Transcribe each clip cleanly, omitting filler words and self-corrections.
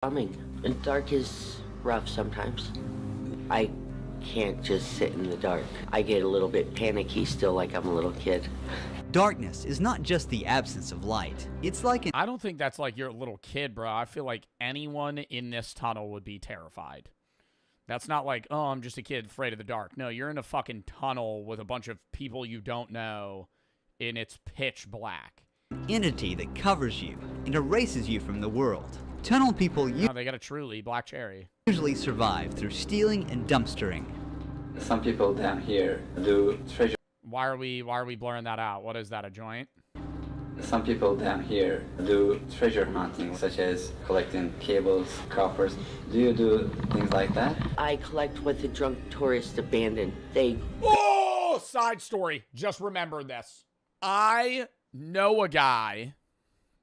Bombing. And dark is rough sometimes. I can't just sit in the dark. I get a little bit panicky still, like I'm a little kid. Darkness is not just the absence of light. It's like I don't think that's like you're a little kid, bro. I feel like anyone in this tunnel would be terrified. That's not like, oh, I'm just a kid afraid of the dark. No, you're in a fucking tunnel with a bunch of people you don't know, and it's pitch black. Entity that covers you and erases you from the world. Tunnel people Oh, they got a truly black cherry. usually survive through stealing and dumpstering. Some people down here do treasure. Why are we blurring that out? What is that, a joint? Some people down here do treasure hunting, such as collecting cables, coppers. Do you do things like that? I collect what the drunk tourists abandon. They... Oh, side story. Just remember this. I know a guy,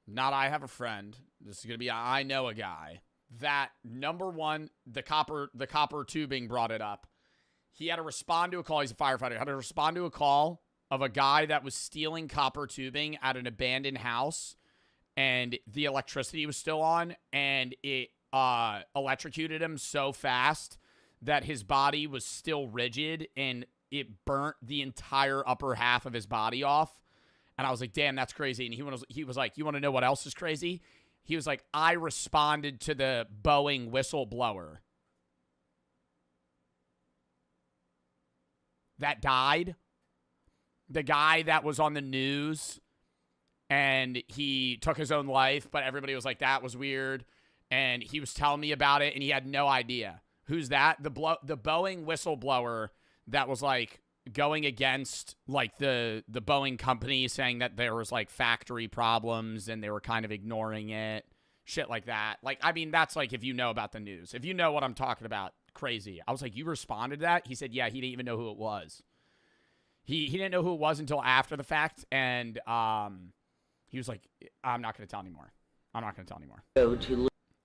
not I have a friend. This is going to be I know a guy that, number one, the copper tubing brought it up. He had to respond to a call. He's a firefighter. He had to respond to a call of a guy that was stealing copper tubing at an abandoned house, and the electricity was still on, and it electrocuted him so fast that his body was still rigid, and it burnt the entire upper half of his body off. And I was like, damn, that's crazy. And he was like, you want to know what else is crazy? He was like, I responded to the Boeing whistleblower that died. The guy that was on the news, and he took his own life, but everybody was like, that was weird. And he was telling me about it, and he had no idea. Who's that? The Boeing whistleblower that was like going against like the Boeing company, saying that there was like factory problems and they were kind of ignoring it. Shit like that. Like, I mean, that's like if you know about the news. If you know what I'm talking about, crazy. I was like, you responded to that? He said, yeah, he didn't even know who it was. He didn't know who it was until after the fact, and he was like, I'm not going to tell anymore. I'm not going to tell anymore.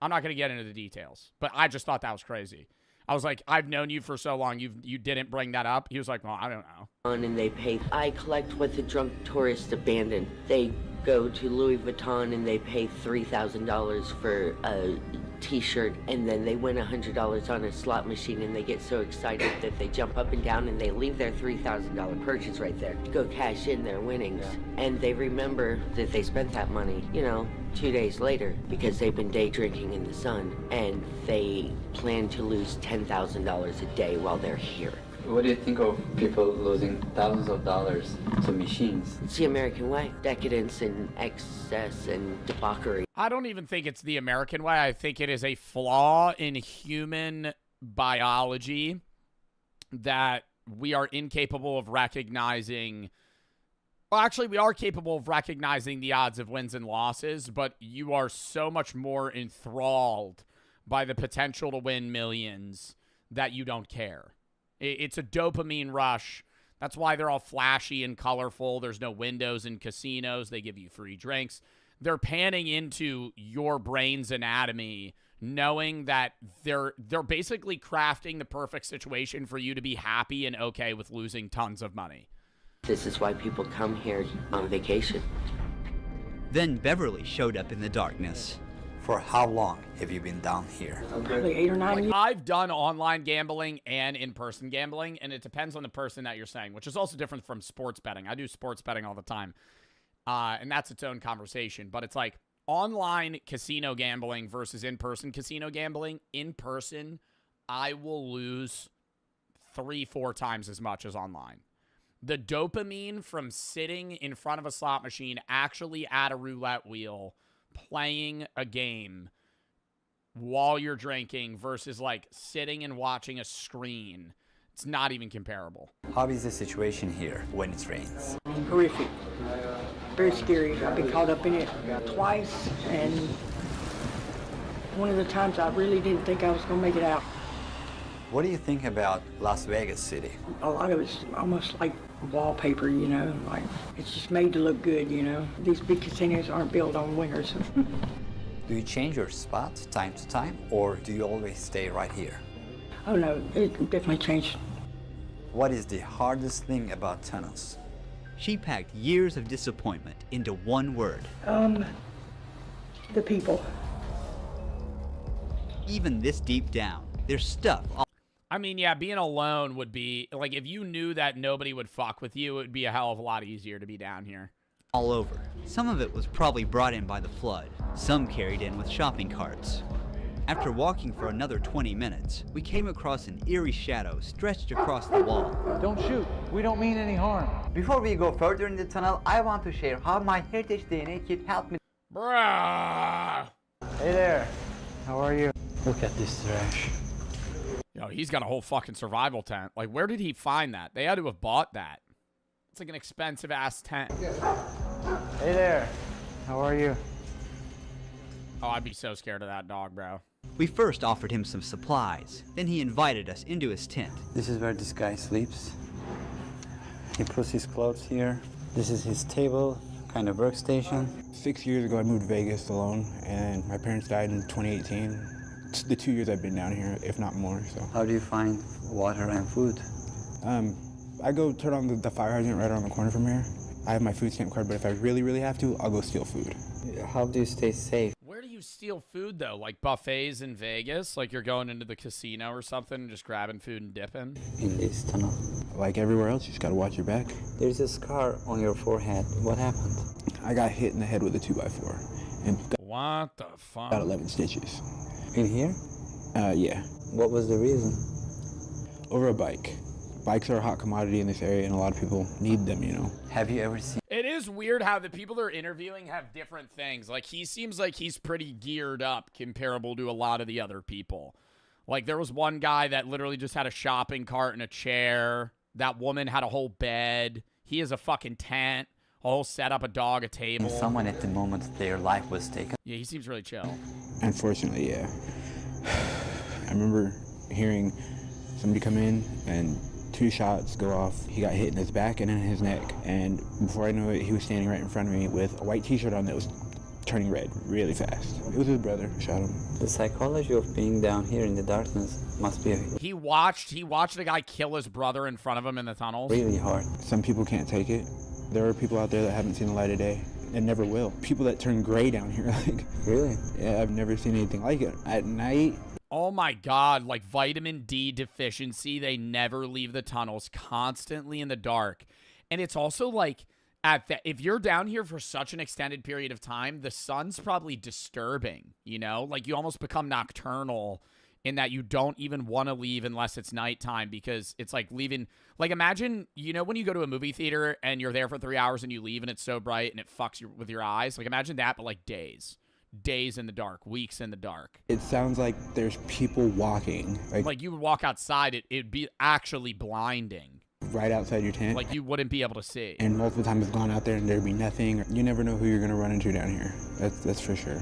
I'm not going to get into the details, but I just thought that was crazy. I was like, I've known you for so long. You didn't bring that up. He was like, well, I don't know. And they pay. I collect what the drunk tourists abandon. They go to Louis Vuitton and they pay $3,000 for a t-shirt, and then they win $100 on a slot machine, and they get so excited that they jump up and down and they leave their $3,000 purchase right there to go cash in their winnings. And they remember that they spent that money, 2 days later, because they've been day drinking in the sun, and they plan to lose $10,000 a day while they're here. What do you think of people losing thousands of dollars to machines? It's the American way. Decadence and excess and debauchery. I don't even think it's the American way. I think it is a flaw in human biology that we are incapable of recognizing. Well, actually, we are capable of recognizing the odds of wins and losses, but you are so much more enthralled by the potential to win millions that you don't care. It's a dopamine rush. That's why they're all flashy and colorful. There's no windows in casinos. They give you free drinks. They're panning into your brain's anatomy, knowing that they're basically crafting the perfect situation for you to be happy and okay with losing tons of money. This is why people come here on vacation. Then Beverly showed up in the darkness. For how long have you been down here? Probably 8 or 9 years. I've done online gambling and in-person gambling, and it depends on the person that you're saying, which is also different from sports betting. I do sports betting all the time, and that's its own conversation. But it's like online casino gambling versus in-person casino gambling. In person, I will lose 3-4 times as much as online. The dopamine from sitting in front of a slot machine, actually at a roulette wheel, playing a game while you're drinking versus like sitting and watching a screen, it's not even comparable. How is the situation here when it rains? Horrific. Very scary. I've been caught up in it twice, and one of the times I really didn't think I was going to make it out. What do you think about Las Vegas City? A lot of it's almost like wallpaper, like it's just made to look good, These big casinos aren't built on winners. Do you change your spot time to time, or do you always stay right here? Oh no, it definitely changed. What is the hardest thing about tunnels? She packed years of disappointment into one word. The people. Even this deep down, there's stuff I mean, yeah, being alone would be, like, if you knew that nobody would fuck with you, it would be a hell of a lot easier to be down here. all over. Some of it was probably brought in by the flood, some carried in with shopping carts. After walking for another 20 minutes, we came across an eerie shadow stretched across the wall. Don't shoot. We don't mean any harm. Before we go further in the tunnel, I want to share how my Heritage DNA kit helped me. Bruh. Hey there. How are you? Look at this trash. Yo, he's got a whole fucking survival tent. Like, where did he find that? They had to have bought that. It's like an expensive-ass tent. Hey there. How are you? Oh, I'd be so scared of that dog, bro. We first offered him some supplies, then he invited us into his tent. This is where this guy sleeps. He puts his clothes here. This is his table, kind of workstation. 6 years ago, I moved to Vegas alone, and my parents died in 2018. It's the 2 years I've been down here, if not more. So, How do you find water and food? I go turn on the fire hydrant right around the corner from here. I have my food stamp card, but if I really, really have to, I'll go steal food. How do you stay safe? Where do you steal food, though? Like buffets in Vegas? Like you're going into the casino or something and just grabbing food and dipping? In this tunnel. Like everywhere else, you just gotta watch your back. There's a scar on your forehead. What happened? I got hit in the head with a 2x4 and What the fuck? got 11 stitches. In here? Yeah, What was the reason? over a bike. Bikes are a hot commodity in this area, and a lot of people need them, you know. Have you ever seen It is weird how the people they're interviewing have different things. Like, he seems like he's pretty geared up comparable to a lot of the other people. Like, there was one guy that literally just had a shopping cart and a chair. That woman had a whole bed. He has a fucking tent, a whole setup, a dog, a table. Someone at the moment their life was taken? Yeah, he seems really chill. Unfortunately, yeah. I remember hearing somebody come in and 2 shots go off. He got hit in his back and in his neck. And before I knew it, he was standing right in front of me with a white t-shirt on that was turning red really fast. It was his brother who shot him. the psychology of being down here in the darkness must be He watched a guy kill his brother in front of him in the tunnels. really hard. Some people can't take it. There are people out there that haven't seen the light of day and never will. People that turn gray down here, like, Really? yeah, I've never seen anything like it. At night, Oh my God, like vitamin D deficiency. They never leave the tunnels, constantly in the dark. And it's also like, if you're down here for such an extended period of time, the sun's probably disturbing, you know? Like, you almost become nocturnal in that you don't even want to leave unless it's nighttime, because it's like leaving. Like, imagine, you know, when you go to a movie theater and you're there for 3 hours and you leave and it's so bright and it fucks you with your eyes. Like, imagine that, but like days in the dark, weeks in the dark. it sounds like there's people walking, Like, you would walk outside, it'd be actually blinding. right outside your tent. Like, you wouldn't be able to see. And multiple times I've gone out there and there'd be nothing. You never know who you're gonna run into down here. That's for sure.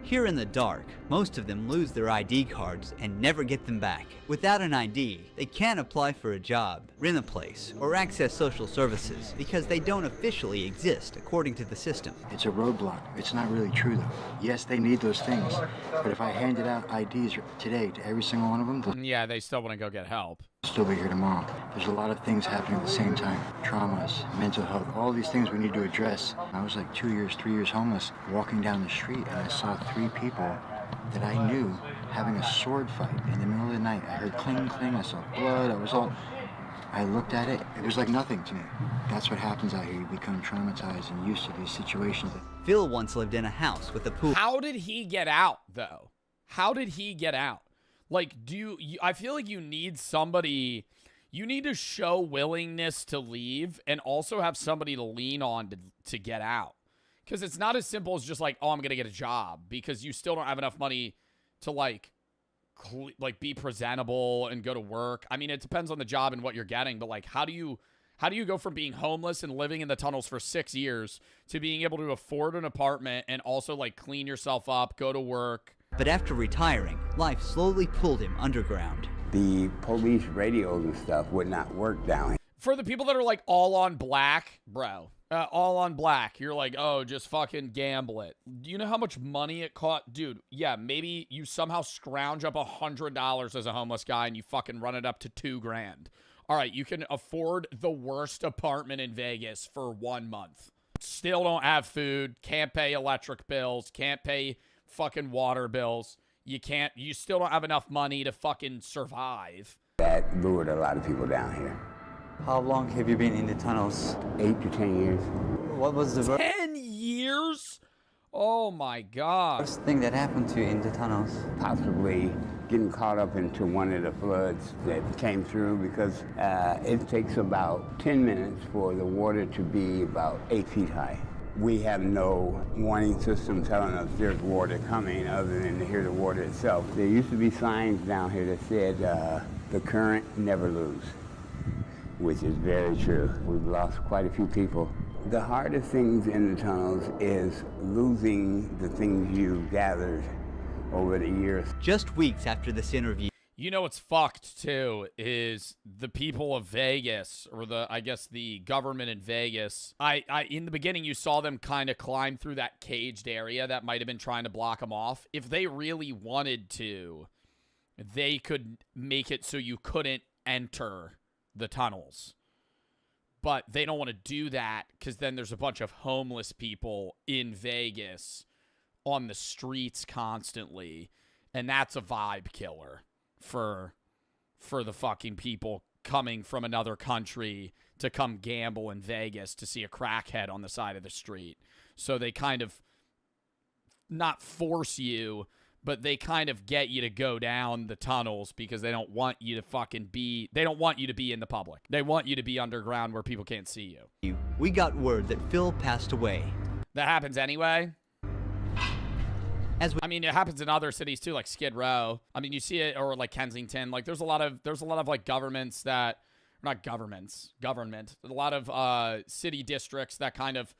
Here in the dark, most of them lose their ID cards and never get them back. Without an ID, they can't apply for a job, rent a place, or access social services because they don't officially exist according to the system. It's a roadblock. It's not really true, though. Yes, they need those things. But if I handed out IDs today to every single one of them, they'll Yeah, they still wouldn't go get help. still be here tomorrow. There's a lot of things happening at the same time. Traumas, mental health, all these things we need to address. I was like 2 years, 3 years homeless, walking down the street, and I saw 3 people that I knew having a sword fight in the middle of the night. I heard cling, cling, I saw blood, I looked at it, it was like nothing to me. That's what happens out here. You become traumatized and used to these situations. Phil once lived in a house with a pool. How did he get out, though? How did he get out? Like, I feel like you need somebody, you need to show willingness to leave and also have somebody to lean on to get out. Because it's not as simple as just like, oh, I'm going to get a job, because you still don't have enough money to like be presentable and go to work. I mean, it depends on the job and what you're getting, but like, how do you go from being homeless and living in the tunnels for 6 years to being able to afford an apartment and also like clean yourself up, go to work? But after retiring, life slowly pulled him underground. The police radios and stuff would not work down here. For the people that are like all on black, bro, all on black, you're like, oh, just fucking gamble it. Do you know how much money it cost? Dude, yeah, maybe you somehow scrounge up $100 as a homeless guy and you fucking run it up to $2,000. All right, you can afford the worst apartment in Vegas for 1 month. Still don't have food, can't pay electric bills, can't pay fucking water bills. you still don't have enough money to fucking survive. That lured a lot of people down here. How long have you been in the tunnels? 8 to 10 years. What was the 10 years? Oh my God. worst thing that happened to you in the tunnels? Possibly getting caught up into one of the floods that came through, because it takes about 10 minutes for the water to be about 8 feet high. We have no warning system telling us there's water coming other than to hear the water itself. There used to be signs down here that said, the current never lose, which is very true. We've lost quite a few people. The hardest things in the tunnels is losing the things you gathered over the years. Just weeks after this interview, You know what's fucked too is the people of Vegas, or I guess the government in Vegas. In the beginning you saw them kind of climb through that caged area that might have been trying to block them off. If they really wanted to, they could make it so you couldn't enter the tunnels. But they don't want to do that because then there's a bunch of homeless people in Vegas on the streets constantly, and that's a vibe killer for the fucking people coming from another country to come gamble in Vegas to see a crackhead on the side of the street. So they kind of not force you, but they kind of get you to go down the tunnels because they don't want you to fucking be, they don't want you to be in the public. They want you to be underground where people can't see you. we got word that Phil passed away. That happens anyway. As we I mean, it happens in other cities too, like Skid Row. I mean, you see it, or like Kensington. Like, there's a lot of like governments that, not government, a lot of city districts that kind of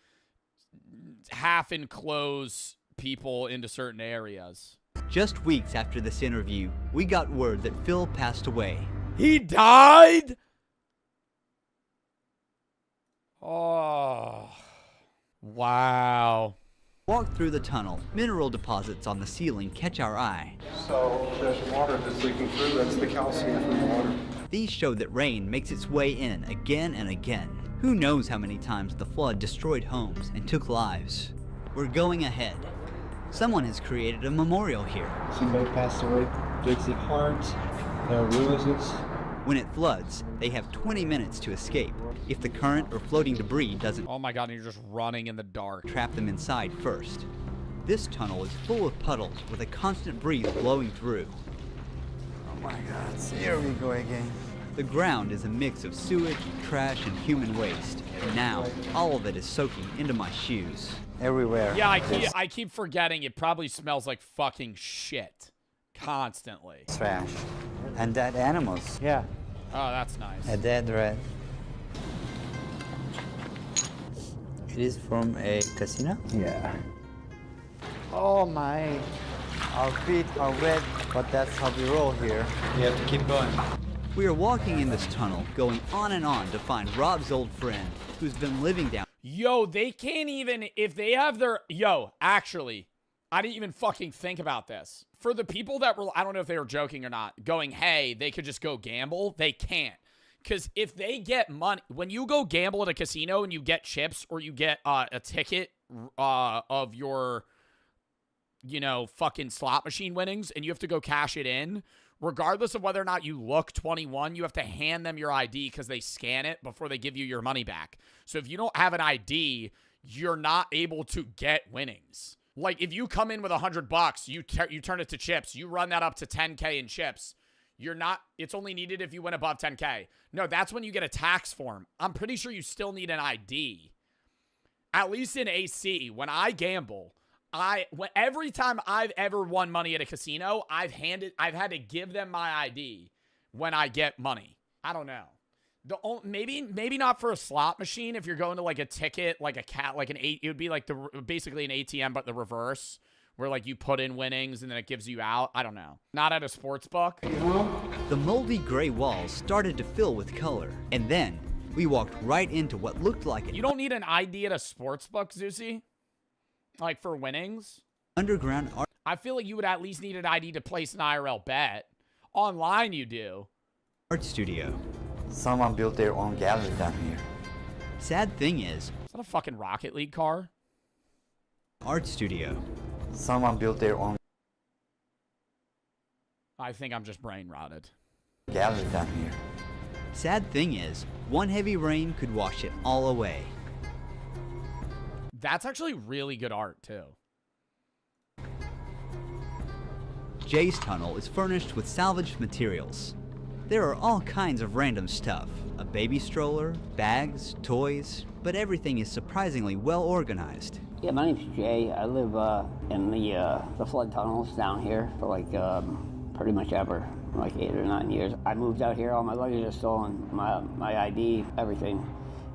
half enclose people into certain areas. Just weeks after this interview, we got word that Phil passed away. He died? Oh, wow. Walk through the tunnel. Mineral deposits on the ceiling catch our eye. So there's water that's leaking through. That's the calcium from the water. These show that rain makes its way in again and again. Who knows how many times the flood destroyed homes and took lives. We're going ahead. Someone has created a memorial here. Somebody passed away. Breaks the heart. Ruins it. When it floods, they have 20 minutes to escape. If the current or floating debris doesn't Oh my God, and you're just running in the dark. trap them inside first. This tunnel is full of puddles with a constant breeze blowing through. Oh my God, here we go again. The ground is a mix of sewage, trash, and human waste. And now, all of it is soaking into my shoes. Everywhere. Yeah, I keep forgetting it probably smells like fucking shit. Constantly. Trash. And dead animals. Yeah. Oh, that's nice. A dead rat. It is from a casino? Yeah. Oh my. Our feet are wet, but that's how we roll here. You have to keep going. We are walking in this tunnel, going on and on to find Rob's old friend, who's been living down. Yo, they can't even, if they have their, actually, I didn't even fucking think about this. For the people that were, I don't know if they were joking or not, going, hey, they could just go gamble, they can't. Because if they get money, when you go gamble at a casino and you get chips or you get a ticket of your, fucking slot machine winnings and you have to go cash it in, regardless of whether or not you look 21, you have to hand them your ID because they scan it before they give you your money back. So if you don't have an ID, you're not able to get winnings. Like, if you come in with $100, you turn it to chips, you run that up to 10K in chips, it's only needed if you win above 10K. No, that's when you get a tax form. I'm pretty sure you still need an ID. At least in AC, when I gamble, every time I've ever won money at a casino, I've had to give them my ID when I get money. I don't know. Maybe not for a slot machine. If you're going to like a ticket, like it would be like basically an ATM, but the reverse, where like you put in winnings and then it gives you out. I don't know. Not at a sports book. The moldy gray walls started to fill with color, and then we walked right into what looked like You don't need an ID at a sports book, Zeusy? Like for winnings? Underground art. I feel like you would at least need an ID to place an IRL bet. Online you do. Art studio. Someone built their own gallery down here. Sad thing is that a fucking Rocket League car? Art studio. Someone built their own I think I'm just brain rotted. Gathered down here. Sad thing is, one heavy rain could wash it all away. That's actually really good art, too. Jay's tunnel is furnished with salvaged materials. There are all kinds of random stuff. A baby stroller, bags, toys, but everything is surprisingly well organized. Yeah, my name's Jay. I live in the flood tunnels down here for like pretty much ever, like 8 or 9 years. I moved out here, all my luggage is stolen, my ID, everything.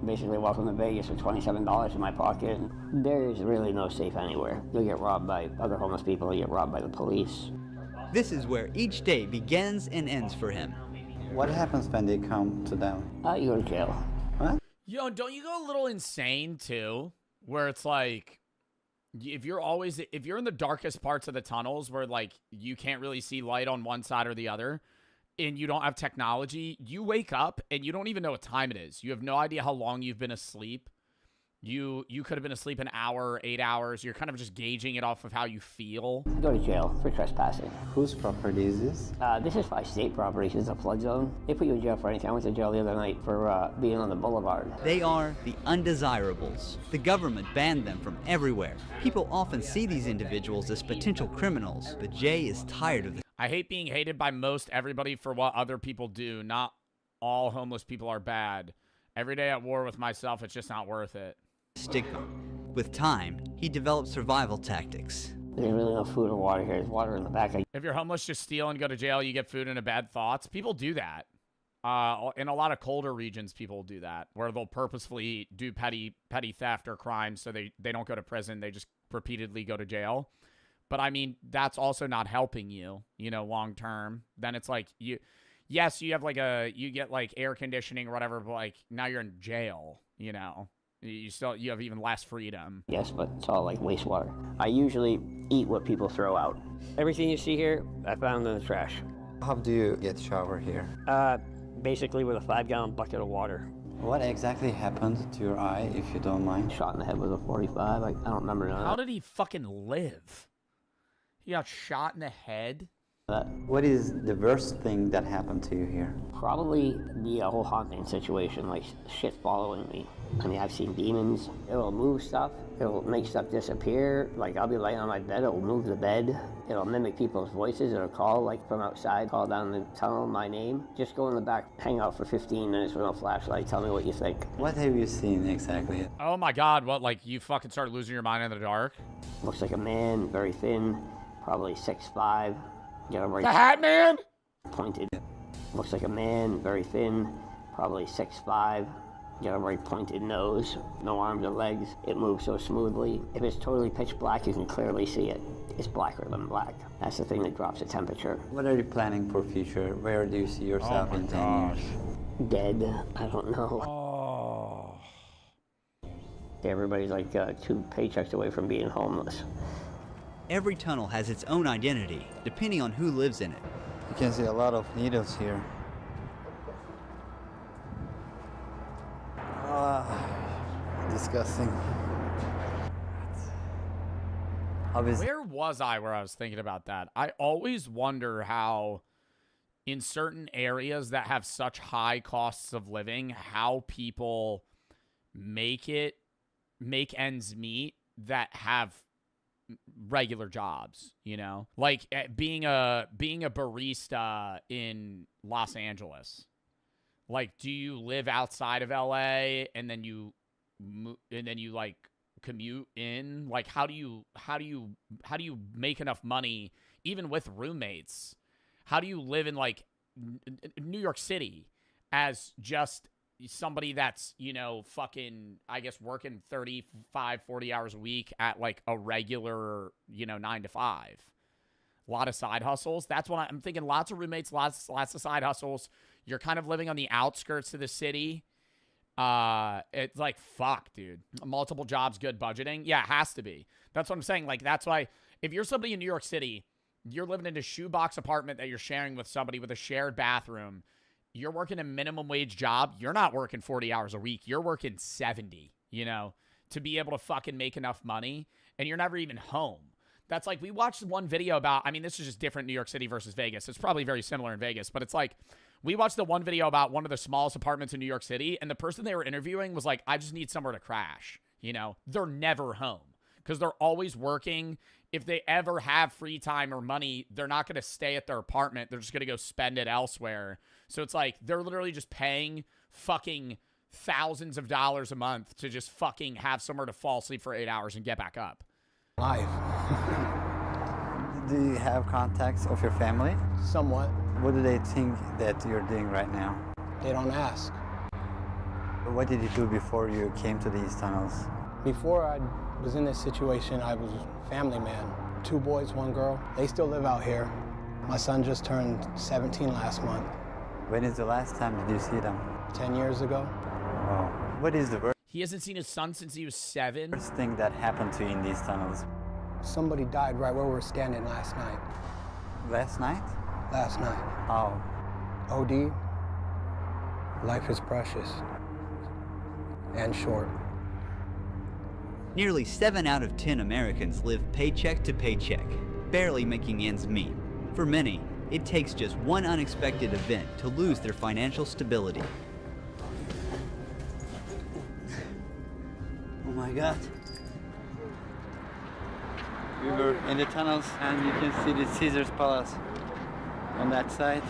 Basically, welcome to Vegas with $27 in my pocket. There is really no safe anywhere. You'll get robbed by other homeless people, you'll get robbed by the police. This is where each day begins and ends for him. What happens when they come to them? You go to jail. What? Yo, don't you go a little insane, too? Where it's like, if you're in the darkest parts of the tunnels where, like, you can't really see light on one side or the other, and you don't have technology, you wake up and you don't even know what time it is. You have no idea how long you've been asleep. You could have been asleep an hour, 8 hours. You're kind of just gauging it off of how you feel. Go to jail for trespassing. Whose property is this? This is by state property. This is a flood zone. They put you in jail for anything. I went to jail the other night for being on the boulevard. They are the undesirables. The government banned them from everywhere. People often see these individuals as potential criminals, but Jay is tired of the I hate being hated by most everybody for what other people do. Not all homeless people are bad. Every day at war with myself, it's just not worth it. stigma. With time, he developed survival tactics. There's really no food or water here. There's water in the back. If you're homeless, just steal and go to jail. You get food and bad thoughts. People do that. In a lot of colder regions, people do that, where they'll purposefully do petty theft or crimes so they don't go to prison. They just repeatedly go to jail. But I mean, that's also not helping you, long term. Then it's like yes, you have you get like air conditioning or whatever, but like now you're in jail, you have even less freedom. Yes, but it's all like wastewater. I usually eat what people throw out. Everything you see here, I found in the trash. How do you get shower here? Basically with a 5-gallon bucket of water. What exactly happened to your eye, if you don't mind? Shot in the head with a .45. I don't remember none of that. How did he fucking live? He got shot in the head? What is the worst thing that happened to you here? Probably the whole haunting situation, like shit following me. I mean, I've seen demons. It'll move stuff. It'll make stuff disappear. Like, I'll be laying on my bed. It'll move the bed. It'll mimic people's voices. It'll call, like, from outside, call down the tunnel my name. Just go in the back, hang out for 15 minutes with no flashlight. Tell me what you think. What have you seen exactly? Oh, my God. What, like, you fucking started losing your mind in the dark? Looks like a man, very thin, probably 6'5". The Hat Man? Pointed. Looks like a man, very thin, probably 6'5". Got a very pointed nose, no arms or legs. It moves so smoothly. If it's totally pitch black, you can clearly see it. It's blacker than black. That's the thing that drops the temperature. What are you planning for future? Where do you see yourself in 10 years? Dead. I don't know. Oh. Everybody's like 2 paychecks away from being homeless. Every tunnel has its own identity, depending on who lives in it. You can see a lot of needles here. Disgusting. Where was I where I was thinking about that? I always wonder how in certain areas that have such high costs of living, how people make ends meet that have regular jobs, like being a barista in Los Angeles. Like, do you live outside of LA and then you like commute in? Like, how do you make enough money even with roommates? How do you live in like New York City as just somebody that's, fucking, I guess, working 35, 40 hours a week at like a regular, 9 to 5. A lot of side hustles. That's what I'm thinking. Lots of roommates, lots of side hustles. You're kind of living on the outskirts of the city. It's like, fuck, dude. Multiple jobs, good budgeting. Yeah, it has to be. That's what I'm saying. Like, that's why if you're somebody in New York City, you're living in a shoebox apartment that you're sharing with somebody with a shared bathroom. You're working a minimum wage job. You're not working 40 hours a week. You're working 70, to be able to fucking make enough money. And you're never even home. That's like, we watched one video about, I mean, this is just different New York City versus Vegas. It's probably very similar in Vegas, but it's like, we watched the one video about one of the smallest apartments in New York City, and the person they were interviewing was like, I just need somewhere to crash. You know, they're never home because they're always working. If they ever have free time or money, they're not going to stay at their apartment. They're just going to go spend it elsewhere. So it's like, they're literally just paying fucking thousands of dollars a month to just fucking have somewhere to fall asleep for 8 hours and get back up. Life. Do you have contacts of your family? Somewhat. What do they think that you're doing right now? They don't ask. What did you do before you came to these tunnels? Before I was in this situation, I was a family man. 2 boys, 1 girl. They still live out here. My son just turned 17 last month. When is the last time did you see them? 10 years ago. Oh. What is the He hasn't seen his son since he was 7. worst thing that happened to you in these tunnels? Somebody died right where we were standing last night. Last night? Last night. How? OD. Life is precious. And short. Nearly 7 out of 10 Americans live paycheck to paycheck, barely making ends meet. For many, it takes just one unexpected event to lose their financial stability. Oh my God. We were in the tunnels and you can see the Caesar's Palace on that side.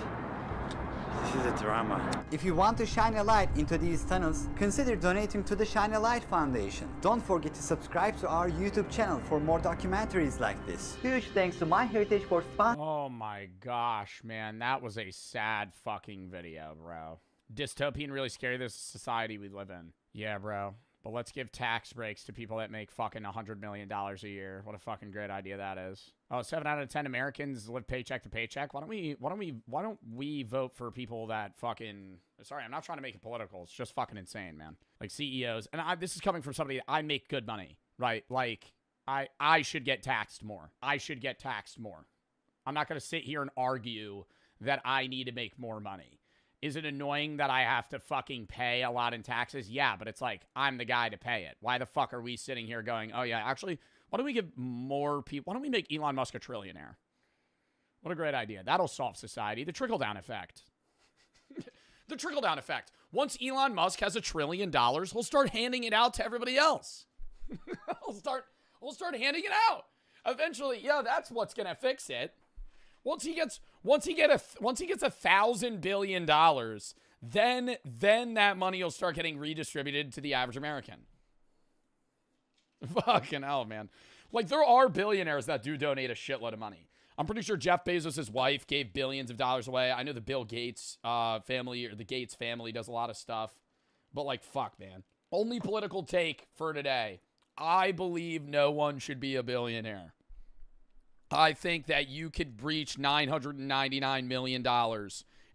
This is a drama. If you want to shine a light into these tunnels, consider donating to the Shine a Light Foundation. Don't forget to subscribe to our YouTube channel for more documentaries like this. Huge thanks to MyHeritage for sponsoring. Oh my gosh, man. That was a sad fucking video, bro. Dystopian, really scary. This is the society we live in. Yeah, bro. But let's give tax breaks to people that make fucking $100 million a year. What a fucking great idea that is. Oh, 7 out of 10 Americans live paycheck to paycheck. Why don't we vote for people that fucking, sorry, I'm not trying to make it political. It's just fucking insane, man. Like CEOs. And this is coming from somebody, I make good money, right? Like I should get taxed more. I should get taxed more. I'm not going to sit here and argue that I need to make more money. Is it annoying that I have to fucking pay a lot in taxes? Yeah, but it's like, I'm the guy to pay it. Why the fuck are we sitting here going, oh yeah, actually, why don't we give more people, why don't we make Elon Musk a trillionaire? What a great idea. That'll solve society. The trickle-down effect. The trickle-down effect. Once Elon Musk has $1 trillion, he'll start handing it out to everybody else. He'll start handing it out. Eventually, yeah, that's what's gonna fix it. Once he gets $1,000 billion, then that money will start getting redistributed to the average American. Fucking hell, man. Like, there are billionaires that do donate a shitload of money. I'm pretty sure Jeff Bezos' wife gave billions of dollars away. I know the Bill Gates family, or the Gates family, does a lot of stuff. But, like, fuck, man. Only political take for today. I believe no one should be a billionaire. I think that you could reach $999 million,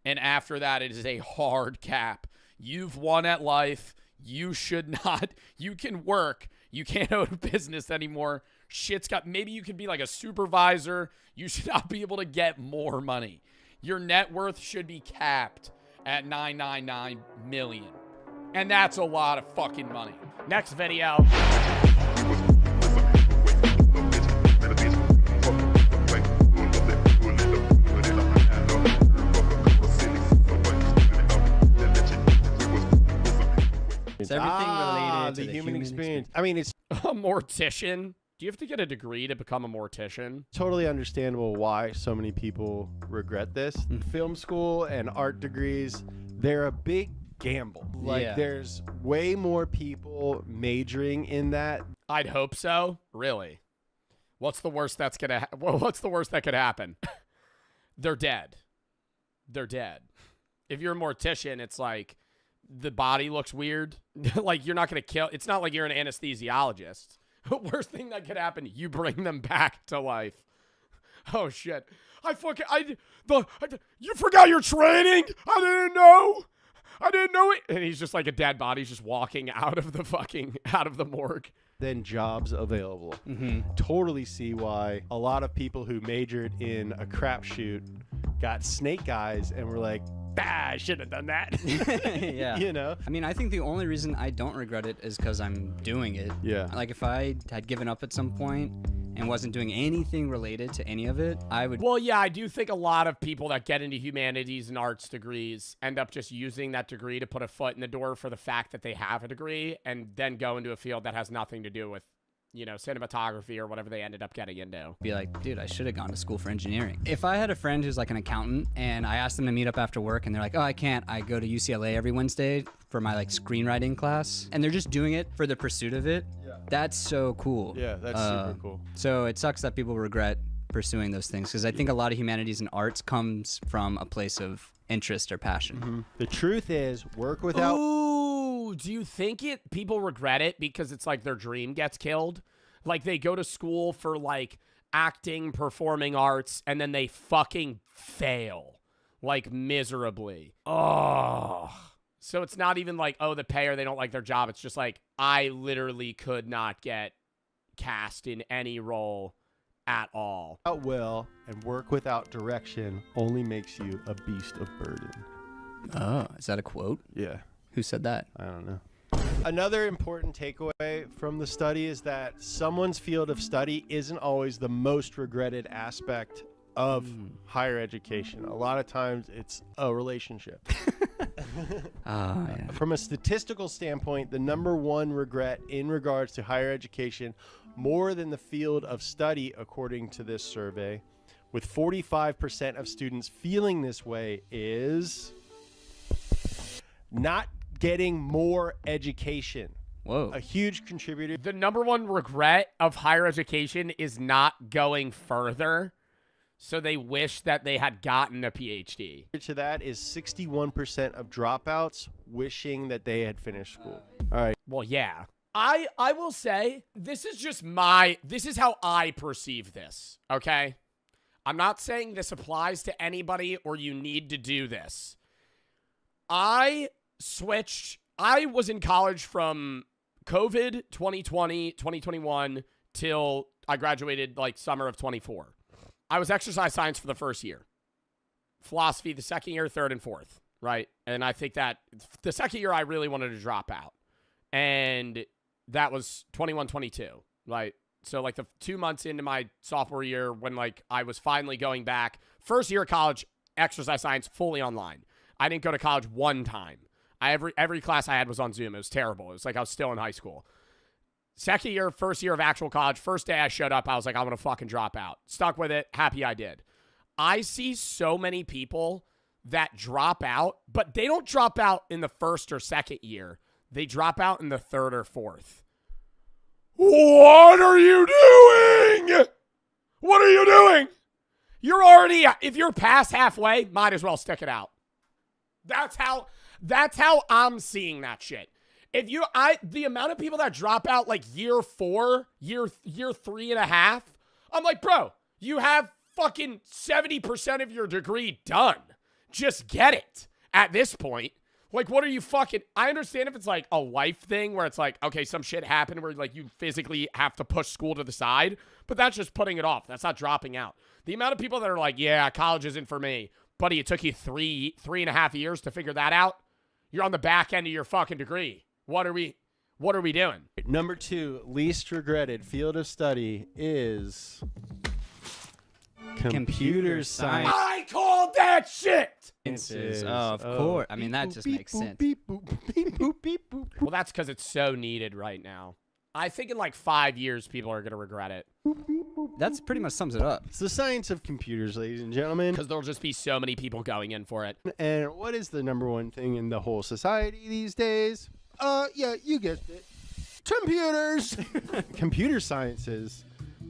and after that, it is a hard cap. You've won at life. You should not. You can work. You can't own a business anymore. Shit's got. Maybe you could be like a supervisor. You should not be able to get more money. Your net worth should be capped at $999 million, and that's a lot of fucking money. Next video. It's everything related to the human experience. I mean, it's a mortician. Do you have to get a degree to become a mortician? totally understandable why so many people regret this. Film school and art degrees, they're a big gamble. Like, there's way more people majoring in that. I'd hope so. Really? What's the worst that's gonna? What's the worst that could happen? They're dead. They're dead. If you're a mortician, it's like the body looks weird. Like, you're not gonna kill. It's not like you're an anesthesiologist. Worst thing that could happen, you bring them back to life. Oh shit! You forgot your training. I didn't know it. And he's just like a dead body, just walking out of the morgue. Then jobs available. Totally see why a lot of people who majored in a crapshoot got snake eyes and were like, I should have done that. Yeah. You know? I mean, I think the only reason I don't regret it is because I'm doing it. Yeah. Like, if I had given up at some point and wasn't doing anything related to any of it, I would. Well, yeah, I do think a lot of people that get into humanities and arts degrees end up just using that degree to put a foot in the door for the fact that they have a degree and then go into a field that has nothing to do with, you know, cinematography or whatever they ended up getting into. Be like, dude, I should have gone to school for engineering. If I had a friend who's like an accountant and I asked them to meet up after work and they're like, oh, I can't, I go to UCLA every Wednesday for my like screenwriting class, and they're just doing it for the pursuit of it, that's so cool. Yeah, that's super cool. So it sucks that people regret pursuing those things, because I think a lot of humanities and arts comes from a place of interest or passion. The truth is, work without... Ooh, do you think people regret it because it's like their dream gets killed? Like they go to school for like acting, performing arts, and then they fucking fail like miserably. Oh. So it's not even like, oh, the pay or they don't like their job. It's just like, I literally could not get cast in any role at all. Without will and work without direction only makes you a beast of burden. Oh, is that a quote? Yeah. Who said that? I don't know. Another important takeaway from the study is that someone's field of study isn't always the most regretted aspect of higher education. A lot of times it's a relationship. Yeah. From a statistical standpoint, the number one regret in regards to higher education, more than the field of study, according to this survey, with 45% of students feeling this way, is not getting more education. Whoa. A huge contributor. The number one regret of higher education is not going further. So they wish that they had gotten a PhD. To that is 61% of dropouts wishing that they had finished school. All right. Well, yeah. I will say, this is how I perceive this, okay? I'm not saying this applies to anybody or you need to do this. I was in college from COVID 2020, 2021 till I graduated like summer of 24. I was exercise science for the first year. Philosophy the second year, third and fourth, right? And I think that the second year I really wanted to drop out. And that was 21, 22, right? So like the 2 months into my sophomore year when like I was finally going back, first year of college, exercise science fully online. I didn't go to college one time. Every class I had was on Zoom. It was terrible. It was like I was still in high school. Second year, first year of actual college, first day I showed up, I was like, I'm going to fucking drop out. Stuck with it. Happy I did. I see so many people that drop out, but they don't drop out in the first or second year. They drop out in the third or fourth. What are you doing? What are you doing? You're already, if you're past halfway, might as well stick it out. That's how I'm seeing that shit. The amount of people that drop out like year 4, year 3.5, I'm like, bro, you have fucking 70% of your degree done. Just get it at this point. Like, what are you fucking, I understand if it's like a life thing where it's like, okay, some shit happened where like you physically have to push school to the side, but that's just putting it off. That's not dropping out. The amount of people that are like, yeah, college isn't for me. Buddy, it took you 3.5 years to figure that out. You're on the back end of your fucking degree. What are we doing? Number 2, least regretted field of study is computer science. I called that shit! Of course. I mean, that just makes sense. Well, that's because it's so needed right now. I think in like 5 years, people are going to regret it. That's pretty much sums it up. It's the science of computers, ladies and gentlemen. Because there'll just be so many people going in for it. And what is the number one thing in the whole society these days? Yeah, you guessed it. Computers! Computer sciences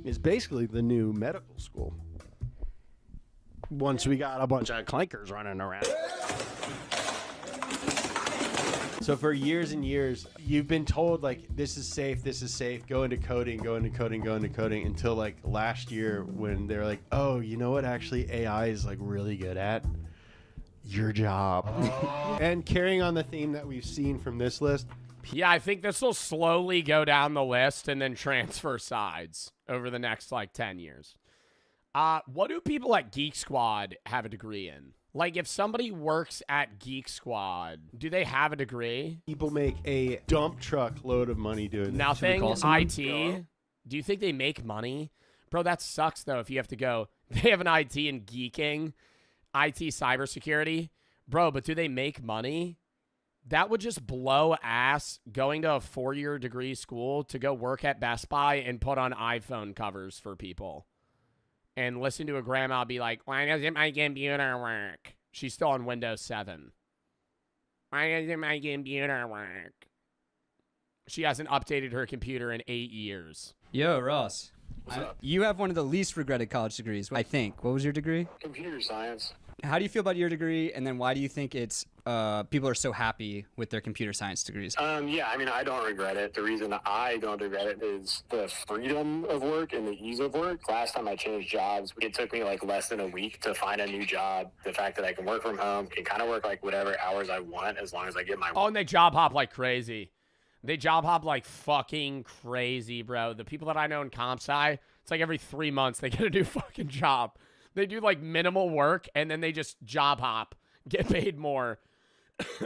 is basically the new medical school. Once we got a bunch of clankers running around. So for years and years, you've been told, like, this is safe, go into coding, until, like, last year when they're like, oh, you know what actually AI is, like, really good at? Your job. And carrying on the theme that we've seen from this list. Yeah, I think this will slowly go down the list and then transfer sides over the next, like, 10 years. What do people at Geek Squad have a degree in? Like, if somebody works at Geek Squad, do they have a degree? People make a dump truck load of money doing that. Nothing. IT. Do you think they make money? Bro, that sucks, though, if you have to go. They have an IT in geeking, IT cybersecurity. Bro, but do they make money? That would just blow ass going to a 4-year degree school to go work at Best Buy and put on iPhone covers for people. And listen to a grandma be like, why doesn't my computer work? She's still on Windows 7. Why doesn't my computer work? She hasn't updated her computer in 8 years. Yo, Ross. What's up? You have one of the least regretted college degrees, I think. What was your degree? Computer science. How do you feel about your degree, and then why do you think it's people are so happy with their computer science degrees? Yeah, I mean, I don't regret it. The reason I don't regret it is the freedom of work and the ease of work. Last time I changed jobs, it took me like less than a week to find a new job. The fact that I can work from home, can kind of work like whatever hours I want as long as I get my... Oh, and they job hop like crazy. They job hop like fucking crazy, bro. The people that I know in comp sci, it's like every 3 months they get a new fucking job. They do like minimal work and then they just job hop, get paid more,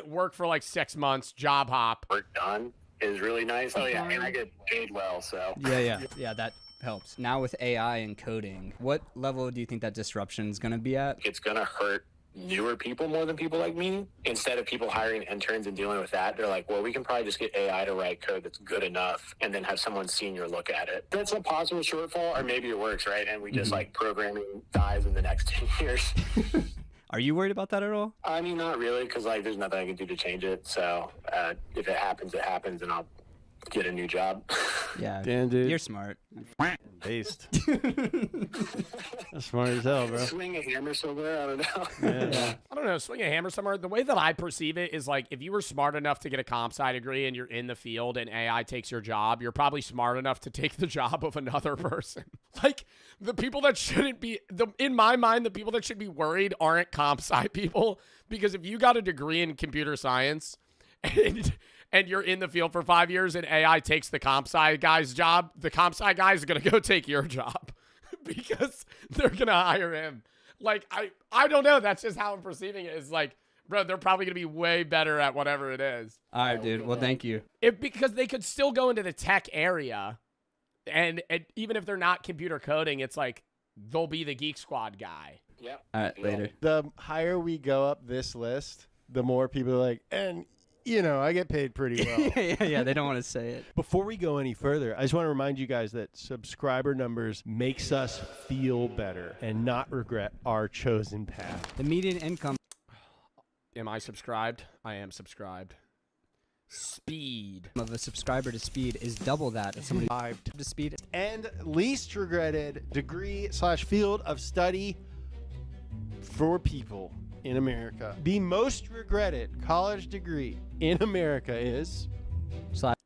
work for like 6 months, job hop. Work done is really nice. Oh yeah, and I get paid well, so. Yeah, that helps. Now with AI and coding, what level do you think that disruption is going to be at? It's going to hurt newer people more than people like me. Instead of people hiring interns and dealing with that, they're like, well, we can probably just get AI to write code that's good enough and then have someone senior look at it. That's a possible shortfall, or maybe it works, right? And we just like programming dies in the next 10 years. Are you worried about that at all? I mean, not really, because like there's nothing I can do to change it. So if it happens, and I'll get a new job. Yeah, damn, dude, you're smart. Based. That's smart as hell, bro. Swing a hammer somewhere, I don't know. Yeah. I don't know, swing a hammer somewhere. The way that I perceive it is like if you were smart enough to get a comp sci degree and you're in the field and AI takes your job, you're probably smart enough to take the job of another person. Like the people that shouldn't be, in my mind, the people that should be worried aren't comp sci people, because if you got a degree in computer science and you're in the field for 5 years and AI takes the comp sci guy's job, the comp sci guy is going to go take your job because they're going to hire him. Like, I don't know. That's just how I'm perceiving it. It's like, bro, they're probably going to be way better at whatever it is. All right, dude. Well, thank you. Because they could still go into the tech area. And even if they're not computer coding, it's like they'll be the Geek Squad guy. Yeah. All right, later. The higher we go up this list, the more people are like, and you know, I get paid pretty well. yeah, they don't want to say it. Before we go any further, I just want to remind you guys that subscriber numbers makes us feel better and not regret our chosen path. The median income. Am I subscribed? I am subscribed. Speed of a subscriber to speed is double that of somebody to speed. And least regretted degree/field of study for people in America. The most regretted college degree in America is...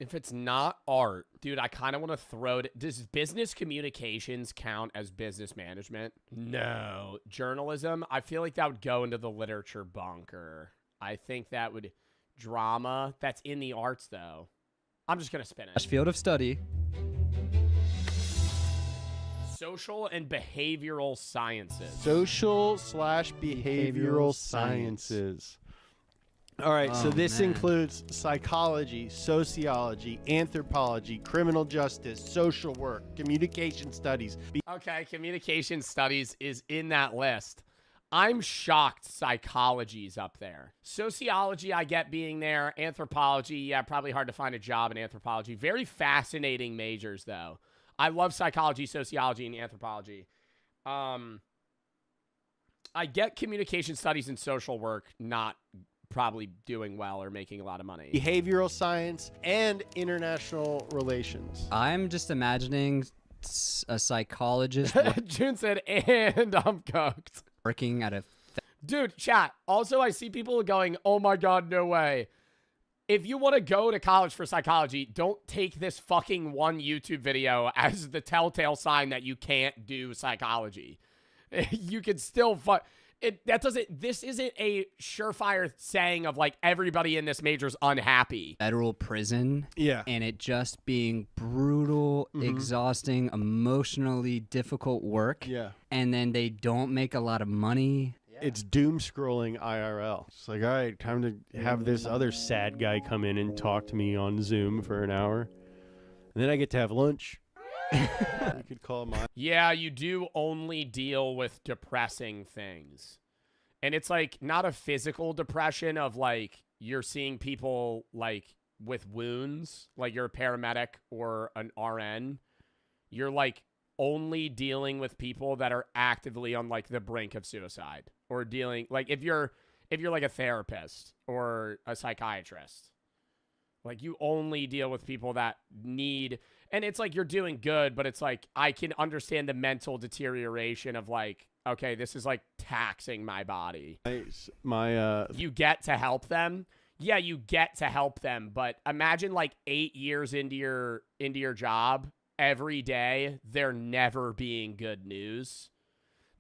If it's not art, dude, I kind of want to throw it. Does business communications count as business management? No. Journalism? I feel like that would go into the literature bunker. I think that would... Drama? That's in the arts, though. I'm just going to spin it. Field of study. Social and behavioral sciences. Social/behavioral sciences. All right, so this includes psychology, sociology, anthropology, criminal justice, social work, communication studies. Okay, communication studies is in that list. I'm shocked psychology's up there. Sociology, I get being there. Anthropology, yeah, probably hard to find a job in anthropology. Very fascinating majors, though. I love psychology, sociology, and anthropology. I get communication studies and social work not probably doing well or making a lot of money. Behavioral science and international relations. I'm just imagining a psychologist. June said, and I'm cooked. Working at a... Dude, chat. Also, I see people going, oh my God, no way. If you want to go to college for psychology, don't take this fucking one YouTube video as the telltale sign that you can't do psychology. You could still... This isn't a surefire saying of like everybody in this major's unhappy. Federal prison. Yeah. And it just being brutal, exhausting, emotionally difficult work. Yeah. And then they don't make a lot of money. It's doom scrolling IRL. It's like, all right, time to have this other sad guy come in and talk to me on Zoom for an hour. And then I get to have lunch. You could call mine. Yeah, you do only deal with depressing things. And it's like not a physical depression of like you're seeing people like with wounds, like you're a paramedic or an RN. You're like only dealing with people that are actively on like the brink of suicide or dealing like if you're like a therapist or a psychiatrist. Like you only deal with people that need, and it's like you're doing good, but it's like I can understand the mental deterioration of like, okay, this is like taxing my body. You get to help them. Yeah, you get to help them, but imagine like 8 years into your job, every day they're never being good news.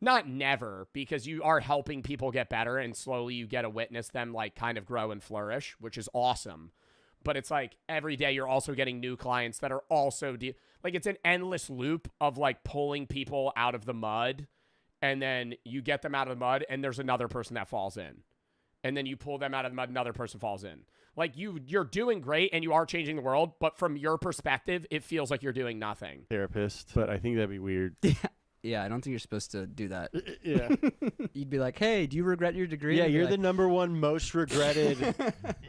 Not never, because you are helping people get better and slowly you get to witness them like kind of grow and flourish, which is awesome. But it's like every day you're also getting new clients that are also like it's an endless loop of like pulling people out of the mud, and then you get them out of the mud and there's another person that falls in. And then you pull them out of the mud, another person falls in. Like you're doing great and you are changing the world, but from your perspective, it feels like you're doing nothing. Therapist, but I think that'd be weird. Yeah, I don't think you're supposed to do that. Yeah. You'd be like, hey, do you regret your degree? Yeah, you're like, the number one most regretted.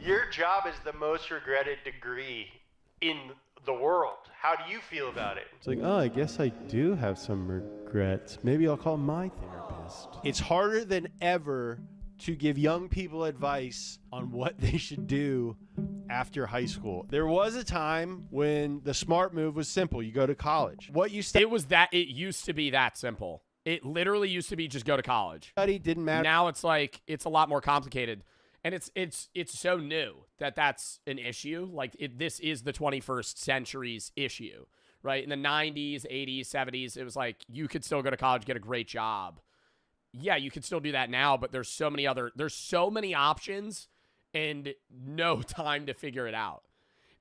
Your job is the most regretted degree in the world. How do you feel about it? It's like, oh, I guess I do have some regrets. Maybe I'll call my therapist. It's harder than ever to give young people advice on what they should do after high school. There was a time when the smart move was simple. You go to college. It used to be that simple. It literally used to be just go to college. Study didn't matter. Now it's like, it's a lot more complicated. And it's so new that that's an issue. Like this is the 21st century's issue, right? In the 90s, 80s, 70s, it was like, you could still go to college, get a great job. Yeah, you could still do that now, but there's so many options and no time to figure it out.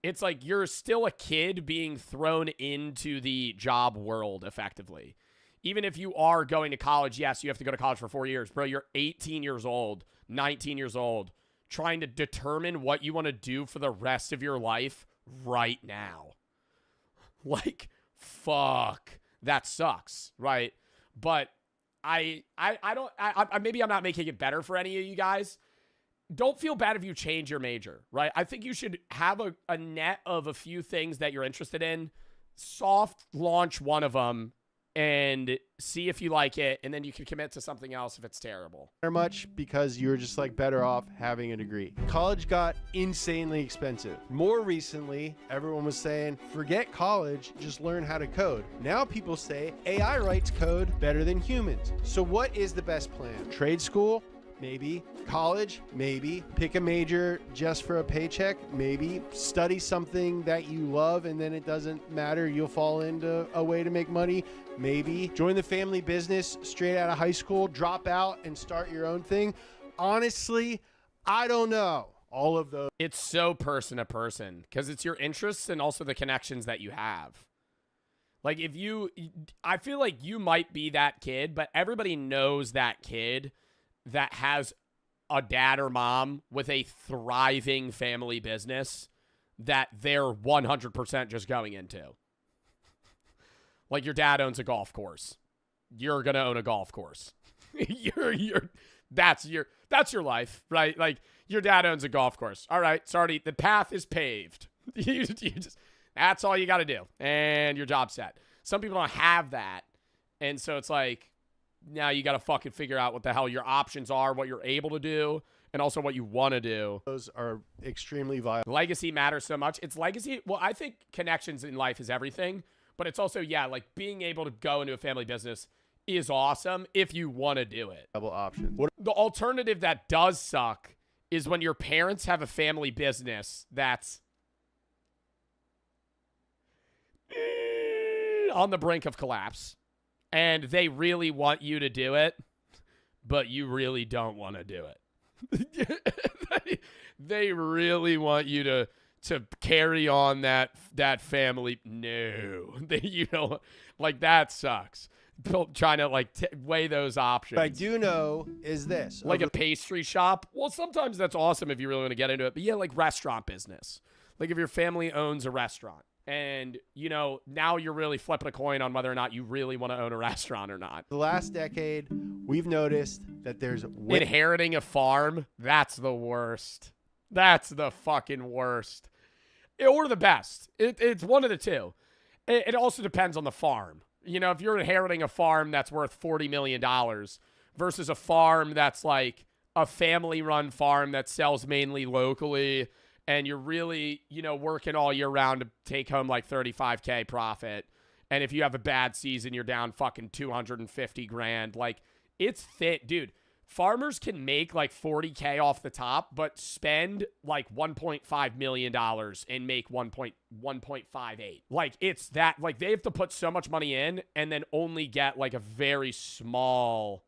It's like you're still a kid being thrown into the job world effectively. Even if you are going to college, yes, you have to go to college for 4 years. Bro, you're 18 years old, 19 years old, trying to determine what you want to do for the rest of your life right now. Like, fuck. That sucks, right? But maybe I'm not making it better for any of you guys. Don't feel bad if you change your major, right? I think you should have a net of a few things that you're interested in, soft launch one of them, and see if you like it, and then you can commit to something else if it's terrible. Much because you're just like better off having a degree. College got insanely expensive. More recently, everyone was saying, forget college, just learn how to code. Now people say AI writes code better than humans. So what is the best plan? Trade school? Maybe. College? Maybe. Pick a major just for a paycheck? Maybe. Study something that you love and then it doesn't matter. You'll fall into a way to make money? Maybe. Join the family business straight out of high school, drop out and start your own thing? Honestly, I don't know. All of those. It's so person to person because it's your interests and also the connections that you have. Like I feel like you might be that kid, but everybody knows that kid that has a dad or mom with a thriving family business that they're 100% just going into. Like your dad owns a golf course. You're going to own a golf course. That's your life, right? Like your dad owns a golf course. All right, sorry, the path is paved. That's all you got to do. And your job's set. Some people don't have that. And so it's like, now you got to fucking figure out what the hell your options are, what you're able to do, and also what you want to do. Those are extremely viable. Legacy matters so much. It's legacy. Well, I think connections in life is everything, but it's also, yeah, like being able to go into a family business is awesome if you want to do it. Double option. The alternative that does suck is when your parents have a family business that's on the brink of collapse. And they really want you to do it, but you really don't want to do it. They really want you to carry on that family. No, like that sucks. Trying to weigh those options. What I do know is this. Like a pastry shop. Well, sometimes that's awesome if you really want to get into it. But yeah, like restaurant business. Like if your family owns a restaurant. And, you know, now you're really flipping a coin on whether or not you really want to own a restaurant or not. The last decade, we've noticed that there's Inheriting a farm, that's the worst. That's the fucking worst. Or the best. It's one of the two. It also depends on the farm. You know, if you're inheriting a farm that's worth $40 million versus a farm that's like a family-run farm that sells mainly locally, and you're really, you know, working all year round to take home like $35K profit. And if you have a bad season, you're down fucking 250 grand. Like, it's fit. Dude, farmers can make like 40K off the top, but spend like $1.5 million and make 1.58. Like, it's that, like, they have to put so much money in and then only get like a very small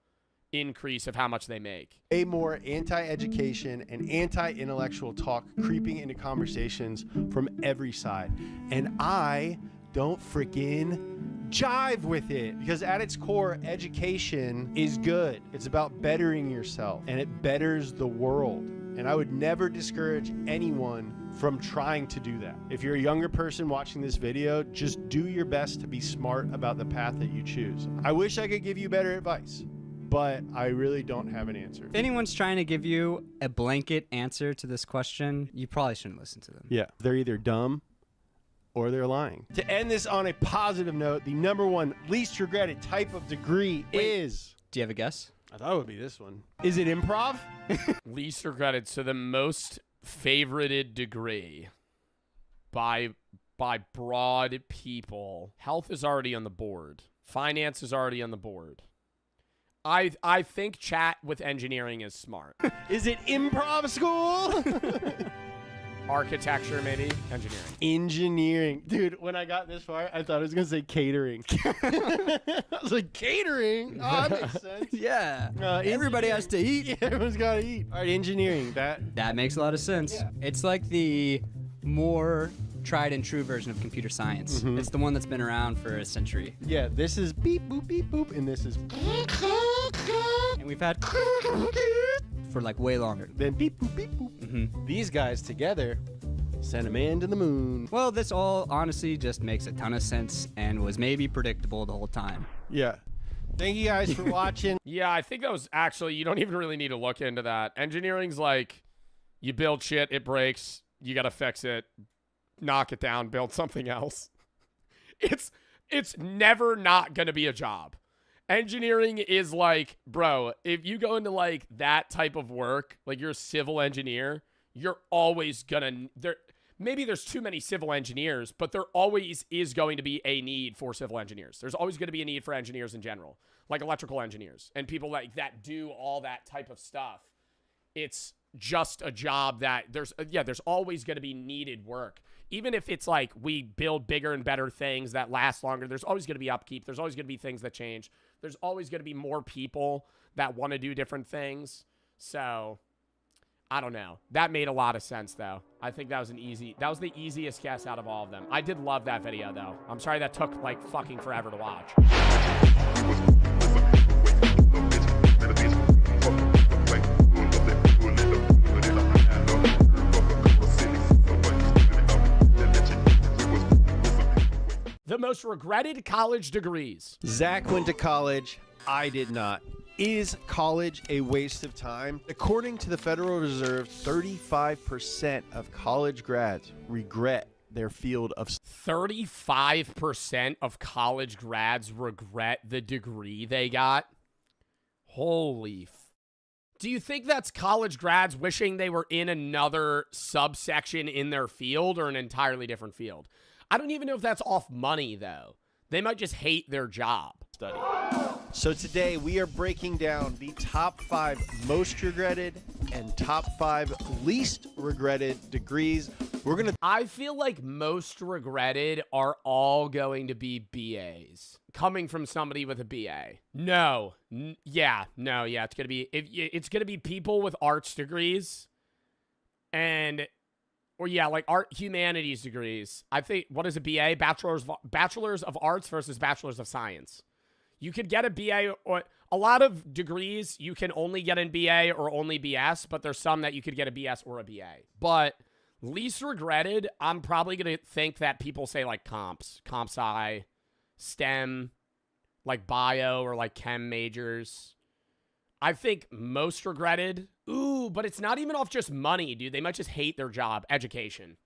increase of how much they make. A more anti-education and anti-intellectual talk creeping into conversations from every side. And I don't freaking jive with it, because at its core, education is good. It's about bettering yourself, and it betters the world. And I would never discourage anyone from trying to do that. If you're a younger person watching this video, just do your best to be smart about the path that you choose. I wish I could give you better advice, but I really don't have an answer. If anyone's trying to give you a blanket answer to this question, you probably shouldn't listen to them. Yeah, they're either dumb or they're lying. To end this on a positive note, the #1 least regretted type of degree is... Do you have a guess? I thought it would be this one. Is it improv? Least regretted. So the most favorited degree by broad people. Health is already on the board. Finance is already on the board. I think chat with engineering is smart. Is it improv school? Architecture, maybe. Engineering. Engineering. Dude, when I got this far, I thought I was going to say catering. I was like, catering? Oh, that makes sense. Yeah. Everybody has to eat. Yeah, everyone's got to eat. All right, engineering. That makes a lot of sense. Yeah. It's like the more tried and true version of computer science. Mm-hmm. It's the one that's been around for a century. Yeah, this is beep, boop, beep, boop, and this is... And we've had... for like way longer. Then beep, boop, beep, boop. Mm-hmm. These guys together sent a man to the moon. Well, this all honestly just makes a ton of sense and was maybe predictable the whole time. Yeah. Thank you guys for watching. Yeah, I think that was actually, you don't even really need to look into that. Engineering's like, you build shit, it breaks, you got to fix it, knock it down, build something else. It's never not going to be a job. Engineering is like, bro, if you go into like that type of work, like you're a civil engineer, you're always gonna, maybe there's too many civil engineers, but there always is going to be a need for civil engineers. There's always going to be a need for engineers in general, like electrical engineers and people like that do all that type of stuff. It's just a job that there's always going to be needed work. Even if it's like we build bigger and better things that last longer, there's always going to be upkeep. There's always going to be things that change. There's always going to be more people that want to do different things. So, I don't know. That made a lot of sense, though. I think that was the easiest guess out of all of them. I did love that video, though. I'm sorry that took, like, fucking forever to watch. The most regretted college degrees. Zach went to college. I did not. Is college a waste of time? According to the Federal Reserve, 35% of college grads regret their field of... 35% of college grads regret the degree they got? Holy Do you think that's college grads wishing they were in another subsection in their field or an entirely different field? I don't even know if that's off money, though. They might just hate their job. Study. So today we are breaking down the top 5 most regretted and top 5 least regretted degrees. I feel like most regretted are all going to be BAs. Coming from somebody with a BA. It's gonna be people with arts degrees like art humanities degrees. I think, what is a BA? Bachelors of Arts versus Bachelors of Science. You could get a BA, or a lot of degrees you can only get in BA or only BS, but there's some that you could get a BS or a BA. But Least regretted, I'm probably going to think that people say like comp sci, STEM, like bio or like chem majors. I think most regretted, ooh, but it's not even off just money, dude. They might just hate their job. Education.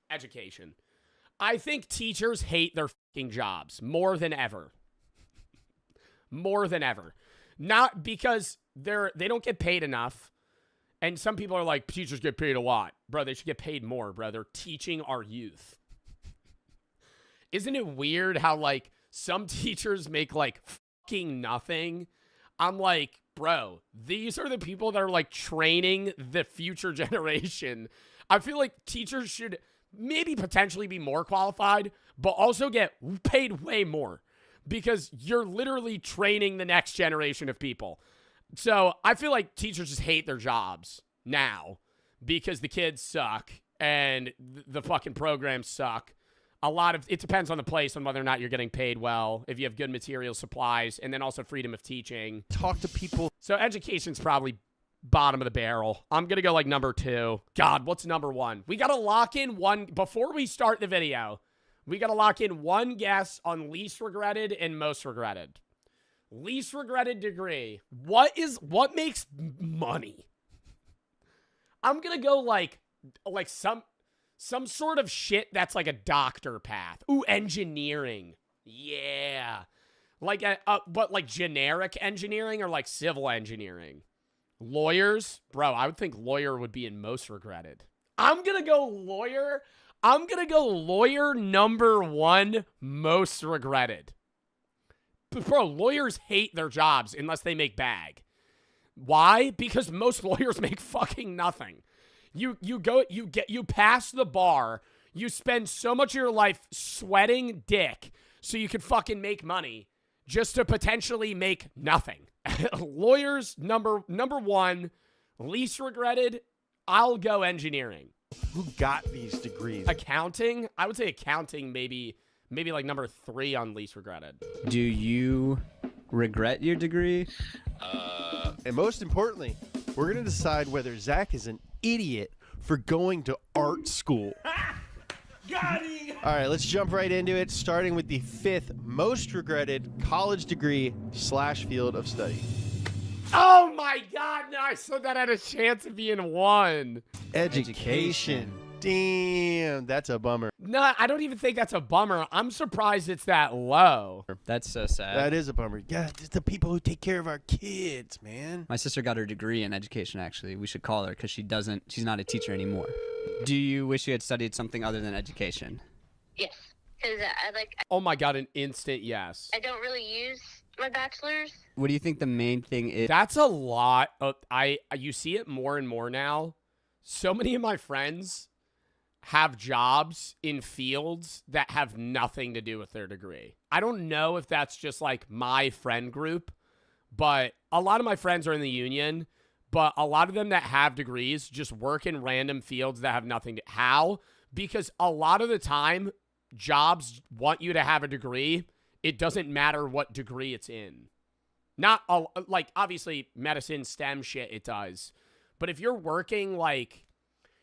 I think teachers hate their fucking jobs more than ever. More than ever. Not because they don't get paid enough. And some people are like, teachers get paid a lot. Bro, they should get paid more, bro. They're teaching our youth. Isn't it weird how, like, some teachers make, like, fucking nothing? I'm like, bro, these are the people that are, like, training the future generation. I feel like teachers should maybe potentially be more qualified, but also get paid way more because you're literally training the next generation of people. So I feel like teachers just hate their jobs now because the kids suck and the fucking programs suck. It depends on the place on whether or not you're getting paid well, if you have good material supplies, and then also freedom of teaching. Talk to people. So education's probably bottom of the barrel. I'm going to go like number 2. God, what's number 1? We got to lock in one before we start the video. We got to lock in one guess on least regretted and most regretted. Least regretted degree. What makes money? I'm going to go like some sort of shit that's like a doctor path. Ooh, engineering. Yeah. Like but like generic engineering or like civil engineering. Lawyers? Bro, I would think lawyer would be in most regretted. I'm going to go lawyer. I'm going to go lawyer number 1 most regretted. Bro, lawyers hate their jobs unless they make bag. Why? Because most lawyers make fucking nothing. You pass the bar, you spend so much of your life sweating dick so you can fucking make money just to potentially make nothing. Lawyers, number 1, least regretted, I'll go engineering. Who got these degrees? Accounting? I would say accounting maybe like number 3 on least regretted. Do you regret your degree? And most importantly, we're going to decide whether Zach is an idiot for going to art school. Got it! All right, let's jump right into it, starting with the 5th most regretted college degree / field of study. Oh my God, no, I said that had a chance of being 1. Education. Damn, that's a bummer. No, I don't even think that's a bummer. I'm surprised it's that low. That's so sad. That is a bummer. Yeah, it's the people who take care of our kids, man. My sister got her degree in education, actually. We should call her because she's not a teacher anymore. Do you wish you had studied something other than education? Yes, because Oh my God, an instant yes. I don't really use my bachelor's. What do you think the main thing is? That's a lot. You see it more and more now. So many of my friends have jobs in fields that have nothing to do with their degree. I don't know if that's just like my friend group, but a lot of my friends are in the union, but a lot of them that have degrees just work in random fields that have nothing to... How? Because a lot of the time, jobs want you to have a degree. It doesn't matter what degree it's in. Not, like, obviously, medicine, STEM shit, it does. But if you're working, like...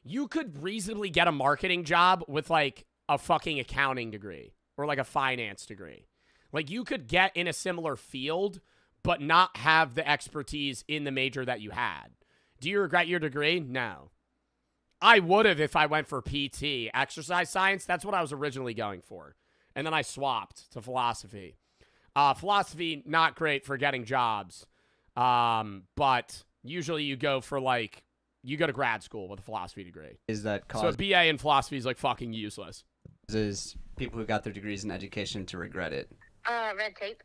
You could reasonably get a marketing job with, like, a fucking accounting degree or, like, a finance degree. Like, you could get in a similar field but not have the expertise in the major that you had. Do you regret your degree? No. I would have if I went for PT. Exercise science, that's what I was originally going for. And then I swapped to philosophy. Philosophy, not great for getting jobs. But usually you go for, like... You go to grad school with a philosophy degree. Is that So a BA in philosophy is like fucking useless. Is people who got their degrees in education to regret it? Red tape.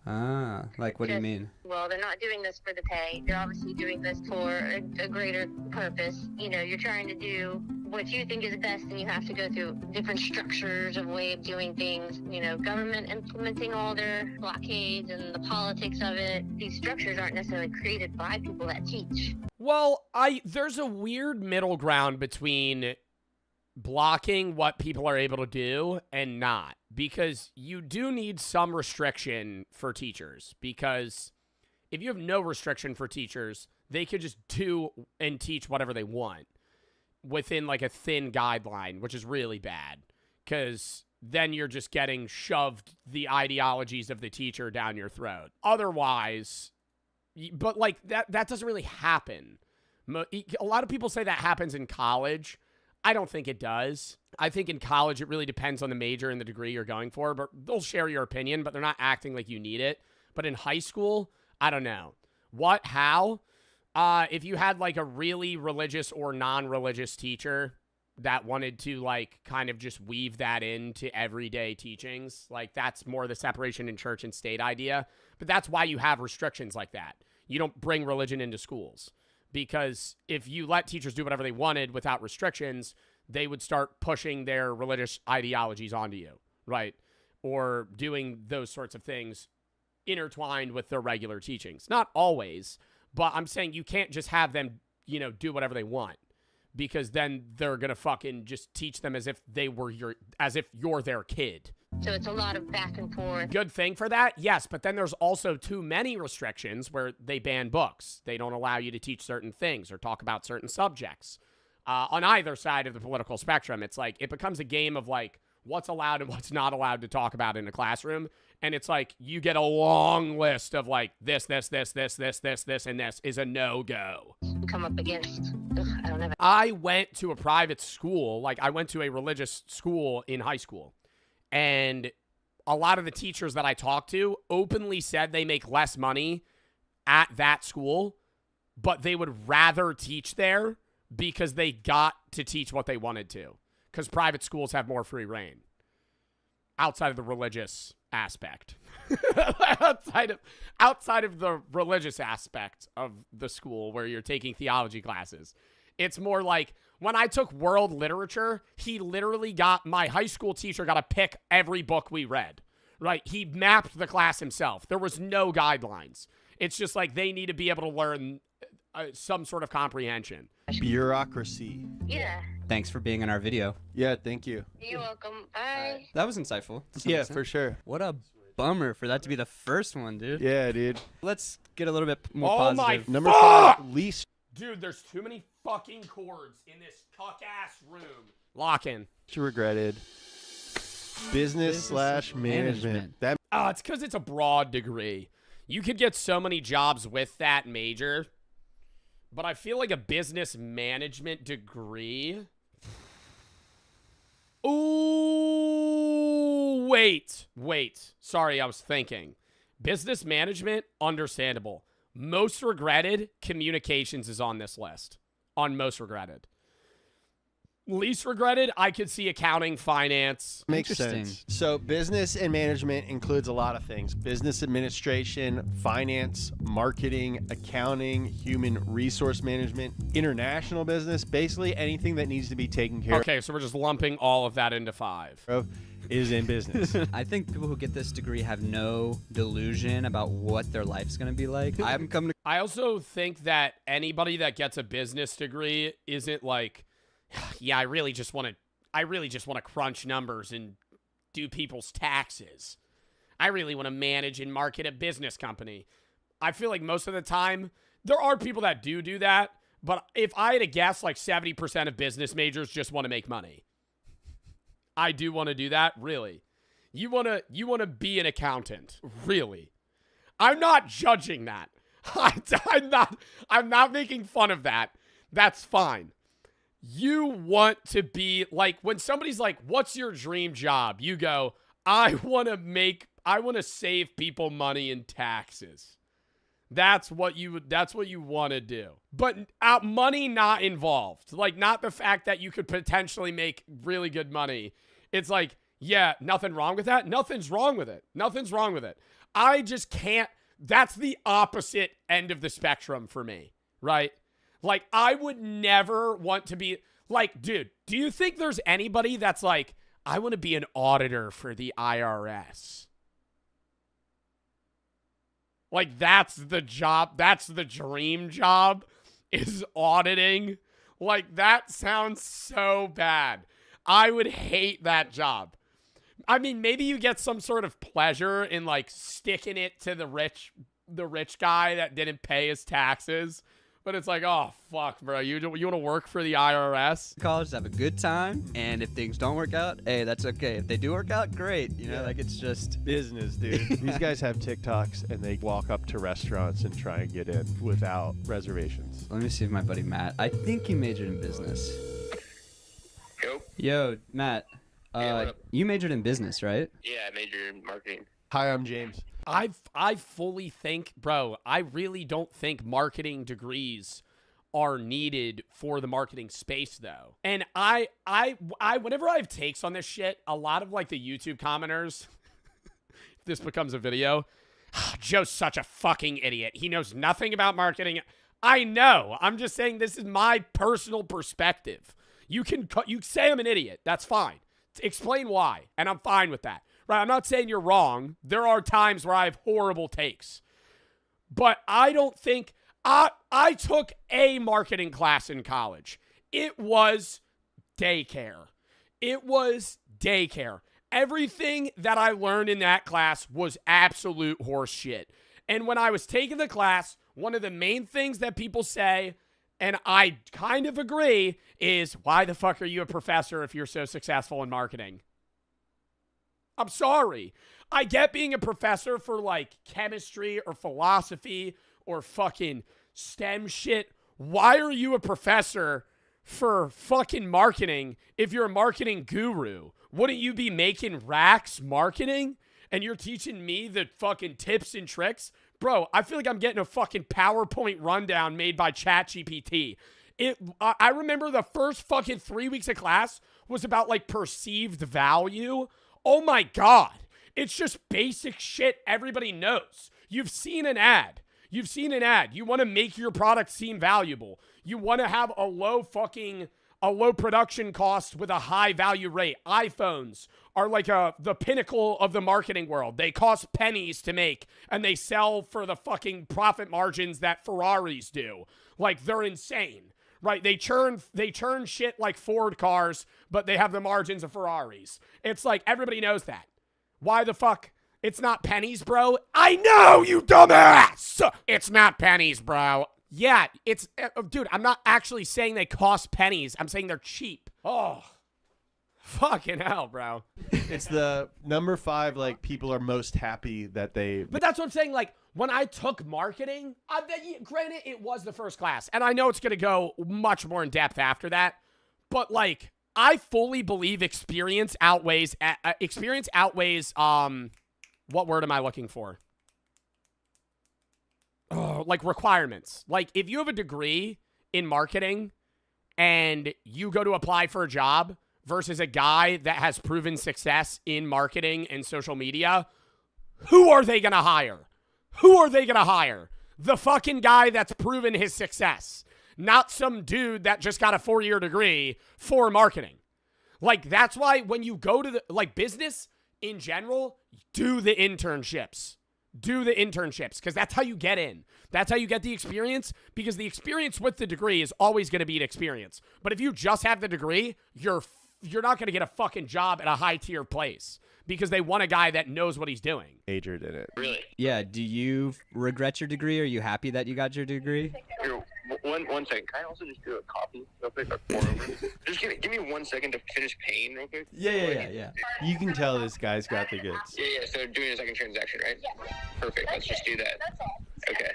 Ah, like what do you mean? Well, they're not doing this for the pay. They're obviously doing this for a greater purpose. You know, you're trying to do what you think is best, and you have to go through different structures of way of doing things. You know, government implementing all their blockades and the politics of it. These structures aren't necessarily created by people that teach. Well, there's a weird middle ground between blocking what people are able to do and not, because you do need some restriction for teachers, because if you have no restriction for teachers, they could just do and teach whatever they want. within like a thin guideline, which is really bad because then you're just getting shoved the ideologies of the teacher down your throat. Otherwise, but like that doesn't really happen. A lot of people say that happens in college. I don't think it does. I think in college it really depends on the major and the degree you're going for, but they'll share your opinion, but they're not acting like you need it. But in high school, I don't know. What? How? If you had like a really religious or non-religious teacher that wanted to like kind of just weave that into everyday teachings, like that's more the separation in church and state idea. But that's why you have restrictions like that. You don't bring religion into schools because if you let teachers do whatever they wanted without restrictions, they would start pushing their religious ideologies onto you, right? Or doing those sorts of things intertwined with their regular teachings. Not always, but I'm saying you can't just have them, you know, do whatever they want because then they're going to fucking just teach them as if you're their kid. So it's a lot of back and forth. Good thing for that, yes, but then there's also too many restrictions where they ban books. They don't allow you to teach certain things or talk about certain subjects. On either side of the political spectrum, it's like it becomes a game of like what's allowed and what's not allowed to talk about in a classroom. And it's like you get a long list of like this, and this is a no-go. Come up against, I don't know. I went to a private school, like I went to a religious school in high school. And a lot of the teachers that I talked to openly said they make less money at that school, but they would rather teach there because they got to teach what they wanted to. Because private schools have more free reign. Outside of the religious aspect. outside of the religious aspect of the school where you're taking theology classes. It's more like when I took world literature, my high school teacher got to pick every book we read, right? He mapped the class himself. There was no guidelines. It's just like they need to be able to learn some sort of comprehension. Bureaucracy. Yeah. Thanks for being in our video. Yeah, thank you. You're welcome. Bye. That was insightful. Yeah, for sure. What a bummer for that to be the first one, dude. Yeah, dude. Let's get a little bit more Oh positive. my Number 5, least. Dude, there's too many fucking chords in this cuck-ass room. Lock in. Regretted. Business/management. That. It's because it's a broad degree. You could get so many jobs with that major, but I feel like a business management degree. Ooh, wait. Sorry, I was thinking. Business management, understandable. Most regretted, communications is on this list. On most regretted. Least regretted, I could see accounting, finance. Makes sense. So business and management includes a lot of things. Business administration, finance, marketing, accounting, human resource management, international business, basically anything that needs to be taken care Okay, so we're just lumping all of that into 5. of is in business. I think people who get this degree have no delusion about what their life's going to be like. I also think that anybody that gets a business degree isn't like, yeah, I really just want to crunch numbers and do people's taxes. I really want to manage and market a business company. I feel like most of the time, there are people that do that, but if I had to guess, like 70% of business majors just want to make money. I do want to do that, really. You want to be an accountant, really. I'm not judging that. I'm not making fun of that. That's fine. You want to be like, when somebody's like, what's your dream job? You go, I want to save people money in taxes. That's what you want to do. But money not involved. Like, not the fact that you could potentially make really good money. It's like, yeah, nothing wrong with that. Nothing's wrong with it. I just can't. That's the opposite end of the spectrum for me, right? Like, I would never want to be like, dude, do you think there's anybody that's like, I want to be an auditor for the IRS? Like, that's the job. That's the dream job, is auditing. Like, that sounds so bad. I would hate that job. I mean, maybe you get some sort of pleasure in like sticking it to the rich guy that didn't pay his taxes. But it's like, oh, fuck, bro. You want to work for the IRS? College, have a good time, and if things don't work out, hey, that's okay. If they do work out, great. You know, like it's just business, dude. These guys have TikToks, and they walk up to restaurants and try and get in without reservations. Let me see if my buddy Matt, I think he majored in business. Yo, Matt, you majored in business, right? Yeah, I majored in marketing. Hi, I'm James. I fully think, bro, I really don't think marketing degrees are needed for the marketing space, though. And I whenever I have takes on this shit, a lot of like the YouTube commenters, if this becomes a video, Joe's such a fucking idiot. He knows nothing about marketing. I know. I'm just saying this is my personal perspective. You say I'm an idiot. That's fine. Explain why, and I'm fine with that. Right, I'm not saying you're wrong. There are times where I have horrible takes. But I don't think... I took a marketing class in college. It was daycare. Everything that I learned in that class was absolute horse shit. And when I was taking the class, one of the main things that people say, and I kind of agree, is why the fuck are you a professor if you're so successful in marketing? I'm sorry. I get being a professor for like chemistry or philosophy or fucking STEM shit. Why are you a professor for fucking marketing if you're a marketing guru? Wouldn't you be making racks marketing? And you're teaching me the fucking tips and tricks? Bro, I feel like I'm getting a fucking PowerPoint rundown made by ChatGPT. I remember the first fucking 3 weeks of class was about like perceived value. Oh my God. It's just basic shit everybody knows. You've seen an ad. You want to make your product seem valuable. You want to have a low production cost with a high value rate. iPhones are like the pinnacle of the marketing world. They cost pennies to make and they sell for the fucking profit margins that Ferraris do. Like they're insane. Right, they churn shit like Ford cars, but they have the margins of Ferraris. It's like everybody knows that. Why the fuck? It's not pennies, bro. I know, you dumbass. It's not pennies, bro. Yeah, it's dude. I'm not actually saying they cost pennies. I'm saying they're cheap. Oh, fucking hell, bro. It's the number 5. Like people are most happy that they. But that's what I'm saying. Like. When I took marketing, granted, it was the first class, and I know it's going to go much more in depth after that, but, like, I fully believe experience outweighs, what word am I looking for? Oh, like, requirements. Like, if you have a degree in marketing and you go to apply for a job versus a guy that has proven success in marketing and social media, who are they going to hire? The fucking guy that's proven his success, not some dude that just got a 4-year degree for marketing. Like, that's why when you go to business in general, do the internships. Because that's how you get in. That's how you get the experience, because the experience with the degree is always going to be an experience. But if you just have the degree, you're not going to get a fucking job at a high-tier place. Because they want a guy that knows what he's doing. Majored in it. Really? Yeah, do you regret your degree? Are you happy that you got your degree? Here, one second. Can I also just do a copy real quick? Or pour over? Just give me 1 second to finish paying real quick. Yeah. You can tell this guy's got the goods. Yeah, so doing a second transaction, right? Yeah. Perfect. Let's just do that. That's all. Okay.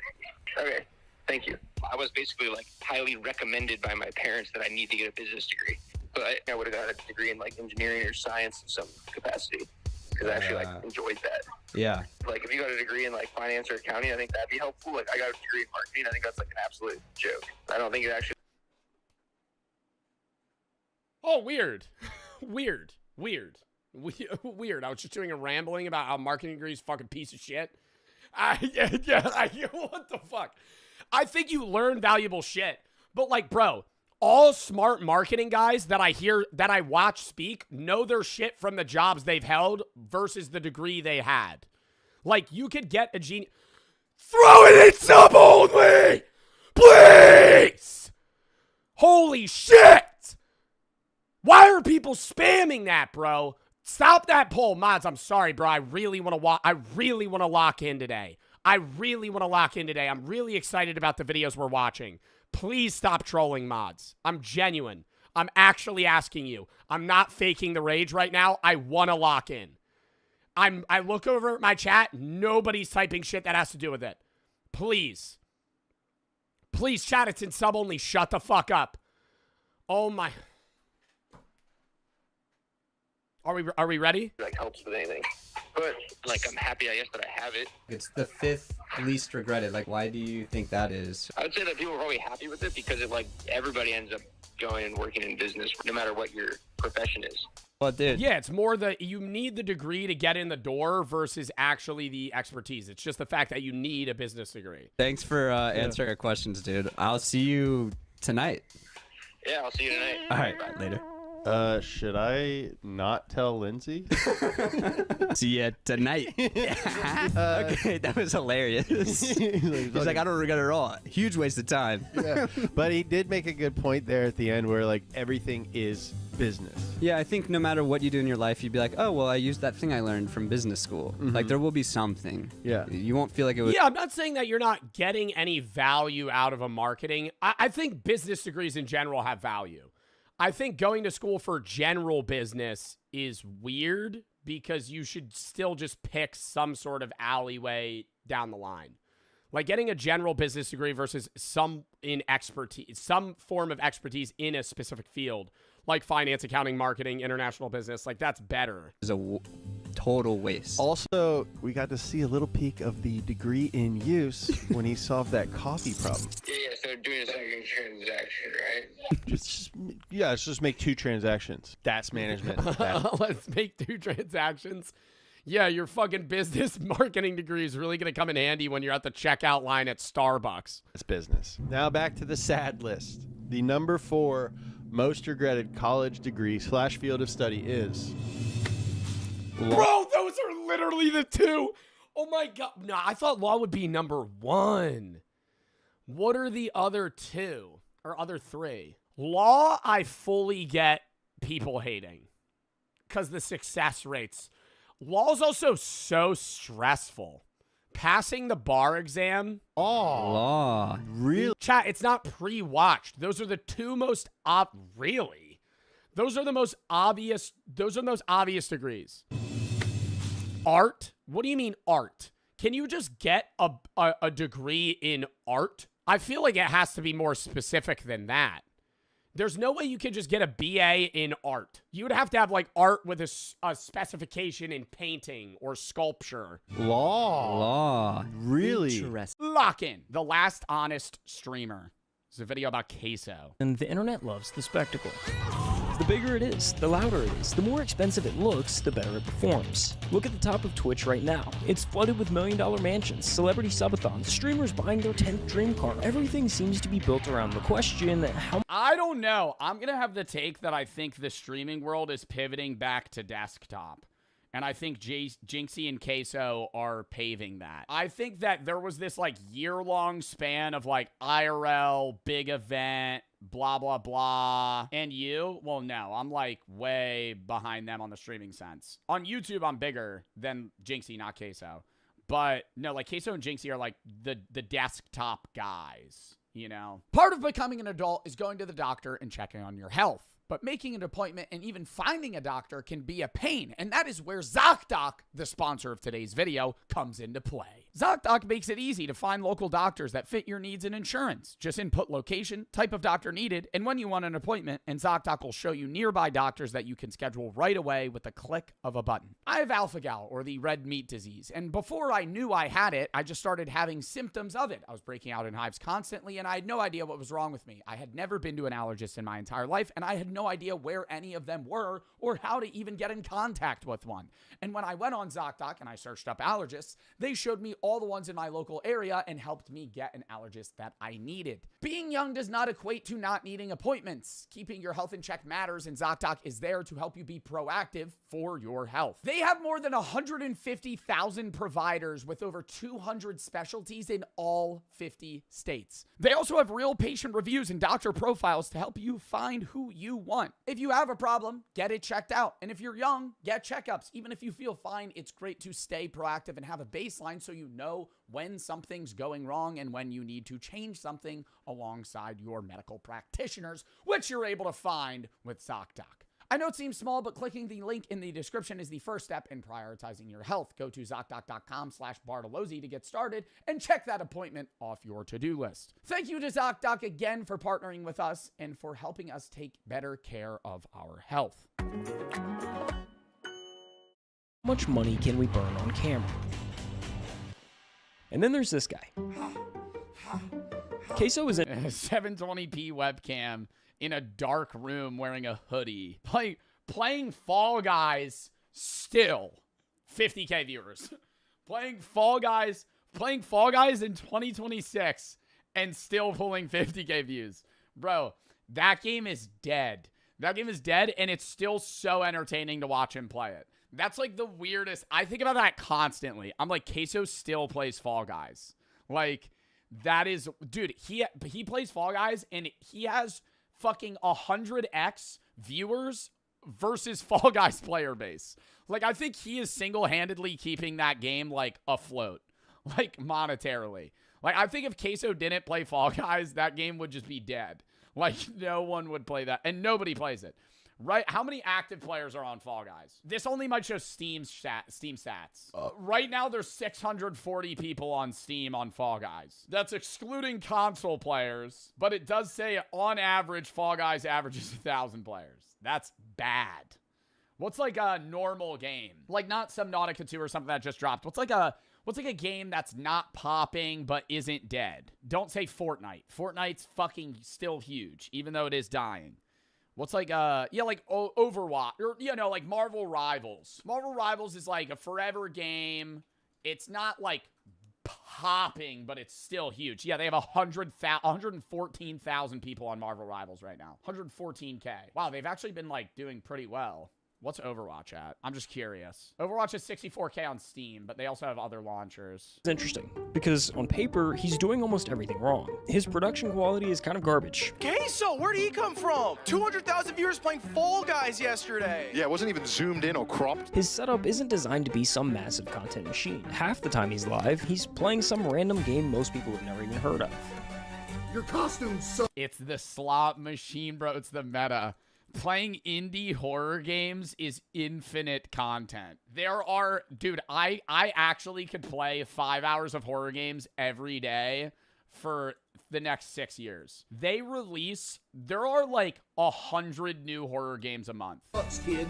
Thank you. I was basically like highly recommended by my parents that I need to get a business degree. But I would have got a degree in like engineering or science in some capacity. Because I actually enjoyed that. Yeah. Like if you got a degree in like finance or accounting, I think that'd be helpful. Like I got a degree in marketing, I think that's like an absolute joke. I don't think it actually. Oh, weird. Weird. I was just doing a rambling about how marketing degree is a fucking piece of shit. What the fuck? I think you learn valuable shit. But like, bro, all smart marketing guys that I watch speak know their shit from the jobs they've held versus the degree they had. Like, you could get a genius. Throw it in sub only! Please! Holy shit! Why are people spamming that, bro? Stop that poll, mods. I'm sorry, bro. I really want to lock in today. I'm really excited about the videos we're watching. Please stop trolling mods. I'm genuine. I'm actually asking you. I'm not faking the rage right now. I want to lock in. I look over at my chat. Nobody's typing shit that has to do with it. Please. Please, chat, it's in sub only. Shut the fuck up. Oh my. Are we ready? Like helps with anything. But like I'm happy I guess that I have it. It's the 5th least regretted. Like, why do you think that is? I would say that people are probably happy with it because it like everybody ends up going and working in business no matter what your profession is. Well, dude. Yeah, it's more you need the degree to get in the door versus actually the expertise. It's just the fact that you need a business degree. Thanks for answering our questions, dude. I'll see you tonight. Yeah, I'll see you tonight. All right, later. Should I not tell Lindsay? See ya tonight. Okay, that was hilarious. He's like, I don't regret it at all. Huge waste of time. Yeah. But he did make a good point there at the end where like everything is business. Yeah, I think no matter what you do in your life, you'd be like, oh, well, I used that thing I learned from business school. Like, there will be something. Yeah. You won't feel like it was. Yeah, I'm not saying that you're not getting any value out of a marketing. I think business degrees in general have value. I think going to school for general business is weird because you should still just pick some sort of alleyway down the line. Like getting a general business degree versus some form of expertise in a specific field, like finance, accounting, marketing, international business, like that's better. It's a total waste. Also, we got to see a little peek of the degree in use when he solved that coffee problem. Yeah, so doing a second transaction, right? Let's just make 2 transactions. That's management. Let's make 2 transactions. Yeah, your fucking business marketing degree is really going to come in handy when you're at the checkout line at Starbucks. It's business. Now back to the sad list. The number 4 most regretted college degree / field of study is... Bro, those are literally the 2. Oh my God. No, I thought law would be number 1. What are the other 2 or other 3? Law, I fully get people hating because the success rates. Law is also so stressful. Passing the bar exam. Oh, law. Really? Chat, it's not pre-watched. Those are the 2 most really? Those are the most obvious. Those are the most obvious degrees. Art? What do you mean art? Can you just get a degree in art? I feel like it has to be more specific than that. There's no way you can just get a BA in art. You would have to have like art with a specification in painting or sculpture. Law. Really? Lock in. The Last Honest Streamer. It's a video about queso. And the internet loves the spectacle. The bigger it is, the louder it is, the more expensive it looks, the better it performs. Look at the top of Twitch right now. It's flooded with million-dollar mansions, celebrity subathons, streamers buying their 10th dream car. Everything seems to be built around the question, how... I don't know. I'm going to have the take that I think the streaming world is pivoting back to desktop. And I think Jinxie and Queso are paving that. I think that there was this like year-long span of like IRL, big event, blah, blah, blah. And you? Well, no, I'm like way behind them on the streaming sense. On YouTube, I'm bigger than Jinxie, not Queso. But no, like Queso and Jinxie are like the desktop guys, you know? Part of becoming an adult is going to the doctor and checking on your health. But making an appointment and even finding a doctor can be a pain. And that is where ZocDoc, the sponsor of today's video, comes into play. ZocDoc makes it easy to find local doctors that fit your needs and insurance. Just input location, type of doctor needed, and when you want an appointment, and ZocDoc will show you nearby doctors that you can schedule right away with the click of a button. I have alpha-gal, or the red meat disease, and before I knew I had it, I just started having symptoms of it. I was breaking out in hives constantly, and I had no idea what was wrong with me. I had never been to an allergist in my entire life, and I had no idea where any of them were or how to even get in contact with one. And when I went on ZocDoc and I searched up allergists, they showed me all the ones in my local area and helped me get an allergist that I needed. Being young does not equate to not needing appointments. Keeping your health in check matters, and ZocDoc is there to help you be proactive for your health. They have more than 150,000 providers with over 200 specialties in all 50 states. They also have real patient reviews and doctor profiles to help you find who you want. If you have a problem, get it checked out. And if you're young, get checkups. Even if you feel fine, it's great to stay proactive and have a baseline so you know when something's going wrong and when you need to change something alongside your medical practitioners, which you're able to find with ZocDoc. I know it seems small, but clicking the link in the description is the first step in prioritizing your health. Go to ZocDoc.com/Bartolozzi to get started and check that appointment off your to-do list. Thank you to ZocDoc again for partnering with us and for helping us take better care of our health. How much money can we burn on camera? And then there's this guy. Queso is a 720p webcam in a dark room wearing a hoodie. Playing Fall Guys still 50K viewers. Playing Fall Guys in 2026 and still pulling 50K views. Bro, that game is dead. That game is dead, and it's still so entertaining to watch him play it. That's like the weirdest. I think about that constantly. I'm like, Queso still plays Fall Guys. Like, that is, dude, he plays Fall Guys, and he has fucking 100x viewers versus Fall Guys player base. Like, I think he is single-handedly keeping that game, like, afloat. Like, monetarily. Like, I think if Queso didn't play Fall Guys, that game would just be dead. Like, no one would play that. And nobody plays it. Right? How many active players are on Fall Guys? This only might show Steam stats. Right now, there's 640 people on Steam on Fall Guys. That's excluding console players, but it does say on average, Fall Guys averages 1,000 players. That's bad. What's like a normal game? Like not Subnautica 2 or something that just dropped. What's like a game that's not popping but isn't dead? Don't say Fortnite. Fortnite's fucking still huge, even though it is dying. What's like, like Overwatch, or, like Marvel Rivals. Marvel Rivals is like a forever game. It's not like popping, but it's still huge. Yeah, they have 114,000 people on Marvel Rivals right now. 114K. Wow, they've actually been like doing pretty well. What's Overwatch at? I'm just curious. Overwatch is 64K on Steam, but they also have other launchers. It's interesting, because on paper, he's doing almost everything wrong. His production quality is kind of garbage. Queso, where'd he come from? 200,000 viewers playing Fall Guys yesterday. Yeah, it wasn't even zoomed in or cropped. His setup isn't designed to be some massive content machine. Half the time he's live, he's playing some random game most people have never even heard of. Your costumes suck. It's the slot machine, bro. It's the meta. Playing indie horror games is infinite content. There are, dude, I actually could play 5 hours of horror games every day for the next 6 years. There are like 100 new horror games a month. Fucks, kid.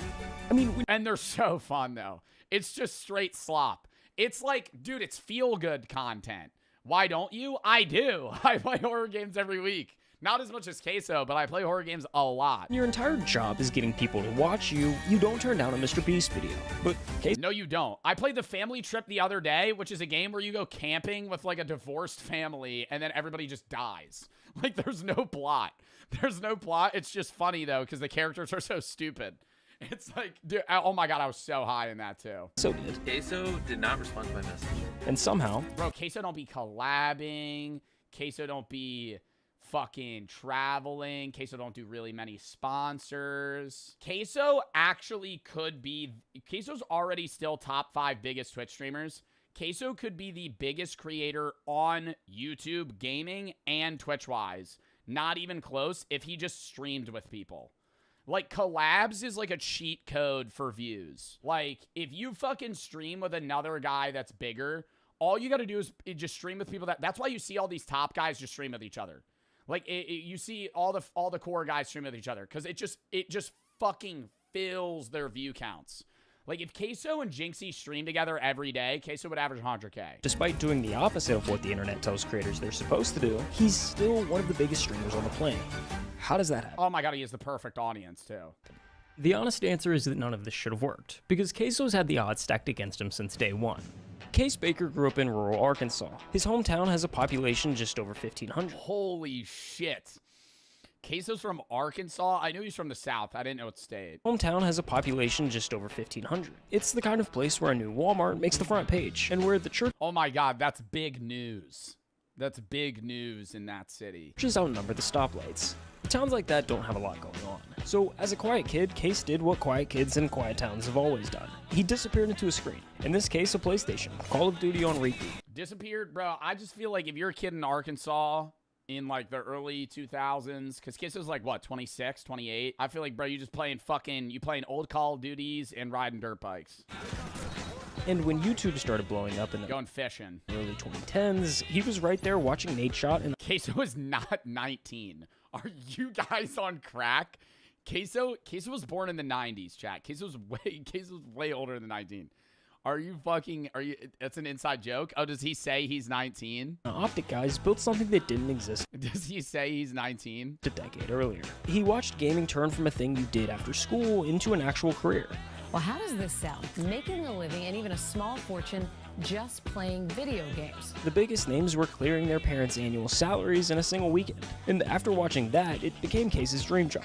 And they're so fun though. It's just straight slop. It's like, dude, it's feel-good content. Why don't you? I do. I play horror games every week. Not as much as Queso, but I play horror games a lot. Your entire job is getting people to watch you. You don't turn down a Mr. Beast video. But no, you don't. I played The Family Trip the other day, which is a game where you go camping with like a divorced family and then everybody just dies. Like there's no plot. There's no plot. It's just funny though because the characters are so stupid. It's like, dude, oh my God, I was so high in that too. So did. Queso did not respond to my message. And somehow. Bro, Queso don't be collabing. Queso don't be fucking traveling. Queso don't do really many sponsors. Queso actually could be, Queso's already still top 5 biggest Twitch streamers. Queso could be the biggest creator on YouTube gaming and Twitch-wise. Not even close if he just streamed with people. Like, collabs is like a cheat code for views. Like, if you fucking stream with another guy that's bigger, all you gotta do is just stream with people that's why you see all these top guys just stream with each other. Like, you see all the core guys stream with each other because it just fucking fills their view counts. Like, if Queso and Jinxie stream together every day, Queso would average 100K. Despite doing the opposite of what the internet tells creators they're supposed to do, he's still one of the biggest streamers on the planet. How does that happen? Oh my God, he has the perfect audience, too. The honest answer is that none of this should have worked, because Queso's had the odds stacked against him since day one. Case Baker grew up in rural Arkansas. His hometown has a population just over 1,500. Holy shit. Queso's from Arkansas? I knew he's from the South. I didn't know what state. Hometown has a population just over 1,500. It's the kind of place where a new Walmart makes the front page, and where the church... Oh my God, that's big news. That's big news in that city. Churches outnumber the stoplights. Towns like that don't have a lot going on. So, as a quiet kid, Case did what quiet kids in quiet towns have always done. He disappeared into a screen. In this case, a PlayStation. Call of Duty on repeat. Disappeared, bro. I just feel like if you're a kid in Arkansas in like the early 2000s, because Queso's like what, 26, 28? I feel like, bro, you just playing old Call of Duties and riding dirt bikes. And when YouTube started blowing up in the going fishing early 2010s, he was right there watching Nate Shot. And Queso is not 19. Are you guys on crack? Queso was born in the 90s, chat. Queso's way older than 19. Are you, that's an inside joke? Oh, does he say he's 19? Optic guys built something that didn't exist. Does he say he's 19? A decade earlier. He watched gaming turn from a thing you did after school into an actual career. Well, how does this sound? Making a living and even a small fortune just playing video games. The biggest names were clearing their parents' annual salaries in a single weekend. And after watching that, it became Case's dream job.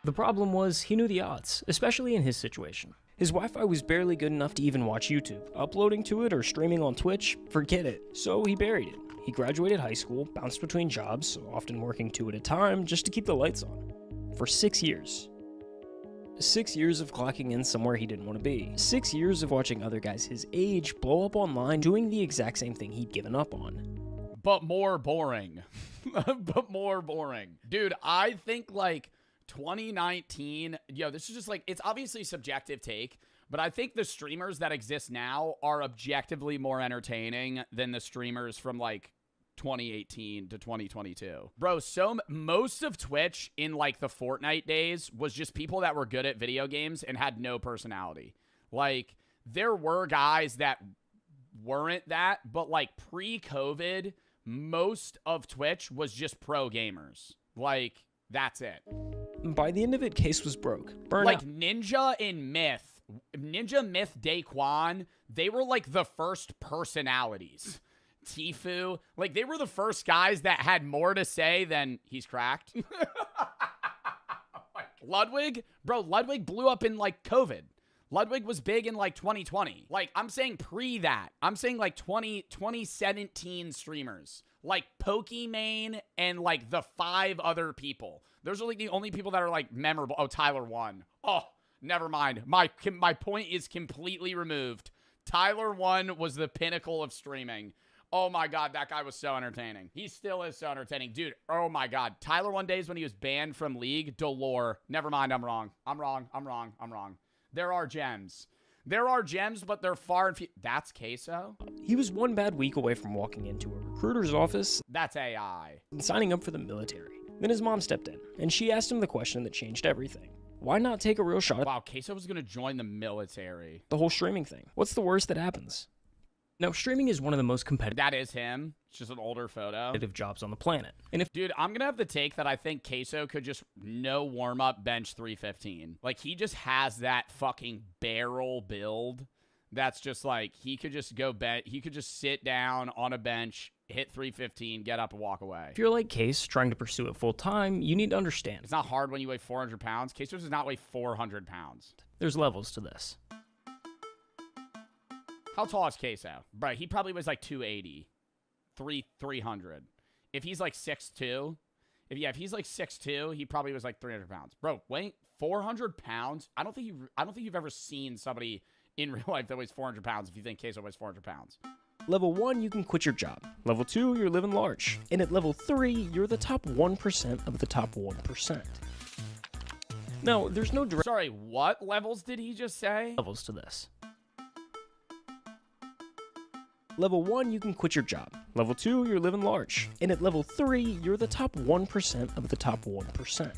The problem was he knew the odds, especially in his situation. His Wi-Fi was barely good enough to even watch YouTube. Uploading to it or streaming on Twitch, forget it. So he buried it. He graduated high school, bounced between jobs, often working 2 at a time just to keep the lights on. For 6 years. 6 years of clocking in somewhere he didn't want to be. 6 years of watching other guys his age blow up online doing the exact same thing he'd given up on. But more boring. But more boring. Dude, I think like 2019, this is just like, it's obviously a subjective take, but I think the streamers that exist now are objectively more entertaining than the streamers from like 2018 to 2022. Bro, so most of Twitch in like the Fortnite days was just people that were good at video games and had no personality. Like, there were guys that weren't that, but like pre-COVID, most of Twitch was just pro gamers. Like, that's it. By the end of it, Case was broke. Burnout. Like Ninja and Myth, Daquan, they were like the first personalities. Tfue, like they were the first guys that had more to say than he's cracked. Ludwig, bro, Ludwig blew up in like COVID. Ludwig was big in like 2020. Like, I'm saying pre that. I'm saying like 2017 streamers. Like Pokimane and like the 5 other people. Those are like the only people that are like memorable. Oh, Tyler won. Oh, never mind. My point is completely removed. Tyler 1 was the pinnacle of streaming. Oh my God, that guy was so entertaining. He still is so entertaining. Dude, oh my God. Tyler 1 days when he was banned from League, Delore. Never mind, I'm wrong. There are gems. There are gems, but they're far and few. That's Queso? He was 1 bad week away from walking into a recruiter's office. That's AI. And signing up for the military. Then his mom stepped in, and she asked him the question that changed everything. Why not take a real shot at Wow, Queso was going to join the military. the whole streaming thing? What's the worst that happens? Now, streaming is one of the most That is him. It's just an older photo. competitive jobs on the planet. And if Dude, I'm going to have the take that I think Queso could just no warm-up bench 315. Like, he just has that fucking barrel build that's just like, he could just he could just sit down on a bench, hit 315, get up and walk away. If you're like Case, trying to pursue it full time, you need to understand. It's not hard when you weigh 400 pounds. Queso does not weigh 400 pounds. There's levels to this. How tall is Queso? Bro, he probably was like 280, 300. If he's like 6'2", if he's like 6'2", he probably was like 300 pounds. Bro, weighing 400 pounds? I don't think you've ever seen somebody in real life that weighs 400 pounds if you think Queso weighs 400 pounds. Level 1, you can quit your job. Level 2, you're living large. And at level 3, you're the top 1% of the top 1%. Now, there's no direct Sorry, what levels did he just say? levels to this. Level 1, you can quit your job. Level 2, you're living large. And at level 3, you're the top 1% of the top 1%.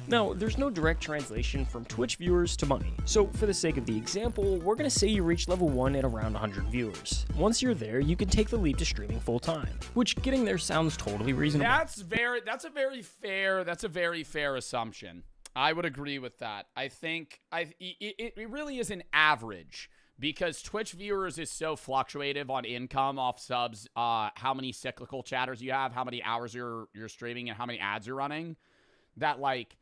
Now, there's no direct translation from Twitch viewers to money. So for the sake of the example, we're going to say you reach level 1 at around 100 viewers. Once you're there, you can take the leap to streaming full time, which getting there sounds totally reasonable. That's a very fair assumption. I would agree with that. I think it really is an average. Because Twitch viewers is so fluctuative on income off subs, how many cyclical chatters you have, how many hours you're streaming, and how many ads you're running, that like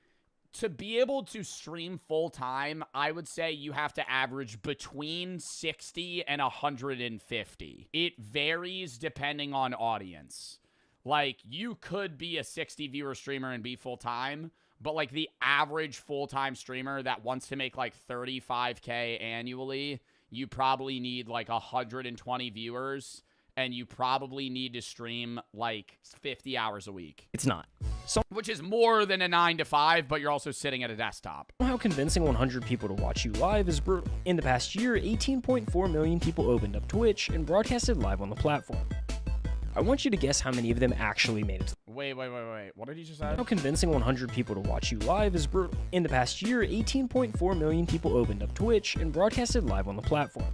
to be able to stream full time, I would say you have to average between 60 and 150. It varies depending on audience. Like, you could be a 60 viewer streamer and be full time, but like the average full time streamer that wants to make like 35K annually, you probably need like 120 viewers, and you probably need to stream like 50 hours a week. It's not. Which is more than a 9 to 5, but you're also sitting at a desktop. Somehow convincing 100 people to watch you live is brutal. In the past year, 18.4 million people opened up Twitch and broadcasted live on the platform. I want you to guess how many of them actually made it. Wait. What did he just say? How convincing 100 people to watch you live is brutal. In the past year, 18.4 million people opened up Twitch and broadcasted live on the platform.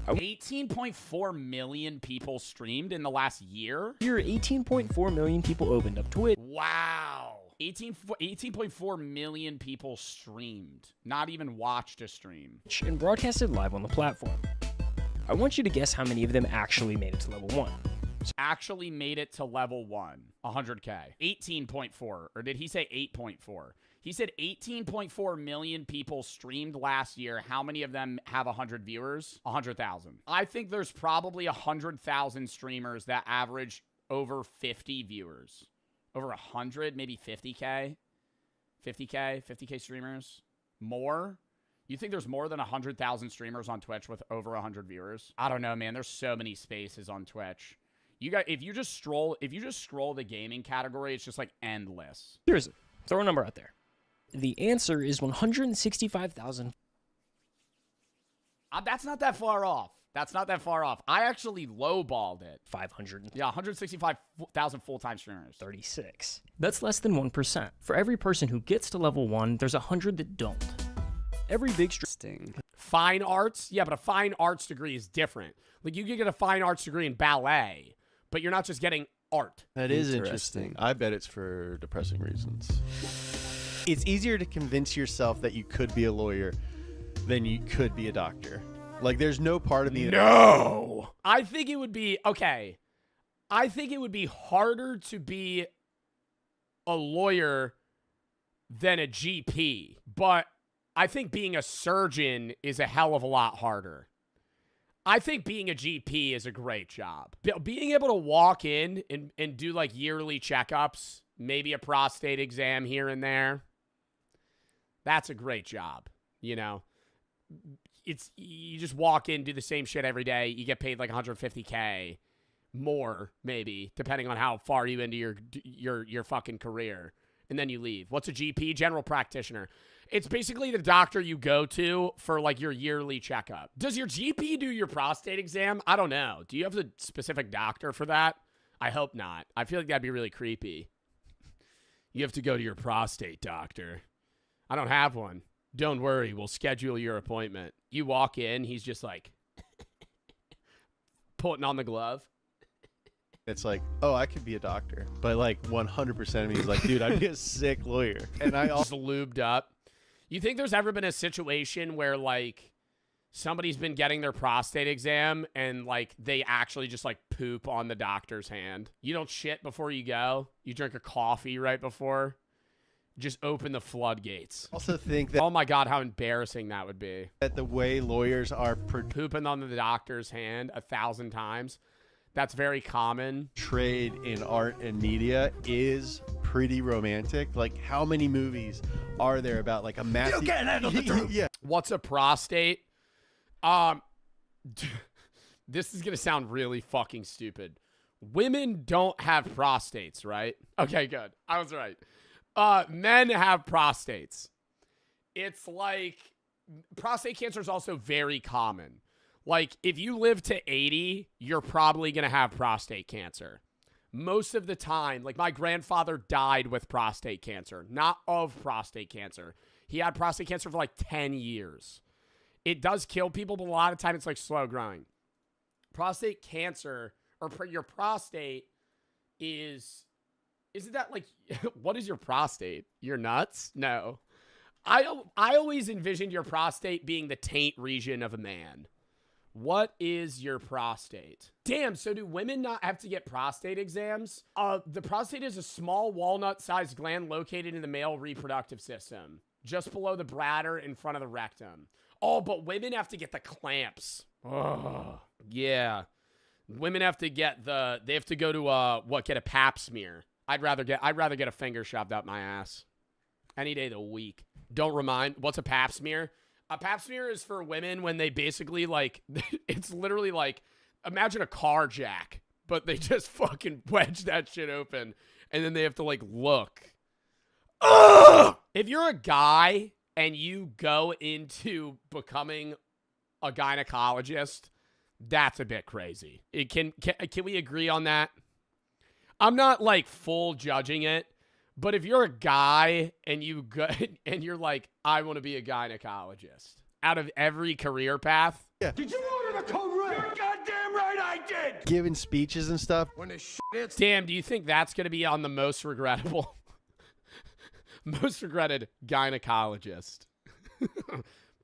18.4 million people streamed in the last year? 18.4 million people opened up Twitch. Wow. 18.4 million people streamed. Not even watched a stream. And broadcasted live on the platform. I want you to guess how many of them actually made it to level 1. Actually made it to level 1. 100K. 18.4. Or did he say 8.4? He said 18.4 million people streamed last year. How many of them have 100 viewers? 100,000. I think there's probably 100,000 streamers that average over 50 viewers. Over 100, maybe 50K? 50K streamers? More? You think there's more than 100,000 streamers on Twitch with over 100 viewers? I don't know, man. There's so many spaces on Twitch. If you just scroll the gaming category, it's just like endless. Seriously, throw a number out there. The answer is 165,000. That's not that far off. I actually lowballed it. 500. Yeah, 165,000 full-time streamers. 36. That's less than 1%. For every person who gets to level 1, there's 100 that don't. Every big stream. Fine arts? Yeah, but a fine arts degree is different. Like, you can get a fine arts degree in ballet, but you're not just getting art. That is interesting. I bet it's for depressing reasons. It's easier to convince yourself that you could be a lawyer than you could be a doctor. Like, there's no part of me. No! I think it would be, okay. I think it would be harder to be a lawyer than a GP. But I think being a surgeon is a hell of a lot harder. I think being a GP is a great job. Being able to walk in and do like yearly checkups, maybe a prostate exam here and there, that's a great job, you know? You just walk in, do the same shit every day. You get paid like $150K more, maybe, depending on how far you into your fucking career. And then you leave. What's a GP? General practitioner. It's basically the doctor you go to for like your yearly checkup. Does your GP do your prostate exam? I don't know. Do you have a specific doctor for that? I hope not. I feel like that'd be really creepy. You have to go to your prostate doctor. I don't have one. Don't worry, we'll schedule your appointment. You walk in, he's just like putting on the glove. It's like, oh, I could be a doctor. But like 100% of me is like, dude, I'd be a sick lawyer. And I just lubed up. You think there's ever been a situation where like somebody's been getting their prostate exam and like they actually just like poop on the doctor's hand? You don't shit before you go. You drink a coffee right before. Just open the floodgates. Also think that, oh my God, how embarrassing that would be. That the way lawyers are pooping on the doctor's hand 1,000 times. That's very common. Trade in art and media is pretty romantic. Like, how many movies are there about like a Matthew? You can't handle the truth. Yeah. What's a prostate? This is gonna sound really fucking stupid. Women don't have prostates, right? Okay, good. I was right. Men have prostates. It's like prostate cancer is also very common. Like, if you live to 80, you're probably going to have prostate cancer. Most of the time, like my grandfather died with prostate cancer, not of prostate cancer. He had prostate cancer for like 10 years. It does kill people, but a lot of time it's like slow growing. Prostate cancer, or your prostate isn't that like, what is your prostate? Your nuts? No. I always envisioned your prostate being the taint region of a man. What is your prostate? Damn, so do women not have to get prostate exams? The prostate is a small walnut-sized gland located in the male reproductive system, just below the bladder in front of the rectum. Oh, but women have to get the clamps. Oh, yeah. Women have to get they have to go to get a pap smear. I'd rather get a finger shoved up my ass any day of the week. Don't remind, what's a pap smear? A pap smear is for women when they basically like, it's literally like, imagine a car jack, but they just fucking wedge that shit open and then they have to like look. Ugh! If you're a guy and you go into becoming a gynecologist, that's a bit crazy. Can we agree on that? I'm not like full judging it, but if you're a guy and you go and you're like, I want to be a gynecologist, out of every career path. Yeah. Did you order the code red? You're goddamn right I did. Giving speeches and stuff. When the shit hits. Damn, do you think that's going to be on the most regrettable? Most regretted gynecologist.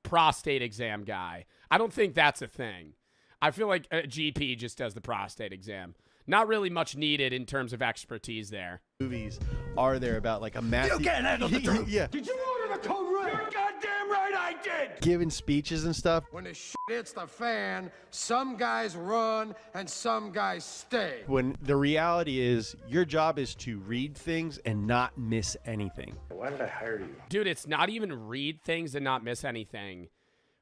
Prostate exam guy. I don't think that's a thing. I feel like a GP just does the prostate exam. Not really much needed in terms of expertise there. Movies are there about like a massive... You can't handle the truth. Yeah. Did you order the code red? You're goddamn right I did. Giving speeches and stuff. When the shit hits the fan, some guys run and some guys stay. When the reality is your job is to read things and not miss anything. Why did I hire you? Dude, it's not even read things and not miss anything.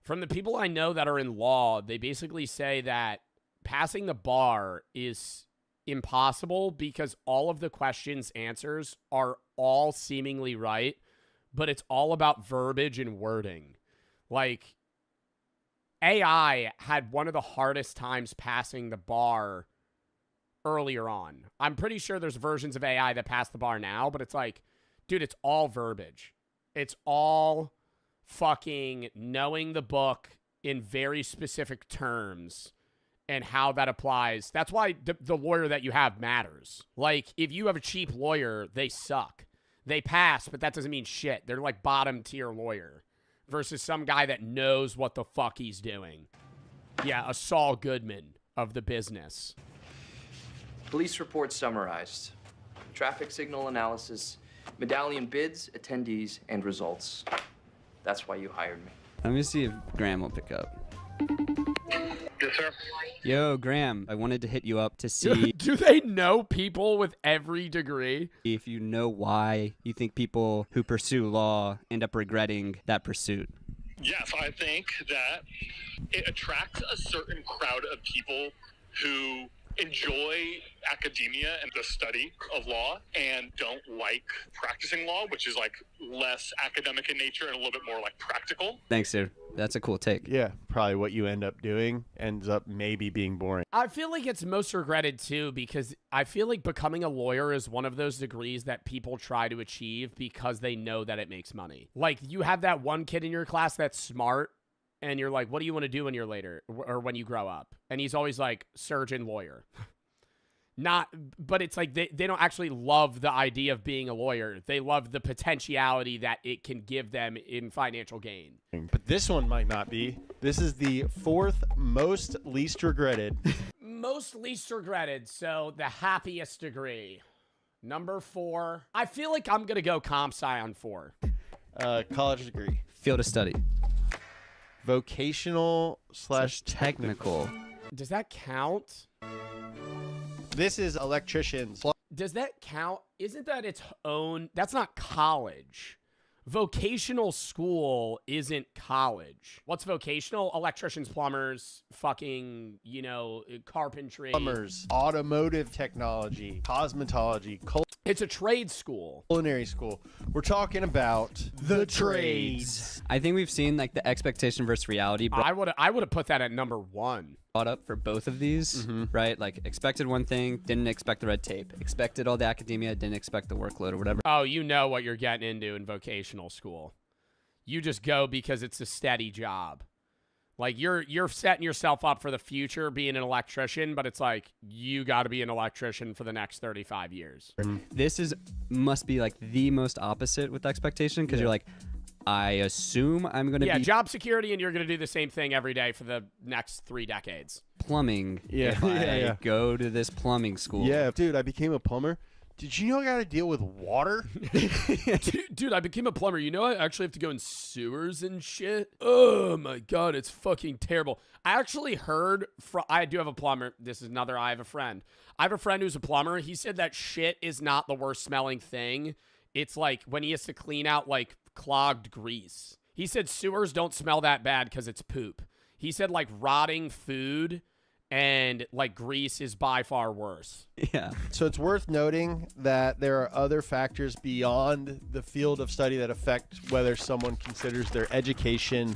From the people I know that are in law, they basically say that passing the bar is impossible because all of the questions' answers are all seemingly right, but it's all about verbiage and wording. Like, AI had one of the hardest times passing the bar earlier on. I'm pretty sure there's versions of AI that pass the bar now, but it's like, dude, it's all verbiage. It's all fucking knowing the book in very specific terms and how that applies. That's why the lawyer that you have matters. Like, if you have a cheap lawyer, they suck. They pass, but that doesn't mean shit. They're like bottom tier lawyer versus some guy that knows what the fuck he's doing. Yeah, a Saul Goodman of the business. Police report summarized. Traffic signal analysis, medallion bids, attendees, and results. That's why you hired me. Let me see if Graham will pick up. Yes, sir. Yo, Graham, I wanted to hit you up to see Do they know people with every degree? if you know why you think people who pursue law end up regretting that pursuit. Yes, I think that it attracts a certain crowd of people who enjoy academia and the study of law and don't like practicing law, which is like less academic in nature and a little bit more like practical. Thanks, dude. That's a cool take. Yeah, probably what you end up doing ends up maybe being boring. I feel like it's most regretted too because I feel like becoming a lawyer is one of those degrees that people try to achieve because they know that it makes money. Like, you have that one kid in your class that's smart and you're like, what do you want to do when you're later or when you grow up? And he's always like, surgeon, lawyer. But it's like they don't actually love the idea of being a lawyer. They love the potentiality that it can give them in financial gain. But this one might not be. This is the fourth most least regretted. Most least regretted, so the happiest degree. Number 4. I feel like I'm going to go comp sci on 4. College degree. Field of study. Vocational / technical. Does that count? This is electricians. Does that count? Isn't that its own? That's not college. Vocational school isn't college. What's vocational? Electricians, plumbers, fucking, carpentry. Plumbers, automotive technology, cosmetology, It's a trade school. Culinary school. We're talking about the trades. I think we've seen like the expectation versus reality. I would have put that at number 1. Brought up for both of these, right? Like expected one thing, didn't expect the red tape. Expected all the academia, didn't expect the workload or whatever. Oh, you know what you're getting into in vocational school. You just go because it's a steady job. Like you're setting yourself up for the future being an electrician, but it's like you got to be an electrician for the next 35 years. This must be like the most opposite with expectation because you're like, I assume I'm going to be job security, and you're going to do the same thing every day for the next 3 decades. Plumbing. If I go to this plumbing school. Yeah, dude, I became a plumber. Did you know I got to deal with water? Dude, I became a plumber. You know I actually have to go in sewers and shit? Oh, my God. It's fucking terrible. I actually heard I do have a plumber. This is another I have a friend. I have a friend who's a plumber. He said that shit is not the worst smelling thing. It's like when he has to clean out like clogged grease. He said sewers don't smell that bad because it's poop. He said like rotting food and like grease is by far worse. Yeah. So it's worth noting that there are other factors beyond the field of study that affect whether someone considers their education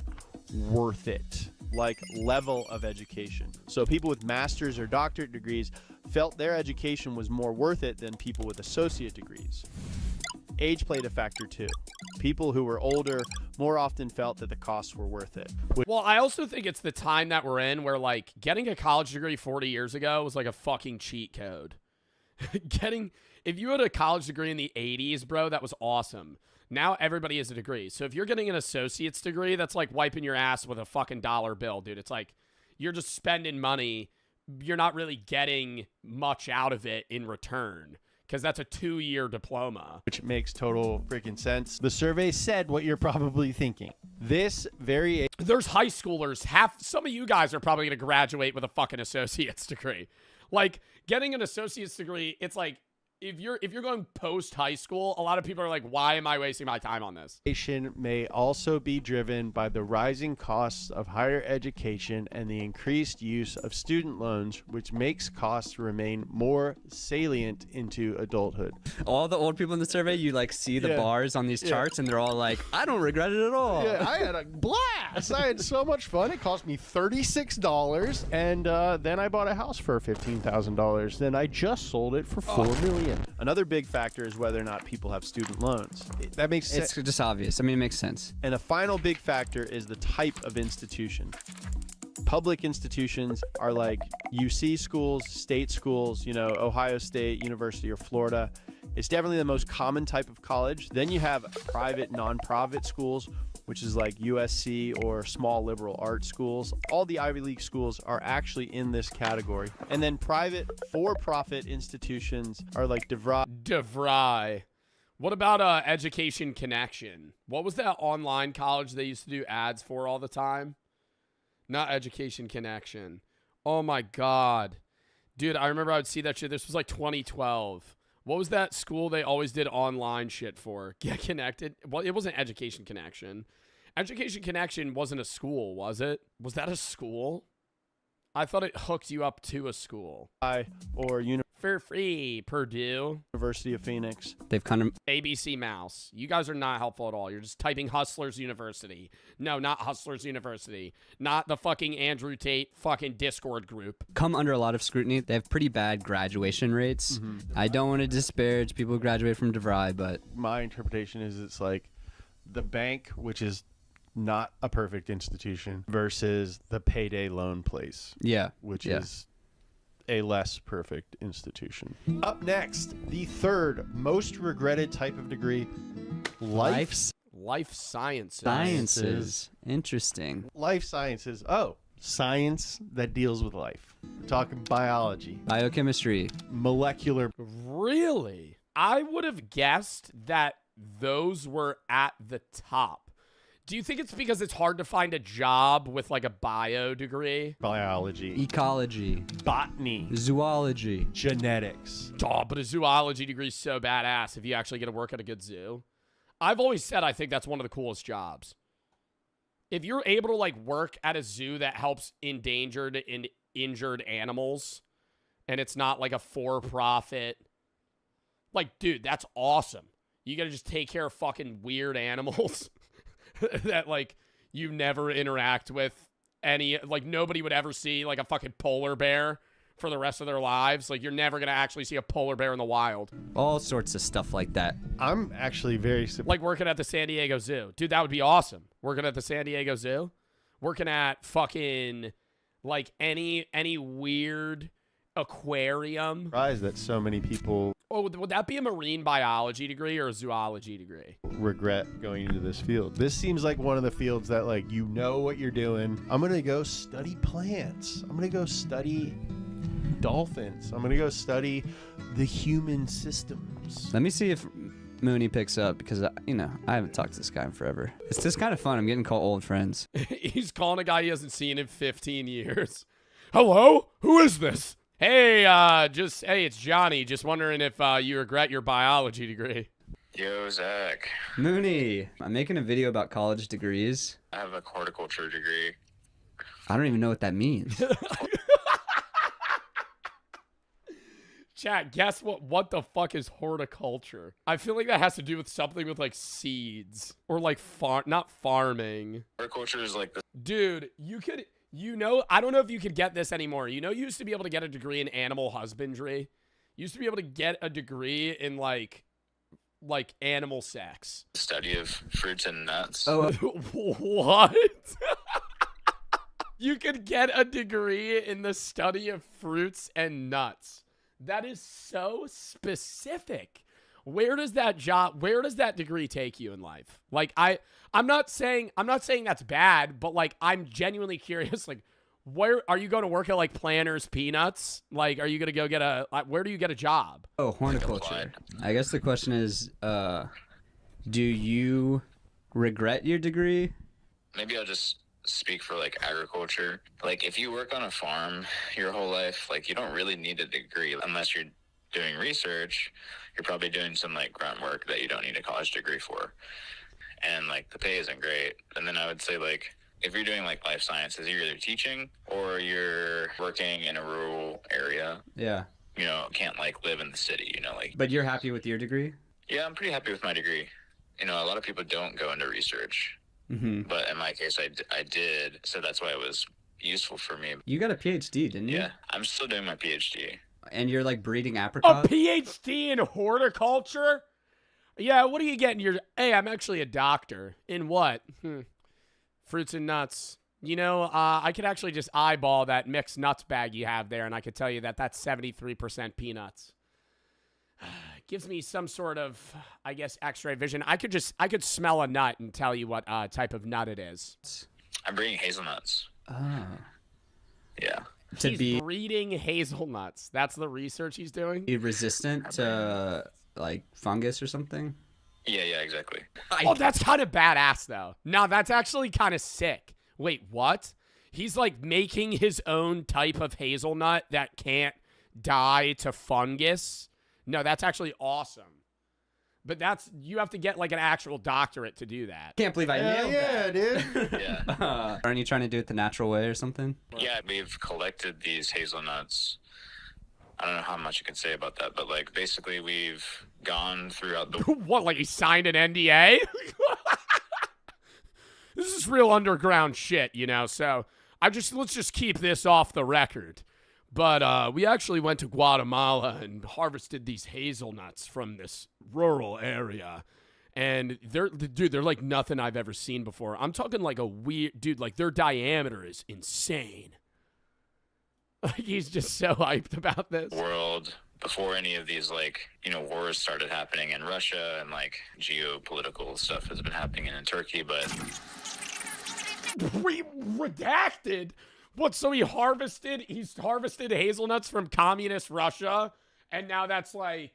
worth it, like level of education. So people with master's or doctorate degrees felt their education was more worth it than people with associate degrees. Age played a factor too. People who were older more often felt that the costs were worth it. Well, I also think it's the time that we're in where like getting a college degree 40 years ago was like a fucking cheat code. If you had a college degree in the 80s, bro, that was awesome. Now everybody has a degree. So if you're getting an associate's degree, that's like wiping your ass with a fucking dollar bill, dude. It's like you're just spending money. You're not really getting much out of it in return. Because that's a 2-year diploma. Which makes total freaking sense. The survey said what you're probably thinking. There's high schoolers. Some of you guys are probably going to graduate with a fucking associate's degree. Like, getting an associate's degree, it's like, if you're going post high school, a lot of people are like, why am I wasting my time on this? Education may also be driven by the rising costs of higher education and the increased use of student loans, which makes costs remain more salient into adulthood. All the old people in the survey, you like see the bars on these charts, and they're all like, I don't regret it at all. Yeah, I had a blast. I had so much fun. It cost me $36, and then I bought a house for $15,000. Then I just sold it for $4 million. Another big factor is whether or not people have student loans. That makes sense. It's just obvious. I mean, it makes sense. And the final big factor is the type of institution. Public institutions are like UC schools, state schools, Ohio State University or Florida. It's definitely the most common type of college. Then you have private non-profit schools, which is like USC or small liberal arts schools. All the Ivy League schools are actually in this category. And then private for-profit institutions are like DeVry. What about Education Connection? What was that online college they used to do ads for all the time? Not Education Connection. Oh my God. Dude, I remember I would see that shit. This was like 2012. What was that school they always did online shit for? Get Connected? Well, it wasn't Education Connection. Education Connection wasn't a school, was it? Was that a school? I thought it hooked you up to a school. Or for free, Purdue. University of Phoenix. They've kind of... ABC Mouse. You guys are not helpful at all. You're just typing Hustlers University. No, not Hustlers University. Not the fucking Andrew Tate fucking Discord group. Come under a lot of scrutiny. They have pretty bad graduation rates. Mm-hmm. I don't want to disparage people who graduate from DeVry, but... My interpretation is it's like the bank, which is not a perfect institution, versus the payday loan place. Yeah. Which is a less perfect institution. Up next, the third most regretted type of degree, life sciences. Sciences. Interesting. Life sciences. Oh, science that deals with life. We're talking biology. Biochemistry. Molecular. Really? I would have guessed that those were at the top. Do you think it's because it's hard to find a job with like a bio degree? Biology. Ecology. Botany. Zoology. Genetics. Oh, but a zoology degree is so badass if you actually get to work at a good zoo. I've always said I think that's one of the coolest jobs. If you're able to like work at a zoo that helps endangered and injured animals, and it's not like a for-profit, like, dude, that's awesome. You gotta just take care of fucking weird animals that like you never interact with any, like nobody would ever see, like a fucking polar bear for the rest of their lives. Like you're never gonna actually see a polar bear in the wild. All sorts of stuff like that. I'm actually very like working at the San Diego Zoo. Dude, that would be awesome. Working at the San Diego Zoo. Working at fucking like any weird aquarium. Surprised that so many people... Oh, would that be a marine biology degree or a zoology degree? Regret going into this field. This seems like one of the fields that like, you know what you're doing. I'm going to go study plants. I'm going to go study dolphins. I'm going to go study the human systems. Let me see if Mooney picks up because, I haven't talked to this guy in forever. It's just kind of fun. I'm getting called old friends. He's calling a guy he hasn't seen in 15 years. Hello? Who is this? Hey, it's Johnny. Just wondering if you regret your biology degree. Yo, Zach. Mooney, I'm making a video about college degrees. I have a horticulture degree. I don't even know what that means. Chat, guess what? What the fuck is horticulture? I feel like that has to do with something with like seeds or like not farming. Horticulture is like the dude. I don't know if you could get this anymore. You used to be able to get a degree in animal husbandry. You used to be able to get a degree in like animal sex. study of fruits and nuts. Oh, what? You could get a degree in the study of fruits and nuts. That is so specific. Where does that degree take you in life? Like I'm not saying that's bad, but like I'm genuinely curious, like where are you going to work at, like Planters Peanuts? Like are you going to go where do you get a job? Oh, horticulture. I guess the question is do you regret your degree? Maybe I'll just speak for like agriculture. Like if you work on a farm your whole life, like you don't really need a degree unless you're doing research. You're probably doing some like grunt work that you don't need a college degree for, and like the pay isn't great. And then I would say like if you're doing like life sciences, you're either teaching or you're working in a rural area. Yeah. Can't like live in the city, like. But you're happy with your degree? Yeah, I'm pretty happy with my degree. A lot of people don't go into research. Mm-hmm. But in my case, I did, so that's why it was useful for me. You got a PhD, didn't you? Yeah, I'm still doing my PhD. And you're like breeding apricots? A PhD in horticulture? Yeah, what are you getting? Hey, I'm actually a doctor. In what? Fruits and nuts. I could actually just eyeball that mixed nuts bag you have there, and I could tell you that that's 73% peanuts. Gives me some sort of, I guess, X-ray vision. I could smell a nut and tell you what type of nut it is. I'm breeding hazelnuts. Oh. Yeah. He's breeding hazelnuts. That's the research he's doing? Resistant to, like, fungus or something? Yeah, exactly. Oh, that's kind of badass, though. No, that's actually kind of sick. Wait, what? He's, like, making his own type of hazelnut that can't die to fungus? No, that's actually awesome. But you have to get like an actual doctorate to do that. Can't believe I nailed that. Dude. Yeah. Aren't you trying to do it the natural way or something? Yeah, we've collected these hazelnuts. I don't know how much you can say about that, but like basically we've gone throughout the What, like he signed an NDA? This is real underground shit, so let's just keep this off the record. But we actually went to Guatemala and harvested these hazelnuts from this rural area. And they're like nothing I've ever seen before. I'm talking like a weird, dude, like their diameter is insane. Like he's just so hyped about this. World before any of these wars started happening in Russia, and like geopolitical stuff has been happening in Turkey, but redacted. What? So he's harvested hazelnuts from communist Russia, and now that's like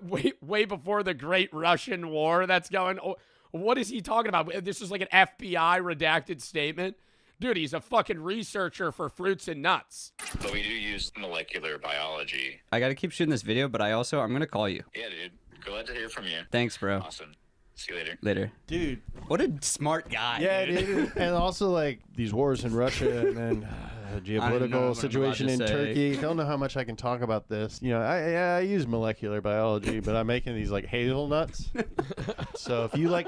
way before the Great Russian War that's going. Oh, what is he talking about? This is like an FBI redacted statement. Dude, he's a fucking researcher for fruits and nuts. But we do use molecular biology. I gotta keep shooting this video, but I'm gonna call you. Yeah, dude. Glad to hear from you. Thanks, bro. Awesome. See you later. Later. Dude. What a smart guy. Yeah, dude. And also, like, these wars in Russia and then geopolitical situation in Turkey. I don't know how much I can talk about this. I use molecular biology, but I'm making these, like, hazelnuts. So if you like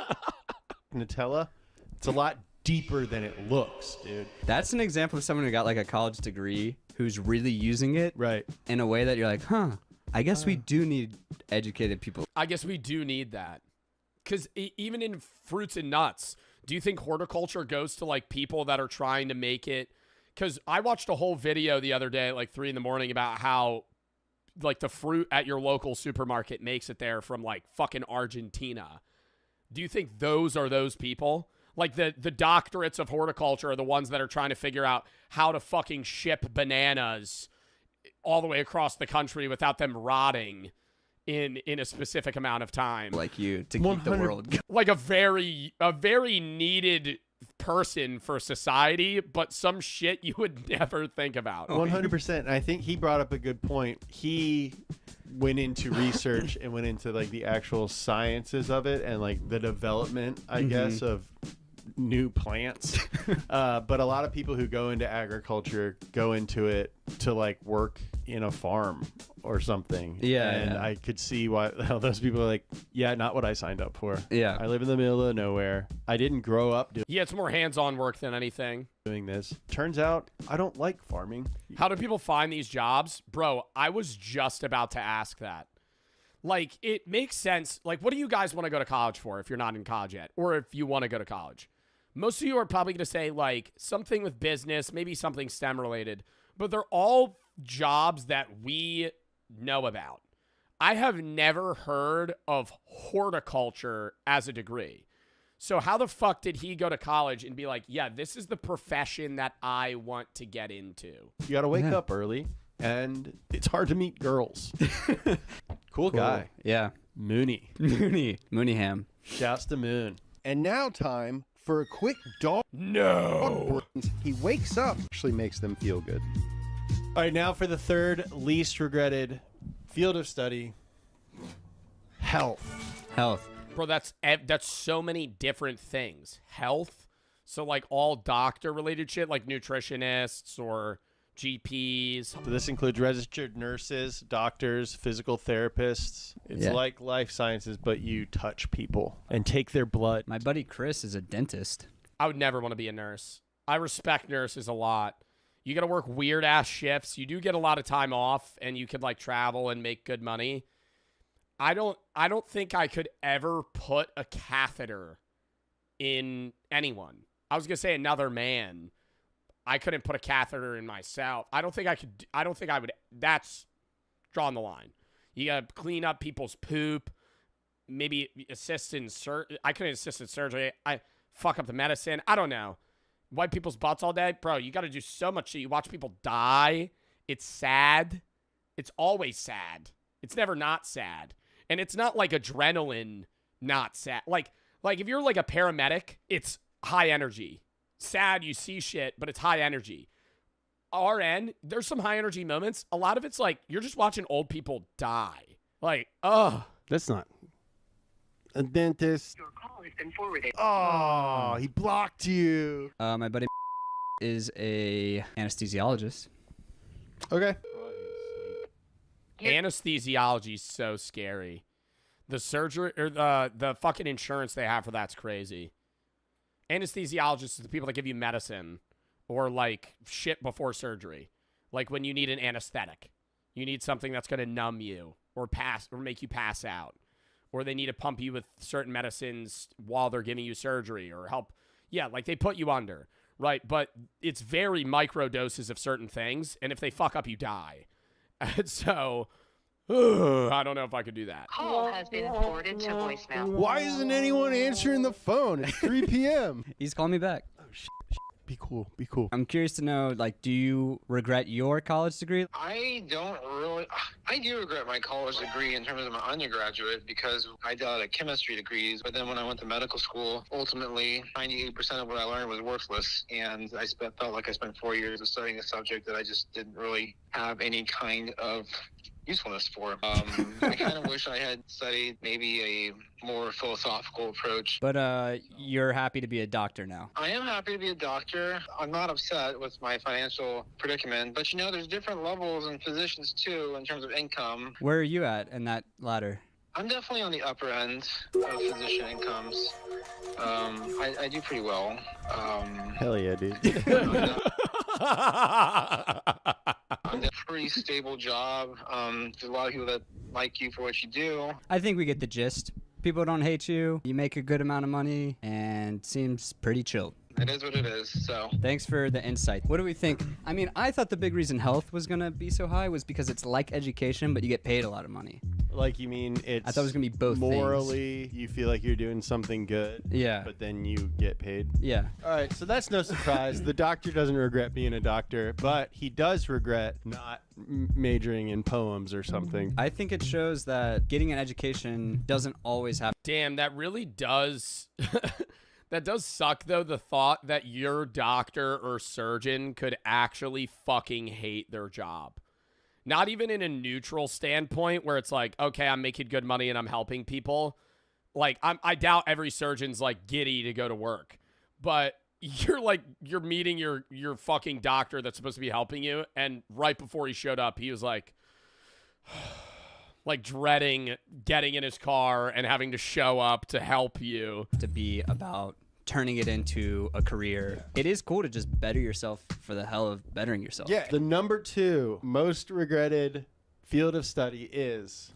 Nutella, it's a lot deeper than it looks, dude. That's an example of someone who got, like, a college degree who's really using it in a way that you're like, I guess we do need educated people. I guess we do need that. Because even in fruits and nuts, do you think horticulture goes to like people that are trying to make it? Because I watched a whole video the other day at like 3 a.m. about how like the fruit at your local supermarket makes it there from like fucking Argentina. Do you think those are those people? Like the doctorates of horticulture are the ones that are trying to figure out how to fucking ship bananas all the way across the country without them rotting in a specific amount of time. Like you, to keep the world going. Like a very needed person for society, but some shit you would never think about. 100%. I think he brought up a good point. He went into research and went into like the actual sciences of it and like the development, I guess, of new plants. But a lot of people who go into agriculture go into it to like work in a farm or something. And I could see how those people are like, yeah, not what I signed up for. Yeah. I live in the middle of nowhere. I didn't grow up Yeah, it's more hands-on work than anything. doing this. Turns out I don't like farming. How do people find these jobs? Bro, I was just about to ask that. Like, it makes sense. Like, what do you guys want to go to college for if you're not in college yet? Or if you want to go to college? Most of you are probably going to say, like, something with business, maybe something STEM related. But they're all jobs that we know about. I have never heard of horticulture as a degree. So how the fuck did he go to college and be like, yeah, this is the profession that I want to get into? You got to wake up early, and it's hard to meet girls. Cool guy. Yeah. Mooney. Mooneyham. Shouts to Moon. And now time for a quick dog. No. He wakes up. Actually makes them feel good. All right, now for the third least regretted field of study, health. Bro, that's so many different things. Health, so like all doctor-related shit, like nutritionists or GPs. So this includes registered nurses, doctors, physical therapists. It's like life sciences, but you touch people and take their blood. My buddy Chris is a dentist. I would never want to be a nurse. I respect nurses a lot. You got to work weird-ass shifts. You do get a lot of time off, and you could, like, travel and make good money. I don't think I could ever put a catheter in anyone. I was going to say another man. I couldn't put a catheter in myself. I don't think I would. That's drawing the line. You got to clean up people's poop. Maybe assist in surgery. I couldn't assist in surgery. I fuck up the medicine. I don't know. Wipe people's butts all day. Bro, you got to do so much shit. You watch people die. It's sad. It's always sad. It's never not sad. And it's not like adrenaline not sad. Like if you're like a paramedic, it's high energy. Sad, you see shit, but it's high energy. RN, there's some high energy moments. A lot of it's like you're just watching old people die. Like, ugh. That's not a dentist. Your call has been forwarded. Oh, he blocked you. My buddy is a anesthesiologist. Okay. Anesthesiology is so scary. The surgery or the fucking insurance they have for that's crazy. Anesthesiologists are the people that give you medicine or like shit before surgery. Like when you need an anesthetic. You need something that's going to numb you or make you pass out. Or they need to pump you with certain medicines while they're giving you surgery or help. Yeah, like they put you under, right? But it's very micro doses of certain things. And if they fuck up, you die. And so, I don't know if I could do that. Call has been forwarded to voicemail. Why isn't anyone answering the phone? It's 3 p.m. He's calling me back. Oh, shit. Be cool. Be cool. I'm curious to know, like, do you regret your college degree? I do regret my college degree in terms of my undergraduate because I did a lot of chemistry degrees, but then when I went to medical school, ultimately 98% of what I learned was worthless, and felt like I spent 4 years of studying a subject that I just didn't really have any kind of usefulness for. I kind of wish I had studied maybe a more philosophical approach. But you're happy to be a doctor now. I am happy to be a doctor. I'm not upset with my financial predicament, but there's different levels and positions too in terms of income. Where are you at in that ladder? I'm definitely on the upper end of physician incomes. I do pretty well. Hell yeah, dude. I'm a pretty stable job. There's a lot of people that like you for what you do. I think we get the gist. People don't hate you. You make a good amount of money and seems pretty chill. It is what it is, so. Thanks for the insight. What do we think? I mean, I thought the big reason health was going to be so high was because it's like education, but you get paid a lot of money. Like, you mean it's... I thought it was going to be both morally, things. You feel like you're doing something good. Yeah. But then you get paid. Yeah. All right, so that's no surprise. The doctor doesn't regret being a doctor, but he does regret not majoring in poems or something. I think it shows that getting an education doesn't always have... Damn, that really does... That does suck, though, the thought that your doctor or surgeon could actually fucking hate their job. Not even in a neutral standpoint where it's like, okay, I'm making good money and I'm helping people. Like, I doubt every surgeon's like giddy to go to work, but you're meeting your fucking doctor that's supposed to be helping you, and right before he showed up, he was like, like dreading getting in his car and having to show up to help you. To be about turning it into a career. It is cool to just better yourself for the hell of bettering yourself. Yeah. The number 2 most regretted field of study is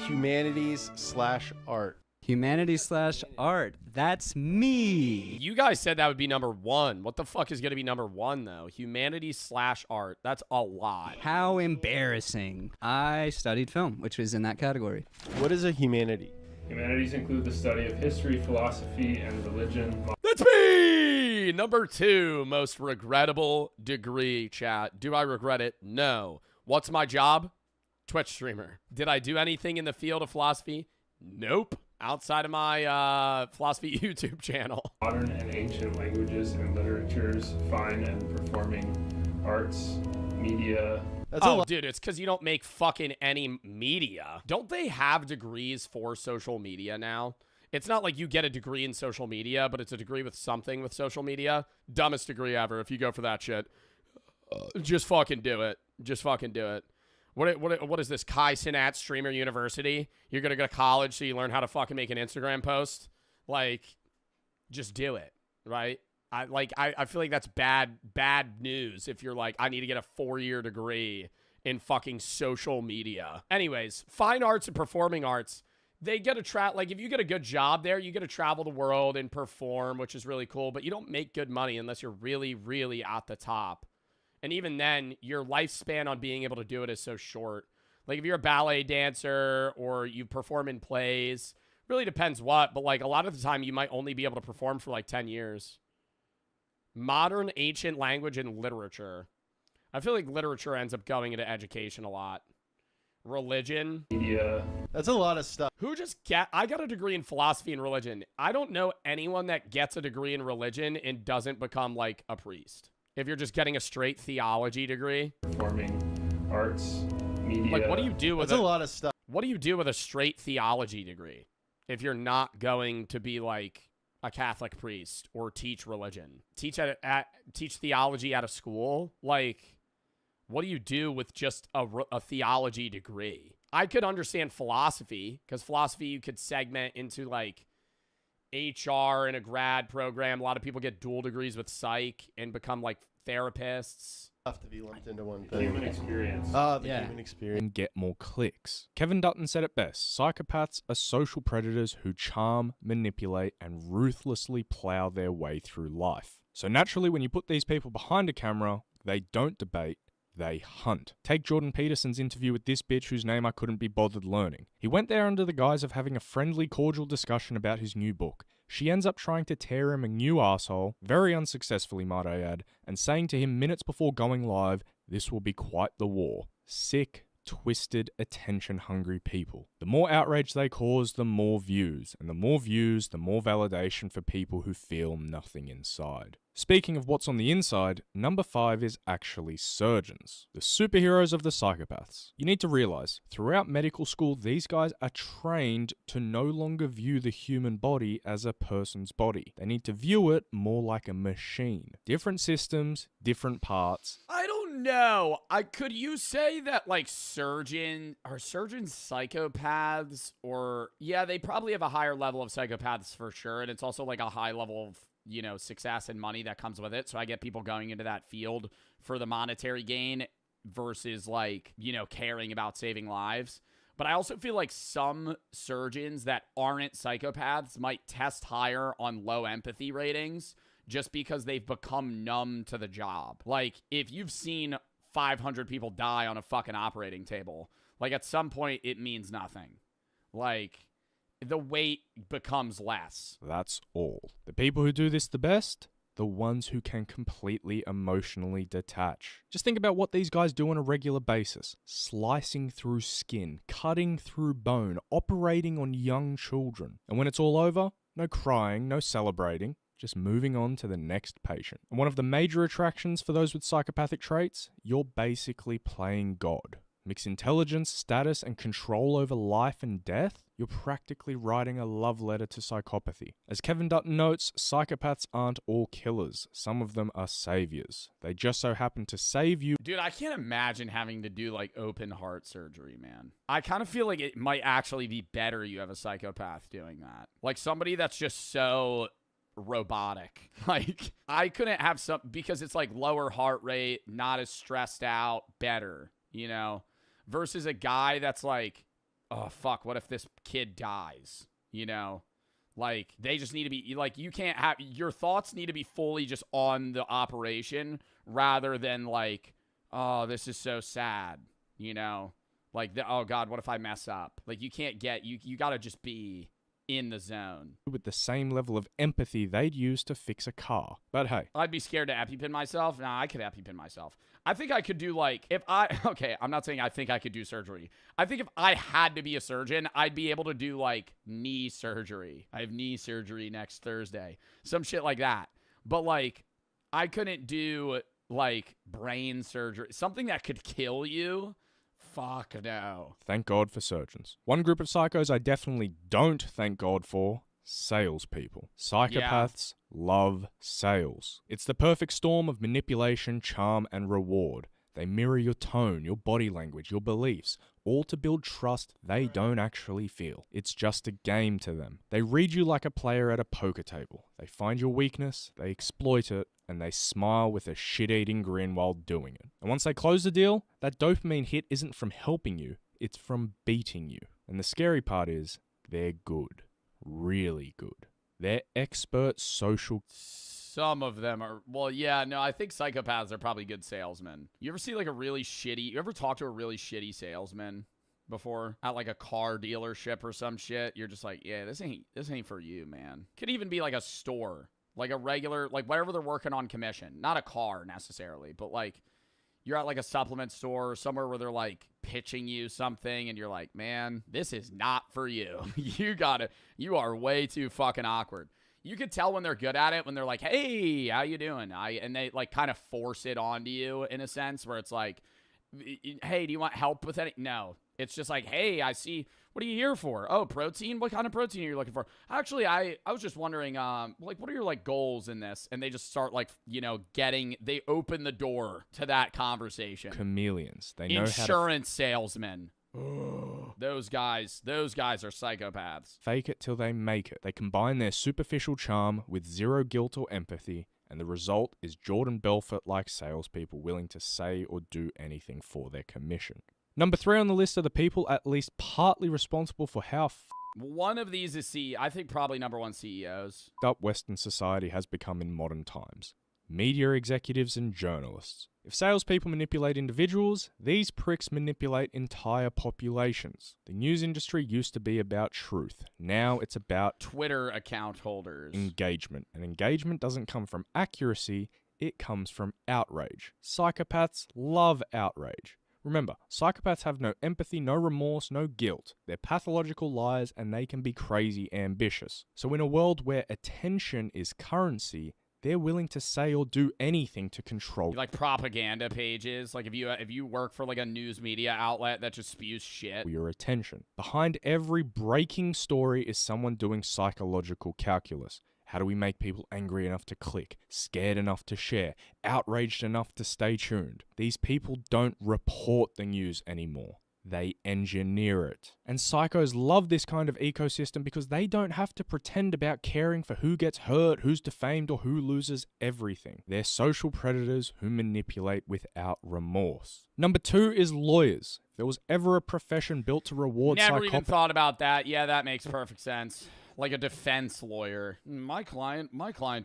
humanities/art. Humanities/art. That's me. You guys said that would be number 1. What the fuck is going to be number 1, though? Humanities/art. That's a lot. How embarrassing. I studied film, which was in that category. What is a humanity? Humanities include the study of history, philosophy, and religion. That's me! Number 2 most regrettable degree, chat. Do I regret it? No. What's my job? Twitch streamer. Did I do anything in the field of philosophy? Nope. Outside of my philosophy YouTube channel. Modern and ancient languages and literatures, fine and performing arts, media. Dude, it's because you don't make fucking any media. Don't they have degrees for social media now? It's not like you get a degree in social media, but it's a degree with something with social media. Dumbest degree ever if you go for that shit. Just fucking do it. Just fucking do it. What is this? Kai Cenat Streamer University? You're going to go to college so you learn how to fucking make an Instagram post? Like, just do it, right? I feel like that's bad news if you're like, I need to get a 4-year degree in fucking social media. Anyways, fine arts and performing arts, they get like, if you get a good job there, you get to travel the world and perform, which is really cool, but you don't make good money unless you're really, really at the top. And even then, your lifespan on being able to do it is so short. Like, if you're a ballet dancer or you perform in plays, really depends what, but like a lot of the time you might only be able to perform for like 10 years. Modern, ancient language and literature. I feel like literature ends up going into education a lot. Religion. Media. That's a lot of stuff. I got a degree in philosophy and religion. I don't know anyone that gets a degree in religion and doesn't become like a priest. If you're just getting a straight theology degree. Performing arts, media. Like, what do you do with That's a lot of stuff. What do you do with a straight theology degree if you're not going to be like a Catholic priest or teach religion? Teach theology at a school? Like, what do you do with just a theology degree? I could understand philosophy, because philosophy you could segment into like HR in a grad program. A lot of people get dual degrees with psych and become like therapists. Have to be lumped into one thing. Human experience. Human experience. And get more clicks. Kevin Dutton said it best. Psychopaths are social predators who charm, manipulate, and ruthlessly plow their way through life. So naturally, when you put these people behind a camera, they don't debate, they hunt. Take Jordan Peterson's interview with this bitch whose name I couldn't be bothered learning. He went there under the guise of having a friendly, cordial discussion about his new book. She ends up trying to tear him a new asshole, very unsuccessfully might I add, and saying to him minutes before going live, this will be quite the war. Sick, twisted, attention-hungry people. The more outrage they cause, the more views. And the more views, the more validation for people who feel nothing inside. Speaking of what's on the inside, number 5 is actually surgeons. The superheroes of the psychopaths. You need to realize, throughout medical school, these guys are trained to no longer view the human body as a person's body. They need to view it more like a machine. Different systems, different parts. I don't know. Could you say that like surgeons psychopaths? Or yeah, they probably have a higher level of psychopaths for sure, and it's also like a high level of, you know, success and money that comes with it. So I get people going into that field for the monetary gain versus like, you know, caring about saving lives. But I also feel like some surgeons that aren't psychopaths might test higher on low empathy ratings just because they've become numb to the job. Like, if you've seen 500 people die on a fucking operating table, like at some point it means nothing. Like, the weight becomes less. That's all. The people who do this the best, the ones who can completely emotionally detach. Just think about what these guys do on a regular basis. Slicing through skin, cutting through bone, operating on young children. And when it's all over, no crying, no celebrating. just moving on to the next patient. And one of the major attractions for those with psychopathic traits, you're basically playing God. Mix intelligence, status, and control over life and death, you're practically writing a love letter to psychopathy. As Kevin Dutton notes, psychopaths aren't all killers. Some of them are saviors. They just so happen to save you. Dude, I can't imagine having to do like open heart surgery, man. I kind of feel like it might actually be better you have a psychopath doing that. Like somebody that's just so robotic. Like I couldn't have some, because it's like lower heart rate, not as stressed out, better, you know, versus a guy that's like, oh fuck, what if this kid dies, you know? Like they just need to be like, you can't have, your thoughts need to be fully just on the operation rather than like, oh, this is so sad, you know? Like, oh God, what if I mess up? Like you can't get, you gotta just be in the zone. With the same level of empathy they'd use to fix a car. But hey. I'd be scared to EpiPen myself. Nah, I could EpiPen myself. I think I could do like, okay, I'm not saying I think I could do surgery. I think if I had to be a surgeon, I'd be able to do like knee surgery. I have knee surgery next Thursday. Some shit like that. But like, I couldn't do like brain surgery. Something that could kill you. Fuck no. Thank God for surgeons. One group of psychos I definitely don't thank God for: salespeople. Psychopaths love sales. It's the perfect storm of manipulation, charm, and reward. They mirror your tone, your body language, your beliefs, all to build trust they don't actually feel. It's just a game to them. They read you like a player at a poker table. They find your weakness, they exploit it, and they smile with a shit-eating grin while doing it. And once they close the deal, that dopamine hit isn't from helping you, it's from beating you. And the scary part is, they're good. Really good. They're expert social... Some of them are, well, yeah, no, I think psychopaths are probably good salesmen. You ever see like a really shitty, you ever talk to a really shitty salesman before at like a car dealership or some shit? You're just like, yeah, this ain't for you, man. Could even be like a store, like a regular, like whatever they're working on commission, not a car necessarily, but like you're at like a supplement store or somewhere where they're like pitching you something and you're like, man, this is not for you. You are way too fucking awkward. You could tell when they're good at it when they're like, hey, how you doing? And they like kind of force it onto you in a sense where it's like, hey, do you want help with any? No, it's just like, hey, I see. What are you here for? Oh, protein? What kind of protein are you looking for? Actually, I was just wondering, like, what are your like goals in this? And they just start like, you know, they open the door to that conversation. Chameleons. They know insurance salesmen. Those guys are psychopaths. Fake it till they make it. They combine their superficial charm with zero guilt or empathy, and the result is Jordan Belfort-like salespeople willing to say or do anything for their commission. Number 3 on the list are the people at least partly responsible for how one of these is I think probably number 1, CEOs. Up Western society has become in modern times. Media executives and journalists. If salespeople manipulate individuals, these pricks manipulate entire populations. The news industry used to be about truth. Now it's about Twitter account holders. Engagement. And engagement doesn't come from accuracy, it comes from outrage. Psychopaths love outrage. Remember, psychopaths have no empathy, no remorse, no guilt. They're pathological liars and they can be crazy ambitious. So in a world where attention is currency, they're willing to say or do anything to control. Like propaganda pages, like if you work for like a news media outlet that just spews shit. Your attention. Behind every breaking story is someone doing psychological calculus. How do we make people angry enough to click, scared enough to share, outraged enough to stay tuned? These people don't report the news anymore. They engineer it. And psychos love this kind of ecosystem because they don't have to pretend about caring for who gets hurt, who's defamed, or who loses everything. They're social predators who manipulate without remorse. Number 2 is lawyers. If there was ever a profession built to reward Never even thought about that. Yeah, that makes perfect sense. Like a defense lawyer. My client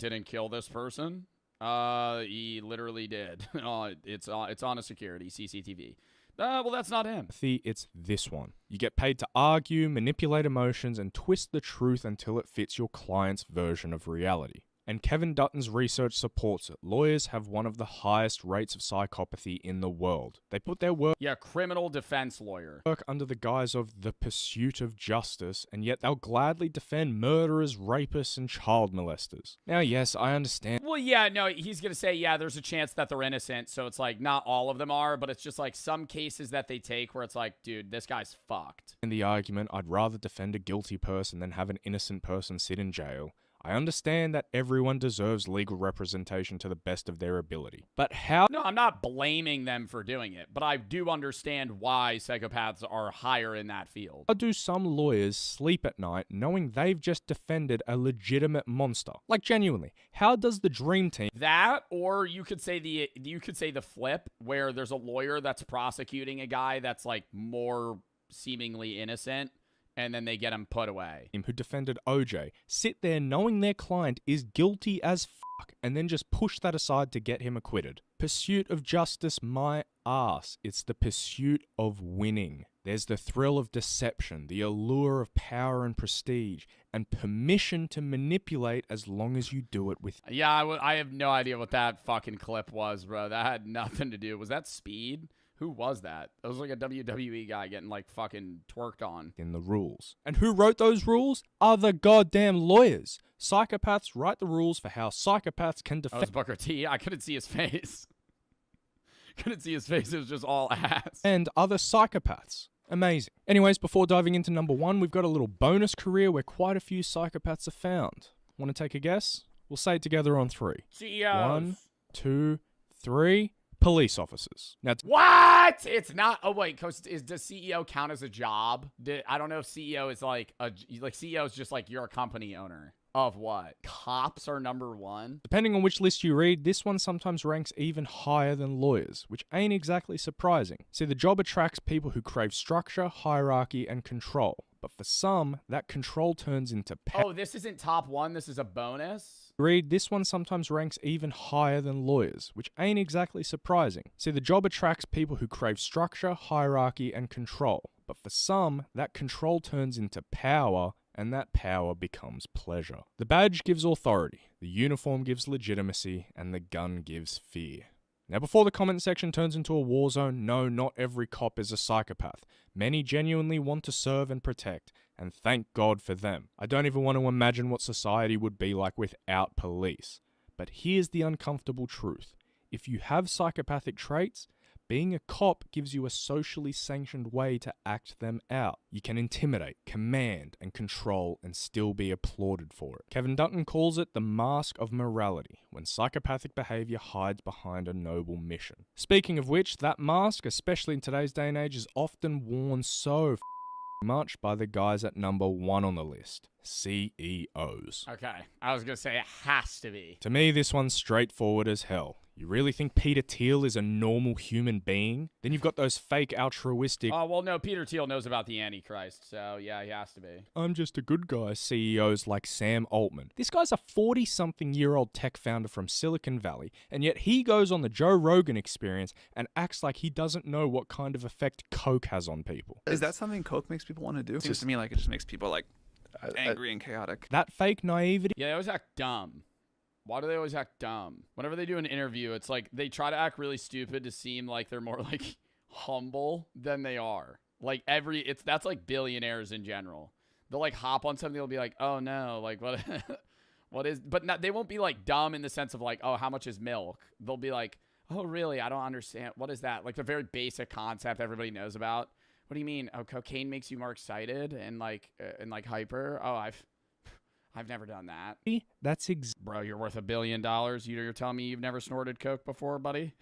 didn't kill this person. He literally did. It's on a security CCTV. Well, that's not him. It's this one. You get paid to argue, manipulate emotions, and twist the truth until it fits your client's version of reality. And Kevin Dutton's research supports it. Lawyers have one of the highest rates of psychopathy in the world. They put their work criminal defense lawyer. Under the guise of the pursuit of justice, and yet they'll gladly defend murderers, rapists, and child molesters. Now, yes, I understand. Well, yeah, no, he's going to say, yeah, there's a chance that they're innocent, so it's like not all of them are, but it's just like some cases that they take where it's like, dude, this guy's fucked. In the argument, I'd rather defend a guilty person than have an innocent person sit in jail. I understand that everyone deserves legal representation to the best of their ability. But how— No, I'm not blaming them for doing it, but I do understand why psychopaths are higher in that field. How do some lawyers sleep at night knowing they've just defended a legitimate monster? Like, genuinely, how does the dream team— That, or you could say the flip, where there's a lawyer that's prosecuting a guy that's like more seemingly innocent, and then they get him put away. Who defended OJ sit there knowing their client is guilty as fuck and then just push that aside to get him acquitted. Pursuit of justice, my ass. It's the pursuit of winning. There's the thrill of deception, the allure of power and prestige, and permission to manipulate as long as you do it with— Yeah, I have no idea what that fucking clip was, bro. That had nothing to do. Was that Speed? Who was that? That was like a WWE guy getting like fucking twerked on. In the rules. And who wrote those rules? Are the goddamn lawyers. Psychopaths write the rules for how psychopaths can defend— That was Booker T. I couldn't see his face. Couldn't see his face. It was just all ass. And other psychopaths. Amazing. Anyways, before diving into number one, we've got a little bonus career where quite a few psychopaths are found. Want to take a guess? We'll say it together on three. CEOs. 1, 2, 3. Police officers. Now, what? It's not. Oh wait, does CEO count as a job? I don't know if CEO is like CEO is just like you're a company owner of what? Cops are number one. Depending on which list you read, this one sometimes ranks even higher than lawyers, which ain't exactly surprising. See, the job attracts people who crave structure, hierarchy, and control. But for some, that control turns into power. Oh, this isn't top one. This is a bonus. Read, this one sometimes ranks even higher than lawyers, which ain't exactly surprising. See, the job attracts people who crave structure, hierarchy, and control. But for some, that control turns into power, and that power becomes pleasure. The badge gives authority, the uniform gives legitimacy, and the gun gives fear. Now, before the comment section turns into a war zone, no, not every cop is a psychopath. Many genuinely want to serve and protect, and thank God for them. I don't even want to imagine what society would be like without police. But here's the uncomfortable truth. If you have psychopathic traits, being a cop gives you a socially sanctioned way to act them out. You can intimidate, command, and control and still be applauded for it. Kevin Dutton calls it the mask of morality, when psychopathic behavior hides behind a noble mission. Speaking of which, that mask, especially in today's day and age, is often worn so much by the guys at number one on the list, CEOs. Okay, I was gonna say it has to be. To me, this one's straightforward as hell. You really think Peter Thiel is a normal human being? Then you've got those fake altruistic— Oh, well, no, Peter Thiel knows about the Antichrist, so yeah, he has to be. I'm just a good guy CEOs like Sam Altman. This guy's a 40-something-year-old tech founder from Silicon Valley, and yet he goes on the Joe Rogan Experience and acts like he doesn't know what kind of effect Coke has on people. Is that something Coke makes people want to do? It seems to me like it just makes people like angry and chaotic. That fake naivety— Yeah, they always act dumb. Why do they always act dumb? Whenever they do an interview, it's like they try to act really stupid to seem like they're more like humble than they are. Like that's like billionaires in general. They'll like hop on something. They'll be like, oh no, like what, what is, but not, they won't be like dumb in the sense of like, oh, how much is milk? They'll be like, oh really? I don't understand. What is that? Like the very basic concept everybody knows about. What do you mean? Oh, cocaine makes you more excited and like hyper? Oh, I've never done that. That's Bro, you're worth $1 billion. You're telling me you've never snorted coke before, buddy?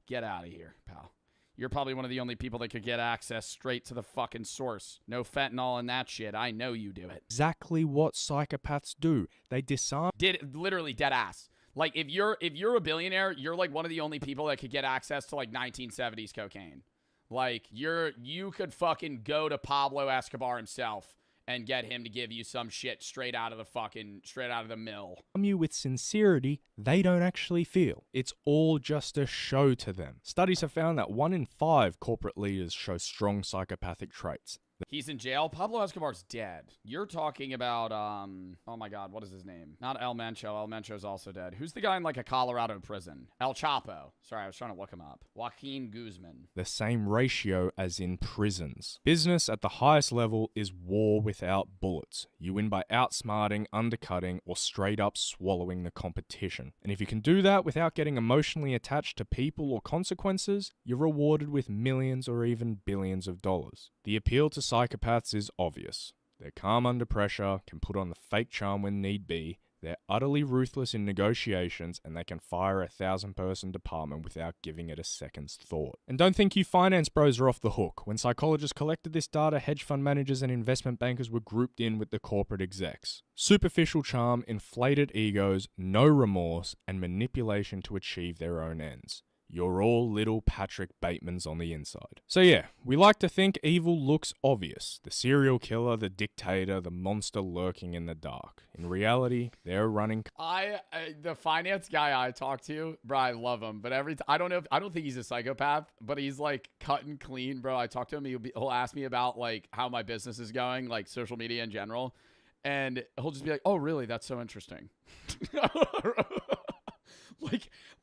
Get out of here, pal. You're probably one of the only people that could get access straight to the fucking source. No fentanyl and that shit. I know you do it. Exactly what psychopaths do. They disarm— Literally dead ass. Like if you're a billionaire, you're like one of the only people that could get access to like 1970s cocaine. Like you could fucking go to Pablo Escobar himself and get him to give you some shit straight out of the mill. You with sincerity they don't actually feel. It's all just a show to them. Studies have found that 1 in 5 corporate leaders show strong psychopathic traits. He's in jail. Pablo Escobar's dead. You're talking about, oh my God, what is his name? Not El Mencho. El Mencho's also dead. Who's the guy in like a Colorado prison? El Chapo. Sorry, I was trying to look him up. Joaquin Guzman. The same ratio as in prisons. Business at the highest level is war without bullets. You win by outsmarting, undercutting, or straight up swallowing the competition. And if you can do that without getting emotionally attached to people or consequences, you're rewarded with millions or even billions of dollars. The appeal to psychopaths is obvious. They're calm under pressure, can put on the fake charm when need be, they're utterly ruthless in negotiations, and they can fire a 1,000-person department without giving it a second's thought. And don't think you finance bros are off the hook. When psychologists collected this data, hedge fund managers and investment bankers were grouped in with the corporate execs. Superficial charm, inflated egos, no remorse, and manipulation to achieve their own ends. You're all little Patrick Batemans on the inside. So yeah, we like to think evil looks obvious. The serial killer, the dictator, the monster lurking in the dark. In reality, they're running... The finance guy I talk to, bro, I love him. But I don't think he's a psychopath, but he's like cut and clean, bro. I talk to him, he'll ask me about like how my business is going, like social media in general. And he'll just be like, oh really, that's so interesting.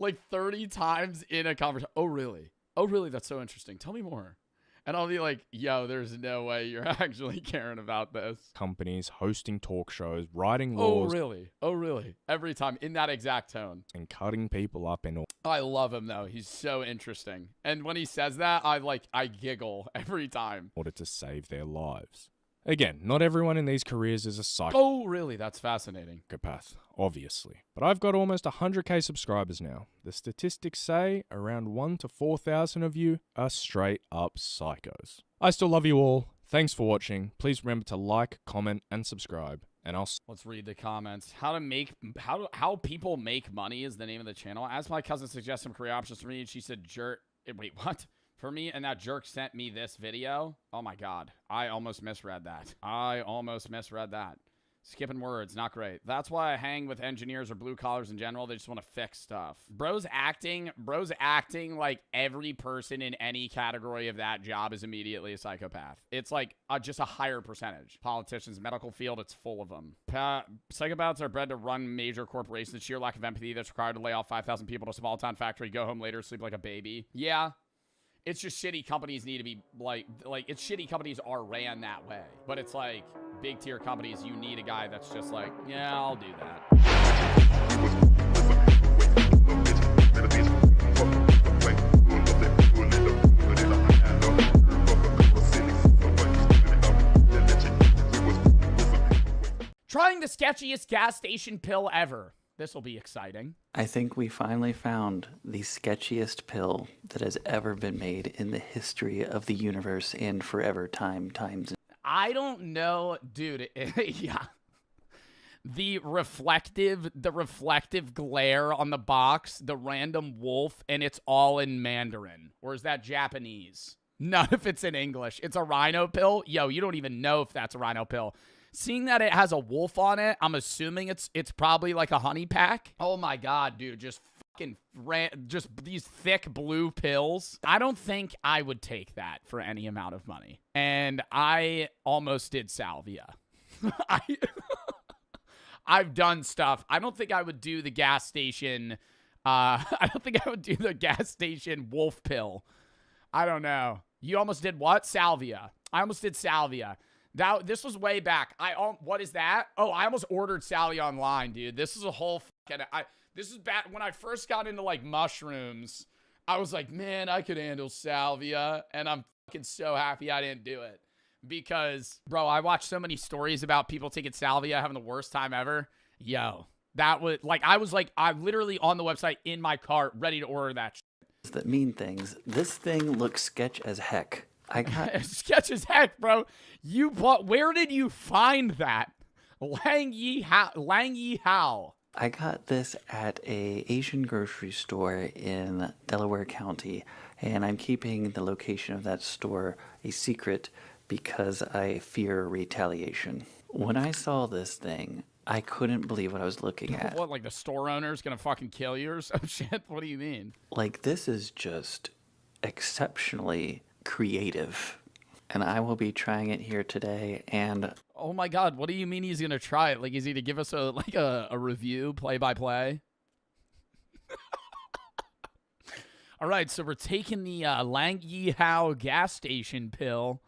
Like 30 times in a conversation. Oh, really? Oh, really? That's so interesting. Tell me more. And I'll be like, yo, there's no way you're actually caring about this. Companies, hosting talk shows, writing laws. Oh, really? Oh, really? Every time in that exact tone. And cutting people up in all. I love him, though. He's so interesting. And when he says that, I giggle every time. In order to save their lives. Again, not everyone in these careers is a psychopath. Oh, really? That's fascinating. Obviously. But I've got almost 100k subscribers now. The statistics say around 1,000 to 4,000 of you are straight up psychos. I still love you all. Thanks for watching. Please remember to like, comment, and subscribe. And let's read the comments. How people make money is the name of the channel. As my cousin suggested some career options for me, and she said, wait, what? For me, and that jerk sent me this video. Oh my God. I almost misread that. Skipping words, not great. That's why I hang with engineers or blue collars in general. They just want to fix stuff. Bro's acting like every person in any category of that job is immediately a psychopath. It's like just a higher percentage. Politicians, medical field, it's full of them. Psychopaths are bred to run major corporations. The sheer lack of empathy that's required to lay off 5,000 people to a small town factory, go home later, sleep like a baby. Yeah. It's just shitty companies need to be it's shitty companies are ran that way. But it's like big tier companies, you need a guy that's just like, yeah, I'll do that. Trying the sketchiest gas station pill ever. This will be exciting. I think we finally found the sketchiest pill that has ever been made in the history of the universe and forever times. I don't know, dude. Yeah. The reflective glare on the box, the random wolf, and it's all in Mandarin. Or is that Japanese? None of it's in English. It's a rhino pill. Yo, you don't even know if that's a rhino pill. Seeing that it has a wolf on it, I'm assuming it's probably like a honey pack. Oh my God, dude, just these thick blue pills. I don't think I would take that for any amount of money. And I almost did salvia. I've done stuff. I don't think I would do the gas station. I don't think I would do the gas station wolf pill. I don't know. You almost did what? Salvia. I almost did salvia. This was way back. What is that? Oh, I almost ordered salvia online, dude. This is a whole fucking... This is back when I first got into, like, mushrooms. I was like, man, I could handle salvia. And I'm fucking so happy I didn't do it. Because, bro, I watched so many stories about people taking salvia, having the worst time ever. Yo, that was... Like, I'm literally on the website in my cart, ready to order that shit. That mean things. This thing looks sketch as heck. Sketch as heck, bro. Where did you find that? Lang Yi Hao. I got this at a Asian grocery store in Delaware County, and I'm keeping the location of that store a secret because I fear retaliation. When I saw this thing, I couldn't believe what I was looking at. What, like the store owner's gonna fucking kill you or some shit? What do you mean? Like, this is just exceptionally creative. and I will be trying it here today. And oh my God, what do you mean he's gonna try it? Like, is he to give us a review, play-by-play? All right, so we're taking the Lang Yi Hao gas station pill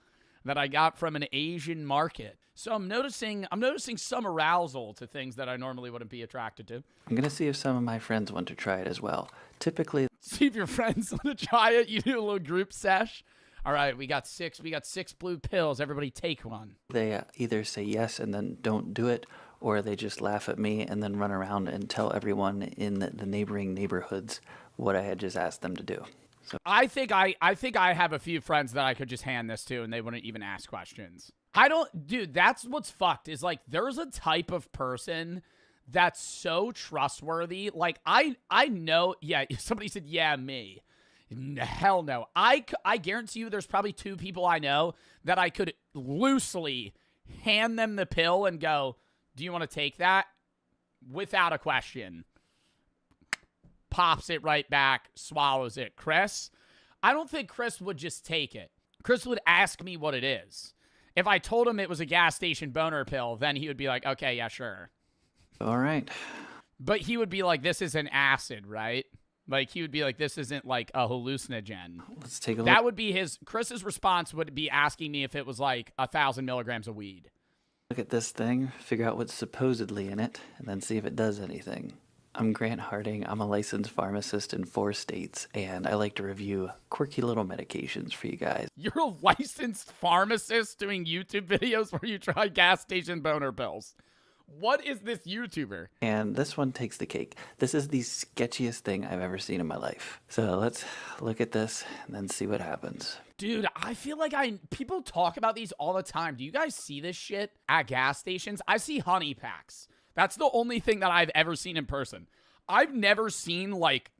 that I got from an Asian market. So I'm noticing some arousal to things that I normally wouldn't be attracted to. I'm going to see if some of my friends want to try it as well. Typically, see if your friends want to try it. You do a little group sesh. All right, we got six blue pills. Everybody take one. They either say yes and then don't do it, or they just laugh at me and then run around and tell everyone in the neighboring neighborhoods what I had just asked them to do. So I think I have a few friends that I could just hand this to and they wouldn't even ask questions. Dude, that's what's fucked is like there's a type of person that's so trustworthy. Like I know, yeah, somebody said, yeah, me. Hell no. I guarantee you there's probably 2 people I know that I could loosely hand them the pill and go, do you want to take that? Without a question. Pops it right back, swallows it. Chris? I don't think Chris would just take it. Chris would ask me what it is. If I told him it was a gas station boner pill, then he would be like, okay, yeah, sure. All right. But he would be like, this is an acid, right? Like, he would be like, this isn't like a hallucinogen. Let's take a look. That would be Chris's response would be asking me if it was like 1,000 milligrams of weed. Look at this thing, figure out what's supposedly in it, and then see if it does anything. I'm Grant Harding. I'm a licensed pharmacist in 4 states, and I like to review quirky little medications for you guys. You're a licensed pharmacist doing YouTube videos where you try gas station boner pills. What is this YouTuber? And this one takes the cake. This is the sketchiest thing I've ever seen in my life. So let's look at this and then see what happens. Dude, I feel like people talk about these all the time. Do you guys see this shit at gas stations? I see honey packs. That's the only thing that I've ever seen in person. I've never seen, like,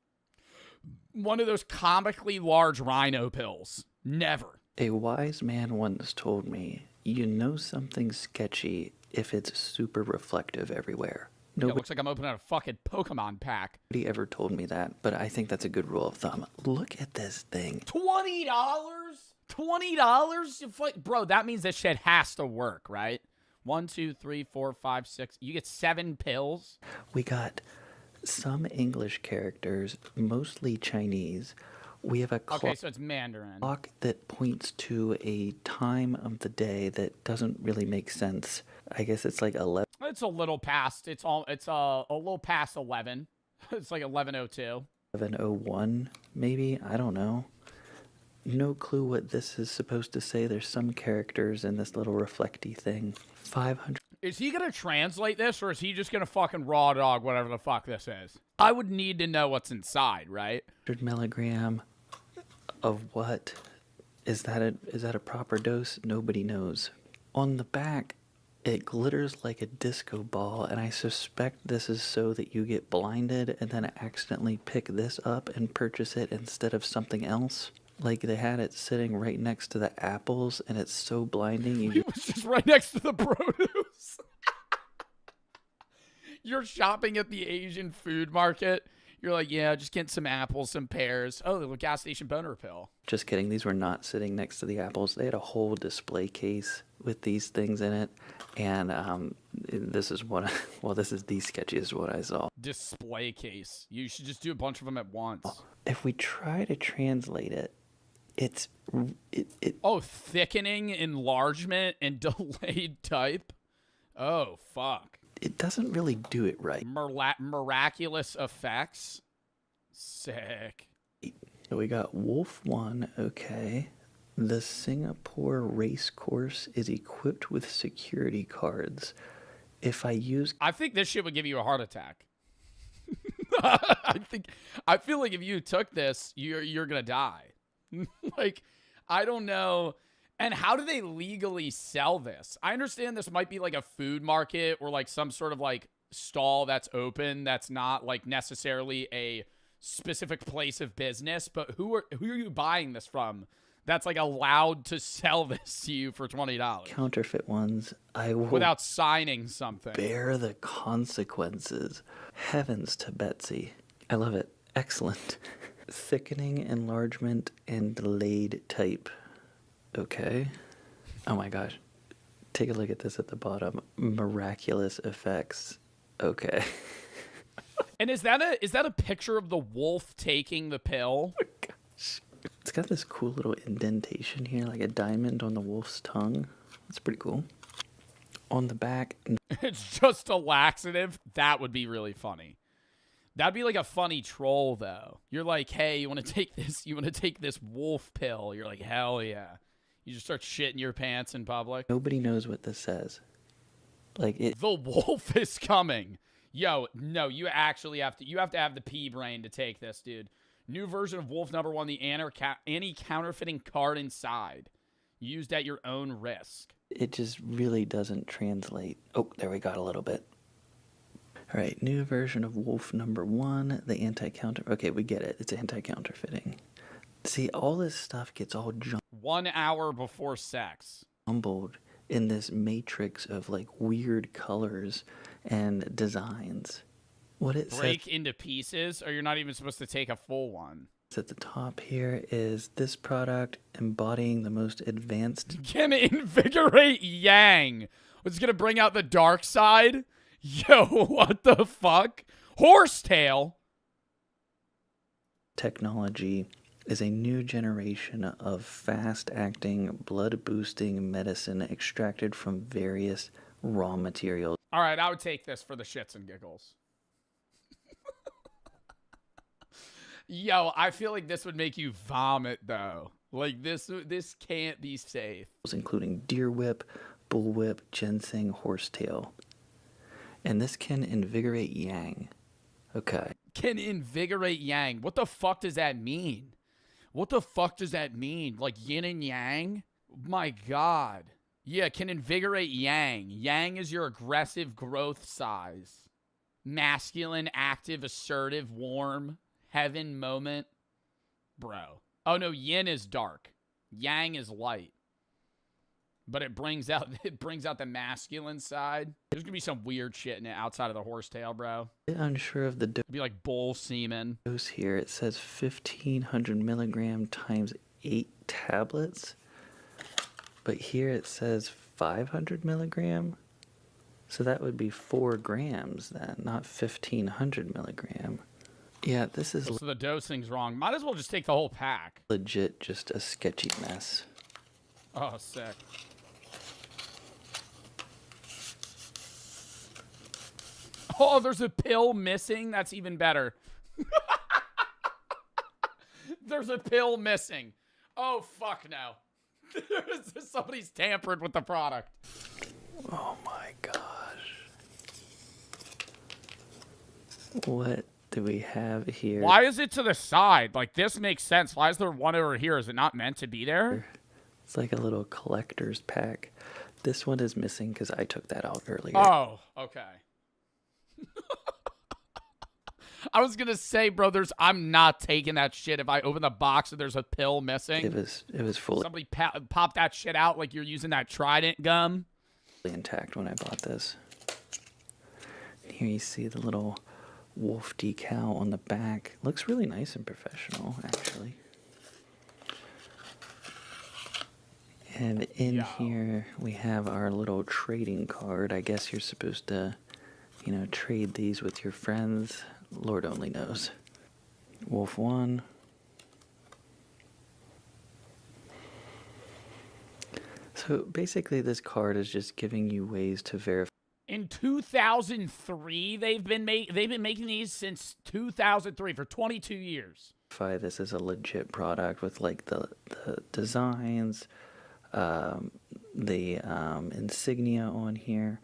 one of those comically large rhino pills. Never. A wise man once told me, you know something's sketchy if it's super reflective everywhere. It looks like I'm opening a fucking Pokemon pack. Nobody ever told me that, but I think that's a good rule of thumb. Look at this thing. $20? $20? Bro, that means this shit has to work, right? 1, 2, 3, 4, 5, 6. You get 7 pills. We got some English characters, mostly Chinese. We have a clock, okay, so it's Mandarin. Clock that points to a time of the day that doesn't really make sense. I guess it's like 11. It's a little past. It's a little past 11. It's like 11:02. 11:01, maybe. I don't know. No clue what this is supposed to say. There's some characters in this little reflecty thing. 500. Is he going to translate this, or is he just going to fucking raw dog whatever the fuck this is? I would need to know what's inside, right? 100 milligram of what? Is that a proper dose? Nobody knows. On the back, it glitters like a disco ball, and I suspect this is so that you get blinded and then accidentally pick this up and purchase it instead of something else. Like they had it sitting right next to the apples, and it's so blinding. It was just right next to the produce. You're shopping at the Asian food market. You're like, yeah, just get some apples, some pears. Oh, the gas station boner pill. Just kidding. These were not sitting next to the apples. They had a whole display case with these things in it. And this is what, this is the sketchiest what I saw. Display case. You should just do a bunch of them at once. If we try to translate it, it's... Oh, thickening, enlargement, and delayed type? Oh, fuck. It doesn't really do it right. Miraculous effects? Sick. So we got Wolf 1, okay. The Singapore race course is equipped with security cards. If I use... I think this shit would give you a heart attack. I feel like if you took this, you're gonna die. Like, I don't know. And how do they legally sell this? I understand this might be like a food market or like some sort of like stall that's open that's not like necessarily a specific place of business, but who are you buying this from that's like allowed to sell this to you for $20? Counterfeit ones. I will without signing something. Bear the consequences. Heavens to Betsy. I love it. Excellent. Thickening, enlargement, and delayed type. Okay. Oh my gosh. Take a look at this at the bottom. Miraculous effects. Okay. And is that a picture of the wolf taking the pill? Oh gosh. It's got this cool little indentation here, like a diamond on the wolf's tongue. That's pretty cool. On the back. It's just a laxative. That would be really funny. That'd be like a funny troll, though. You're like, hey, you want to take this? You want to take this wolf pill? You're like, hell yeah. You just start shitting your pants in public. Nobody knows what this says. Like it. The wolf is coming. Yo, no, you actually have to. You have to have the pea brain to take this, dude. New version of Wolf #1, the anti-counterfeiting card inside, used at your own risk. It just really doesn't translate. Oh, there we got a little bit. All right, new version of Wolf #1, the anti-counter. Okay, we get it. It's anti-counterfeiting. See, all this stuff gets all 1 hour before sex. Jumbled in this matrix of like weird colors and designs. What it Break says into pieces, or you're not even supposed to take a full one. at the top here is this product embodying the most advanced. Can invigorate yang. What's gonna bring out the dark side? Yo, what the fuck? Horsetail. Technology is a new generation of fast-acting, blood-boosting medicine extracted from various raw materials. All right, I would take this for the shits and giggles. Yo, I feel like this would make you vomit, though. Like, this can't be safe. Including deer whip, bull whip, ginseng, horsetail. And this can invigorate yang. Okay. Can invigorate yang. What the fuck does that mean? What the fuck does that mean? Like yin and yang? My God. Yeah, can invigorate yang. Yang is your aggressive growth size. Masculine, active, assertive, warm, heaven moment. Bro. Oh no, yin is dark. Yang is light. But it brings out the masculine side. There's gonna be some weird shit in it outside of the horsetail, bro. Unsure of the dose. It'd be like bull semen. Dose here. It says 1,500 milligram times 8 tablets. But here it says 500 milligram. So that would be 4 grams then, not 1,500 milligram. Yeah, this is. So the dosing's wrong. Might as well just take the whole pack. Legit, just a sketchy mess. Oh, sick. Oh, there's a pill missing? That's even better. There's a pill missing. Oh, fuck no. Somebody's tampered with the product. Oh my gosh. What do we have here? Why is it to the side? Like, this makes sense. Why is there one over here? Is it not meant to be there? It's like a little collector's pack. This one is missing because I took that out earlier. Oh, okay. I was gonna say, brothers, I'm not taking that shit if I open the box and there's a pill missing. It was full. Somebody pop that shit out like you're using that Trident gum. Intact when I bought this. Here you see the little wolf decal on the back. Looks really nice and professional, actually. And in here we have our little trading card. I guess you're supposed to, you know, trade these with your friends. Lord only knows. Wolf 1. So basically this card is just giving you ways to verify. In 2003, they've been making these since 2003 for 22 years. This is a legit product with like the designs, the insignia on here.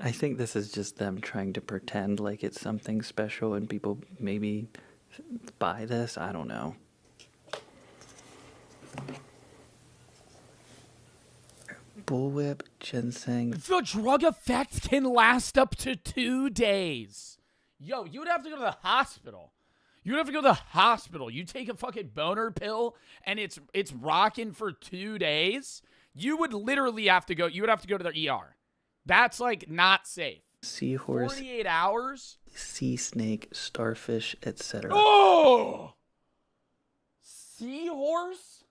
I think this is just them trying to pretend like it's something special and people maybe buy this. I don't know. Bullwhip, ginseng. The drug effect can last up to 2 days. Yo, you would have to go to the hospital. You would have to go to the hospital. You take a fucking boner pill and it's rocking for 2 days. You would literally have to go. You would have to go to the ER. That's like not safe. Seahorse. 48 hours. Sea snake, starfish, etc. Oh! Seahorse?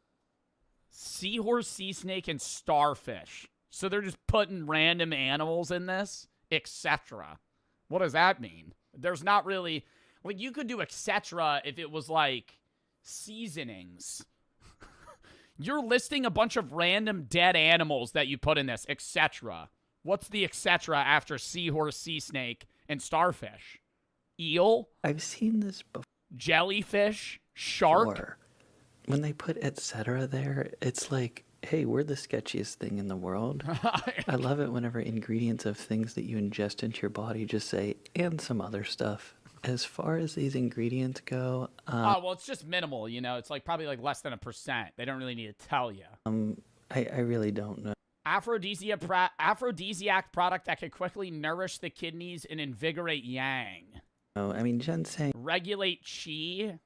Seahorse, sea snake, and starfish. So they're just putting random animals in this, etc. What does that mean? There's not really... Like, you could do etc. if it was, like, seasonings. You're listing a bunch of random dead animals that you put in this, etc. What's the etc. after seahorse, sea snake, and starfish? Eel? I've seen this before. Jellyfish? Shark? When they put etc. there, it's like, hey, we're the sketchiest thing in the world. I love it whenever ingredients of things that you ingest into your body just say, and some other stuff. As far as these ingredients go... oh, well, it's just minimal, you know? It's like probably like less than 1%. They don't really need to tell you. I really don't know. Aphrodisiac product that can quickly nourish the kidneys and invigorate yang. Oh, I mean, ginseng... Regulate chi.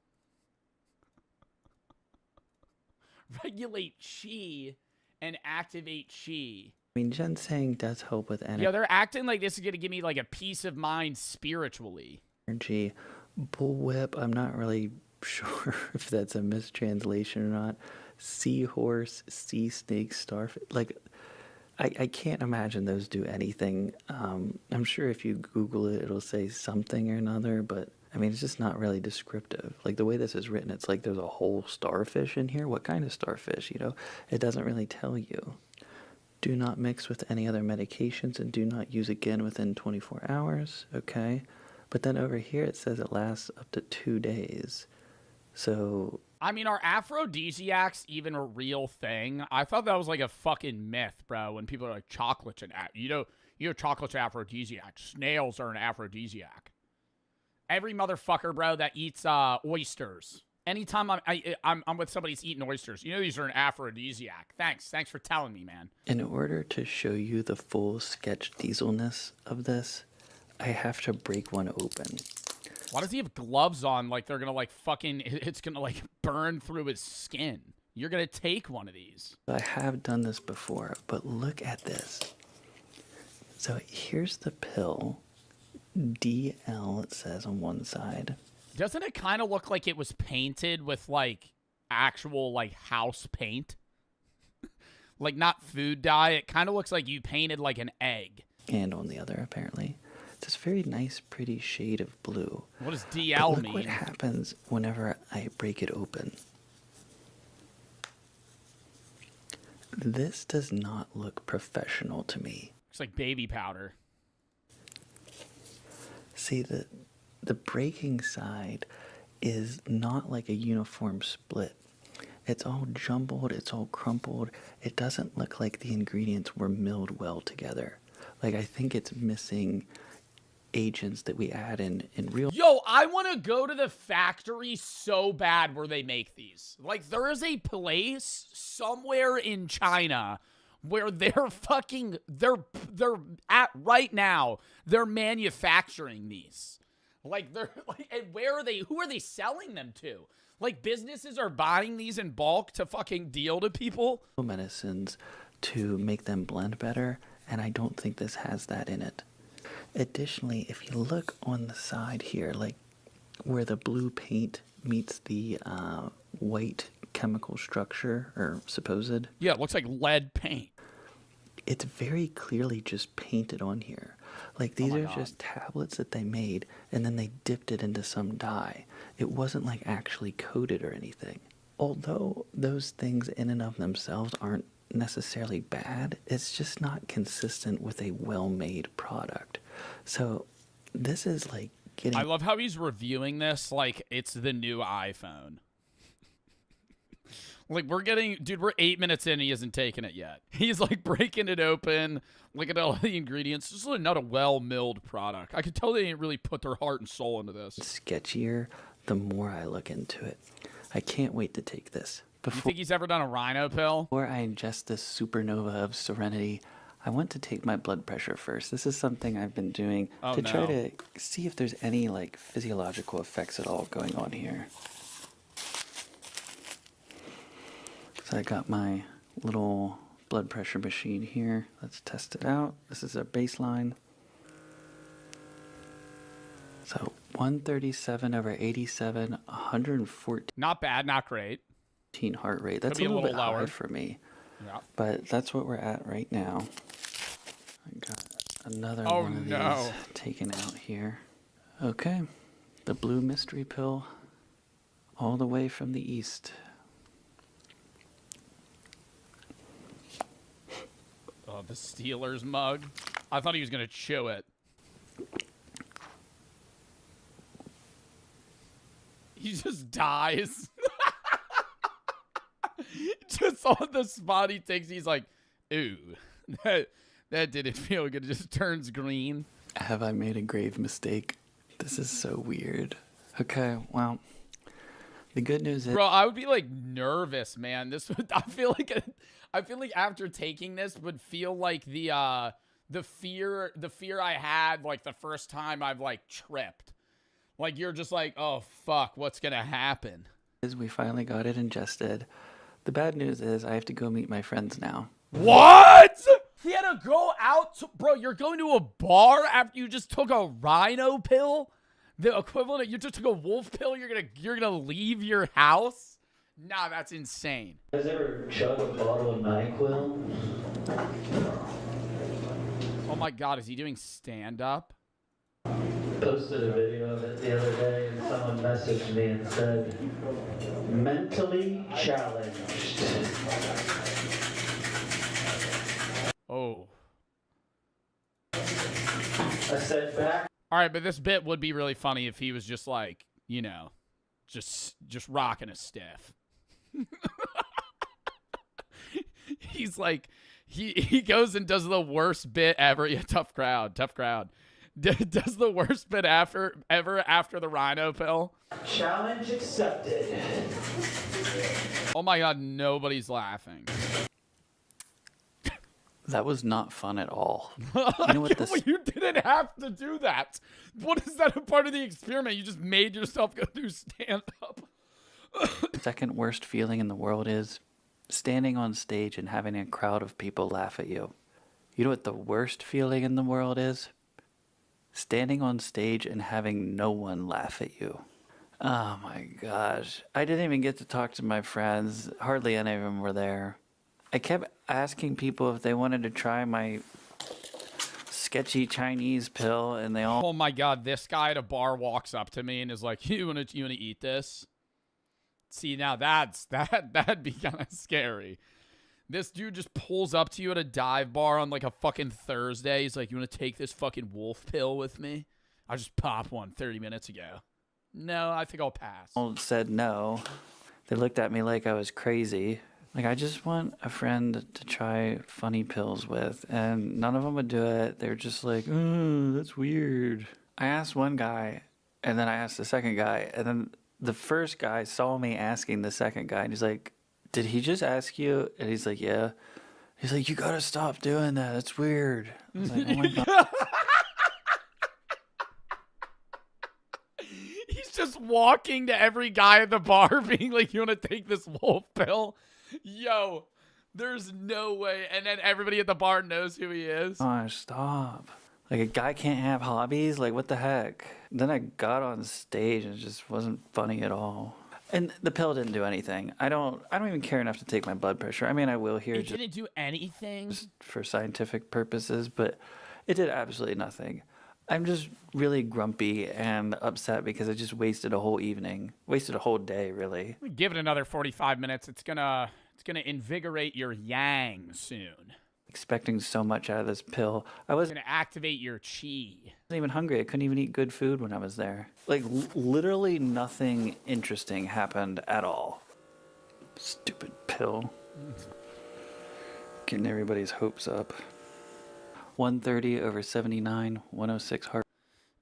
Regulate chi and activate chi. I mean, ginseng does help with energy. Yeah, they're acting like this is going to give me like a peace of mind spiritually. Energy. Bullwhip, I'm not really sure if that's a mistranslation or not. Seahorse, sea snake, starfish. Like, I can't imagine those do anything. I'm sure if you Google it, it'll say something or another, but I mean, it's just not really descriptive. Like, the way this is written, it's like there's a whole starfish in here. What kind of starfish, you know? It doesn't really tell you. Do not mix with any other medications and do not use again within 24 hours. Okay. But then over here, it says it lasts up to 2 days. So... I mean, are aphrodisiacs even a real thing? I thought that was like a fucking myth, bro, when people are like, chocolate's an chocolate's aphrodisiac. Snails are an aphrodisiac. Every motherfucker, bro, that eats oysters. Anytime I'm with somebody who's eating oysters, you know these are an aphrodisiac. Thanks for telling me, man. In order to show you the full sketch dieselness of this, I have to break one open. Why does he have gloves on like they're gonna like fucking, it's gonna like burn through his skin? You're gonna take one of these. I have done this before, but look at this. So here's the pill. DL, it says on one side. Doesn't it kind of look like it was painted with like actual like house paint? Like not food dye. It kind of looks like you painted like an egg. And on the other, apparently. It's this very nice, pretty shade of blue. What does DL look mean? What happens whenever I break it open. This does not look professional to me. It's like baby powder. See, the breaking side is not like a uniform split. It's all jumbled, it's all crumpled. It doesn't look like the ingredients were milled well together. Like, I think it's missing agents that we add in real... Yo, I want to go to the factory so bad where they make these. Like, there is a place somewhere in China where they're at right now, they're manufacturing these. Like, they're like, and who are they selling them to? Like, businesses are buying these in bulk to fucking deal to people? Medicines to make them blend better, and I don't think this has that in it. Additionally, if you look on the side here, like where the blue paint meets the white chemical structure, or supposed... Yeah, it looks like lead paint. It's very clearly just painted on here. Like, these are just tablets that they made, and then they dipped it into some dye. It wasn't, like, actually coated or anything. Although those things in and of themselves aren't necessarily bad, it's just not consistent with a well-made product. So this is like getting... I love how he's reviewing this like it's the new iPhone. Like, we're 8 minutes in, he hasn't taken it yet. He's like breaking it open, looking at all the ingredients. This is not a well-milled product. I could tell they didn't really put their heart and soul into this. Sketchier the more I look into it. I can't wait to take this. You think he's ever done a rhino pill? Before I ingest this supernova of serenity, I want to take my blood pressure first. This is something I've been doing to try to see if there's any like physiological effects at all going on here. So I got my little blood pressure machine here. Let's test it out. This is a baseline. So 137/87, 114. Not bad, not great. teen heart rate. That's Could a be little bit lower high for me. Yeah. But that's what we're at right now. I got another Oh, one of no. these taken out here. Okay. The blue mystery pill all the way from the east. Oh, the Steelers mug. I thought he was going to chew it. He just dies. Just on the spot he takes, he's like, ooh, that didn't feel good. It just turns green. Have I made a grave mistake? This is so weird. Okay, well, the good news is... Bro, I would be like nervous, man. This would, I feel like after taking this would feel like the fear I had like the first time I've like tripped. Like you're just like, oh fuck, what's gonna happen? We finally got it ingested. The bad news is I have to go meet my friends now. What? He had to go out to, bro, you're going to a bar after you just took a rhino pill? The equivalent of, you just took a wolf pill, you're gonna leave your house? Nah, that's insane. You guys ever chug a bottle of NyQuil? Oh my god, is he doing stand-up? Posted a video of it the other day and someone messaged me and said, mentally challenged. Oh. I said back. All right, but this bit would be really funny if he was just like, you know, just rocking a stiff. He's like, he goes and does the worst bit ever. Yeah, tough crowd. Does the worst bit ever after the rhino pill. Challenge accepted. Oh my god, nobody's laughing. That was not fun at all. You know what this... You didn't have to do that. What is that a part of the experiment? You just made yourself go do stand-up. second worst feeling in the world is? Standing on stage and having a crowd of people laugh at you. You know what the worst feeling in the world is? Standing on stage and having no one laugh at you. Oh my gosh. I didn't even get to talk to my friends. Hardly any of them were there. I kept asking people if they wanted to try my sketchy Chinese pill, and they all... Oh my god, this guy at a bar walks up to me and is like, you wanna eat this? See, now that'd be kind of scary. This dude just pulls up to you at a dive bar on like a fucking Thursday. He's like, you want to take this fucking wolf pill with me? I just popped one 30 minutes ago. No, I think I'll pass. All said no. They looked at me like I was crazy. Like, I just want a friend to try funny pills with, and none of them would do it. They were just like, oh, that's weird. I asked one guy, and then I asked the second guy, and then the first guy saw me asking the second guy, and he's like, did he just ask you? And he's like, yeah. He's like, you gotta stop doing that. That's weird. I was like, oh my god. He's just walking to every guy at the bar being like, you want to take this wolf pill? Yo, there's no way. And then everybody at the bar knows who he is. Oh, stop. Like, a guy can't have hobbies? Like, what the heck? Then I got on stage and it just wasn't funny at all. And the pill didn't do anything. I don't even care enough to take my blood pressure. I mean, I will here It didn't do anything? just for scientific purposes, but it did absolutely nothing. I'm just really grumpy and upset because I just wasted a whole evening. Wasted a whole day, really. Give it another 45 minutes. It's gonna invigorate your yang soon. Expecting so much out of this pill. I wasn't gonna activate your chi. even hungry. I couldn't even eat good food when I was there. Like, literally nothing interesting happened at all. Stupid pill. Getting everybody's hopes up. 130 over 79, 106 heart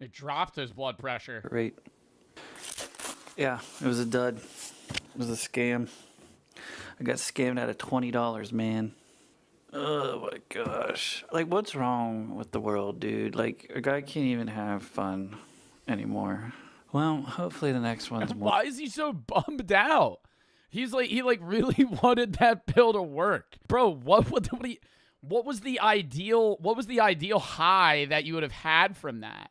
It dropped his blood pressure. rate. Yeah, it was a dud. It was a scam. I got scammed out of $20, man. Oh my gosh. Like, what's wrong with the world, dude? Like, a guy can't even have fun anymore. Well, hopefully the next one's more. Why is he so bummed out? He's like, he like really wanted that pill to work. Bro, what was the ideal high that you would have had from that?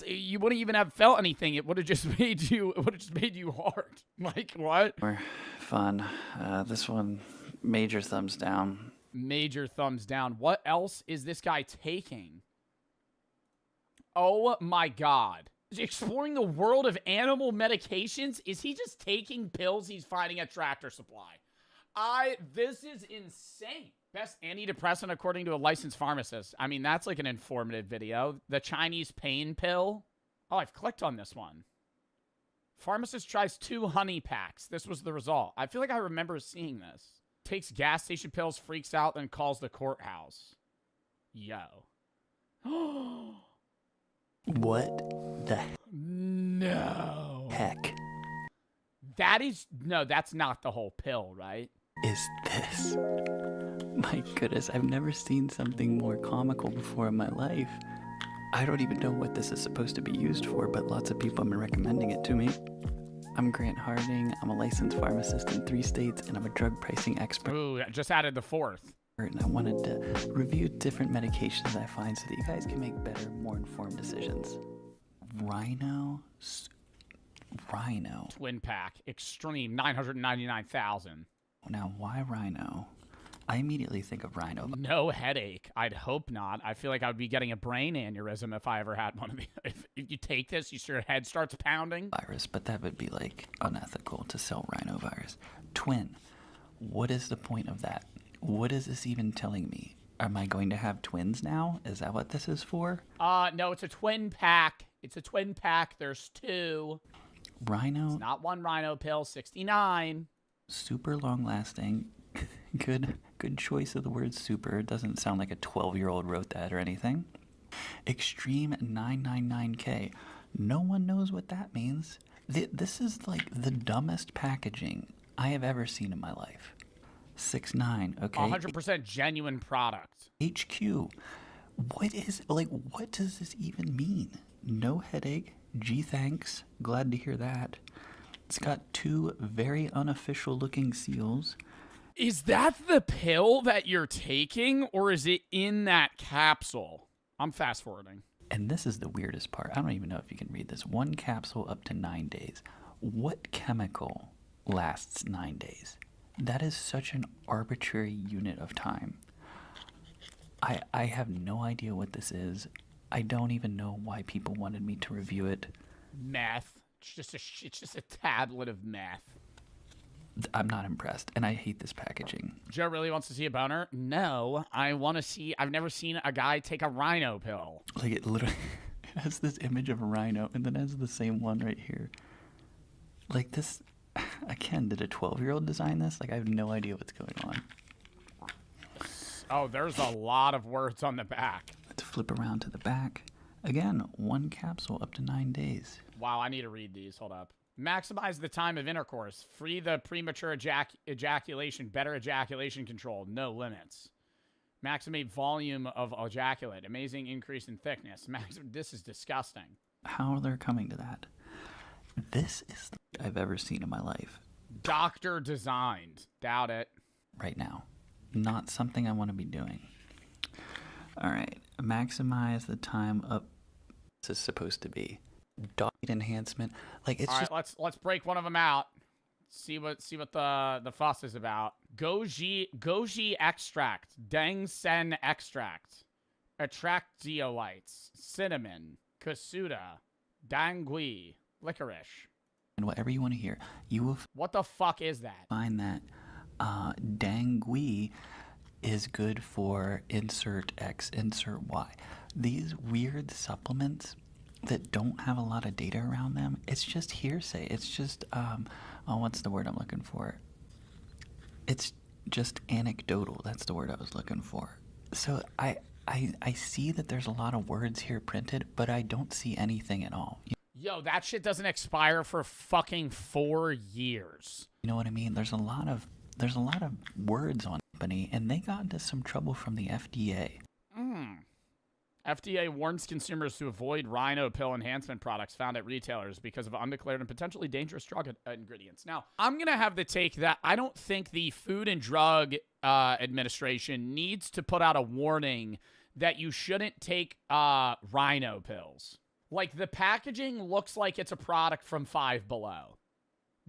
You wouldn't even have felt anything. It would have just made you hard. Like, what? fun. This one, major thumbs down. Major thumbs down. What else is this guy taking? Oh my God. Exploring the world of animal medications? Is he just taking pills he's finding at Tractor Supply? This is insane. Best antidepressant according to a licensed pharmacist. I mean, that's like an informative video. The Chinese pain pill. Oh, I've clicked on this one. Pharmacist tries 2 honey packs. This was the result. I feel like I remember seeing this. Takes gas station pills, freaks out, then calls the courthouse. Yo. What the No. heck That is... No, that's not the whole pill, right? is this? My goodness, I've never seen something more comical before in my life. I don't even know what this is supposed to be used for, but lots of people have been recommending it to me. I'm Grant Harding. I'm a licensed pharmacist in 3 states, and I'm a drug pricing expert. Ooh, I just added the 4th. And I wanted to review different medications I find so that you guys can make better, more informed decisions. Rhino. Twin pack. Extreme. 999,000. Now, why Rhino? I immediately think of Rhino. No headache. I'd hope not. I feel like I would be getting a brain aneurysm if I ever had one of these. If you take this, your head starts pounding. Virus, but that would be like unethical to sell rhinovirus. Twin. What is the point of that? What is this even telling me? Am I going to have twins now? Is that what this is for? No, it's a twin pack. It's a twin pack. There's 2. Rhino. It's not one rhino pill. 69. Super long lasting. Good choice of the word super. It doesn't sound like a 12-year-old wrote that or anything. Extreme 999K. No one knows what that means. This is like the dumbest packaging I have ever seen in my life. 69, okay. 100% genuine product. HQ. What does this even mean? No headache. Gee, thanks. Glad to hear that. It's got 2 very unofficial looking seals. Is that the pill that you're taking, or is it in that capsule? I'm fast forwarding. And this is the weirdest part. I don't even know if you can read this. 1 capsule up to 9 days. What chemical lasts 9 days? That is such an arbitrary unit of time. I have no idea what this is. I don't even know why people wanted me to review it. Meth. It's just a tablet of meth. I'm not impressed, and I hate this packaging. Joe really wants to see a boner? No, I want to see... I've never seen a guy take a rhino pill. Like, it literally has this image of a rhino, and then has the same one right here. Like, this... Again, did a 12-year-old design this? Like, I have no idea what's going on. Oh, there's a lot of words on the back. Let's flip around to the back. Again, 1 capsule up to 9 days. Wow, I need to read these. Hold up. Maximize the time of intercourse. Free the premature ejaculation. Better ejaculation control. No limits. Maximate volume of ejaculate. Amazing increase in thickness. This is disgusting. How are they coming to that? This is the I've ever seen in my life. Doctor designed. Doubt it. Right now. Not something I want to be doing. All right. Maximize the time up. This is supposed to be. Diet enhancement. Like, it's all just... right, let's break one of them out. See what the fuss is about. Goji extract. Dang sen extract. Attractiolites. Cinnamon. Kasuda. Dangui. Licorice. And whatever you want to hear, you will... What the fuck is that? Find that Dangui is good for insert X, insert Y. These weird supplements that don't have a lot of data around them, it's just hearsay. It's just, what's the word I'm looking for? It's just anecdotal. That's the word I was looking for. So I see that there's a lot of words here printed, but I don't see anything at all. Yo, that shit doesn't expire for fucking 4 years. You know what I mean? There's a lot of words on the company, and they got into some trouble from the FDA. FDA warns consumers to avoid rhino pill enhancement products found at retailers because of undeclared and potentially dangerous drug ingredients. Now, I'm going to have the take that I don't think the Food and Drug Administration needs to put out a warning that you shouldn't take rhino pills. Like, the packaging looks like it's a product from Five Below.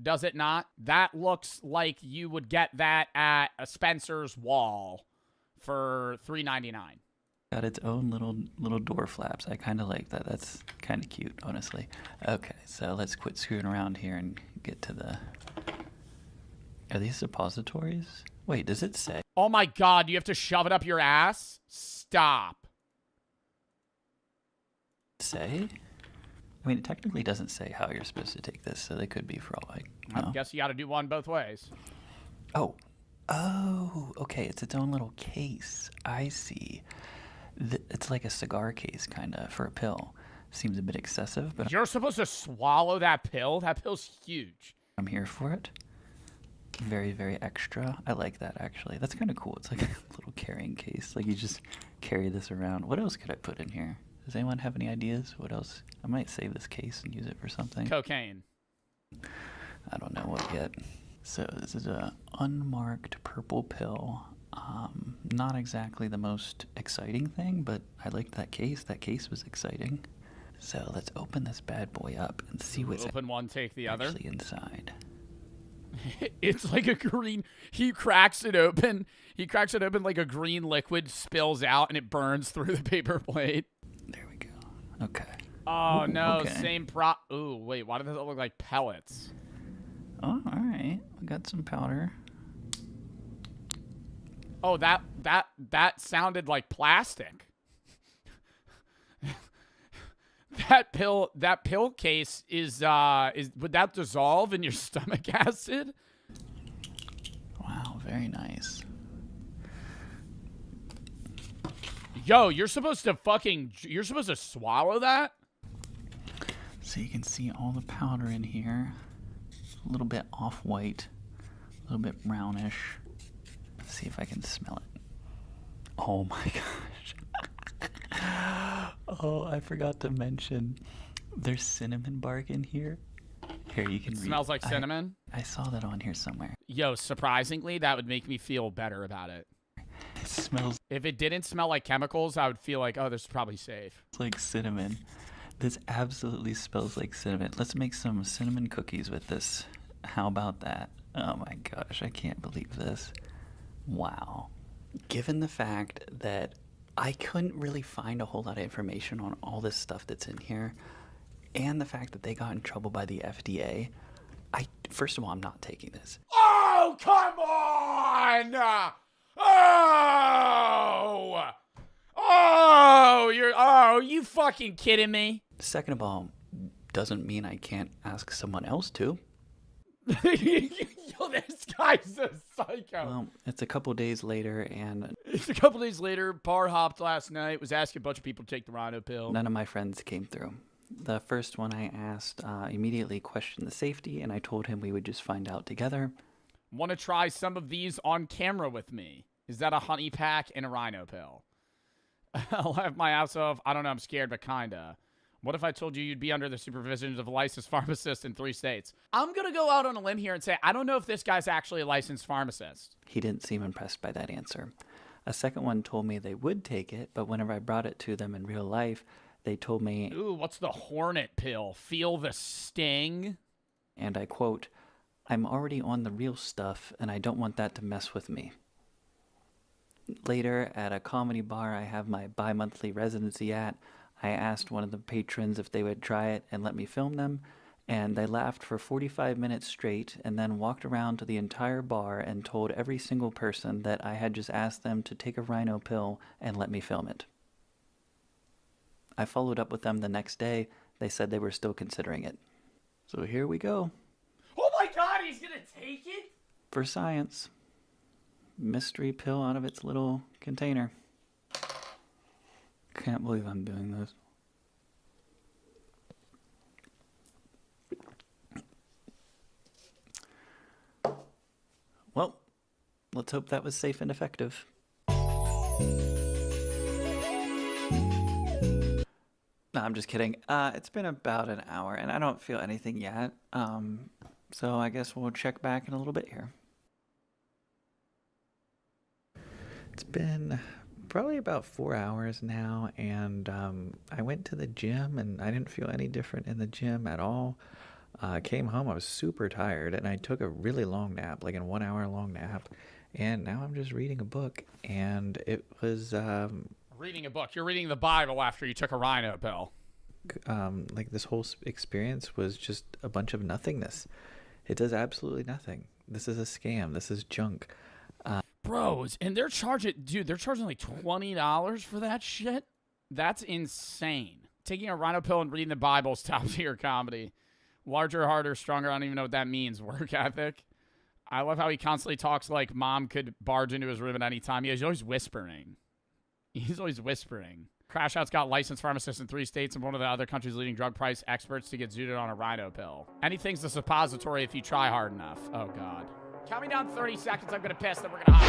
does it not? That looks like you would get that at a Spencer's wall for $3.99. Got its own little door flaps. I kind of like that. That's kind of cute, honestly. Okay, so let's quit screwing around here and get to the... Are these suppositories? Wait, does it say? Oh my God, you have to shove it up your ass? Stop. Say? I mean, it technically doesn't say how you're supposed to take this, so they could be for all I know. I guess you got to do one both ways. Oh, okay. It's its own little case. I see. It's like a cigar case, kind of, for a pill. Seems a bit excessive, but You're supposed to swallow that pill? That pill's huge. I'm here for it. Very, very extra. I like that, actually. That's kind of cool. It's like a little carrying case. Like, you just carry this around. What else could I put in here? Does anyone have any ideas? What else? I might save this case and use it for something. Cocaine. I don't know what yet. So this is a unmarked purple pill. Not exactly the most exciting thing, but I liked that case. That case was exciting. So let's open this bad boy up and see what's Open one, take the other. actually inside. It's like a green. He cracks it open. He cracks it open like a green liquid spills out and it burns through the paper plate. There we go. Okay. Oh Ooh, no, okay. Same prop. Ooh, wait, why does it look like pellets? Oh, all right. We got some powder. Oh, that sounded like plastic. That pill case is would that dissolve in your stomach acid? Wow, very nice. Yo, you're supposed to swallow that? So you can see all the powder in here. A little bit off-white, a little bit brownish. Let's see if I can smell it. Oh my gosh. Oh, I forgot to mention there's cinnamon bark in here. Here, you can read. Smells like cinnamon? I saw that on here somewhere. Yo, surprisingly, that would make me feel better about it. It smells... If it didn't smell like chemicals, I would feel like, oh, this is probably safe. It's like cinnamon. This absolutely smells like cinnamon. Let's make some cinnamon cookies with this. How about that? Oh my gosh, I can't believe this. Wow. Given the fact that I couldn't really find a whole lot of information on all this stuff that's in here, and the fact that they got in trouble by the FDA, first of all, I'm not taking this. Oh, come on! You fucking kidding me? Second of all, doesn't mean I can't ask someone else to. Yo, this guy's a psycho. Well, it's a couple days later, and... It's a couple days later, bar hopped last night, was asking a bunch of people to take the rhino pill. None of my friends came through. The first one I asked immediately questioned the safety, and I told him we would just find out together. Want to try some of these on camera with me? Is that a honey pack and a rhino pill? I'll have my ass off. I don't know, I'm scared, but kinda. What if I told you you'd be under the supervision of a licensed pharmacist in 3 states? I'm going to go out on a limb here and say, I don't know if this guy's actually a licensed pharmacist. He didn't seem impressed by that answer. A second one told me they would take it, but whenever I brought it to them in real life, they told me... Ooh, what's the hornet pill? Feel the sting? And I quote, "I'm already on the real stuff, and I don't want that to mess with me." Later, at a comedy bar I have my bi-monthly residency at, I asked one of the patrons if they would try it and let me film them, and they laughed for 45 minutes straight and then walked around to the entire bar and told every single person that I had just asked them to take a rhino pill and let me film it. I followed up with them the next day. They said they were still considering it. So here we go. Oh my God, he's going to take it? For science. Mystery pill out of its little container. Can't believe I'm doing this. Well, let's hope that was safe and effective. No, I'm just kidding. It's been about an hour, and I don't feel anything yet. So I guess we'll check back in a little bit here. It's been probably about 4 hours now, and I went to the gym, and I didn't feel any different in the gym at all. Came home, I was super tired, and I took a really long nap, like a 1 hour long nap. And now I'm just reading a book, and it was Reading a book. You're reading the Bible after you took a rhino pill. like this whole experience was just a bunch of nothingness. It does absolutely nothing. This is a scam. This is junk. Bros, and they're charging like $20 for that shit? That's insane. Taking a rhino pill and reading the Bible is top tier comedy. Larger, harder, stronger, I don't even know what that means. Work ethic. I love how he constantly talks like mom could barge into his room at any time. He's always whispering. Crash Out's got licensed pharmacists in 3 states and one of the other country's leading drug price experts to get zooted on a rhino pill. Anything's a suppository if you try hard enough. Oh, God. Count me down 30 seconds. I'm going to piss, then we're going to hop.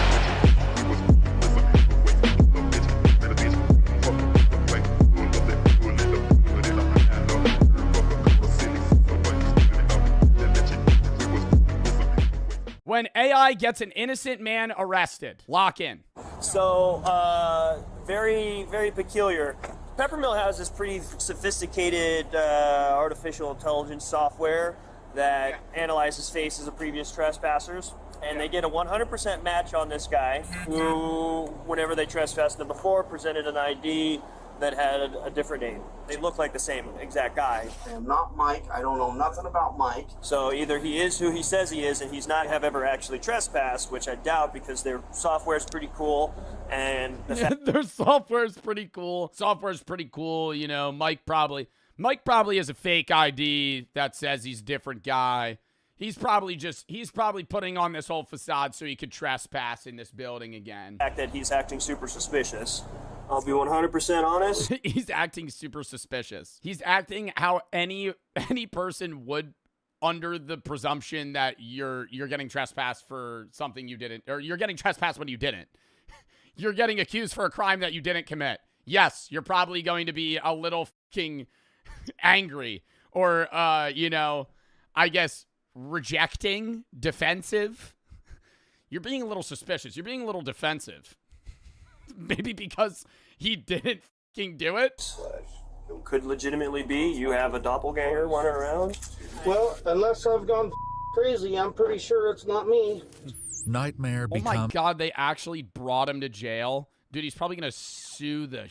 When AI gets an innocent man arrested. Lock in. So, very, very peculiar. Peppermill has this pretty sophisticated artificial intelligence software that analyzes faces of previous trespassers. And they did a 100% match on this guy who, whenever they trespassed him before, presented an ID that had a different name. They look like the same exact guy. I'm not Mike. I don't know nothing about Mike. So either he is who he says he is and he's not have ever actually trespassed, which I doubt because their software's pretty cool. And their software's pretty cool. You know, Mike probably has a fake ID that says he's a different guy. He's probably putting on this whole facade so he could trespass in this building again. The fact that he's acting super suspicious. I'll be 100% honest. He's acting super suspicious. He's acting how any person would under the presumption that you're getting trespassed for something you didn't, or you're getting trespassed when you didn't. You're getting accused for a crime that you didn't commit. Yes, you're probably going to be a little fucking angry or, I guess rejecting, defensive. You're being a little suspicious. You're being a little defensive. Maybe because he didn't fucking do it. Could legitimately be you have a doppelganger running around. Well, unless I've gone crazy, I'm pretty sure it's not me. Nightmare Oh my God, they actually brought him to jail. Dude, he's probably going to sue the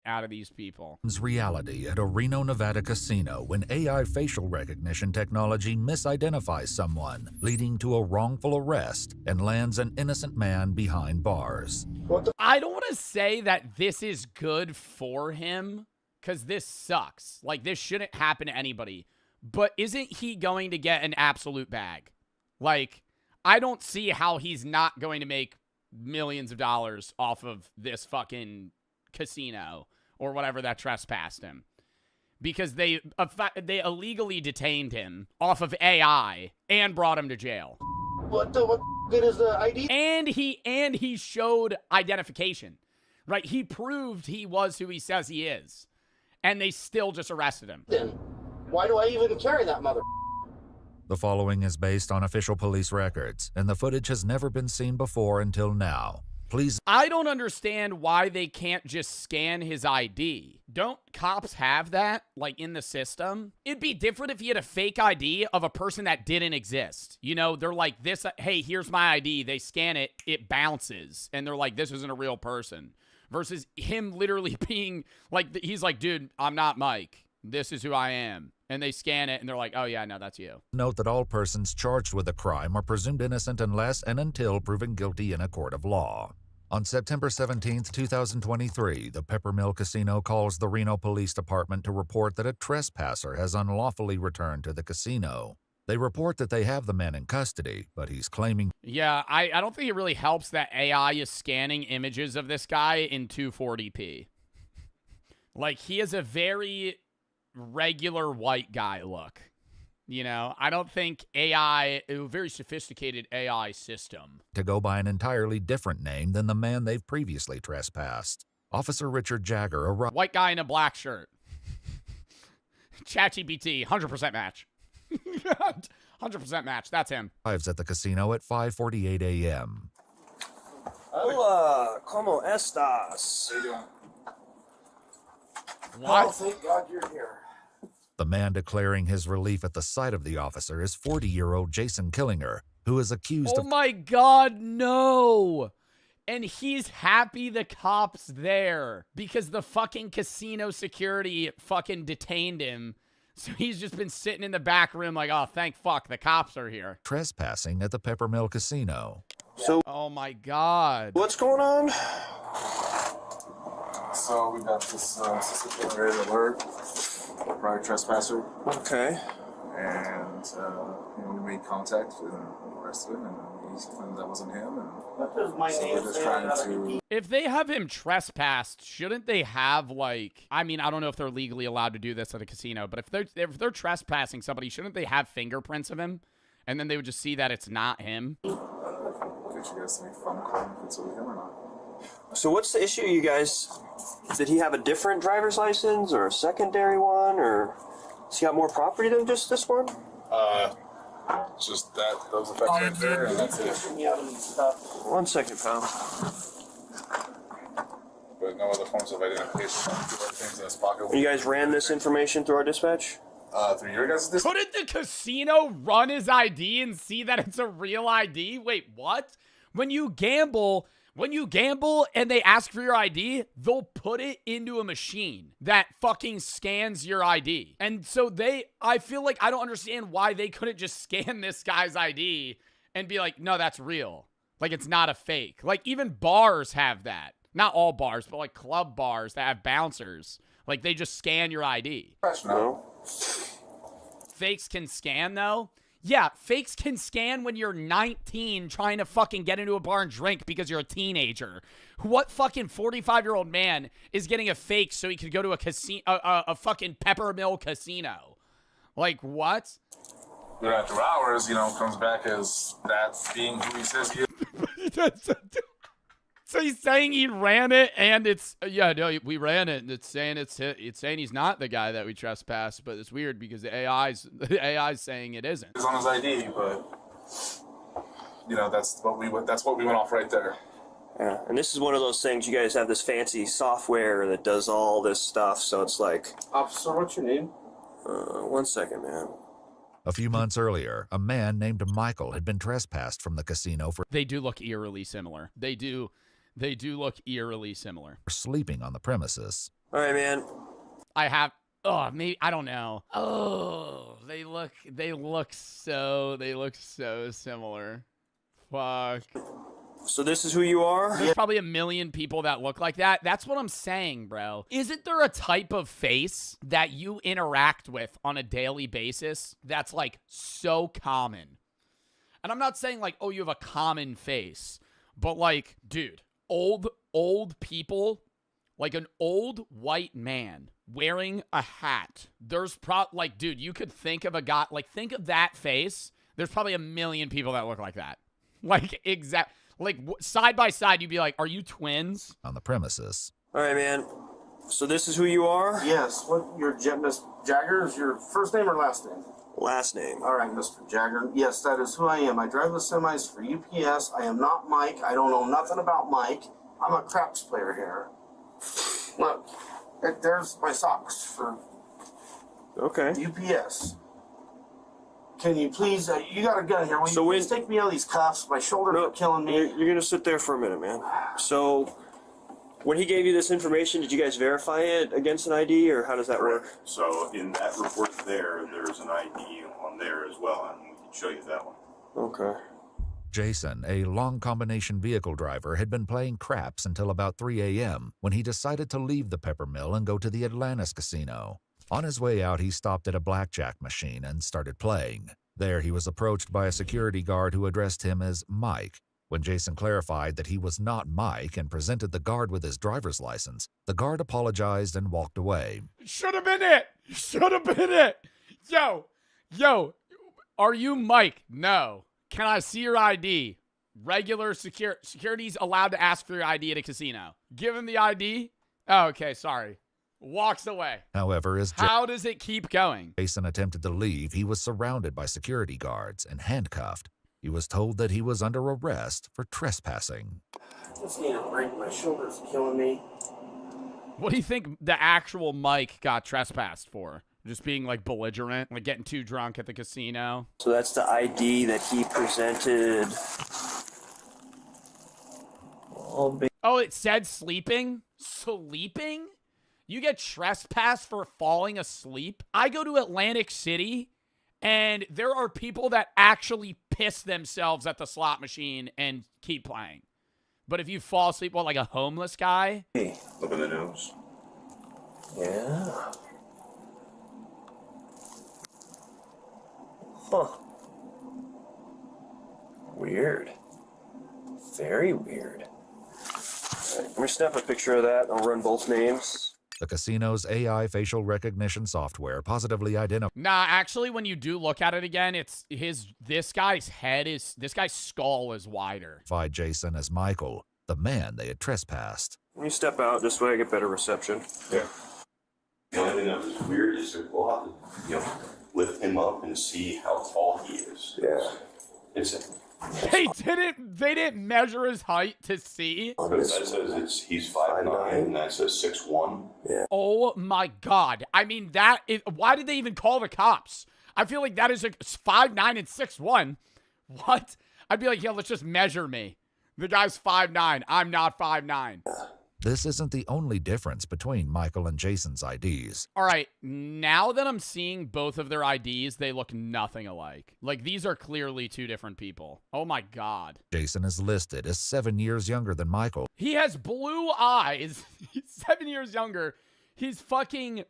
out of these people. Reality at a Reno, Nevada casino when AI facial recognition technology misidentifies someone, leading to a wrongful arrest and lands an innocent man behind bars. I don't want to say that this is good for him, because this sucks. Like, this shouldn't happen to anybody. But isn't he going to get an absolute bag? Like, I don't see how he's not going to make millions of dollars off of this fucking casino or whatever that trespassed him, because they illegally detained him off of AI and brought him to jail. What good is the ID? And he showed identification, right? He proved he was who he says he is, and they still just arrested him. Then why do I even carry that mother? The following is based on official police records, and the footage has never been seen before until now. Please. I don't understand why they can't just scan his ID. Don't cops have that, like, in the system? It'd be different if he had a fake ID of a person that didn't exist. You know, they're like, this, hey, here's my ID. They scan it, it bounces. And they're like, this isn't a real person. Versus him literally being like, he's like, dude, I'm not Mike. This is who I am. And they scan it, and they're like, oh, yeah, no, that's you. Note that all persons charged with a crime are presumed innocent unless and until proven guilty in a court of law. On September 17, 2023, the Peppermill Casino calls the Reno Police Department to report that a trespasser has unlawfully returned to the casino. They report that they have the man in custody, but he's claiming... Yeah, I don't think it really helps that AI is scanning images of this guy in 240p. Like, he has a very regular white guy look. You know, I don't think AI, a very sophisticated AI system, to go by an entirely different name than the man they've previously trespassed. Officer Richard Jagger arrived. White guy in a black shirt. ChatGPT, 100% match. 100% match. That's him. Arrives at the casino at 5:48 a.m. Hola, ¿cómo estás? What? Oh, thank God you're here. The man declaring his relief at the sight of the officer is 40-year-old Jason Killinger, who is accused Oh my God, no. And he's happy the cop's there because the fucking casino security fucking detained him. So he's just been sitting in the back room like, oh, thank fuck, the cops are here. trespassing at the Peppermill Casino. So, oh my God. What's going on? So we got this system-generated alert, prior trespasser. Okay. And we made contact and arrested him, and he claimed that wasn't him. And so we're just trying to. If they have him trespassed, shouldn't they have like? I mean, I don't know if they're legally allowed to do this at a casino, but if they're trespassing somebody, shouldn't they have fingerprints of him, and then they would just see that it's not him? Did you guys make fun of him if it's really him or not? So what's the issue, you guys? Did he have a different driver's license or a secondary one, or has he got more property than just this one? Just that, those effects right there, and that's it. 1 second, pal. But no other forms of identification. Things in his pocket. You guys ran this information through our dispatch? Through your guys' dispatch? Couldn't the casino run his ID and see that it's a real ID? Wait, what? When you gamble and they ask for your ID, they'll put it into a machine that fucking scans your ID. And so I feel like I don't understand why they couldn't just scan this guy's ID and be like, no, that's real. Like, it's not a fake. Like, even bars have that. Not all bars, but like club bars that have bouncers. Like, they just scan your ID. No. Fakes can scan, though? Yeah, fakes can scan when you're 19 trying to fucking get into a bar and drink because you're a teenager. What fucking 45-year-old man is getting a fake so he could go to a fucking Peppermill casino? Like, what? But after hours, comes back as that being who he says he is. So he's saying he ran it, and we ran it, and it's saying he's not the guy that we trespassed, but it's weird because the AI's saying it isn't. It's on his ID, but that's what we went off right there. Yeah, and this is one of those things, you guys have this fancy software that does all this stuff, so it's like... Officer, what's your name? 1 second, man. A few months earlier, a man named Michael had been trespassed from the casino for... They do look eerily similar. They do look eerily similar. ...sleeping on the premises. All right, man. Maybe, I don't know. Oh, they look so similar. Fuck. So this is who you are? There's probably a million people that look like that. That's what I'm saying, bro. Isn't there a type of face that you interact with on a daily basis that's like so common? And I'm not saying like, oh, you have a common face, but like, dude, old people, like an old white man wearing a hat. There's dude, you could think of a guy, like think of that face. There's probably a million people that look like that. Like side by side, you'd be like, are you twins? On the premises. All right, man. So this is who you are? Yes. What, Miss Jagger, is your first name or last name? Last name. All right, Mr. Jagger. Yes, that is who I am. I drive the semis for UPS. I am not Mike. I don't know nothing about Mike. I'm a craps player here. Look, there's my socks for UPS. Can you please, you got a gun here. Will you please take me out of these cuffs? My shoulders are killing me. You're going to sit there for a minute, man. So, when he gave you this information, did you guys verify it against an ID, or how does that work? So, in that report there's an ID on there as well, and we can show you that one. Okay. Jason, a long combination vehicle driver, had been playing craps until about 3 a.m. when he decided to leave the Peppermill and go to the Atlantis Casino. On his way out, he stopped at a blackjack machine and started playing. There, he was approached by a security guard who addressed him as Mike. When Jason clarified that he was not Mike and presented the guard with his driver's license, the guard apologized and walked away. Should have been it. Yo, are you Mike? No. Can I see your ID? Regular security's allowed to ask for your ID at a casino. Give him the ID. Oh, okay, sorry. Walks away. However, how does it keep going? Jason attempted to leave, he was surrounded by security guards and handcuffed. He was told that he was under arrest for trespassing. I just need a break. My shoulders are killing me. What do you think the actual Mike got trespassed for? Just being like belligerent, like getting too drunk at the casino. So that's the ID that he presented. Oh, it said sleeping? Sleeping? You get trespassed for falling asleep? I go to Atlantic City, and there are people that actually piss themselves at the slot machine and keep playing. But if you fall asleep, what, like a homeless guy? Hey, look at the nose. Yeah. Huh. Weird. Very weird. Right, let me snap a picture of that. I'll run both names. The casino's AI facial recognition software positively identified. Nah, actually, when you do look at it again, it's this guy's skull is wider. Jason as Michael, the man they had trespassed. Let me step out this way, I get better reception. Yeah. The only thing that was weird is that we'll have to, lift him up and see how tall he is. Yeah. They didn't measure his height to see. That says he's 5'9", and that says 6'1". Yeah. Oh my God. I mean, why did they even call the cops? I feel like that is 5'9" and 6'1". What? I'd be like, yeah, let's just measure me. The guy's 5'9". I'm not 5'9". This isn't the only difference between Michael and Jason's IDs. All right, now that I'm seeing both of their IDs, they look nothing alike. Like, these are clearly two different people. Oh my God. Jason is listed as 7 years younger than Michael. He has blue eyes. He's 7 years younger. He's fucking,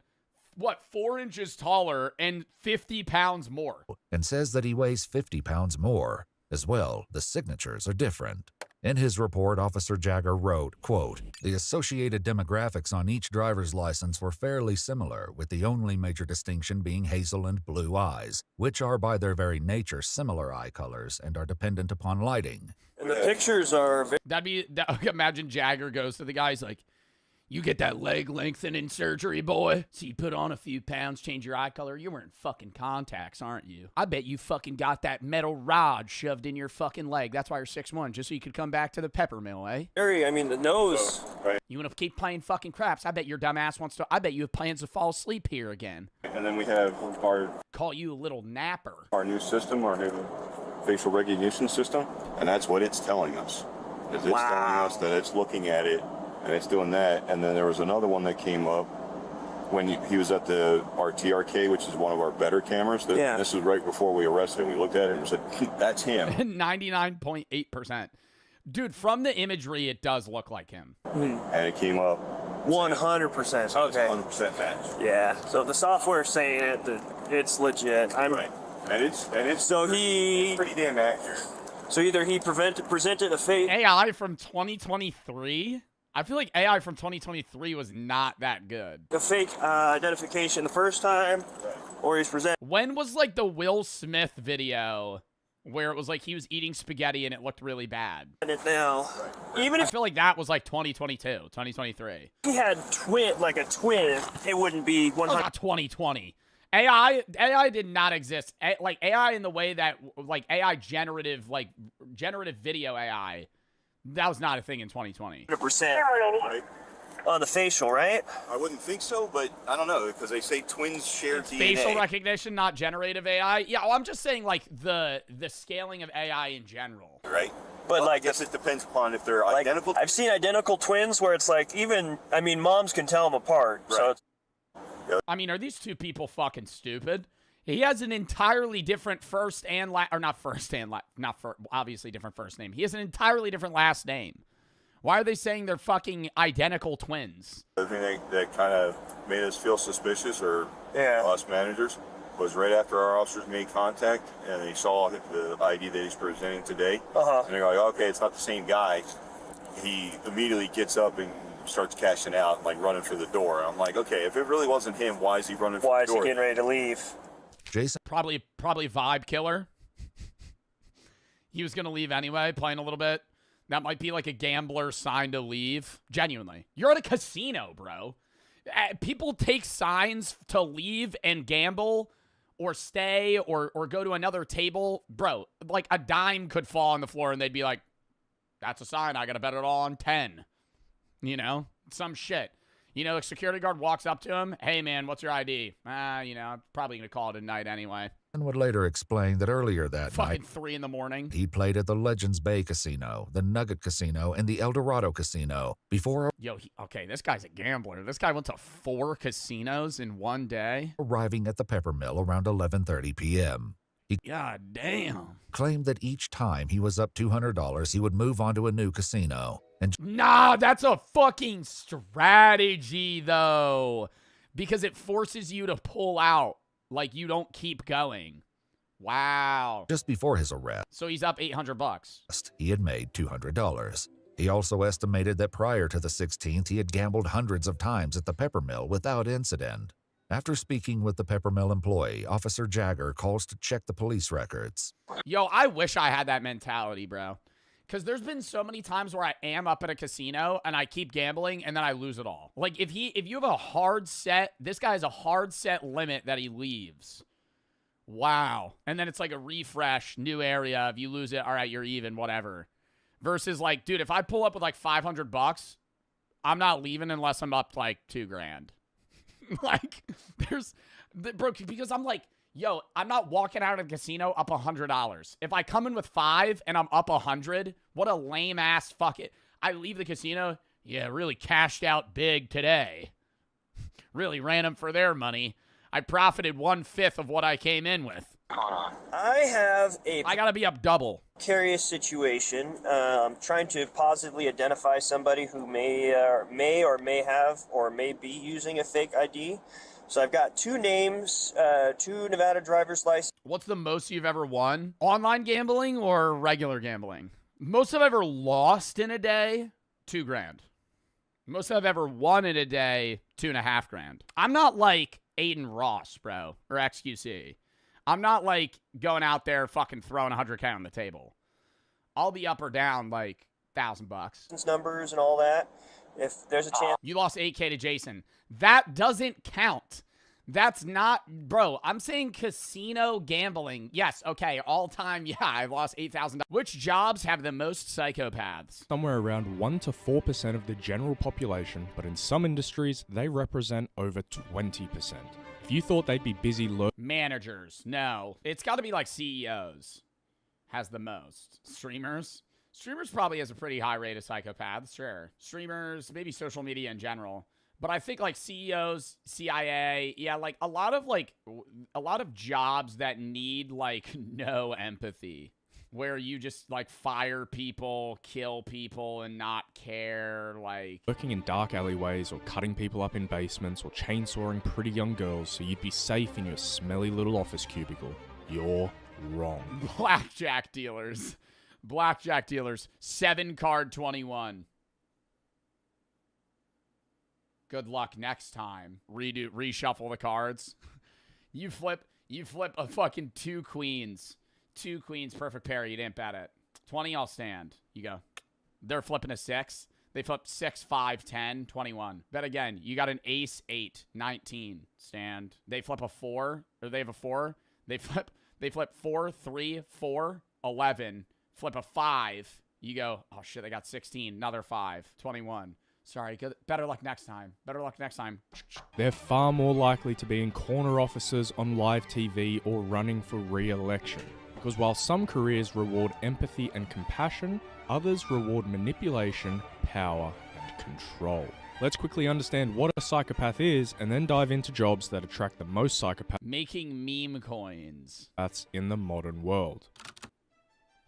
4 inches taller and 50 pounds more. And says that he weighs 50 pounds more. As well, the signatures are different. In his report, Officer Jagger wrote, quote, "The associated demographics on each driver's license were fairly similar, with the only major distinction being hazel and blue eyes, which are by their very nature similar eye colors and are dependent upon lighting." And the pictures are... Imagine Jagger goes to the guy, he's like, you get that leg lengthening surgery, boy? So you put on a few pounds, change your eye color. You're wearing fucking contacts, aren't you? I bet you fucking got that metal rod shoved in your fucking leg. That's why you're 6'1", just so you could come back to the pepper mill, eh? Harry, I mean, the nose... Right. You want to keep playing fucking craps? I bet your dumb ass wants to... I bet you have plans to fall asleep here again. And then we have our... Call you a little napper. Our new system, our new facial recognition system, and that's what it's telling us. It's telling us that it's looking at it, and it's doing that. And then there was another one that came up when he was at the RTRK, which is one of our better cameras. This is right before we arrested him. We looked at it and said, that's him. 99.8%. Dude, from the imagery, it does look like him. And it came up 100%. Okay. 100% match. Yeah. So the software's saying it, it's legit. Right. And it's so he pretty damn accurate. So either he presented a fake AI from 2023. I feel like AI from 2023 was not that good. A fake identification the first time, or he's presented. When was like the Will Smith video where it was like he was eating spaghetti and it looked really bad? And it now, even if I feel like that was like 2022, 2023. He had a twin, it wouldn't be 100. Not 2020. AI did not exist. Like AI in the way that like AI generative video AI. That was not a thing in 2020. 100% on the facial, right? I wouldn't think so, but I don't know, because they say twins share DNA. Facial recognition, not generative AI. Yeah, well, I'm just saying, like, the scaling of AI in general. Right. But, I guess it depends upon if they're identical. I've seen identical twins where it's like, moms can tell them apart. Right. So I mean, are these two people fucking stupid? He has an entirely different first and obviously different first name. He has an entirely different last name. Why are they saying they're fucking identical twins? The thing that kind of made us feel suspicious, or us managers, was right after our officers made contact and they saw the ID that he's presenting today. And they're like, okay, it's not the same guy. He immediately gets up and starts cashing out, like running for the door. I'm like, okay, if it really wasn't him, why is he running for the door? Why is he getting ready to leave? Jason probably vibe killer. He was gonna leave anyway, playing a little bit. That might be like a gambler sign to leave. Genuinely, you're at a casino, bro. People take signs to leave and gamble, or stay, or go to another table, bro. Like a dime could fall on the floor, and they'd be like, "That's a sign. I gotta bet it all on 10." You know, some shit. You know, the security guard walks up to him. Hey, man, what's your ID? You know, I'm probably going to call it a night anyway. And would later explain that earlier that Fucking night, 3 in the morning. he played at the Legends Bay Casino, the Nugget Casino, and the El Dorado Casino before Yo, okay, this guy's a gambler. This guy went to 4 casinos in one day. arriving at the Peppermill around 11:30 p.m. He God damn. claimed that each time he was up $200, he would move on to a new casino. And Nah, that's a fucking strategy, though. Because it forces you to pull out. Like, you don't keep going. Wow. just before his arrest, So he's up $800. he had made $200. He also estimated that prior to the 16th, he had gambled hundreds of times at the Peppermill without incident. After speaking with the Peppermill employee, Officer Jagger calls to check the police records. Yo, I wish I had that mentality, bro. Because there's been so many times where I am up at a casino and I keep gambling and then I lose it all. Like, if you have a hard set, this guy has a hard set limit that he leaves. Wow. And then it's like a refresh, new area. If you lose it, all right, you're even, whatever. Versus like, dude, if I pull up with like $500, I'm not leaving unless I'm up like $2,000. Like, bro, because I'm like, yo, I'm not walking out of the casino up $100. If I come in with 5 and I'm up 100, what a lame ass fuck it. I leave the casino, yeah, really cashed out big today. Really ran them for their money. I profited 1/5 of what I came in with. I gotta be up double. Curious situation. I'm trying to positively identify somebody who may or may have or may be using a fake ID. So I've got 2 names, 2 Nevada driver's license. What's the most you've ever won? Online gambling or regular gambling? Most I've ever lost in a day, $2,000. Most I've ever won in a day, $2,500. I'm not like Aiden Ross, bro, or XQC. I'm not like going out there fucking throwing $100K on the table. I'll be up or down like $1,000. Numbers and all that. If there's a chance. You lost 8K to Jason. That doesn't count. That's not, bro, I'm saying casino gambling. Yes, okay, all time, yeah, I lost $8,000. Which jobs have the most psychopaths? Somewhere around 1 to 4% of the general population, but in some industries, they represent over 20%. If you thought they'd be busy Managers, no. It's got to be like CEOs. Has the most. Streamers? Streamers probably has a pretty high rate of psychopaths, sure. Streamers, maybe social media in general. But I think like CEOs, CIA, yeah, like a lot of jobs that need like no empathy, where you just like fire people, kill people, and not care, like working in dark alleyways or cutting people up in basements or chainsawing pretty young girls so you'd be safe in your smelly little office cubicle. You're wrong. Blackjack dealers. Blackjack dealers. 7-card 21. Good luck next time. Reshuffle the cards. You flip a fucking 2 queens. 2 queens, perfect pair. You didn't bet it. 20, I'll stand. You go. They're flipping a 6. They flip 6, 5, 10, 21. Bet again. You got an ace, 8, 19. Stand. They flip a 4, or they have a 4. They flip 4, 3, 4, 11. Flip a 5. You go, oh shit, they got 16. Another 5, 21. Sorry, good. Better luck next time. Better luck next time. They're far more likely to be in corner offices on live TV or running for re-election. Because while some careers reward empathy and compassion, others reward manipulation, power, and control. Let's quickly understand what a psychopath is and then dive into jobs that attract the most psychopaths. Making meme coins. That's in the modern world.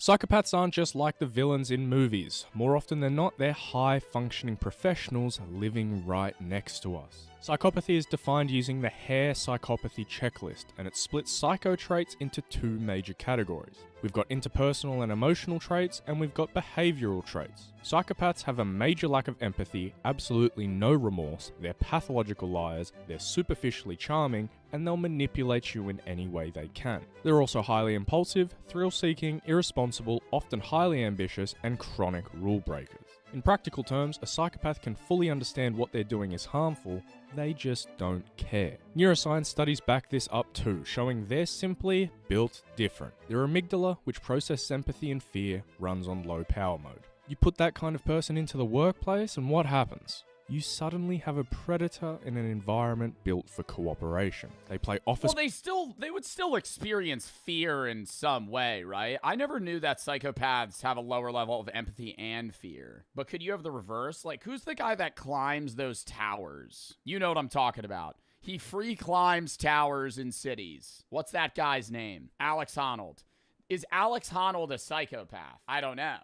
Psychopaths aren't just like the villains in movies. More often than not, they're high-functioning professionals living right next to us. Psychopathy is defined using the Hare Psychopathy Checklist, and it splits psycho traits into 2 major categories. We've got interpersonal and emotional traits, and we've got behavioral traits. Psychopaths have a major lack of empathy, absolutely no remorse, they're pathological liars, they're superficially charming, and they'll manipulate you in any way they can. They're also highly impulsive, thrill-seeking, irresponsible, often highly ambitious, and chronic rule breakers. In practical terms, a psychopath can fully understand what they're doing is harmful, they just don't care. Neuroscience studies back this up too, showing they're simply built different. Their amygdala, which processes empathy and fear, runs on low power mode. You put that kind of person into the workplace and what happens? you suddenly have a predator in an environment built for cooperation. They play office... Well, they would still experience fear in some way, right? I never knew that psychopaths have a lower level of empathy and fear. But could you have the reverse? Like, who's the guy that climbs those towers? You know what I'm talking about. He free climbs towers in cities. What's that guy's name? Alex Honnold. Is Alex Honnold a psychopath? I don't know.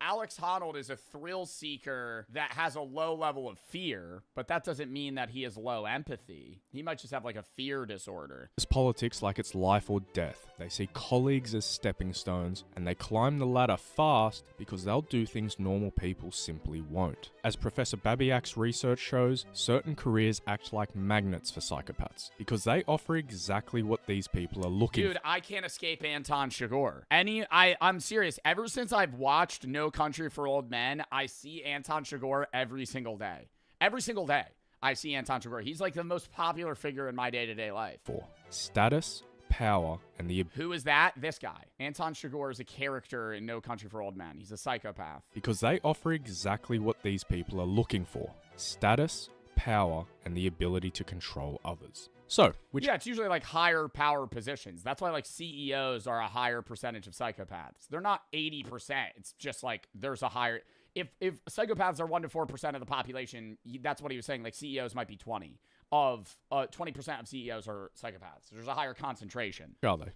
Alex Honnold is a thrill seeker that has a low level of fear, but that doesn't mean that he has low empathy. He might just have like a fear disorder. It's politics like it's life or death. They see colleagues as stepping stones, and they climb the ladder fast because they'll do things normal people simply won't. As Professor Babiak's research shows, certain careers act like magnets for psychopaths because they offer exactly what these people are looking for. Dude, I can't escape Anton Chigurh. I'm serious. Ever since I've watched No Country for Old Men, I see Anton Chigurh every single day. Every single day, I see Anton Chigurh. He's like the most popular figure in my day-to-day life. For status, power, and the... Who is that? This guy. Anton Chigurh is a character in No Country for Old Men. He's a psychopath. Because they offer exactly what these people are looking for. Status, power, and the ability to control others. So, yeah, it's usually like higher power positions. That's why like CEOs are a higher percentage of psychopaths. They're not 80%. It's just like there's a higher... If psychopaths are 1 to 4% of the population, that's what he was saying. Like CEOs might be 20. 20% of CEOs are psychopaths. There's a higher concentration. Are they?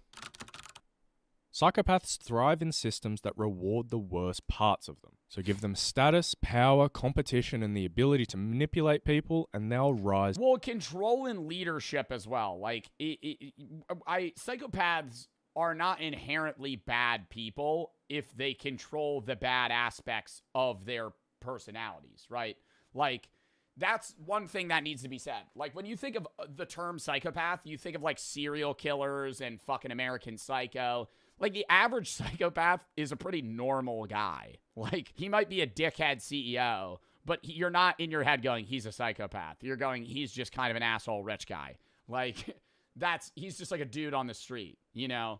Psychopaths thrive in systems that reward the worst parts of them. So give them status, power, competition, and the ability to manipulate people, and they'll rise. Well, control and leadership as well. Like, psychopaths are not inherently bad people if they control the bad aspects of their personalities, right? Like, that's one thing that needs to be said. Like, when you think of the term psychopath, you think of, like, serial killers and fucking American Psycho. Like, the average psychopath is a pretty normal guy. Like, he might be a dickhead CEO, but you're not in your head going, he's a psychopath. You're going, he's just kind of an asshole rich guy. Like, he's just like a dude on the street, you know?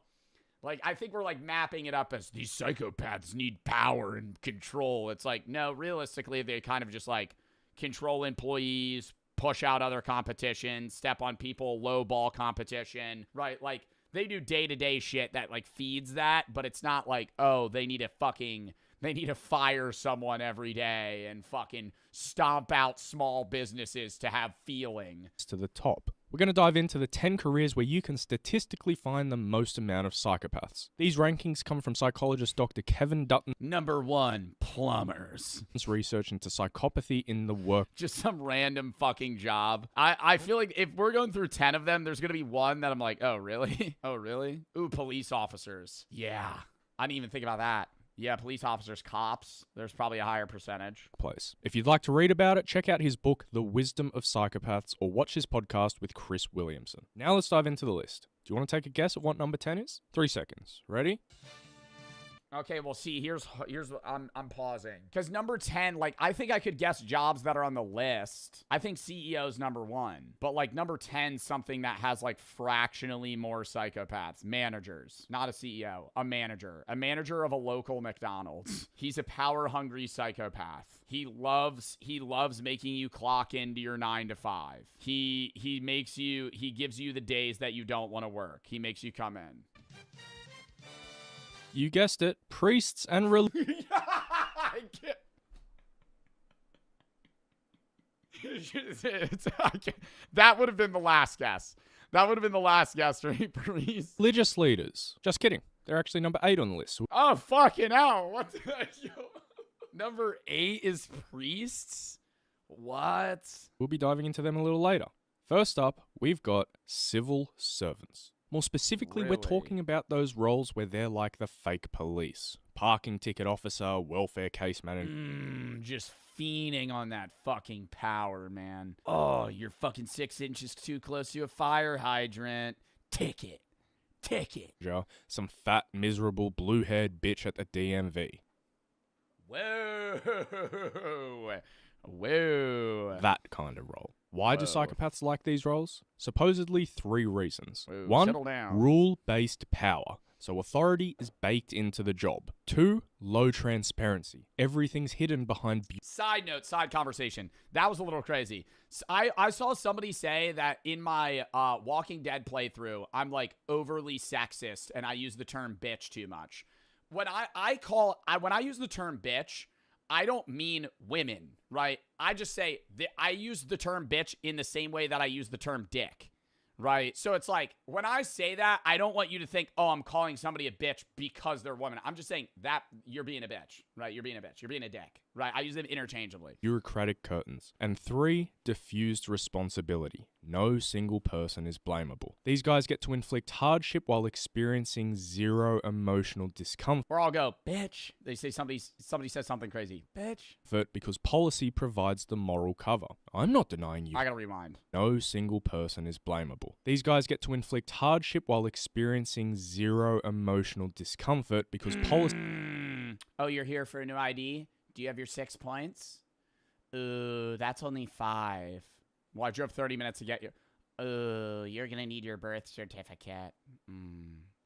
Like, I think we're, like, mapping it up as these psychopaths need power and control. It's like, no, realistically, they kind of just, like, control employees, push out other competition, step on people, low ball competition, right? Like, they do day-to-day shit that, like, feeds that, but it's not like, oh, they need to fire someone every day and fucking stomp out small businesses to have feeling. To the top. We're going to dive into the 10 careers where you can statistically find the most amount of psychopaths. These rankings come from psychologist Dr. Kevin Dutton. Number 1, plumbers. Research into psychopathy in the work. Just some random fucking job. I feel like if we're going through 10 of them, there's going to be one that I'm like, oh, really? Oh, really? Ooh, police officers. Yeah. I didn't even think about that. Yeah, police officers, cops, there's probably a higher percentage. Place. If you'd like to read about it, check out his book, The Wisdom of Psychopaths, or watch his podcast with Chris Williamson. Now let's dive into the list. Do you want to take a guess at what number 10 is? 3 seconds. Ready? Okay, well, see, here's what I'm pausing. Because number 10, like, I think I could guess jobs that are on the list. I think CEO's number 1. But, like, number 10, something that has, like, fractionally more psychopaths. Managers. Not a CEO. A manager. A manager of a local McDonald's. He's a power-hungry psychopath. He loves making you clock into your 9 to 5. He gives you the days that you don't want to work. He makes you come in. You guessed it, priests and That would have been the last guess. That would have been the last guess, right, priests? Religious leaders. Just kidding. They're actually number 8 on the list. Oh, fucking hell. What the Number 8 is priests? What? We'll be diving into them a little later. First up, we've got civil servants. More specifically, Really? We're talking about those roles where they're like the fake police. Parking ticket officer, welfare case manager. Just fiending on that fucking power, man. Oh, you're fucking 6 inches too close to a fire hydrant. Ticket. Some fat, miserable, blue-haired bitch at the DMV. Whoa. That kind of role. Why do psychopaths like these roles? Supposedly 3 reasons. Whoa, 1, settle down. rule-based power. so authority is baked into the job. 2, low transparency. Everything's hidden behind Side note, side conversation. That was a little crazy. I saw somebody say that in my Walking Dead playthrough, I'm like overly sexist and I use the term bitch too much. When I use the term bitch, I don't mean women, right? I just say I use the term bitch in the same way that I use the term dick. Right? So it's like, when I say that, I don't want you to think, oh, I'm calling somebody a bitch because they're a woman. I'm just saying that you're being a bitch, right? You're being a bitch. You're being a dick, right? I use them interchangeably. bureaucratic curtains. And 3, diffused responsibility. No single person is blamable. These guys get to inflict hardship while experiencing zero emotional discomfort. Or I'll go, bitch. They say somebody says something crazy. Bitch. Because policy provides the moral cover. I'm not denying you. I gotta rewind. No single person is blamable. These guys get to inflict hardship while experiencing zero emotional discomfort because policy... Oh, you're here for a new ID? Do you have your 6 points? Ooh, that's only 5. Well, I drove 30 minutes to get you. Ooh, you're gonna need your birth certificate.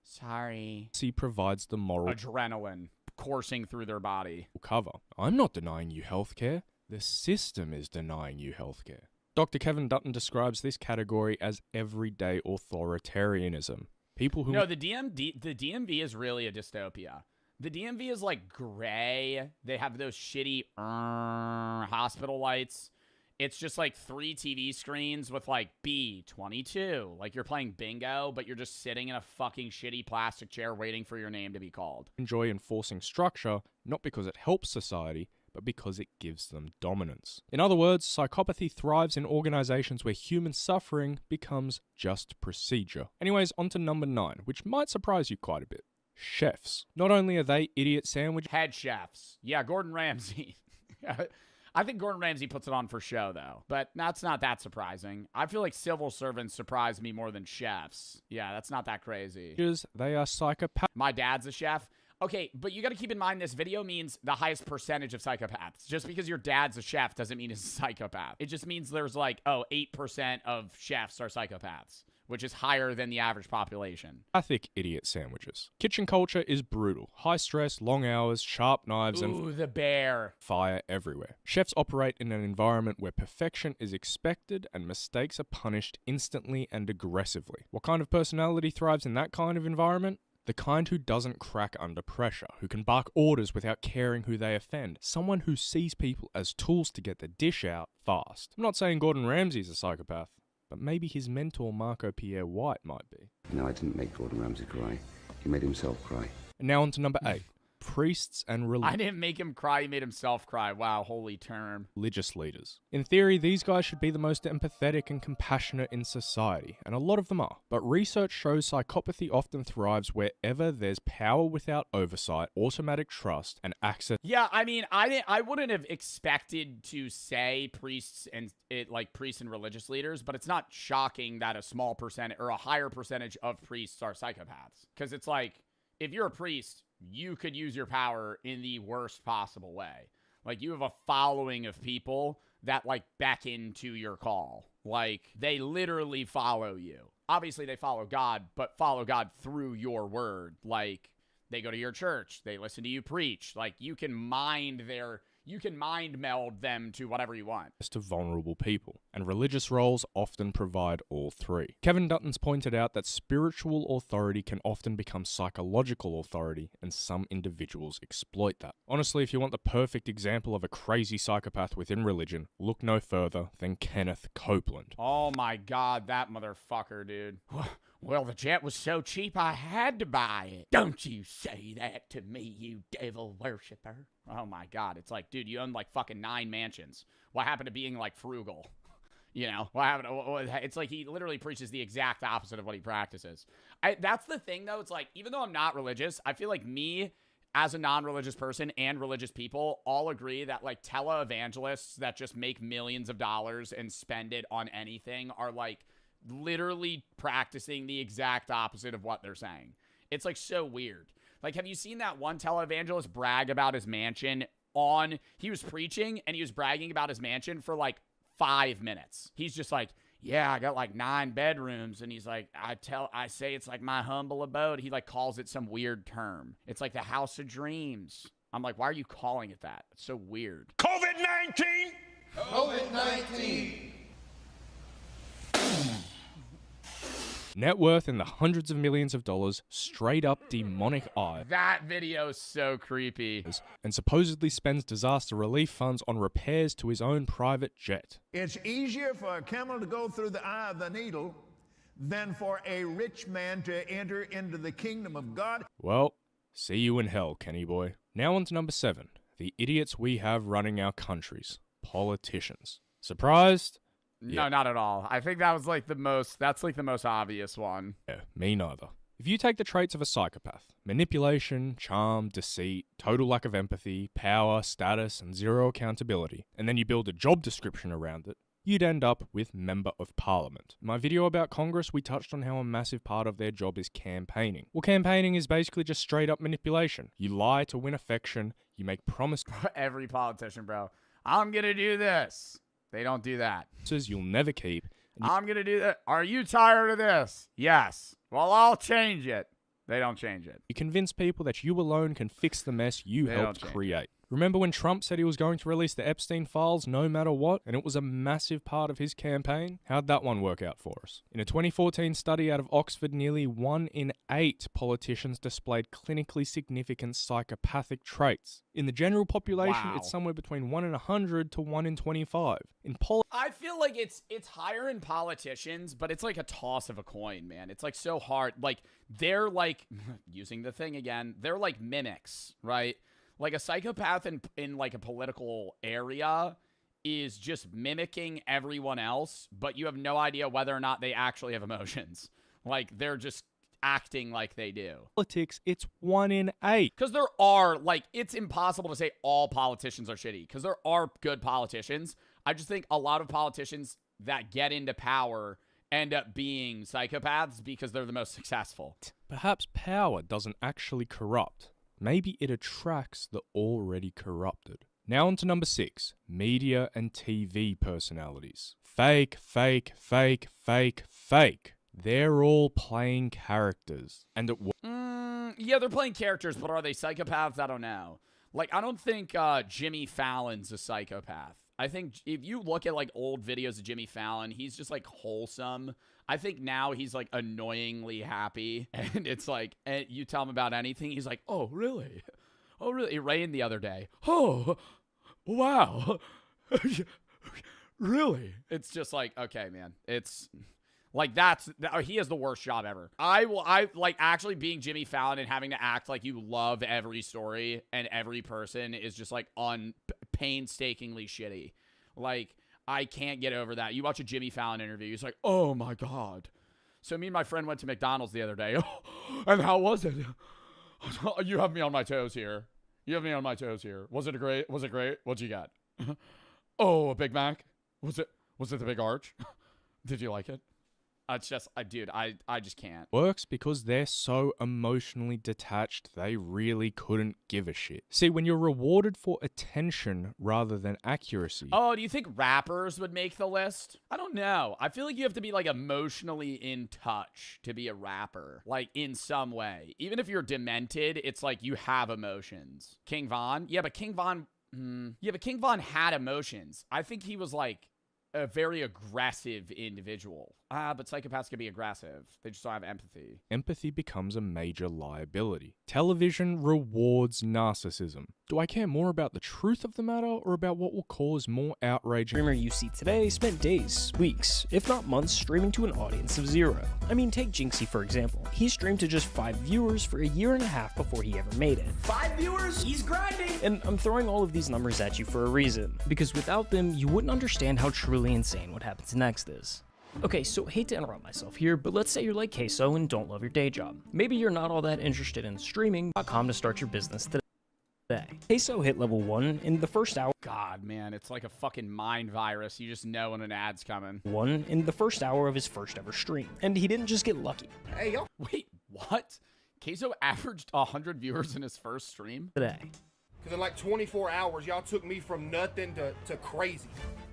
Sorry. Policy provides the moral... Adrenaline coursing through their body. ...cover. I'm not denying you healthcare. The system is denying you healthcare. Dr. Kevin Dutton describes this category as everyday authoritarianism. People who... No, the DMV is really a dystopia. The DMV is like gray. They have those shitty hospital lights. It's just like 3 TV screens with like B22. Like you're playing bingo, but you're just sitting in a fucking shitty plastic chair waiting for your name to be called. Enjoy enforcing structure, not because it helps society, but because it gives them dominance. In other words, psychopathy thrives in organizations where human suffering becomes just procedure. Anyways, on to number 9, which might surprise you quite a bit. Chefs. Not only are they idiot sandwich... Head chefs. Yeah, Gordon Ramsay. I think Gordon Ramsay puts it on for show, though. But that's not that surprising. I feel like civil servants surprise me more than chefs. Yeah, that's not that crazy. They are psychopaths. My dad's a chef. Okay, but you got to keep in mind this video means the highest percentage of psychopaths. Just because your dad's a chef doesn't mean he's a psychopath. It just means there's like, 8% of chefs are psychopaths, which is higher than the average population. Psychopathic idiot sandwiches. Kitchen culture is brutal. High stress, long hours, sharp knives, and the bear. Fire everywhere. Chefs operate in an environment where perfection is expected and mistakes are punished instantly and aggressively. What kind of personality thrives in that kind of environment? The kind who doesn't crack under pressure, who can bark orders without caring who they offend. Someone who sees people as tools to get the dish out fast. I'm not saying Gordon Ramsay's a psychopath, but maybe his mentor Marco Pierre White might be. No, I didn't make Gordon Ramsay cry. He made himself cry. And now on to number 8. Priests and I didn't make him cry, he made himself cry. Wow, holy term. Religious leaders. In theory, these guys should be the most empathetic and compassionate in society, and a lot of them are. But research shows psychopathy often thrives wherever there's power without oversight, automatic trust, and access. Yeah, I mean, I wouldn't have expected to say priests and religious leaders, but it's not shocking that a small percent or a higher percentage of priests are psychopaths. Because it's like, if you're a priest, you could use your power in the worst possible way. Like, you have a following of people that, like, beckon to your call. Like, they literally follow you. Obviously, they follow God, but follow God through your word. Like, they go to your church. They listen to you preach. Like, you can mind meld them to whatever you want. To vulnerable people, and religious roles often provide all 3. Kevin Dutton's pointed out that spiritual authority can often become psychological authority, and some individuals exploit that. Honestly, if you want the perfect example of a crazy psychopath within religion, look no further than Kenneth Copeland. Oh my god, that motherfucker, dude. Well, the jet was so cheap, I had to buy it. Don't you say that to me, you devil worshiper. Oh my god, it's like, dude, you own like fucking 9 mansions. What happened to being like frugal? You know, what happened to, it's like he literally preaches the exact opposite of what he practices. That's the thing, though. It's like, even though I'm not religious, I feel like me as a non-religious person and religious people all agree that like televangelists that just make millions of dollars and spend it on anything are like literally practicing the exact opposite of what they're saying. It's like so weird. Like, have you seen that one televangelist brag about his mansion he was preaching and he was bragging about his mansion for like 5 minutes. He's just like, yeah, I got like 9 bedrooms. And he's like, I say it's like my humble abode. He like calls it some weird term. It's like the house of dreams. I'm like, why are you calling it that? It's so weird. COVID-19! COVID-19! Net worth in the hundreds of millions of dollars, straight up demonic eye. That video is so creepy. And supposedly spends disaster relief funds on repairs to his own private jet. It's easier for a camel to go through the eye of the needle than for a rich man to enter into the kingdom of God. Well, see you in hell, Kenny boy. Now on to number 7. The idiots we have running our countries. Politicians. Surprised? No, not at all. I think that was like that's like the most obvious one. Yeah, me neither. If you take the traits of a psychopath, manipulation, charm, deceit, total lack of empathy, power, status, and zero accountability, and then you build a job description around it, you'd end up with Member of Parliament. In my video about Congress, we touched on how a massive part of their job is campaigning. Well, campaigning is basically just straight up manipulation. You lie to win affection, you make promises. Every politician, bro. I'm gonna do this. They don't do that. You'll never keep. I'm going to do that. Are you tired of this? Yes. Well, I'll change it. They don't change it. You convince people that you alone can fix the mess you helped create. Remember when Trump said he was going to release the Epstein files no matter what, and it was a massive part of his campaign? How'd that one work out for us? In a 2014 study out of Oxford, nearly 1 in 8 politicians displayed clinically significant psychopathic traits. In the general population, It's somewhere between 1 in 100 to 1 in 25. I feel like it's higher in politicians, but it's like a toss of a coin, man. It's like so hard. Like they're like using the thing again. They're like mimics, right? Like a psychopath in like a political area is just mimicking everyone else, but you have no idea whether or not they actually have emotions. Like they're just acting like they do. Politics, it's 1 in 8. Because there are, like, it's impossible to say all politicians are shitty, because there are good politicians. I just think a lot of politicians that get into power end up being psychopaths because they're the most successful. Perhaps power doesn't actually corrupt. Maybe it attracts the already corrupted. Now on to number 6, media and TV personalities. Fake, fake, fake, fake, fake. They're all playing characters. And it yeah, they're playing characters, but are they psychopaths? I don't know. Like, I don't think Jimmy Fallon's a psychopath. I think if you look at, like, old videos of Jimmy Fallon, he's just, like, wholesome. I think now he's, like, annoyingly happy. And it's like, and you tell him about anything, he's like, oh, really? Oh, really? It rained the other day. Oh, wow. Really? It's just like, okay, man. It's... Like, he has the worst job ever. I like, actually being Jimmy Fallon and having to act like you love every story and every person is just, like, painstakingly shitty. Like, I can't get over that. You watch a Jimmy Fallon interview, he's like, oh, my God. So me and my friend went to McDonald's the other day. And how was it? You have me on my toes here. You have me on my toes here. Was it great? What'd you got? Oh, a Big Mac? Was it the big arch? Did you like it? It's just, dude, I just can't. Works because they're so emotionally detached, they really couldn't give a shit. See, when you're rewarded for attention rather than accuracy. Oh, do you think rappers would make the list? I don't know. I feel like you have to be, like, emotionally in touch to be a rapper. Like, in some way. Even if you're demented, it's like you have emotions. King Von? Yeah, but King Von had emotions. I think he was, like, a very aggressive individual. But psychopaths can be aggressive. They just don't have empathy. Empathy becomes a major liability. Television rewards narcissism. Do I care more about the truth of the matter or about what will cause more outrage? Streamer you see today spent days, weeks, if not months streaming to an audience of 0. I mean, take Jinxie for example. He streamed to just 5 viewers for a year and a half before he ever made it. 5 viewers? He's grinding! And I'm throwing all of these numbers at you for a reason, because without them, you wouldn't understand how truly insane what happens next is. Okay, so hate to interrupt myself here, but let's say you're like Queso and don't love your day job. Maybe you're not all that interested in streaming.com to start your business today. Queso hit level 1 in the first hour. God, man, it's like a fucking mind virus. You just know when an ad's coming. 1 in the first hour of his first ever stream. And he didn't just get lucky. Hey, yo. Wait, what? Queso averaged 100 viewers in his first stream? Today. Because in like 24 hours, y'all took me from nothing to crazy.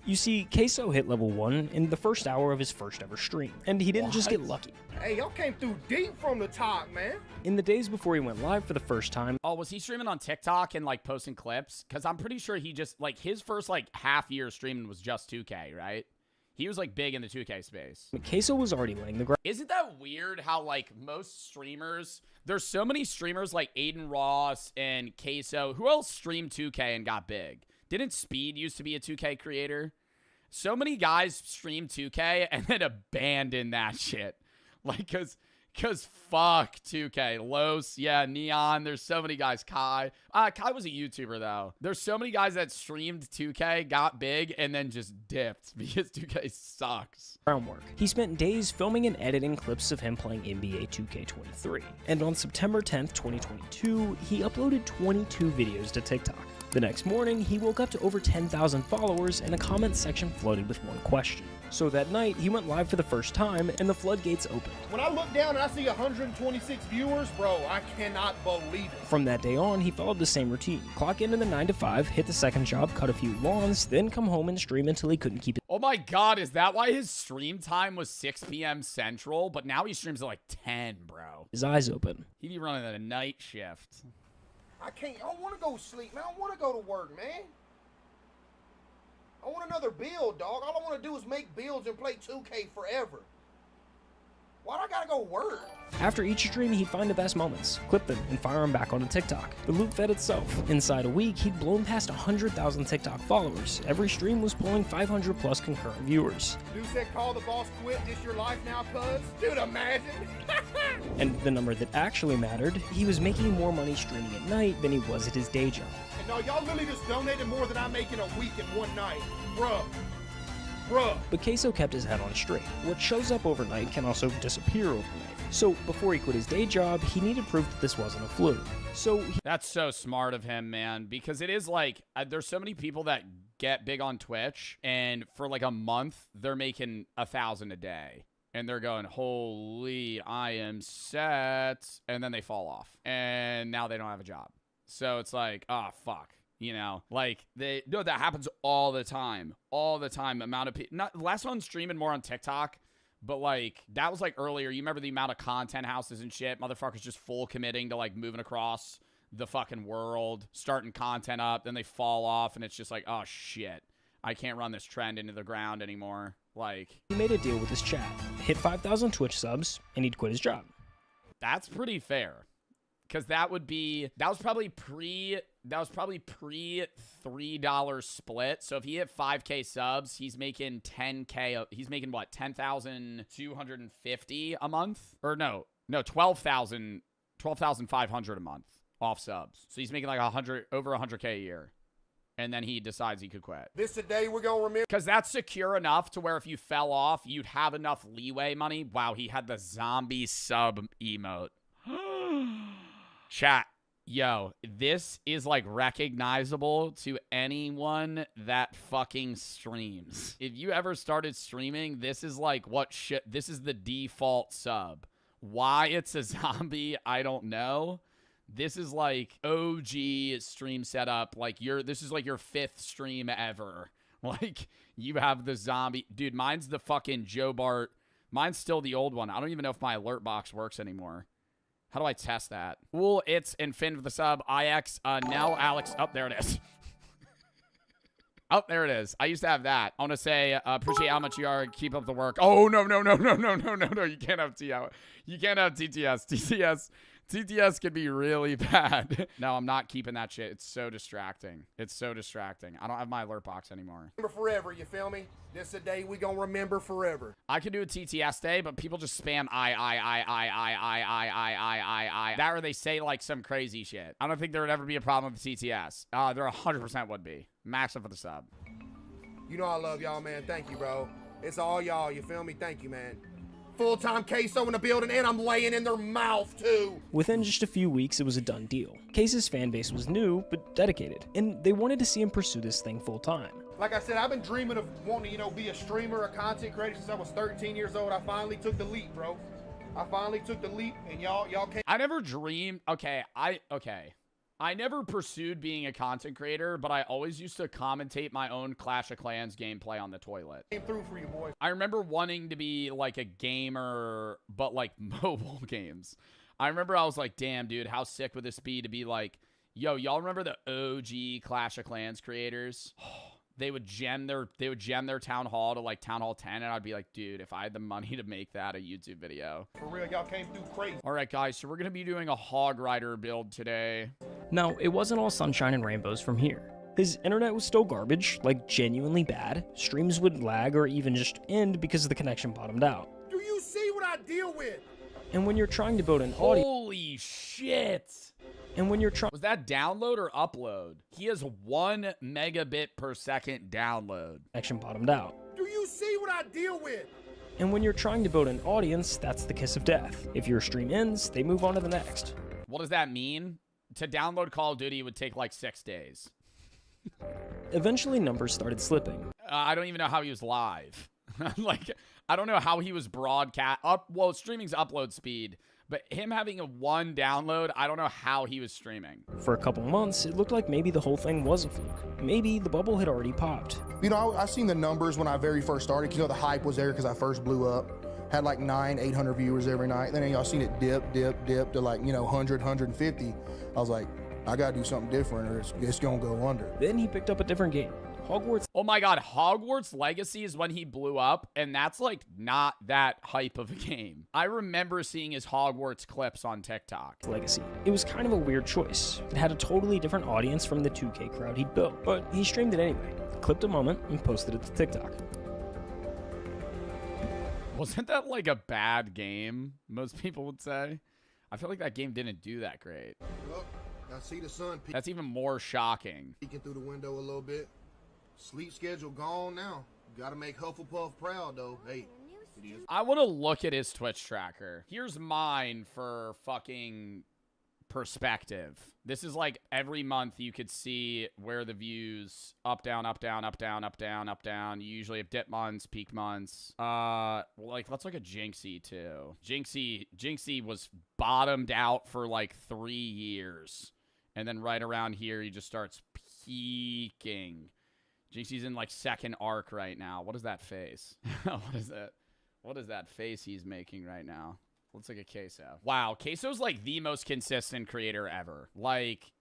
You see, Queso hit level 1 in the first hour of his first ever stream, and he didn't just get lucky. Hey, y'all came through deep from the top, man. In the days before he went live for the first time... Oh, was he streaming on TikTok and, like, posting clips? Because I'm pretty sure he just, like, his first, like, half year streaming was just 2K, right? He was, like, big in the 2K space. Queso was already laying the ground. Isn't that weird how, like, most streamers... There's so many streamers like Aiden Ross and Queso. Who else streamed 2K and got big? Didn't Speed used to be a 2K creator? So many guys stream 2K and then abandon that shit. Like, cause fuck 2K. Los, yeah, Neon. There's so many guys. Kai was a YouTuber though. There's so many guys that streamed 2K, got big, and then just dipped because 2K sucks. Groundwork. He spent days filming and editing clips of him playing NBA 2K23. And on September 10th, 2022, he uploaded 22 videos to TikTok. The next morning, he woke up to over 10,000 followers and a comment section flooded with one question. So that night, he went live for the first time and the floodgates opened. When I look down and I see 126 viewers, bro, I cannot believe it. From that day on, he followed the same routine. Clock in the 9 to 5, hit the second job, cut a few lawns, then come home and stream until he couldn't keep it. Oh my god, is that why his stream time was 6 p.m. Central? But now he streams at like 10, bro. His eyes open. He'd be running a night shift. I don't want to go sleep, man. I don't want to go to work, man. I want another build, dog. All I want to do is make builds and play 2K forever. Why do I gotta go work? After each stream, he'd find the best moments, clip them, and fire them back onto TikTok. The loop fed itself. Inside a week, he'd blown past 100,000 TikTok followers. Every stream was pulling 500 plus concurrent viewers. Dude said call the boss quit, this your life now, cuz? Dude, imagine. And the number that actually mattered, he was making more money streaming at night than he was at his day job. And no, y'all literally just donated more than I make in a week in one night. Bruh. But Queso kept his head on straight. What shows up overnight can also disappear overnight. So before he quit his day job, he needed proof that this wasn't a fluke. That's so smart of him, man, because it is like, there's so many people that get big on Twitch, and for like a month, they're making 1,000 a day. And they're going, holy, I am set. And then they fall off. And now they don't have a job. So it's like, oh, fuck. You know, like that happens all the time, amount of people, not less on streaming, more on TikTok, but like that was like earlier. You remember the amount of content houses and shit, motherfuckers just full committing to like moving across the fucking world, starting content up, then they fall off. And it's just like, oh shit, I can't run this trend into the ground anymore. Like he made a deal with his chat, hit 5,000 Twitch subs, and he'd quit his job. That's pretty fair. Because that was probably pre $3 split. So if he hit 5K subs, he's making 10K. He's making what, 10,250 a month? Or no, 12,500 a month off subs. So he's making like over 100K a year. And then he decides he could quit. This today we're gonna remember. Because that's secure enough to where if you fell off, you'd have enough leeway money. Wow, he had the zombie sub emote. Chat, yo, this is like recognizable to anyone that fucking streams. If you ever started streaming, this is like this is the default sub. Why it's a zombie, I don't know. This is like OG stream setup. Like this is like your 5th stream ever. Like you have the zombie. Dude, mine's the fucking Joe Bart. Mine's still the old one. I don't even know if my alert box works anymore. How do I test that? Cool, it's and Finn for the sub. IX, Nell, Alex. Oh, there it is. Oh, there it is. I used to have that. I want to say, appreciate how much you are. Keep up the work. Oh, no. You can't have TTS. You can't have TTS. TTS can be really bad. No, I'm not keeping that shit. It's so distracting. I don't have my alert box anymore. Remember forever, you feel me? This a day we gonna remember forever. I could do a TTS day, but people just spam I. That or they say like some crazy shit. I don't think there would ever be a problem with TTS. There 100% would be. Max up for the sub. You know I love y'all, man. Thank you, bro. It's all y'all, you feel me? Thank you, man. Full-time Queso in the building, and I'm laying in their mouth, too. Within just a few weeks, it was a done deal. Queso's fan base was new, but dedicated, and they wanted to see him pursue this thing full-time. Like I said, I've been dreaming of wanting to, be a streamer, a content creator since I was 13 years old. I finally took the leap, bro. I finally took the leap, and y'all came. I never dreamed. Okay. I never pursued being a content creator, but I always used to commentate my own Clash of Clans gameplay on the toilet. Came through for you, boy. I remember wanting to be like a gamer, but like mobile games. I remember I was like, damn, dude, how sick would this be to be like, yo, y'all remember the OG Clash of Clans creators? They would gem their town hall to like Town Hall 10, and I'd be like, dude, if I had the money to make that a YouTube video. For real, y'all came through crazy. All right, guys, so we're going to be doing a Hog Rider build today. Now, it wasn't all sunshine and rainbows from here. His internet was still garbage, like genuinely bad. Streams would lag or even just end because the connection bottomed out. Do you see what I deal with? And when you're trying to build an audio... Holy shit! And when you're trying... Was that download or upload? He has 1 megabit per second download. Connection bottomed out. Do you see what I deal with? And when you're trying to build an audience, that's the kiss of death. If your stream ends, they move on to the next. What does that mean? To download Call of Duty would take like 6 days. Eventually, numbers started slipping. I don't even know how he was live. Like, I don't know how he was broadcast. Well, streaming's upload speed. But him having a 1 download, I don't know how he was streaming. For a couple months, it looked like maybe the whole thing was a fluke. Maybe the bubble had already popped. You know, I seen the numbers when I very first started. You know, the hype was there because I first blew up. Had like 800 viewers every night. Then y'all seen it dip to like, 100, 150. I was like, I gotta do something different or it's gonna go under. Then he picked up a different game. Hogwarts. Oh my god, Hogwarts Legacy is when he blew up, and that's like not that hype of a game. I remember seeing his Hogwarts clips on TikTok. Legacy. It was kind of a weird choice. It had a totally different audience from the 2K crowd he'd built, but he streamed it anyway, clipped a moment, and posted it to TikTok. Wasn't that like a bad game, most people would say? I feel like that game didn't do that great. Well, I see the sun That's even more shocking. peeking through the window a little bit. Sleep schedule gone now. Gotta make Hufflepuff proud, though. Hey, it is. I want to look at his Twitch tracker. Here's mine for fucking perspective. This is like every month you could see where the views up, down, up, down, up, down, up, down, up, down. You usually have dip months, peak months. Like, let's look at Jinxie too. Jinxie was bottomed out for like 3 years. And then right around here, he just starts peaking. Jinxie's in like second arc right now. What is that face? What is that? What is that face he's making right now? Looks like a Queso. Wow, Queso's like the most consistent creator ever. Like,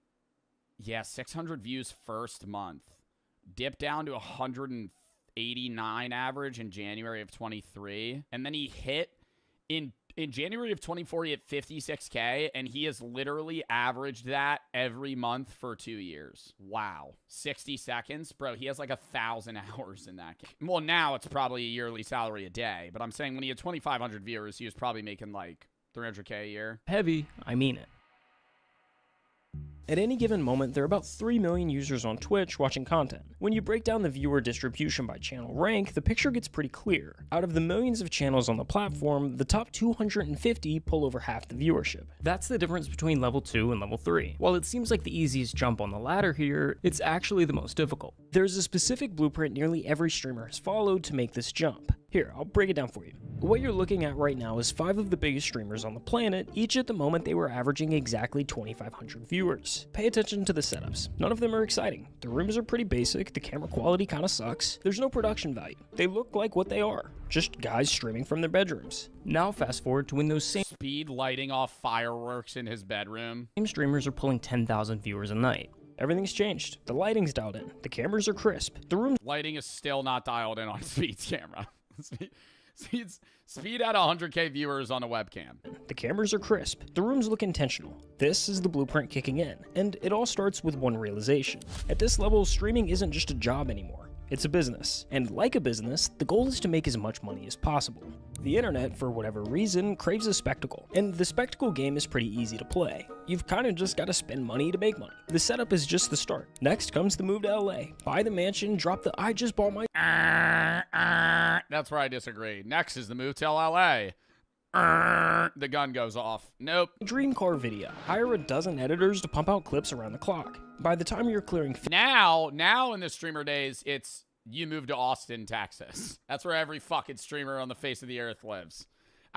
yeah, 600 views first month. Dipped down to 189 average in January of 23. And then he hit in January of 24, he hit 56K, and he has literally averaged that every month for 2 years. Wow. 60 seconds? Bro, he has like 1,000 hours in that game. Well, now it's probably a yearly salary a day, but I'm saying when he had 2,500 viewers, he was probably making like 300K a year. Heavy, I mean it. At any given moment, there are about 3 million users on Twitch watching content. When you break down the viewer distribution by channel rank, the picture gets pretty clear. Out of the millions of channels on the platform, the top 250 pull over half the viewership. That's the difference between level 2 and level 3. While it seems like the easiest jump on the ladder here, it's actually the most difficult. There's a specific blueprint nearly every streamer has followed to make this jump. Here, I'll break it down for you. What you're looking at right now is 5 of the biggest streamers on the planet. Each at the moment they were averaging exactly 2,500 viewers. Pay attention to the setups. None of them are exciting. The rooms are pretty basic, the camera quality kinda sucks. There's no production value. They look like what they are, just guys streaming from their bedrooms. Now fast forward to when those same Speed lighting off fireworks in his bedroom. streamers are pulling 10,000 viewers a night. Everything's changed. The lighting's dialed in. The cameras are crisp. The room Lighting is still not dialed in on Speed's camera. Speed had 100K viewers on a webcam. The cameras are crisp. The rooms look intentional. This is the blueprint kicking in. And it all starts with one realization. At this level, streaming isn't just a job anymore. It's a business. And like a business, the goal is to make as much money as possible. The internet, for whatever reason, craves a spectacle. And the spectacle game is pretty easy to play. You've kind of just got to spend money to make money. The setup is just the start. Next comes the move to LA. Buy the mansion, drop the I just bought my... That's where I disagree. Next is the move to LA. The gun goes off. Nope. Dream car video. Hire a dozen editors to pump out clips around the clock. By the time you're clearing... Now in the streamer days, it's you move to Austin, Texas. That's where every fucking streamer on the face of the earth lives.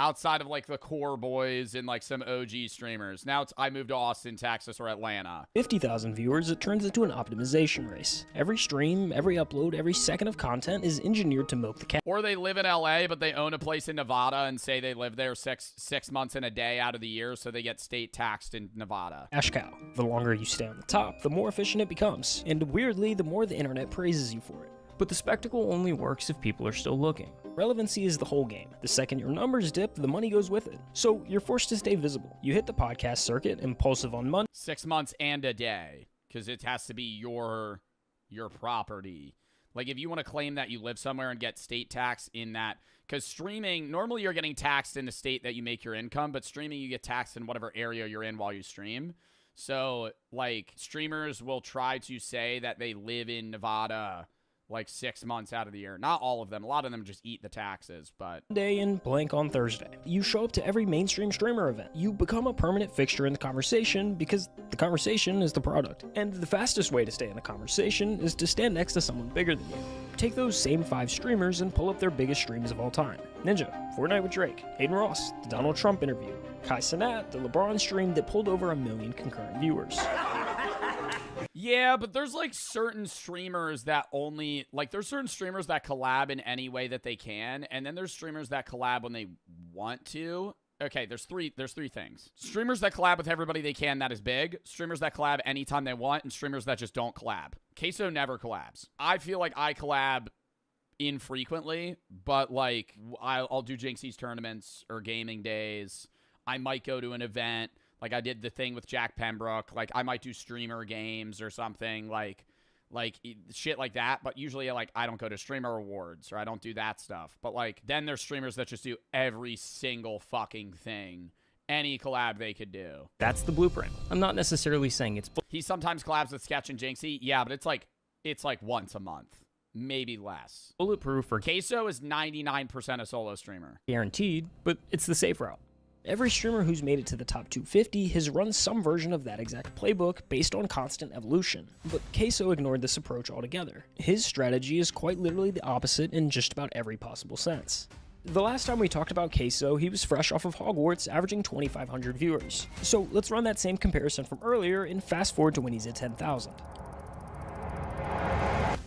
outside of like the core boys and like some OG streamers. Now I moved to Austin, Texas, or Atlanta. 50,000 viewers, it turns into an optimization race. Every stream, every upload, every second of content is engineered to milk the cat. Or they live in LA, but they own a place in Nevada and say they live there six months and a day out of the year, so they get state taxed in Nevada. Cash cow. The longer you stay on the top, the more efficient it becomes. And weirdly, the more the internet praises you for it. But the spectacle only works if people are still looking. Relevancy is the whole game. The second your numbers dip, the money goes with it. So you're forced to stay visible. You hit the podcast circuit, impulsive on Monday. 6 months and a day, because it has to be your property. Like, if you want to claim that you live somewhere and get state tax in that, because streaming, normally you're getting taxed in the state that you make your income, but streaming, you get taxed in whatever area you're in while you stream. So, like, streamers will try to say that they live in Nevada like 6 months out of the year. Not all of them. A lot of them just eat the taxes, but... Monday and blank on Thursday. You show up to every mainstream streamer event. You become a permanent fixture in the conversation because the conversation is the product. And the fastest way to stay in the conversation is to stand next to someone bigger than you. Take those same 5 streamers and pull up their biggest streams of all time. Ninja, Fortnite with Drake, Hayden Ross, the Donald Trump interview, Kai Cenat, the LeBron stream that pulled over 1 million concurrent viewers. Yeah, but there's like certain streamers that only like there's certain streamers that collab in any way that they can, and then there's streamers that collab when they want to. Okay, there's three things. Streamers that collab with everybody they can, that is big. Streamers that collab anytime they want, and streamers that just don't collab. Queso never collabs. I feel like I collab infrequently, but like I'll do Jinxie's tournaments or gaming days. I might go to an event. Like, I did the thing with Jack Pembroke. Like, I might do streamer games or something, like shit like that. But usually, like, I don't go to streamer awards or I don't do that stuff. But, like, then there's streamers that just do every single fucking thing. Any collab they could do. That's the blueprint. I'm not necessarily saying it's... He sometimes collabs with Sketch and Jinxie. Yeah, but it's like once a month. Maybe less. Bulletproof for... Queso is 99% a solo streamer. Guaranteed, but it's the safe route. Every streamer who's made it to the top 250 has run some version of that exact playbook based on constant evolution. But Queso ignored this approach altogether. His strategy is quite literally the opposite in just about every possible sense. The last time we talked about Queso, he was fresh off of Hogwarts, averaging 2,500 viewers. So let's run that same comparison from earlier and fast forward to when he's at 10,000.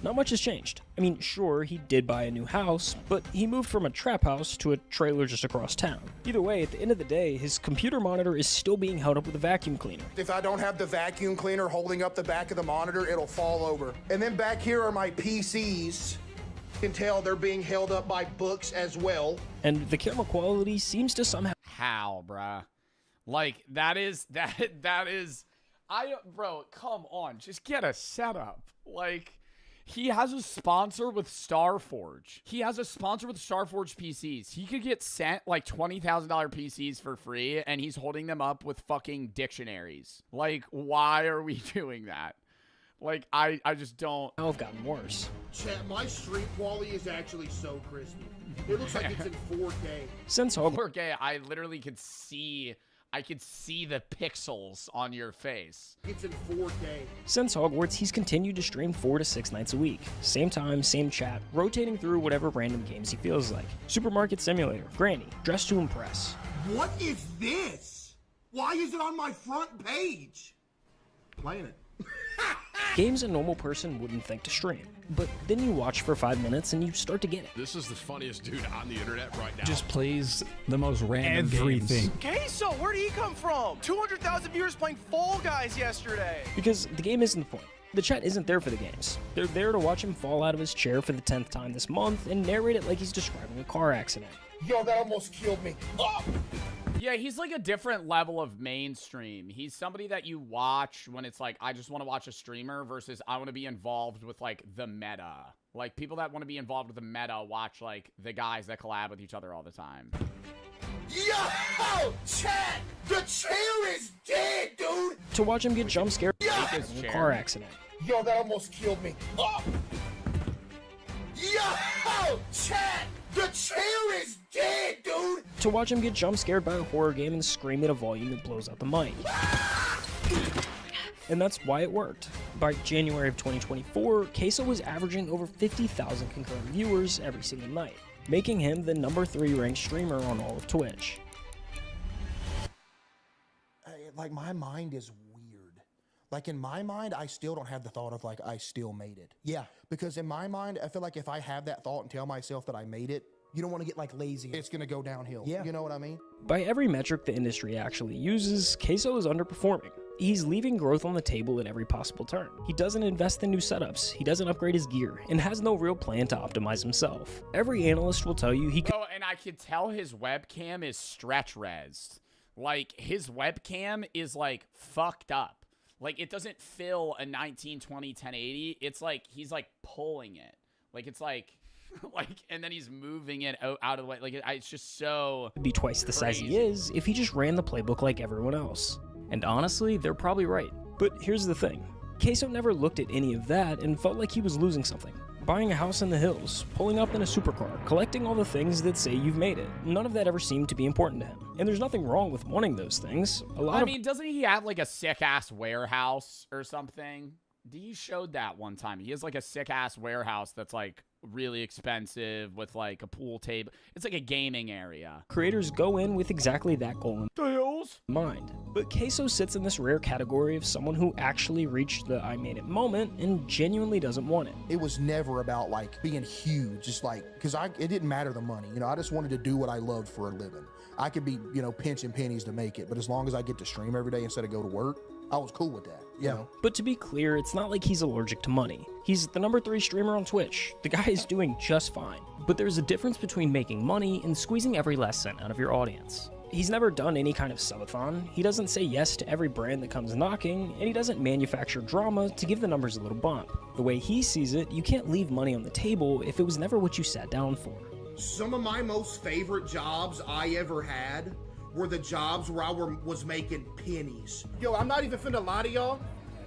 Not much has changed. I mean, sure, he did buy a new house, but he moved from a trap house to a trailer just across town. Either way, at the end of the day, his computer monitor is still being held up with a vacuum cleaner. If I don't have the vacuum cleaner holding up the back of the monitor, it'll fall over. And then back here are my PCs. You can tell they're being held up by books as well. And the camera quality seems to somehow... How, bruh? Like, bro, come on, just get a setup. Like... He has a sponsor with Starforge. He has a sponsor with Starforge PCs. He could get sent like $20,000 PCs for free, and he's holding them up with fucking dictionaries. Like, why are we doing that? Like, I just don't... I've gotten worse. Chat, my stream quality is actually so crispy. It looks like it's in 4K. Since Hogwarts... 4K, I literally could see... I could see the pixels on your face. It's in 4K. Since Hogwarts, he's continued to stream 4 to 6 nights a week. Same time, same chat, rotating through whatever random games he feels like. Supermarket Simulator, Granny, Dress to Impress. What is this? Why is it on my front page? Playing it. Games a normal person wouldn't think to stream. But then you watch for 5 minutes and you start to get it. This is the funniest dude on the internet right now. Just plays the most random everything. Queso, where did he come from? 200,000 viewers playing Fall Guys yesterday. Because the game isn't the point. The chat isn't there for the games. They're there to watch him fall out of his chair for the 10th time this month and narrate it like he's describing a car accident. Yo, that almost killed me. Oh! Yeah, he's like a different level of mainstream. He's somebody that you watch when it's like, I just want to watch a streamer versus I want to be involved with like the meta. Like people that want to be involved with the meta watch like the guys that collab with each other all the time. Yo, chat, the chair is dead, dude. To watch him get jump scared in a car accident. Yo, that almost killed me. Oh! Yo, chat, the chair is dead, dude. To watch him get jump scared by a horror game and scream at a volume that blows out the mic. And that's why it worked. By January of 2024, Queso was averaging over 50,000 concurrent viewers every single night. making him the #3 ranked streamer on all of Twitch. Like, my mind is weird. Like, in my mind, I still don't have the thought of, like, I still made it. Yeah. Because in my mind, I feel like if I have that thought and tell myself that I made it, you don't want to get, like, lazy. It's going to go downhill. Yeah. You know what I mean? By every metric the industry actually uses, Queso is underperforming. He's leaving growth on the table at every possible turn. He doesn't invest in new setups, he doesn't upgrade his gear, and has no real plan to optimize himself. Every analyst will tell you he could— Oh, and I could tell his webcam is stretch resed. Like, his webcam is, like, fucked up. Like, it doesn't fill a 1920 1080. It's like, he's, like, pulling it. Like, it's like, and then he's moving it out of the way. Like, it's just so be twice the size he is if he just ran the playbook like everyone else. And honestly, they're probably right. But here's the thing. Queso never looked at any of that and felt like he was losing something. Buying a house in the hills, pulling up in a supercar, collecting all the things that say you've made it. None of that ever seemed to be important to him. And there's nothing wrong with wanting those things. I mean, doesn't he have, like, a sick-ass warehouse or something? He showed that one time. He has, like, a sick-ass warehouse that's, like, really expensive with, like, a pool table. It's like a gaming area. Creators go in with exactly that goal in mind. But Queso sits in this rare category of someone who actually reached the I made it moment and genuinely doesn't want it. It was never about, like, being huge, just like, because it didn't matter the money. You know, I just wanted to do what I loved for a living. I could be, you know, pinching pennies to make it, but as long as I get to stream every day instead of go to work, I was cool with that. Yeah. Know? But to be clear, it's not like he's allergic to money. He's the #3 streamer on Twitch. The guy is doing just fine. But there's a difference between making money and squeezing every last cent out of your audience. He's never done any kind of subathon, he doesn't say yes to every brand that comes knocking, and he doesn't manufacture drama to give the numbers a little bump. The way he sees it, you can't leave money on the table if it was never what you sat down for. Some of my most favorite jobs I ever had were the jobs where I was making pennies. Yo, I'm not even finna lie to y'all.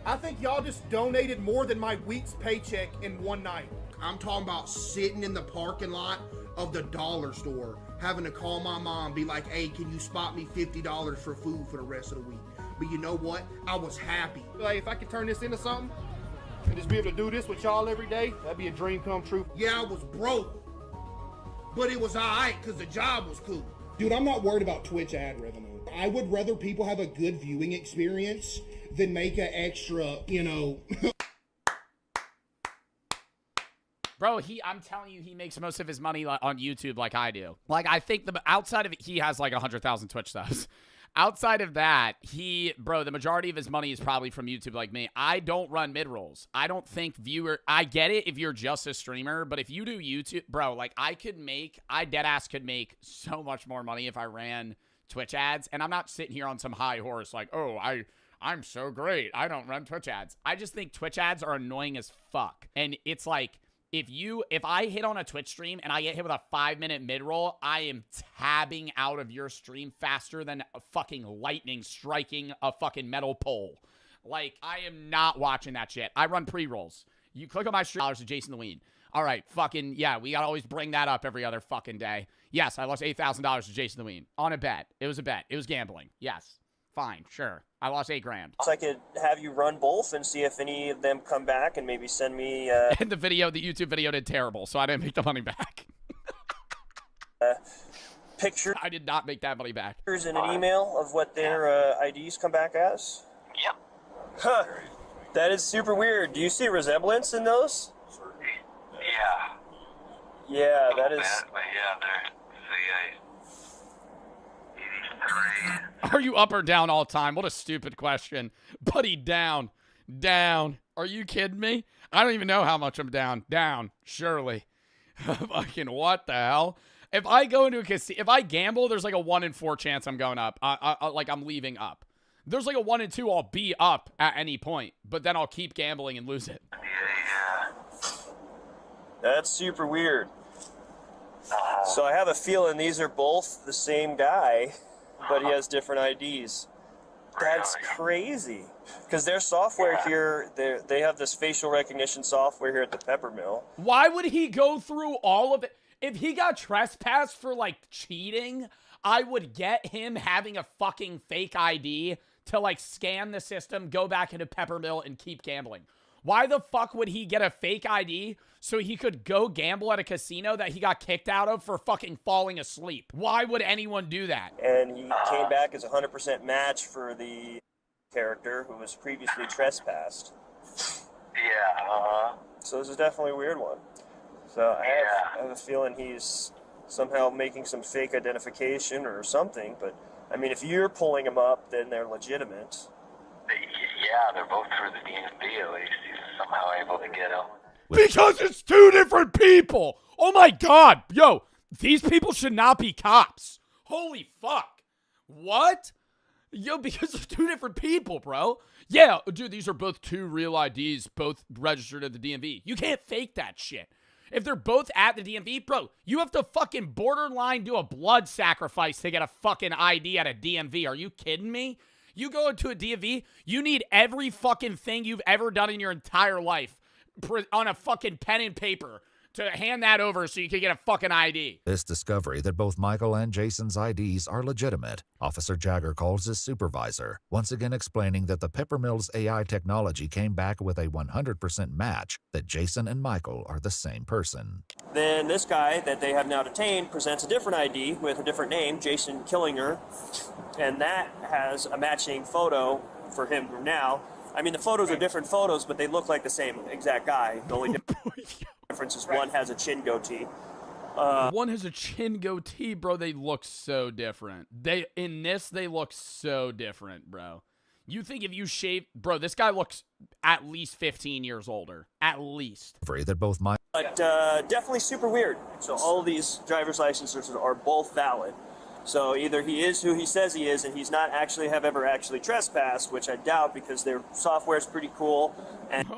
I think y'all just donated more than my week's paycheck in one night. I'm talking about sitting in the parking lot of the dollar store, having to call my mom, be like, hey, can you spot me $50 for food for the rest of the week? But you know what? I was happy. Like, if I could turn this into something and just be able to do this with y'all every day, that'd be a dream come true. Yeah, I was broke, but it was all right because the job was cool. Dude, I'm not worried about Twitch ad revenue. I would rather people have a good viewing experience than make an extra, you know. Bro, I'm telling you, he makes most of his money on YouTube like I do. Like, I think outside of it, he has like 100,000 Twitch subs. Outside of that, bro, the majority of his money is probably from YouTube like me. I don't run mid-rolls. I don't think I get it if you're just a streamer, but if you do YouTube, bro, like I deadass could make so much more money if I ran Twitch ads. And I'm not sitting here on some high horse like, oh, I'm so great. I don't run Twitch ads. I just think Twitch ads are annoying as fuck. And it's like, if I hit on a Twitch stream and I get hit with a 5-minute mid-roll, I am tabbing out of your stream faster than a fucking lightning striking a fucking metal pole. Like, I am not watching that shit. I run pre-rolls. You click on my stream, $8 to Jason the Ween. All right, fucking, yeah, we gotta always bring that up every other fucking day. Yes, I lost $8,000 to Jason the Ween. On a bet. It was a bet. It was gambling. Yes. Fine, sure. I lost $8,000. So I could have you run both and see if any of them come back and maybe send me... And the YouTube video did terrible, so I didn't make the money back. Pictures. I did not make that money back. Pictures in an email of what their IDs come back as? Yep. Huh. That is super weird. Do you see resemblance in those? Yeah. Yeah, that is... But yeah, they're... Are you up or down all time? What a stupid question. Buddy, down. Down. Are you kidding me? I don't even know how much I'm down. Down. Surely. Fucking what the hell? If I go into a casino, if I gamble, there's like a 1 in 4 chance I'm going up. Like I'm leaving up. There's like a 1 in 2 I'll be up at any point, but then I'll keep gambling and lose it. Yeah. That's super weird. So I have a feeling these are both the same guy, but he has different IDs. That's crazy. Because their software here, they have this facial recognition software here at the Peppermill. Why would he go through all of it? If he got trespassed for, like, cheating, I would get him having a fucking fake ID to, like, scan the system, go back into Peppermill, and keep gambling. Why the fuck would he get a fake ID so he could go gamble at a casino that he got kicked out of for fucking falling asleep? Why would anyone do that? And he came back as a 100% match for the character who was previously trespassed. Yeah, So this is definitely a weird one. So I have a feeling he's somehow making some fake identification or something, but I mean, if you're pulling them up, then they're legitimate. Yeah, they're both through the DMV at least. He's somehow able to get them. Because it's two different people. Oh my God. Yo, these people should not be cops. Holy fuck. What? Yo, because they're two different people, bro. Yeah, dude, these are both two real IDs, both registered at the DMV. You can't fake that shit. If they're both at the DMV, bro, you have to fucking borderline do a blood sacrifice to get a fucking ID at a DMV. Are you kidding me? You go into a DMV, you need every fucking thing you've ever done in your entire life on a fucking pen and paper to hand that over so you can get a fucking ID. This discovery that both Michael and Jason's IDs are legitimate, Officer Jagger calls his supervisor, once again explaining that the Peppermill's AI technology came back with a 100% match that Jason and Michael are the same person. Then this guy that they have now detained presents a different ID with a different name, Jason Killinger, and that has a matching photo for him now. I mean, the photos are different photos, but they look like the same exact guy. The only difference is one has a chin goatee. One has a chin goatee, bro. They look so different. In this, they look so different, bro. You think if you shave... Bro, this guy looks at least 15 years older. At least. That both But definitely super weird. So all of these driver's licenses are both valid. So either he is who he says he is, and he's not actually ever actually trespassed, which I doubt because their software is pretty cool. And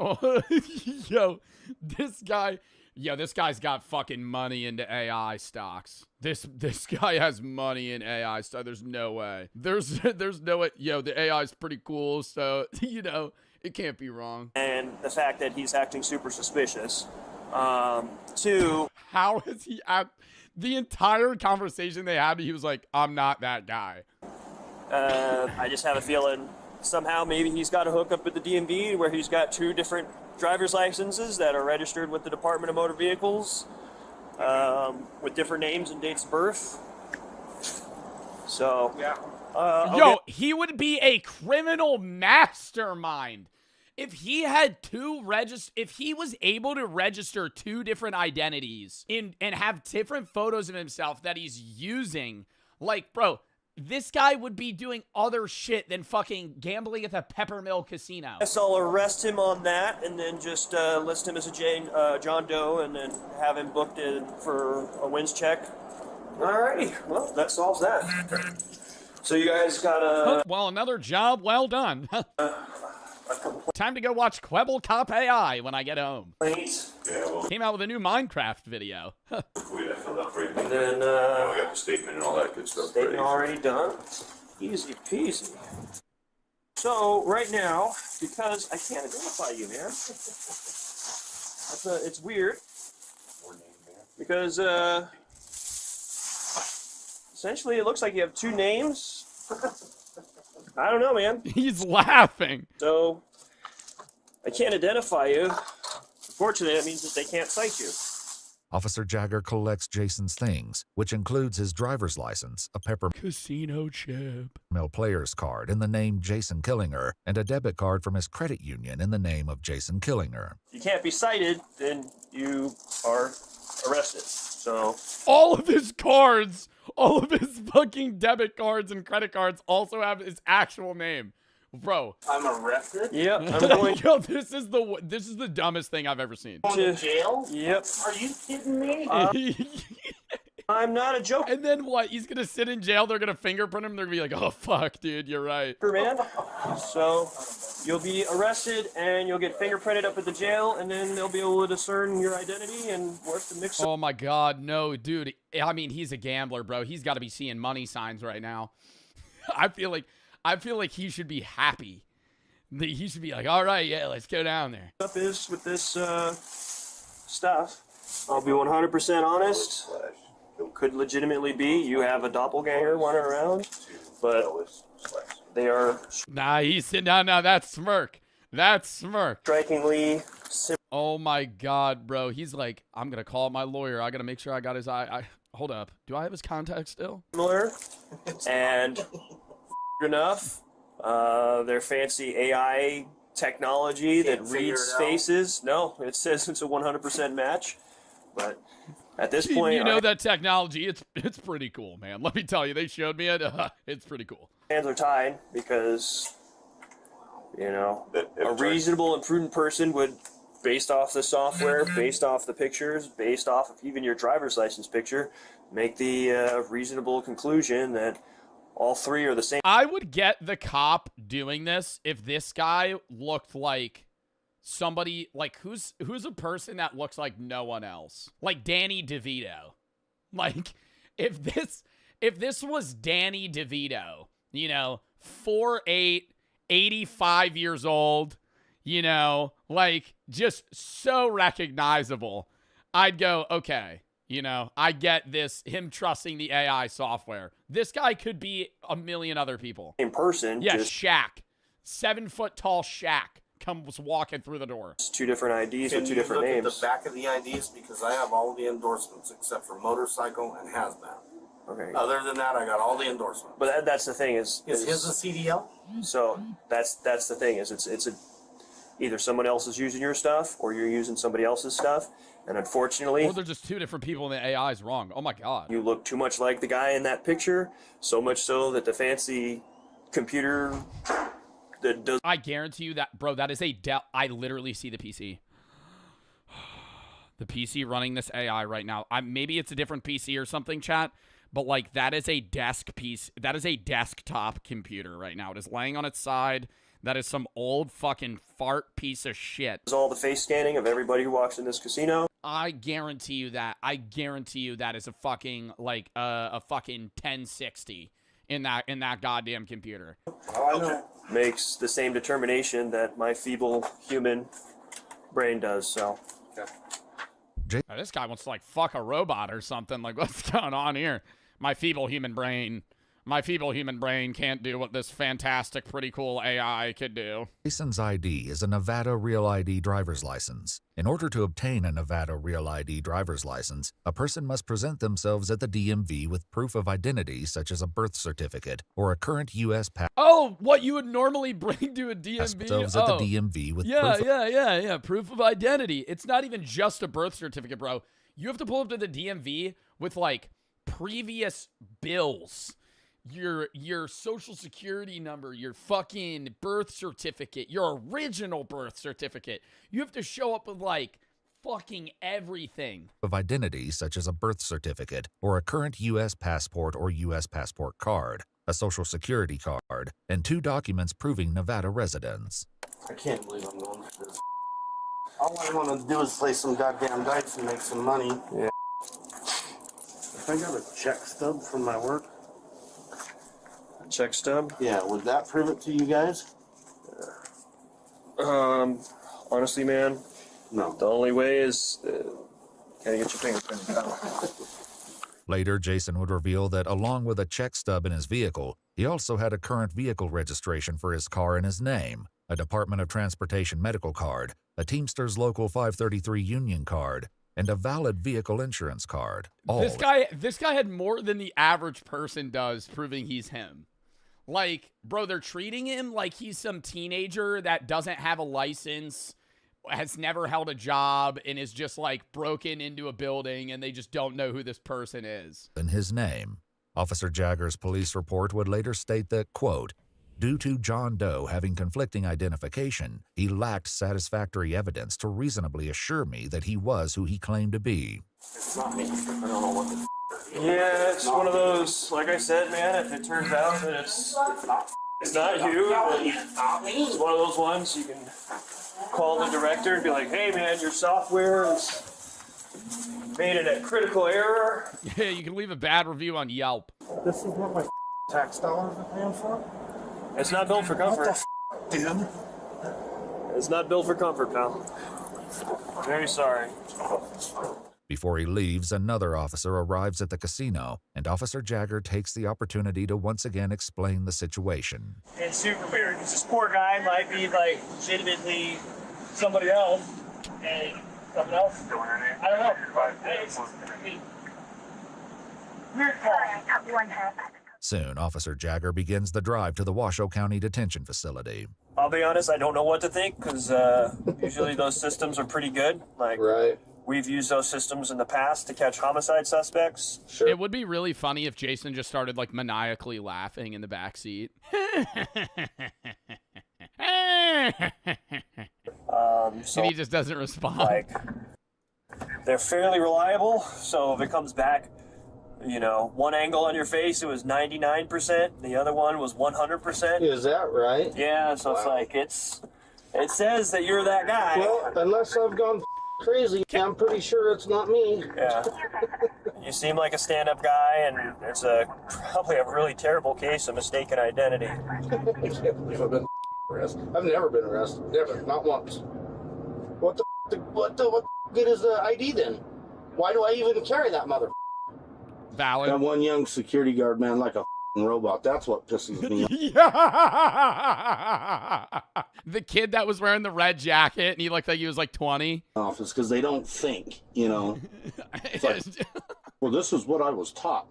Yo, this guy's got fucking money into AI stocks. This guy has money in AI stock. There's no way. There's no way. Yo, the AI is pretty cool, so you know it can't be wrong. And the fact that he's acting super suspicious. Two. How is he act? The entire conversation they had, he was like, "I'm not that guy." I just have a feeling somehow maybe he's got a hookup at the DMV where he's got two different driver's licenses that are registered with the Department of Motor Vehicles with different names and dates of birth. So, yo, he would be a criminal mastermind. If he had if he was able to register two different identities and have different photos of himself that he's using, like, bro, this guy would be doing other shit than fucking gambling at the Peppermill Casino. Yes, I'll arrest him on that and then just list him as a John Doe and then have him booked in for a wins check. Alrighty, well, that solves that. So you guys got a... Well, another job well done. Time to go watch Quebble Cop AI when I get home. Came out with a new Minecraft video. We filled out pretty And then, we got the statement and all that good stuff. Statement already done. Easy peasy. So, right now, because I can't identify you, man. It's weird. Because, essentially it looks like you have two names. I don't know, man. He's laughing. So, I can't identify you. Unfortunately, that means that they can't cite you. Officer Jagger collects Jason's things, which includes his driver's license, a casino chip, player's card in the name Jason Killinger, and a debit card from his credit union in the name of Jason Killinger. If you can't be cited, then you are arrested. So all of his cards, all of his fucking debit cards and credit cards also have his actual name. Bro, I'm arrested? Yep, I'm going. Yo, this is the dumbest thing I've ever seen. Going to jail? Yep. Are you kidding me? I'm not a joke. And then what? He's gonna sit in jail. They're gonna fingerprint him. They're gonna be like, "Oh fuck, dude, you're right." Man. So you'll be arrested and you'll get fingerprinted up at the jail, and then they'll be able to discern your identity and work the mix. Oh my god, no, dude. I mean, he's a gambler, bro. He's got to be seeing money signs right now. I feel like he should be happy. He should be like, all right, yeah, let's go down there. Up is with this stuff. I'll be 100% honest. Could legitimately be you have a doppelganger running around, but they are. Nah, he's sitting down now. That smirk. That smirk. Strikingly. Oh my God, bro. He's like, I'm gonna call my lawyer. I gotta make sure I got his hold up. Do I have his contact still? Similar. And enough. Their fancy AI technology that reads faces. No, it says it's a 100% match. But at this point, you know that technology, it's pretty cool, man. Let me tell you, they showed me it. It's pretty cool. Hands are tied because, you know, a reasonable and prudent person would, based off the software, based off the pictures, based off of even your driver's license picture, make the reasonable conclusion that all three are the same. I would get the cop doing this if this guy looked like somebody, like who's a person that looks like no one else, like Danny DeVito. Like if this was Danny DeVito, you know, 4'8", 85 years old, you know, like just so recognizable, I'd go, okay, you know, I get this, him trusting the AI software. This guy could be a million other people. In person. Yeah, Shaq. 7 foot tall Shaq comes walking through the door. It's two different IDs with two different names. names. At the back of the IDs, because I have all the endorsements except for motorcycle and hazmat. Okay. Other than that, I got all the endorsements. But that's the thing is his a CDL? So that's the thing is it's either someone else is using your stuff or you're using somebody else's stuff, and unfortunately, or they're just two different people and the AI is wrong. Oh my God. You look too much like the guy in that picture, so much so that the fancy computer that does. I guarantee you that, bro, that is a Dell. I literally see the PC. The PC running this AI right now. Maybe it's a different PC or something, chat, but like that is a desk piece. That is a desktop computer right now. It is laying on its side. That is some old fucking fart piece of shit. Does all the face scanning of everybody who walks in this casino. I guarantee you that. I guarantee you that is a fucking like a fucking 1060 in that goddamn computer. Oh, I know. Makes the same determination that my feeble human brain does. So. Okay. Now, this guy wants to like fuck a robot or something. Like, what's going on here? My feeble human brain can't do what this fantastic, pretty cool AI could do. Jason's ID is a Nevada Real ID driver's license. In order to obtain a Nevada Real ID driver's license, a person must present themselves at the DMV with proof of identity such as a birth certificate or a current U.S. passport. Oh, what you would normally bring to a DMV? Themselves at the DMV with proof of identity. It's not even just a birth certificate, bro. You have to pull up to the DMV with like previous bills. Your social security number, your fucking birth certificate, your original birth certificate. You have to show up with like fucking everything. Of identity such as a birth certificate or a current U.S. passport or U.S. passport card, a social security card, and 2 documents proving Nevada residence. I can't believe I'm going for this. All I want to do is play some goddamn dice and make some money. Yeah. If I got a check stub from my work. Check stub? Yeah, would that prove it to you guys? Honestly, man, no. The only way is gotta get your fingerprint out. Later, Jason would reveal that along with a check stub in his vehicle, he also had a current vehicle registration for his car in his name, a Department of Transportation medical card, a Teamsters Local 533 union card, and a valid vehicle insurance card. This guy had more than the average person does, proving he's him. Like, bro, they're treating him like he's some teenager that doesn't have a license, has never held a job, and is just like broken into a building, and they just don't know who this person is. In his name, Officer Jagger's police report would later state that, quote, due to John Doe having conflicting identification, he lacked satisfactory evidence to reasonably assure me that he was who he claimed to be. It's not me. I don't know what the Yeah, it's one of those, like I said, man, if it turns out that it's not you, it's one of those ones you can call the director and be like, hey, man, your software is made it a critical error. Yeah, you can leave a bad review on Yelp. This is what my tax dollars are paying for? It's not built for comfort. What the dude? It's not built for comfort, pal. Very sorry. Before he leaves, another officer arrives at the casino, and Officer Jagger takes the opportunity to once again explain the situation. It's super weird. This poor guy might be like legitimately somebody else, and something else. I don't know. It's weird call. Soon, Officer Jagger begins the drive to the Washoe County Detention Facility. I'll be honest, I don't know what to think, because usually those systems are pretty good. Like, we've used those systems in the past to catch homicide suspects. It would be really funny if Jason just started like maniacally laughing in the backseat. So and he just doesn't respond. Like, they're fairly reliable, so if it comes back, you know, one angle on your face, it was 99%. The other one was 100%. Is that right? Yeah, so it's like, it says that you're that guy. Well, unless I've gone crazy, I'm pretty sure it's not me. Yeah. You seem like a stand-up guy, and it's probably a really terrible case of mistaken identity. I can't believe I've been arrested. I've never been arrested. Never. Not once. What the good is the ID then? Why do I even carry that mother? Valid. That one young security guard, man, like a robot. That's what pisses me off. The kid that was wearing the red jacket and he looked like he was like 20. Office, because they don't think, you know. It's like, well, this is what I was taught.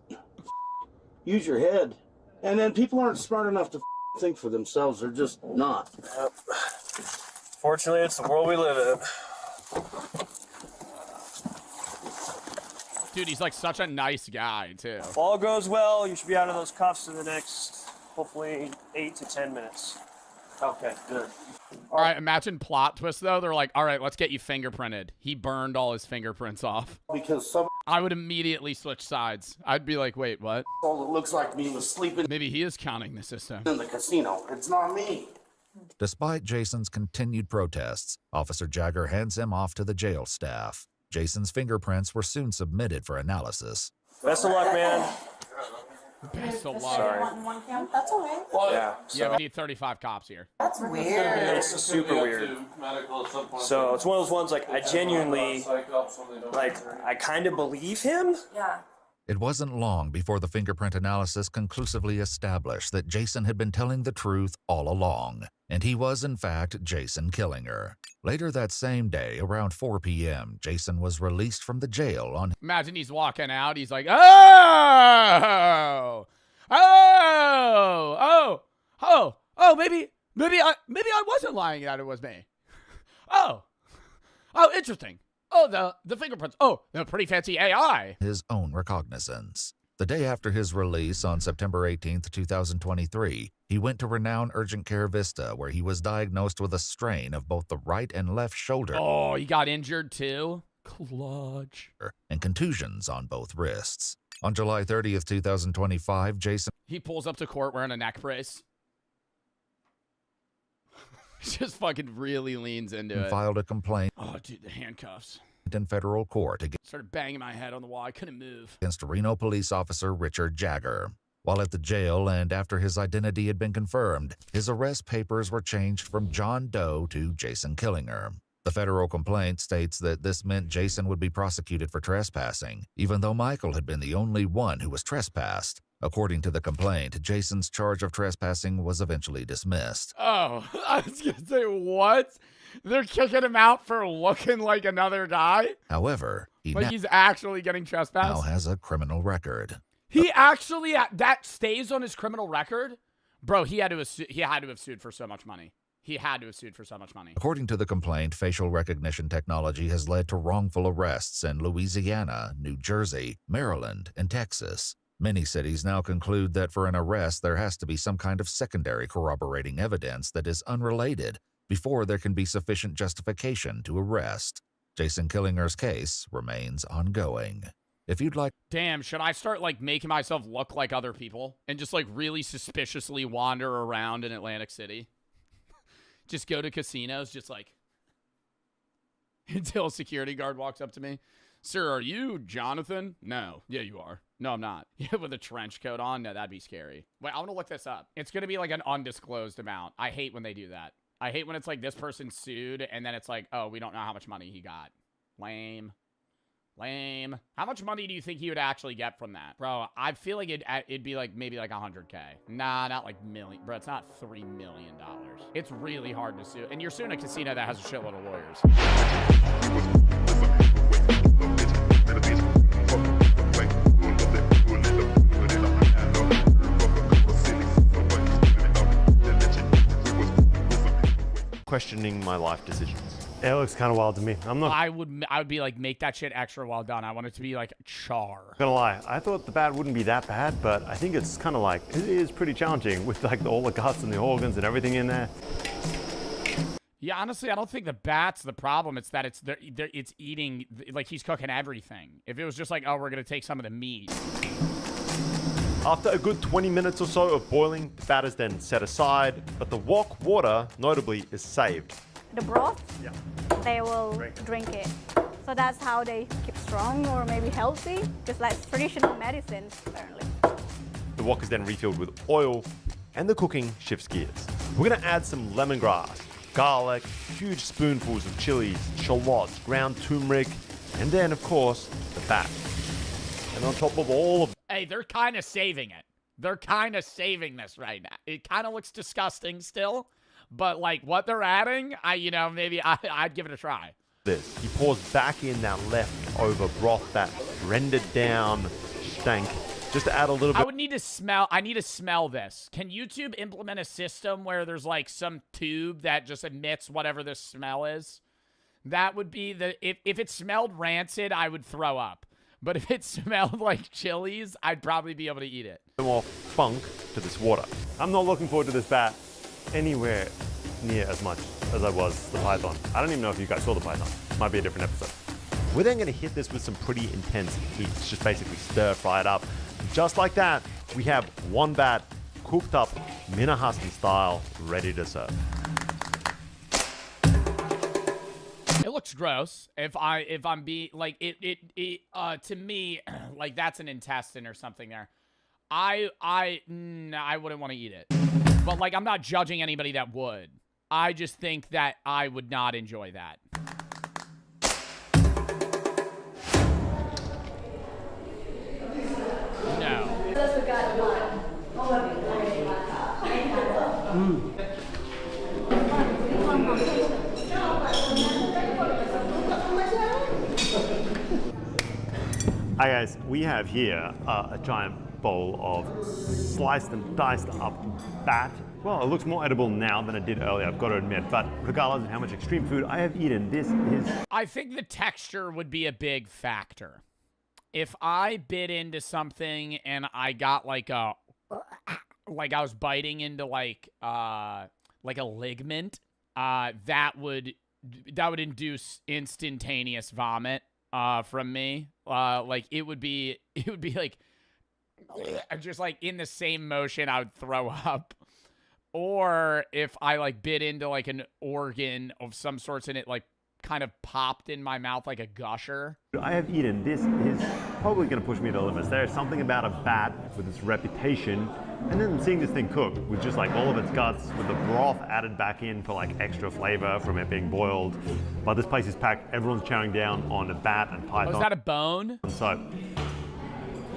Use your head. And then people aren't smart enough to think for themselves. They're just not. Fortunately, it's the world we live in. Dude, he's like such a nice guy, too. If all goes well, you should be out of those cuffs in the next, hopefully, 8 to 10 minutes. Okay, good. All right, imagine plot twist, though. They're like, all right, let's get you fingerprinted. He burned all his fingerprints off. Because some I would immediately switch sides. I'd be like, wait, what? all that looks like me was sleeping Maybe he is counting the system. in the casino. It's not me. Despite Jason's continued protests, Officer Jagger hands him off to the jail staff. Jason's fingerprints were soon submitted for analysis. Best of luck, man. Best of luck. Sorry. One count? That's okay. Yeah. Yeah, we need 35 cops here. That's weird. It's super weird. So it's one of those ones, like, I genuinely, like, I kind of believe him. Yeah. It wasn't long before the fingerprint analysis conclusively established that Jason had been telling the truth all along, and he was in fact Jason Killinger. Later that same day, around 4 p.m., Jason was released from the jail on... Imagine he's walking out, he's like, oh, maybe I wasn't lying that it was me. Oh, interesting. Oh, the fingerprints. Oh, the pretty fancy AI. his own recognizance. The day after his release on September 18th, 2023, he went to renowned urgent care Vista, where he was diagnosed with a strain of both the right and left shoulder. Oh, he got injured too? Clutch. And contusions on both wrists. On July 30th, 2025, Jason... He pulls up to court wearing a neck brace. Just fucking really leans into it. filed a complaint Oh, dude, the handcuffs. in federal court Started banging my head on the wall. I couldn't move. against Reno police officer Richard Jagger. While at the jail and after his identity had been confirmed, his arrest papers were changed from John Doe to Jason Killinger. The federal complaint states that this meant Jason would be prosecuted for trespassing, even though Michael had been the only one who was trespassed. According to the complaint, Jason's charge of trespassing was eventually dismissed. Oh, I was going to say, what? They're kicking him out for looking like another guy? However, he Like he's actually getting now trespassed? has a criminal record. He actually, that stays on his criminal record? Bro, he had to have sued for so much money. He had to have sued for so much money. According to the complaint, facial recognition technology has led to wrongful arrests in Louisiana, New Jersey, Maryland, and Texas. Many cities now conclude that for an arrest, there has to be some kind of secondary corroborating evidence that is unrelated before there can be sufficient justification to arrest. Jason Killinger's case remains ongoing. If you'd like... Damn, should I start, like, making myself look like other people? And just, like, really suspiciously wander around in Atlantic City? Just go to casinos, just, like... until a security guard walks up to me. Sir, are you Jonathan? No. Yeah, you are. No, I'm not. Yeah, with a trench coat on? No, that'd be scary. Wait, I want to look this up. It's going to be, like, an undisclosed amount. I hate when they do that. I hate when it's, like, this person sued, and then it's like, oh, we don't know how much money he got. Lame. Lame. How much money do you think he would actually get from that? Bro, I feel like it'd be like maybe like 100K. Nah, not like million. Bro, it's not $3 million. It's really hard to sue. And you're suing a casino that has a shitload of lawyers. Questioning my life decisions. It looks kind of wild to me. I'm not I would be like, make that shit extra well done. I want it to be like char. gonna lie. I thought the bat wouldn't be that bad, but I think it's kind of like, it is pretty challenging with like all the guts and the organs and everything in there. Yeah, honestly, I don't think the bat's the problem. It's that it's eating, like he's cooking everything. If it was just like, oh, we're gonna take some of the meat. After a good 20 minutes or so of boiling, the bat is then set aside, but the wok water, notably, is saved. The broth, Yeah. they will drink it. So that's how they keep strong or maybe healthy, just like traditional medicine, apparently. The wok is then refilled with oil, and the cooking shifts gears. We're gonna add some lemongrass, garlic, huge spoonfuls of chilies, shallots, ground turmeric, and then, of course, the bat. And on top of all of... Hey, they're kind of saving it. They're kind of saving this right now. It kind of looks disgusting still, but like what they're adding, maybe I'd give it a try. This. He pours back in that leftover broth, that rendered down stank, just to add a little bit. I need to smell this. Can YouTube implement a system where there's like some tube that just emits whatever this smell is? That would be if it smelled rancid, I would throw up. But if it smelled like chilies, I'd probably be able to eat it. More funk to this water. I'm not looking forward to this bat anywhere near as much as I was the python. I don't even know if you guys saw the python. Might be a different episode. We're then going to hit this with some pretty intense heat. Just basically stir fry it up. Just like that, we have one bat cooked up Minahassan style, ready to serve. It looks gross. If I'm being like to me, like that's an intestine or something there. I wouldn't want to eat it. But like I'm not judging anybody that would. I just think that I would not enjoy that. No. Hi guys, we have here a giant bowl of sliced and diced up bat. Well, it looks more edible now than it did earlier, I've got to admit, but regardless of how much extreme food I have eaten, this is... I think the texture would be a big factor. If I bit into something and I got like I was biting into like a ligament, that would induce instantaneous vomit from me. Like it would be like just like in the same motion I would throw up. Or if I like bit into like an organ of some sorts and it like kind of popped in my mouth like a gusher. I have eaten. This is probably going to push me to the limits. There's something about a bat with its reputation, and then seeing this thing cooked with just like all of its guts, with the broth added back in for like extra flavor from it being boiled. But this place is packed. Everyone's chowing down on a bat and python. Oh, is that a bone? So,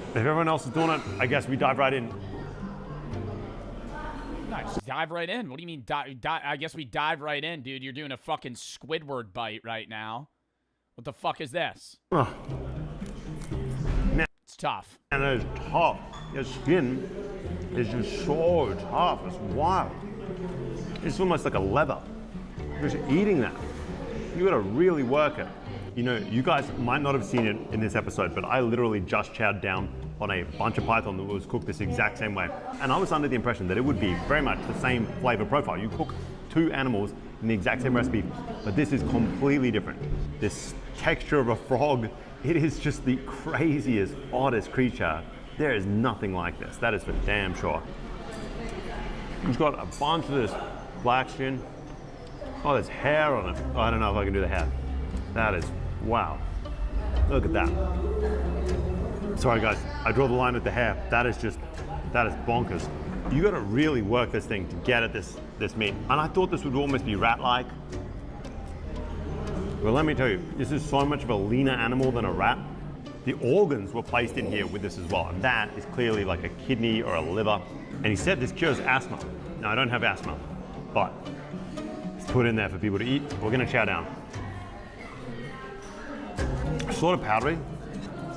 if everyone else is doing it, I guess we dive right in. Nice. Dive right in. What do you mean? I guess we dive right in, dude. You're doing a fucking Squidward bite right now. What the fuck is this? It's tough. And it's tough. Your skin is just so tough. It's wild. It's almost like a leather. Just eating that, you gotta really work it. You know, you guys might not have seen it in this episode, but I literally just chowed down on a bunch of python that was cooked this exact same way. And I was under the impression that it would be very much the same flavor profile. You cook two animals in the exact same recipe, but this is completely different. This texture of a frog, it is just the craziest, oddest creature. There is nothing like this. That is for damn sure. It's got a bunch of this black skin. Oh, there's hair on it. Oh, I don't know if I can do the hair. That is, wow. Look at that. Sorry guys, I draw the line at the hair. That is bonkers. You gotta really work this thing to get at this meat. And I thought this would almost be rat-like. Well, let me tell you, this is so much of a leaner animal than a rat. the organs were placed in here with this as well. And that is clearly like a kidney or a liver. And he said this cures asthma. Now, I don't have asthma, but it's put in there for people to eat. We're gonna chow down. Sort of powdery.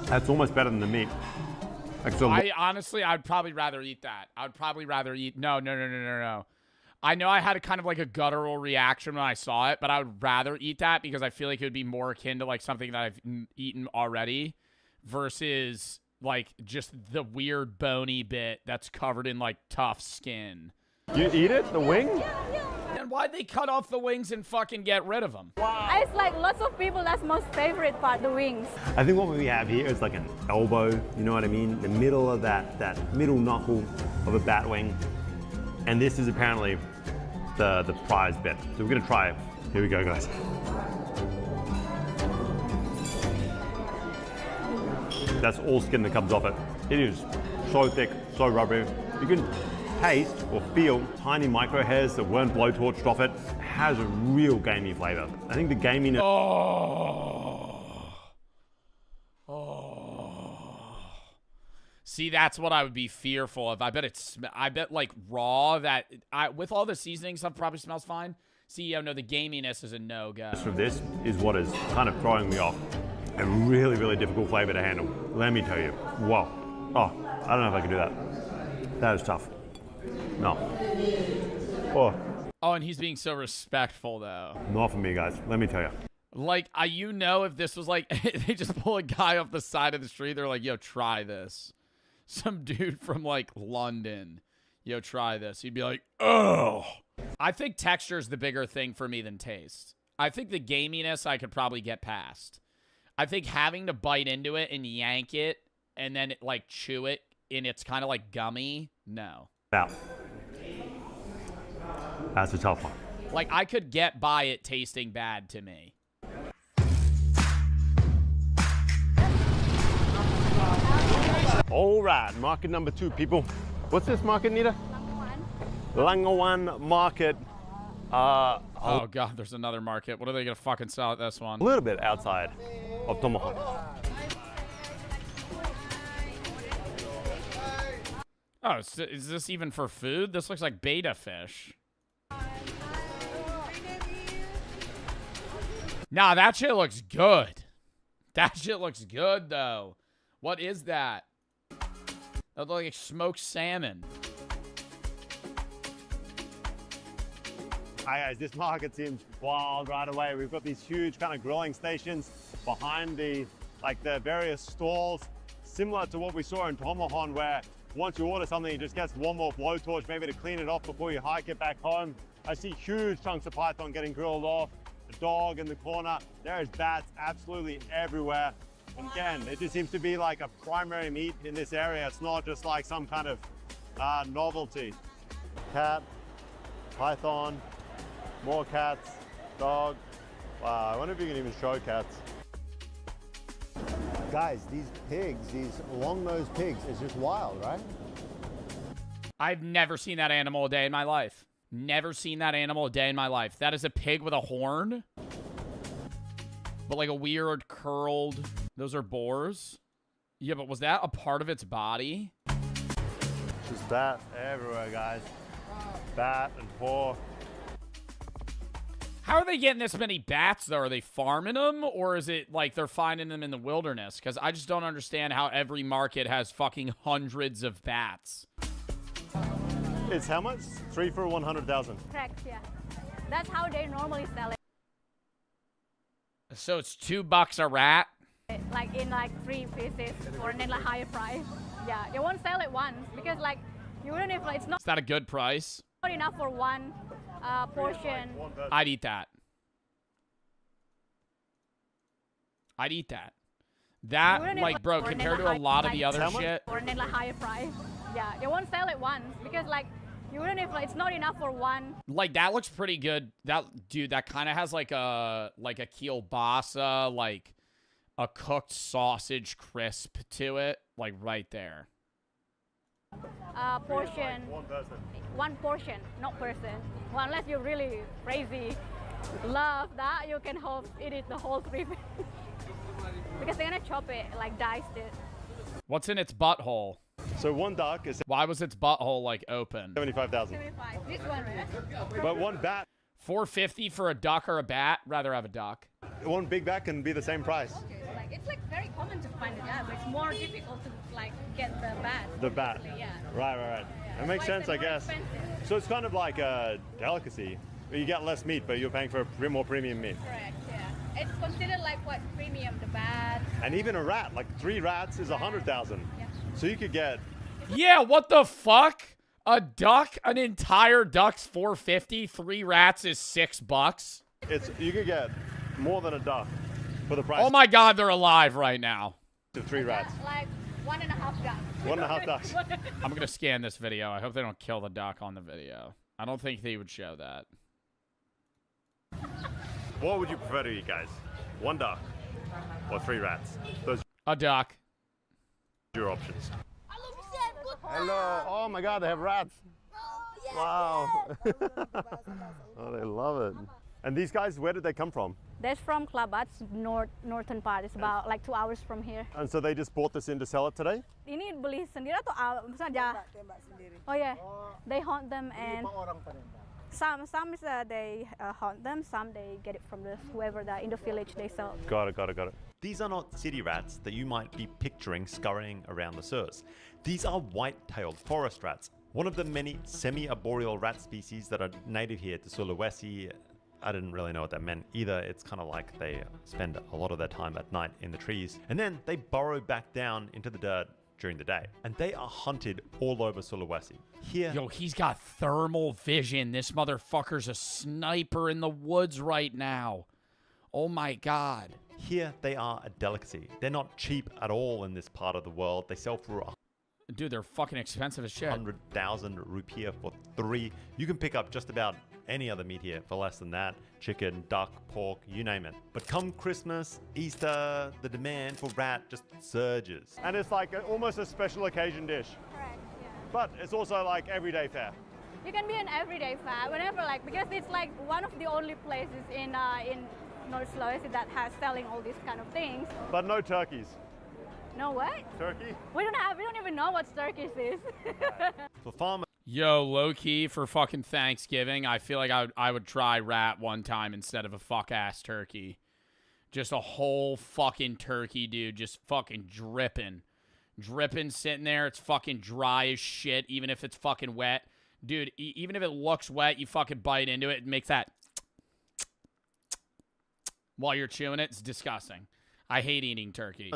That's almost better than the meat. Honestly, I'd probably rather eat that. I would probably rather eat. No. I know I had a kind of like a guttural reaction when I saw it, but I would rather eat that because I feel like it would be more akin to like something that I've eaten already versus like just the weird bony bit that's covered in like tough skin. You eat it? The wing? And why'd they cut off the wings and fucking get rid of them? It's like lots of people, that's most favorite part, the wings. I think what we have here is like an elbow, you know what I mean? The middle of that middle knuckle of a bat wing. And this is apparently the prize bit. So we're gonna try it. Here we go, guys. That's all skin that comes off it. It is so thick, so rubbery. You can taste or feel tiny micro hairs that weren't blowtorched off it. It has a real gamey flavor. I think the gaminess. See, that's what I would be fearful of. I bet like raw that with all the seasoning stuff probably smells fine. See, no, the gaminess is a no-go. So this is what is kind of throwing me off. A really, really difficult flavor to handle. Let me tell you. Whoa. Oh, I don't know if I can do that. That is tough. No. Oh, and he's being so respectful, though. Not for me, guys. Let me tell you. Like, if this was like, they just pull a guy off the side of the street, they're like, yo, try this. Some dude from, like, London. Yo, try this. He'd be like, oh. I think texture is the bigger thing for me than taste. I think the gaminess I could probably get past. I think having to bite into it and yank it and then, like, chew it and it's kind of like gummy, no. Now, that's a tough one. Like, I could get by it tasting bad to me. All right, market number 2, people. What's this market, Nita? Langawan Market. Oh, God, there's another market. What are they going to fucking sell at this one? A little bit outside of Tomahawk. Oh, is this even for food? This looks like betta fish. Nah, that shit looks good. That shit looks good, though. What is that? That looks like smoked salmon. Hi guys, this market seems wild right away. We've got these huge kind of grilling stations behind the various stalls, similar to what we saw in Tomahawk, where once you order something, it just gets one more blowtorch, maybe to clean it off before you hike it back home. I see huge chunks of python getting grilled off. The dog in the corner. There is bats absolutely everywhere. And again, it just seems to be like a primary meat in this area. It's not just like some kind of novelty. Cat, python, more cats, dog. Wow, I wonder if you can even show cats. Guys, these pigs, these long-nosed pigs, is just wild, right? I've never seen that animal a day in my life. Never seen that animal a day in my life. That is a pig with a horn. But like a weird curled... Those are boars? Yeah, but was that a part of its body? Just bat everywhere, guys. Bat and boar. How are they getting this many bats, though? Are they farming them? Or is it like they're finding them in the wilderness? Because I just don't understand how every market has fucking hundreds of bats. It's how much? 3 for 100,000. Correct, yeah. That's how they normally sell it. So it's $2 a rat? Like in like 3 pieces for a like higher price. Yeah, they won't sell it once because like even if like, it's not. Is that a good price? Not enough for one portion. I'd eat that. I'd eat that. That, like, bro, compared to a lot of the other shit. Or a like higher price. Yeah, they won't sell it once because like even if like, it's not enough for one. Like that looks pretty good. That dude, that kind of has like a kielbasa, like a cooked sausage crisp to it, like right there. Portion. One portion, not person. Well, unless you're really crazy love that you can eat it the whole 3 because they're gonna chop it, like diced it. What's in its butthole? So one duck is Why was its butthole like open? 75,000. 75. This one, right? But one bat, $450 for a duck or a bat? Rather have a duck. one big bat can be the same price. Okay, so like it's like very common to find a bat, but it's more difficult to like get the bat. The bat. Yeah. Right. Yeah. That makes Why sense, is it I more guess. expensive? So it's kind of like a delicacy. You get less meat, but you're paying for more premium meat. Correct. Yeah. It's considered like what premium, the bat. And even a rat, like 3 rats is 100,000. Yeah. So you could get. Yeah, what the fuck? A duck, an entire duck's $450. 3 rats is $6. You could get more than a duck for the price. Oh my God, they're alive right now. Of 3 rats. Like 1.5 ducks. 1.5 ducks. I'm gonna scan this video. I hope they don't kill the duck on the video. I don't think they would show that. What would you prefer to eat, guys? 1 duck or 3 rats? Those A duck. are your options. Hello. Oh my God, they have rats. Wow. Oh, they love it. And these guys, where did they come from? That's from Klabat's northern part. It's about like 2 hours from here. And so they just brought this in to sell it today? Ini beli sendiri atau saja? Oh yeah, they hunt them and some is they hunt them, some they get it from whoever that in the village they sell. Got it. These are not city rats that you might be picturing scurrying around the sewers. These are white-tailed forest rats, one of the many semi-arboreal rat species that are native here to Sulawesi. I didn't really know what that meant either. It's kind of like they spend a lot of their time at night in the trees, and then they burrow back down into the dirt during the day. And they are hunted all over Sulawesi. Here, Yo, he's got thermal vision. This motherfucker's a sniper in the woods right now. Oh my God. Here they are a delicacy. They're not cheap at all in this part of the world. They sell for Dude, they're fucking expensive as shit. 100,000 rupiah for 3. You can pick up just about any other meat here for less than that. Chicken, duck, pork, you name it. But come Christmas, Easter, the demand for rat just surges. And it's like almost a special occasion dish. Correct. Yeah. But it's also like everyday fare. You can be an everyday fare whenever because it's like one of the only places in North Sulawesi that has selling all these kind of things. But no turkeys. No what? Turkey? We don't even know what Turkish is. For farmers. Yo, low-key for fucking Thanksgiving, I feel like I would try rat one time instead of a fuck-ass turkey. Just a whole fucking turkey, dude. Just fucking dripping. Dripping, sitting there. It's fucking dry as shit, even if it's fucking wet. Dude, even if it looks wet, you fucking bite into it and makes that while you're chewing it. It's disgusting. I hate eating turkey.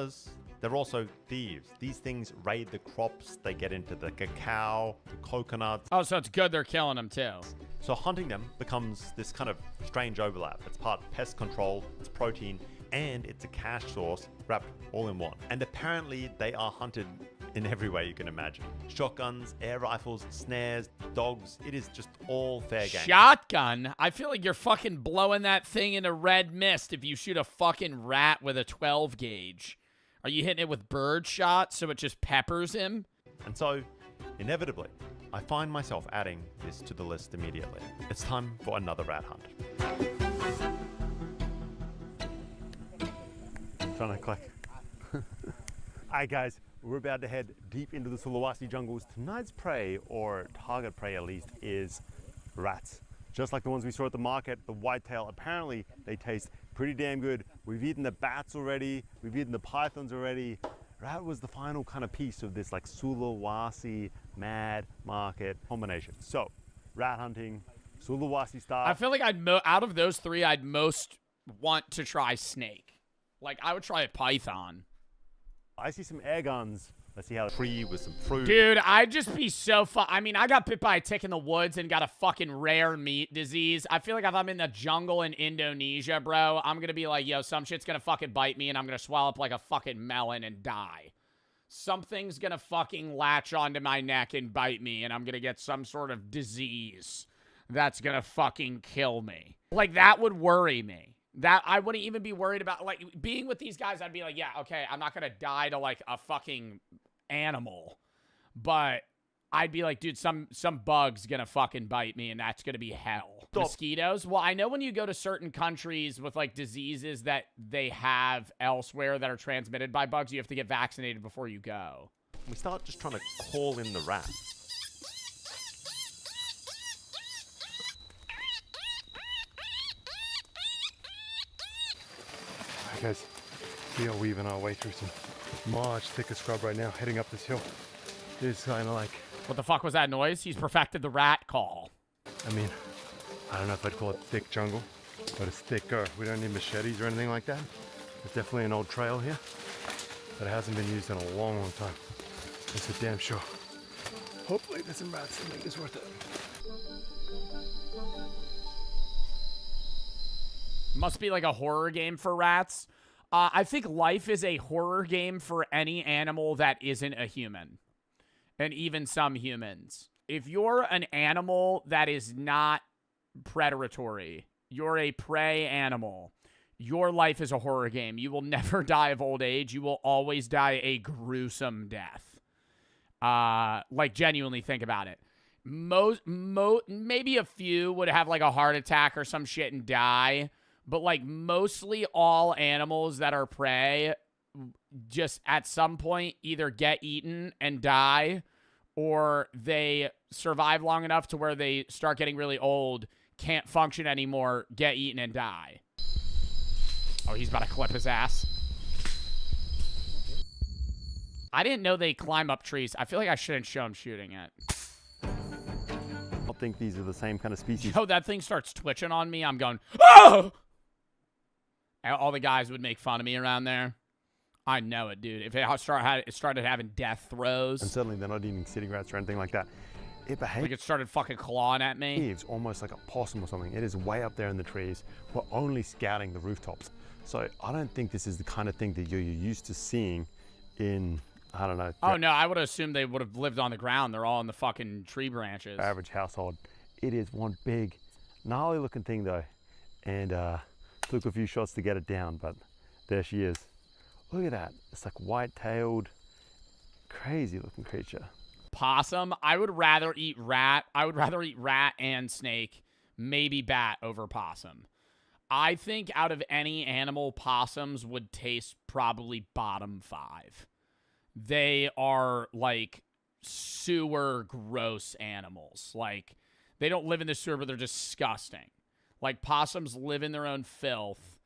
They're also thieves. These things raid the crops. They get into the cacao, the coconuts. Oh, so it's good they're killing them too. So hunting them becomes this kind of strange overlap. It's part pest control, it's protein, and it's a cash source wrapped all in one. And apparently they are hunted in every way you can imagine. Shotguns, air rifles, snares, dogs. It is just all fair game. Shotgun? I feel like you're fucking blowing that thing into red mist if you shoot a fucking rat with a 12 gauge. Are you hitting it with bird shot so it just peppers him? And so, inevitably, I find myself adding this to the list immediately. It's time for another rat hunt. Trying to click. Alright guys, we're about to head deep into the Sulawesi jungles. Tonight's prey, or target prey at least, is rats. Just like the ones we saw at the market, the whitetail, apparently they taste pretty damn good. We've eaten the bats already, we've eaten the pythons already. Rat was the final kind of piece of this like Sulawesi mad market combination. So, rat hunting, Sulawesi style. I feel like out of those 3, I'd most want to try snake. Like, I would try a python. I see some air guns. Let's see how free with some fruit. Dude, I'd just be so I mean, I got bit by a tick in the woods and got a fucking rare meat disease. I feel like if I'm in the jungle in Indonesia, bro, I'm gonna be like, yo, some shit's gonna fucking bite me and I'm gonna swallow up like a fucking melon and die. Something's gonna fucking latch onto my neck and bite me and I'm gonna get some sort of disease that's gonna fucking kill me. Like, that would worry me. That I wouldn't even be worried about, like, being with these guys. I'd be like, yeah, okay, I'm not gonna die to like a fucking animal, but I'd be like, dude, some bug's gonna fucking bite me, and that's gonna be hell. Mosquitoes? Well, I know when you go to certain countries with like diseases that they have elsewhere that are transmitted by bugs, you have to get vaccinated before you go. We start just trying to call in the rat. Alright guys, we are weaving our way through some much thicker scrub right now, heading up this hill. It's kind of like... What the fuck was that noise? He's perfected the rat call. I mean, I don't know if I'd call it thick jungle, but it's thicker. We don't need machetes or anything like that. There's definitely an old trail here, but it hasn't been used in a long, long time. That's for damn sure. Hopefully there's some rats to make this worth it. Must be like a horror game for rats. I think life is a horror game for any animal that isn't a human. And even some humans. If you're an animal that is not predatory, you're a prey animal, your life is a horror game. You will never die of old age. You will always die a gruesome death. Like, genuinely think about it. Maybe a few would have like a heart attack or some shit and die. But like mostly all animals that are prey just at some point either get eaten and die, or they survive long enough to where they start getting really old, can't function anymore, get eaten and die. Oh, he's about to clip his ass. I didn't know they climb up trees. I feel like I shouldn't show him shooting it. I think these are the same kind of species. Yo, that thing starts twitching on me. I'm going, oh! All the guys would make fun of me around there. I know it, dude. If it started having death throws. And certainly they're not eating city rats or anything like that. It behaves like it started fucking clawing at me. It's almost like a possum or something. It is way up there in the trees. We're only scouting the rooftops. So I don't think this is the kind of thing that you're used to seeing in, I don't know. Oh, no, I would assume they would have lived on the ground. They're all in the fucking tree branches. Average household. It is one big, gnarly looking thing though. And took a few shots to get it down, but there she is. Look at that. It's like white-tailed, crazy looking creature. Possum. I would rather eat rat. I would rather eat rat and snake, maybe bat over possum. I think out of any animal, possums would taste probably bottom 5. They are like sewer gross animals. Like, they don't live in the sewer, but they're disgusting. Like, possums live in their own filth.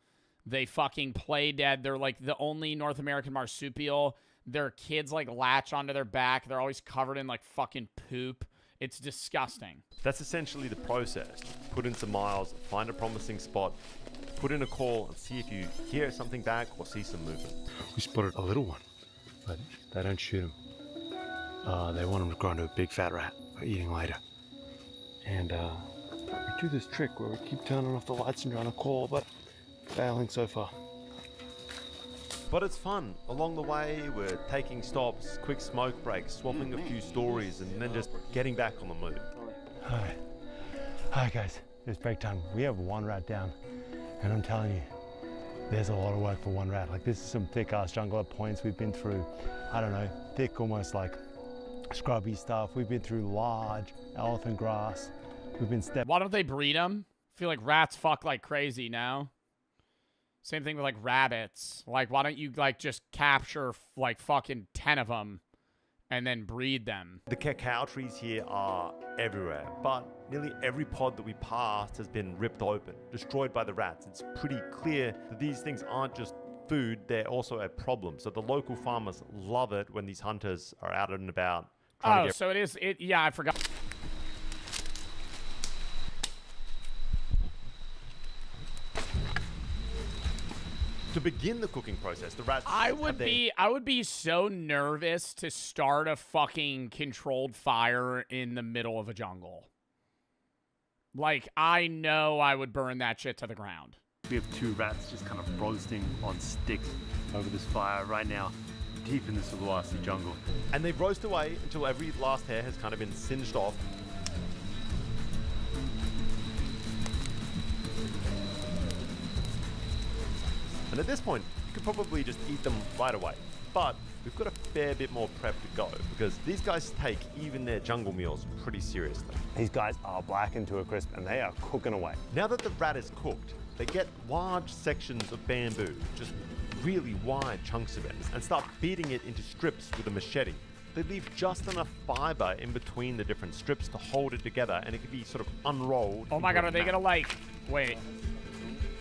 They fucking play dead. They're like the only North American marsupial. Their kids like latch onto their back. They're always covered in like fucking poop. It's disgusting. That's essentially the process. Put in some miles, find a promising spot, put in a call, and see if you hear something back or see some movement. We spotted a little one, but they don't shoot him. They want him to grow into a big fat rat for eating later. And we do this trick where we keep turning off the lights and trying to call, but failing so far. But it's fun. Along the way, we're taking stops, quick smoke breaks, swapping a few stories, and then just getting back on the move. Hi guys, it's break time. We have one rat down, and I'm telling you, there's a lot of work for one rat. Like, this is some thick ass jungle at points. We've been through, I don't know, thick, almost like scrubby stuff. We've been through large elephant grass. We've been Why don't they breed them? I feel like rats fuck like crazy now. Same thing with like rabbits. Like, why don't you like just capture like fucking 10 of them and then breed them? The cacao trees here are everywhere, but nearly every pod that we passed has been ripped open, destroyed by the rats. It's pretty clear that these things aren't just food, they're also a problem. So the local farmers love it when these hunters are out and about. Oh, so it is, yeah, I forgot. To begin the cooking process, the rats... I would be so nervous to start a fucking controlled fire in the middle of a jungle. Like, I know I would burn that shit to the ground. We have 2 rats just kind of roasting on sticks over this fire right now, deep in the Sulawesi jungle. And they roast away until every last hair has kind of been singed off. And at this point, you could probably just eat them right away. But we've got a fair bit more prep to go because these guys take even their jungle meals pretty seriously. These guys are blackened to a crisp and they are cooking away. Now that the rat is cooked, they get large sections of bamboo, just really wide chunks of it, and start beating it into strips with a machete. They leave just enough fiber in between the different strips to hold it together, and it can be sort of unrolled. Oh my god, are they gonna like, wait.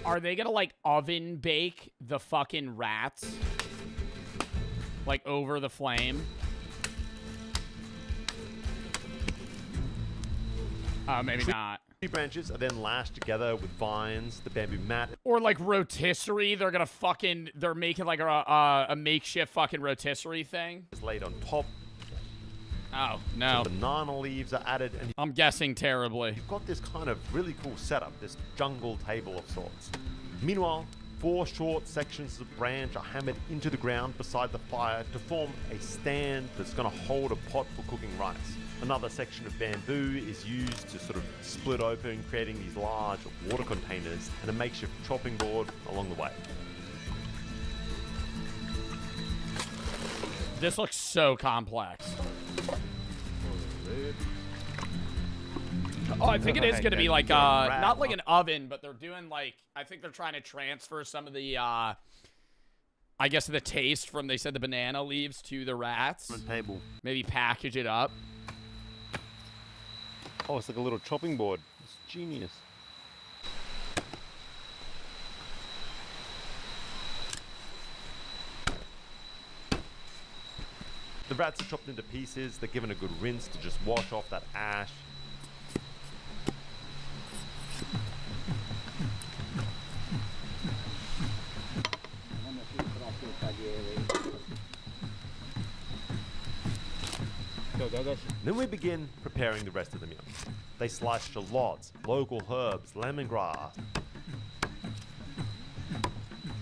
Are they gonna like oven bake the fucking rats? Like over the flame? Maybe not. Tree branches are then lashed together with vines, the bamboo mat. Or like rotisserie, they're gonna fucking, they're making like a makeshift fucking rotisserie thing. Is laid on top. Oh, no. Some banana leaves are added. And I'm guessing terribly. You've got this kind of really cool setup, this jungle table of sorts. Meanwhile, 4 short sections of branch are hammered into the ground beside the fire to form a stand that's going to hold a pot for cooking rice. Another section of bamboo is used to sort of split open, creating these large water containers and a makeshift chopping board along the way. This looks so complex. Oh, I think it is going to be like, not like an oven, but they're doing like, I think they're trying to transfer some of the, I guess the taste from, they said the banana leaves to the rats. On the table. Maybe package it up. Oh, it's like a little chopping board. It's genius. The rats are chopped into pieces. They're given a good rinse to just wash off that ash. Then we begin preparing the rest of the meal. They slice shallots, local herbs, lemongrass,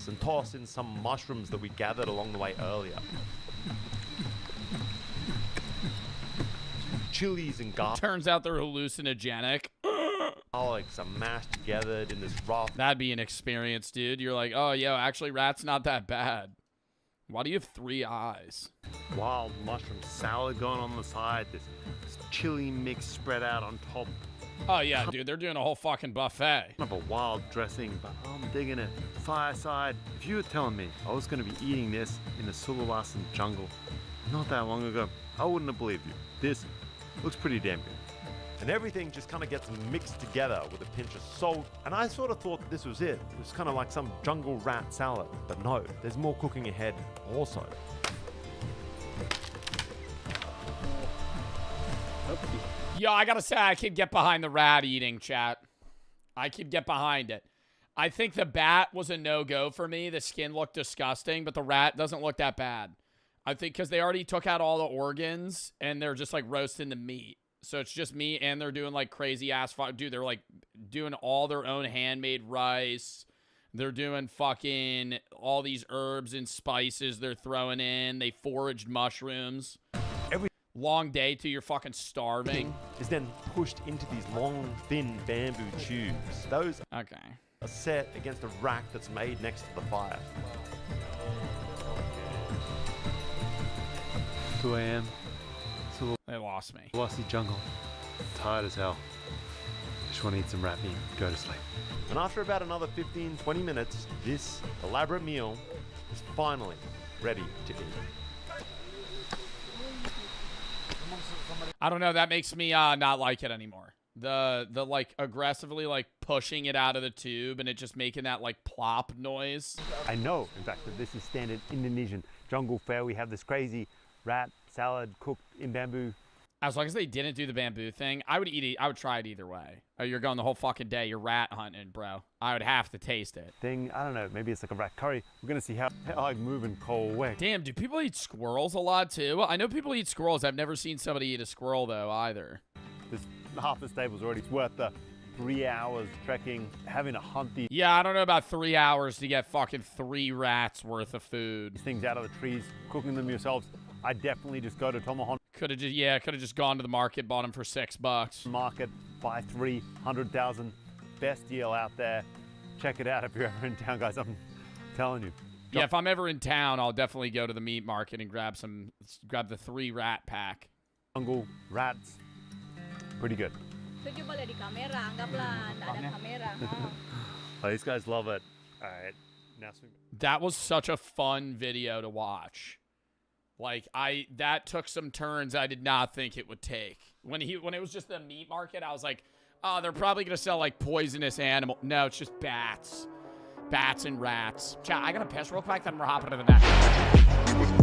and toss in some mushrooms that we gathered along the way earlier. Chilies and garlic. Turns out they're hallucinogenic. Garlics are mashed together in this rough. That'd be an experience, dude. You're like, oh, yo, actually, rat's not that bad. Why do you have 3 eyes? Wild mushroom salad going on the side. This chili mix spread out on top. Oh, yeah, dude. They're doing a whole fucking buffet. Kind of a wild dressing, but I'm digging it. Fireside. If you were telling me I was going to be eating this in the Sulawesi jungle not that long ago, I wouldn't have believed you. This looks pretty damn good. And everything just kind of gets mixed together with a pinch of salt. And I sort of thought this was it. It was kind of like some jungle rat salad. But no, there's more cooking ahead also. Yo, I gotta say, I could get behind the rat eating, chat. I could get behind it. I think the bat was a no-go for me. The skin looked disgusting, but the rat doesn't look that bad. I think because they already took out all the organs, and they're just, like, roasting the meat. So it's just meat, and they're doing, like, crazy-ass... Dude, they're, like, doing all their own handmade rice. They're doing fucking all these herbs and spices they're throwing in. They foraged mushrooms. Every long day till you're fucking starving. Is then pushed into these long, thin bamboo tubes. Those are set against a rack that's made next to the fire. 2 a.m. They lost me. Sulawesi jungle. Tired as hell. Just want to eat some rat meat. Go to sleep. And after about another 15-20 minutes, this elaborate meal is finally ready to eat. I don't know. That makes me not like it anymore. The like aggressively like pushing it out of the tube and it just making that like plop noise. I know, in fact, that this is standard Indonesian jungle fare. We have this crazy rat salad cooked in bamboo. As long as they didn't do the bamboo thing, I would eat it. I would try it either way. Oh, you're going the whole fucking day. You're rat hunting, bro. I would have to taste it. I don't know. Maybe it's like a rat curry. We're gonna see how I move in cold way. Damn, do people eat squirrels a lot too? I know people eat squirrels. I've never seen somebody eat a squirrel though either. This half the stable's already worth the 3 hours trekking, having to hunt these. Yeah, I don't know about 3 hours to get fucking 3 rats worth of food. Things out of the trees, cooking them yourselves. I definitely just go to Tomahawk. Could have just gone to the market, bought them for $6. Market, buy 300,000. Best deal out there. Check it out if you're ever in town, guys. I'm telling you, Yeah, if I'm ever in town, I'll definitely go to the meat market and grab the 3 rat pack. Jungle rats, pretty good. Oh, these guys love it. All right, now that was such a fun video to watch. Like that took some turns I did not think it would take. When it was just the meat market, I was like, oh, they're probably gonna sell like poisonous animal. No, it's just bats and rats. Chat, I gotta piss real quick, then we're hopping to the next.